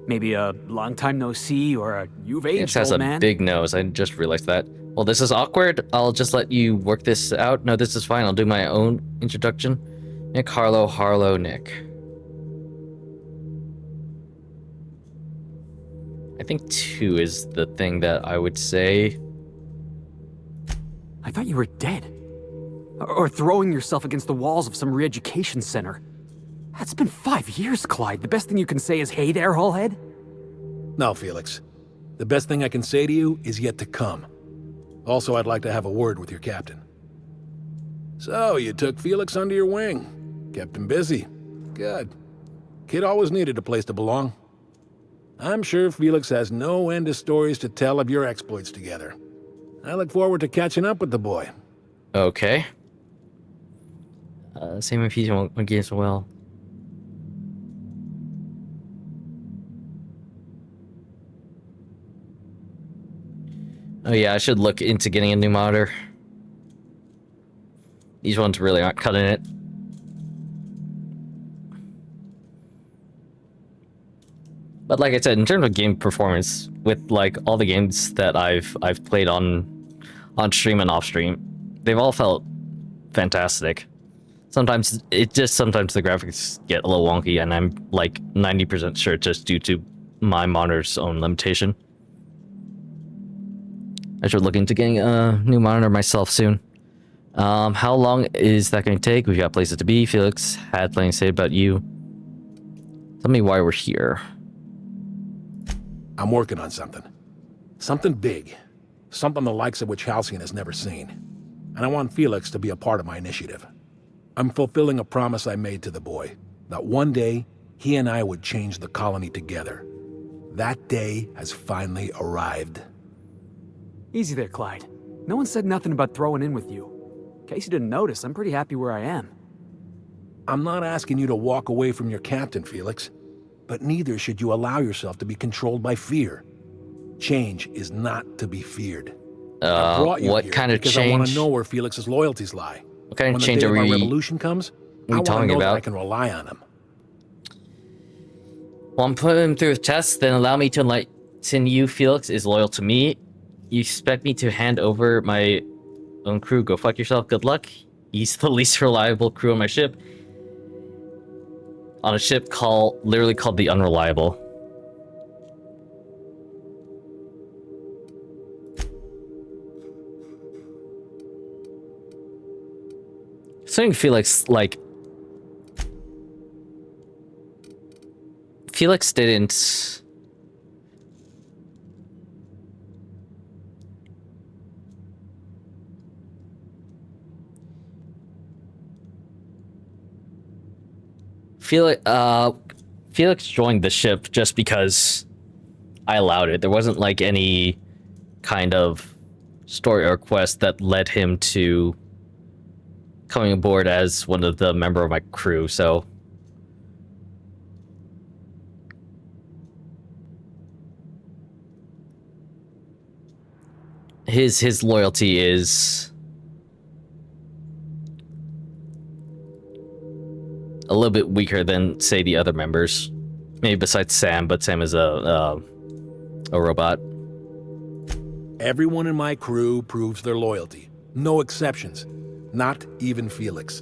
Maybe a long time no see or a you've aged, It has old a man? big nose. I just realized that. Well, this is awkward. I'll just let you work this out. No, this is fine. I'll do my own introduction. Nick Harlow, Nick. I think 2 is the thing that I would say. I thought you were dead. Or throwing yourself against the walls of some re-education center. That's been 5 years, Clyde. The best thing you can say is, hey there, Hullhead? No, Felix. The best thing I can say to you is yet to come. Also, I'd like to have a word with your captain. So, you took Felix under your wing. Kept him busy. Good. Kid always needed a place to belong. I'm sure Felix has no end of stories to tell of your exploits together. I look forward to catching up with the boy. Okay. Same if you want games as well. Oh yeah, I should look into getting a new monitor. These ones really aren't cutting it. But like I said, in terms of game performance, with like all the games that I've played on stream and off stream, they've all felt fantastic. Sometimes the graphics get a little wonky, and I'm like 90% sure it's just due to my monitor's own limitation. I should look into getting a new monitor myself soon. How long is that going to take? We've got places to be. Felix had plenty to say about you. Tell me why we're here. I'm working on something. Something big. Something the likes of which Halcyon has never seen. And I want Felix to be a part of my initiative. I'm fulfilling a promise I made to the boy, that one day he and I would change the colony together. That day has finally arrived. Easy there, Clyde. No one said nothing about throwing in with you. In case you didn't notice, I'm pretty happy where I am. I'm not asking you to walk away from your captain, Felix. But neither should you allow yourself to be controlled by fear. Change is not to be feared. What kind of because change? I want to know where Felix's loyalties lie. What kind of when change the day are of we our revolution comes, I want to know that I can rely on him. Well, I'm putting him through a test, then allow me to enlighten you. Felix is loyal to me. You expect me to hand over my own crew? Go fuck yourself. Good luck. He's the least reliable crew on my ship. On a ship literally called the Unreliable. Something Felix, Felix didn't... Felix joined the ship just because I allowed it. There wasn't like any kind of story or quest that led him to coming aboard as one of the member of my crew, so his loyalty is a little bit weaker than, say, the other members. Maybe besides Sam, but Sam is a robot. Everyone in my crew proves their loyalty. No exceptions. Not even Felix.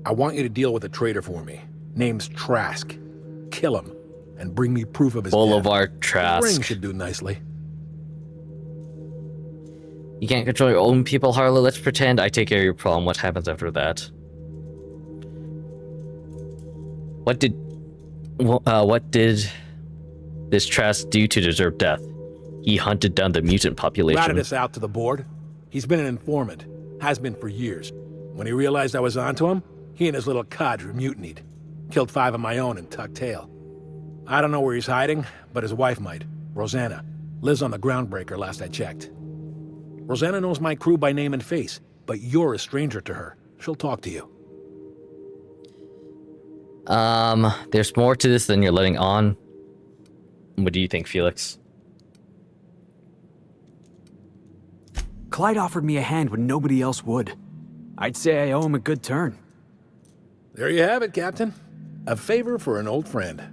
I want you to deal with a traitor for me. Name's Trask. Kill him, and bring me proof of his Boulevard death. Trask. The ring should do nicely. You can't control your own people, Harlow. Let's pretend I take care of your problem. What happens after that? What did this Trask do to deserve death? He hunted down the mutant population. Ratted us out to the board. He's been an informant. Has been for years. When he realized I was onto him, he and his little cadre mutinied. Killed 5 of my own and tucked tail. I don't know where he's hiding, but his wife might. Rosanna. Lives on the Groundbreaker last I checked. Rosanna knows my crew by name and face, but you're a stranger to her. She'll talk to you. There's more to this than you're letting on. What do you think, Felix? Clyde offered me a hand when nobody else would. I'd say I owe him a good turn. There you have it, Captain. A favor for an old friend.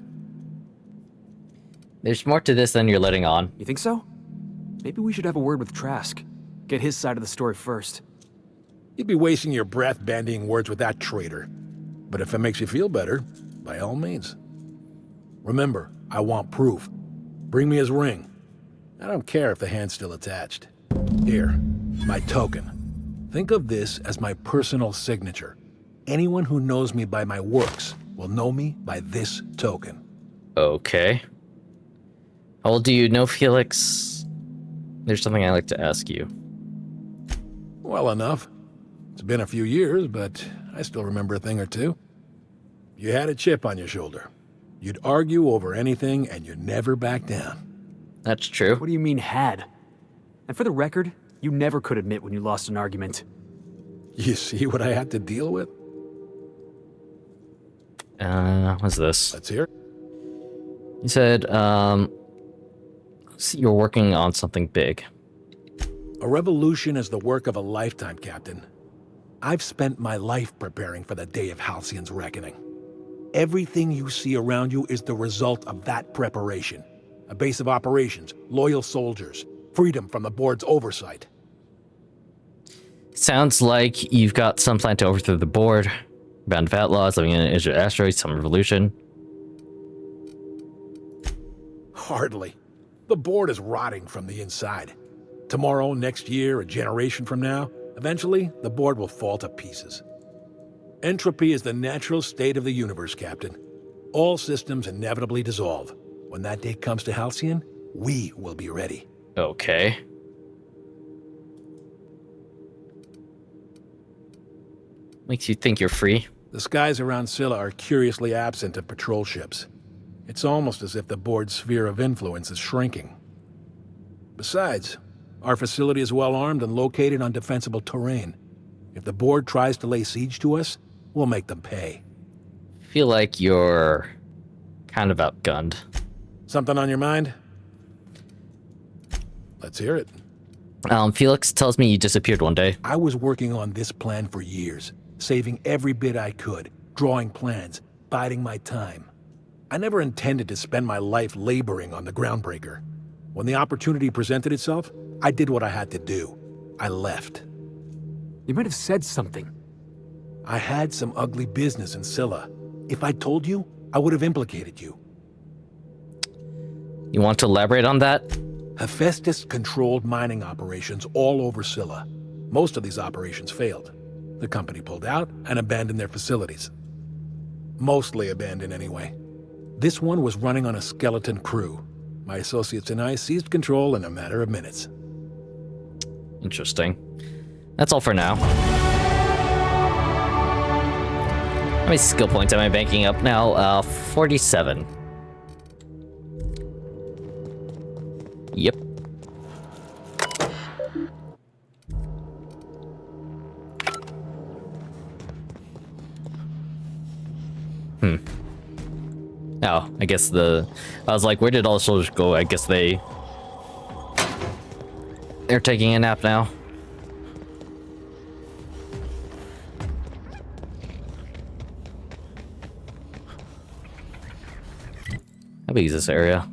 There's more to this than you're letting on. You think so? Maybe we should have a word with Trask. Get his side of the story first. You'd be wasting your breath bandying words with that traitor. But if it makes you feel better, by all means. Remember, I want proof. Bring me his ring. I don't care if the hand's still attached. Here, my token. Think of this as my personal signature. Anyone who knows me by my works will know me by this token. Okay. How old do you know, Felix? There's something I'd like to ask you. Well enough. It's been a few years, but I still remember a thing or two. You had a chip on your shoulder. You'd argue over anything, and you'd never back down. That's true. What do you mean, had? And for the record, you never could admit when you lost an argument. You see what I had to deal with? What's this? Let's hear it. You said, you're working on something big. A revolution is the work of a lifetime, Captain. I've spent my life preparing for the day of Halcyon's reckoning. Everything you see around you is the result of that preparation. A base of operations, loyal soldiers, freedom from the board's oversight. Sounds like you've got some plan to overthrow the board, ban VAT laws, living in an age of asteroids, some revolution. Hardly. The board is rotting from the inside. Tomorrow, next year, a generation from now, eventually, the board will fall to pieces. Entropy is the natural state of the universe, Captain. All systems inevitably dissolve. When that day comes to Halcyon, we will be ready. Okay. Makes you think you're free? The skies around Scylla are curiously absent of patrol ships. It's almost as if the board's sphere of influence is shrinking. Besides, our facility is well armed and located on defensible terrain. If the board tries to lay siege to us, we'll make them pay. Feel like you're kind of outgunned. Something on your mind? Let's hear it. Felix tells me you disappeared one day. I was working on this plan for years, saving every bit I could, drawing plans, biding my time. I never intended to spend my life laboring on the Groundbreaker. When the opportunity presented itself, I did what I had to do. I left. You might have said something. I had some ugly business in Scylla. If I told you, I would have implicated you. You want to elaborate on that? Hephaestus controlled mining operations all over Scylla. Most of these operations failed. The company pulled out and abandoned their facilities. Mostly abandoned anyway. This one was running on a skeleton crew. My associates and I seized control in a matter of minutes. Interesting. That's all for now. How many skill points am I banking up now? 47. Yep. Oh, I guess I was like, where did all the soldiers go? I guess they're taking a nap now. How big is this area?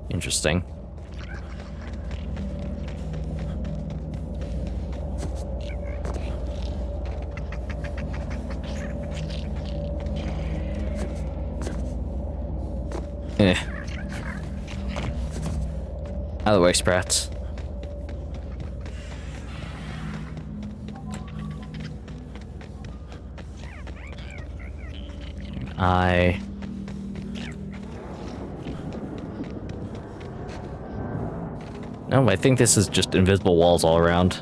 Interesting. Out of the way, Sprats. No, I think this is just invisible walls all around.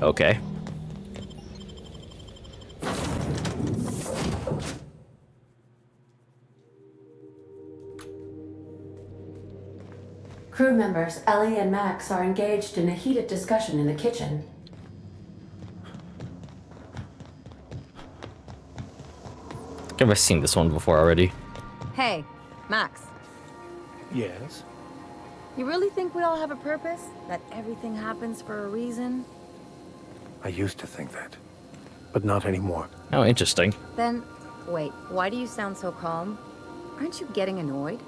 Okay. Crew members Ellie and Max are engaged in a heated discussion in the kitchen. I think I've seen this one before already. Hey, Max. Yes? You really think we all have a purpose? That everything happens for a reason? I used to think that, but not anymore. Oh, interesting. Then, wait, why do you sound so calm? Aren't you getting annoyed?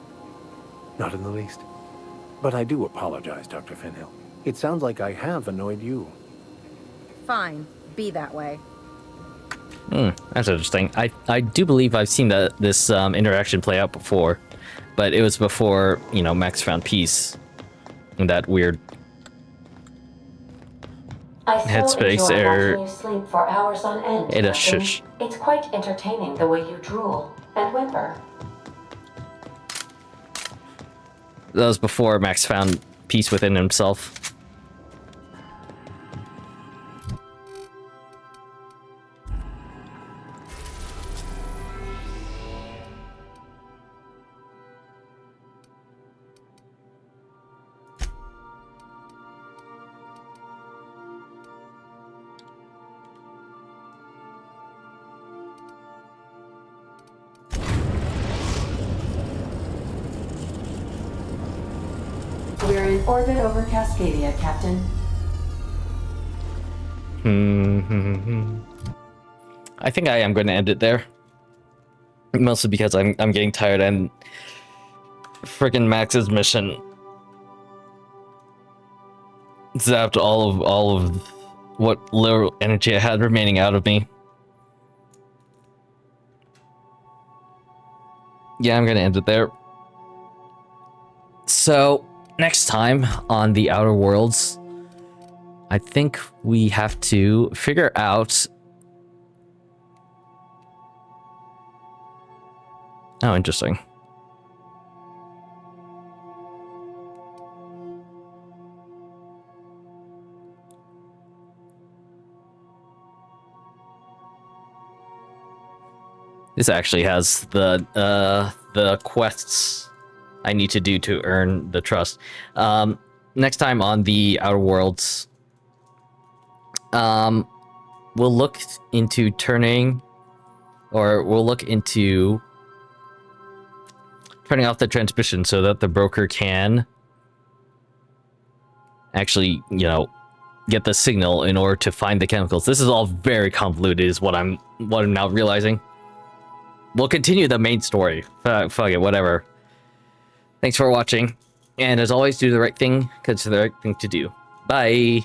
Not in the least. But I do apologize, Dr. Finhill. It sounds like I have annoyed you. Fine, be that way. That's interesting. I do believe I've seen this interaction play out before, but it was before, you know, Max found peace in that weird headspace enjoy watching you sleep for hours on end, Ada, Captain. shush. It's quite entertaining the way you drool and whimper. That was before Max found peace within himself. We're in orbit over Cascadia, Captain. I think I am going to end it there. Mostly because I'm getting tired and friggin' Max's mission zapped all of what little energy I had remaining out of me. Yeah, I'm gonna end it there. So next time on the Outer Worlds, I think we have to figure out. Oh, interesting. This actually has the quests I need to do to earn the trust. Next time on the Outer Worlds, we'll look into turning off the transmission so that the broker can actually, you know, get the signal in order to find the chemicals. This is all very convoluted, is what I'm now realizing. We'll continue the main story. Fuck it, whatever. Thanks for watching, and as always, do the right thing, because it's the right thing to do. Bye!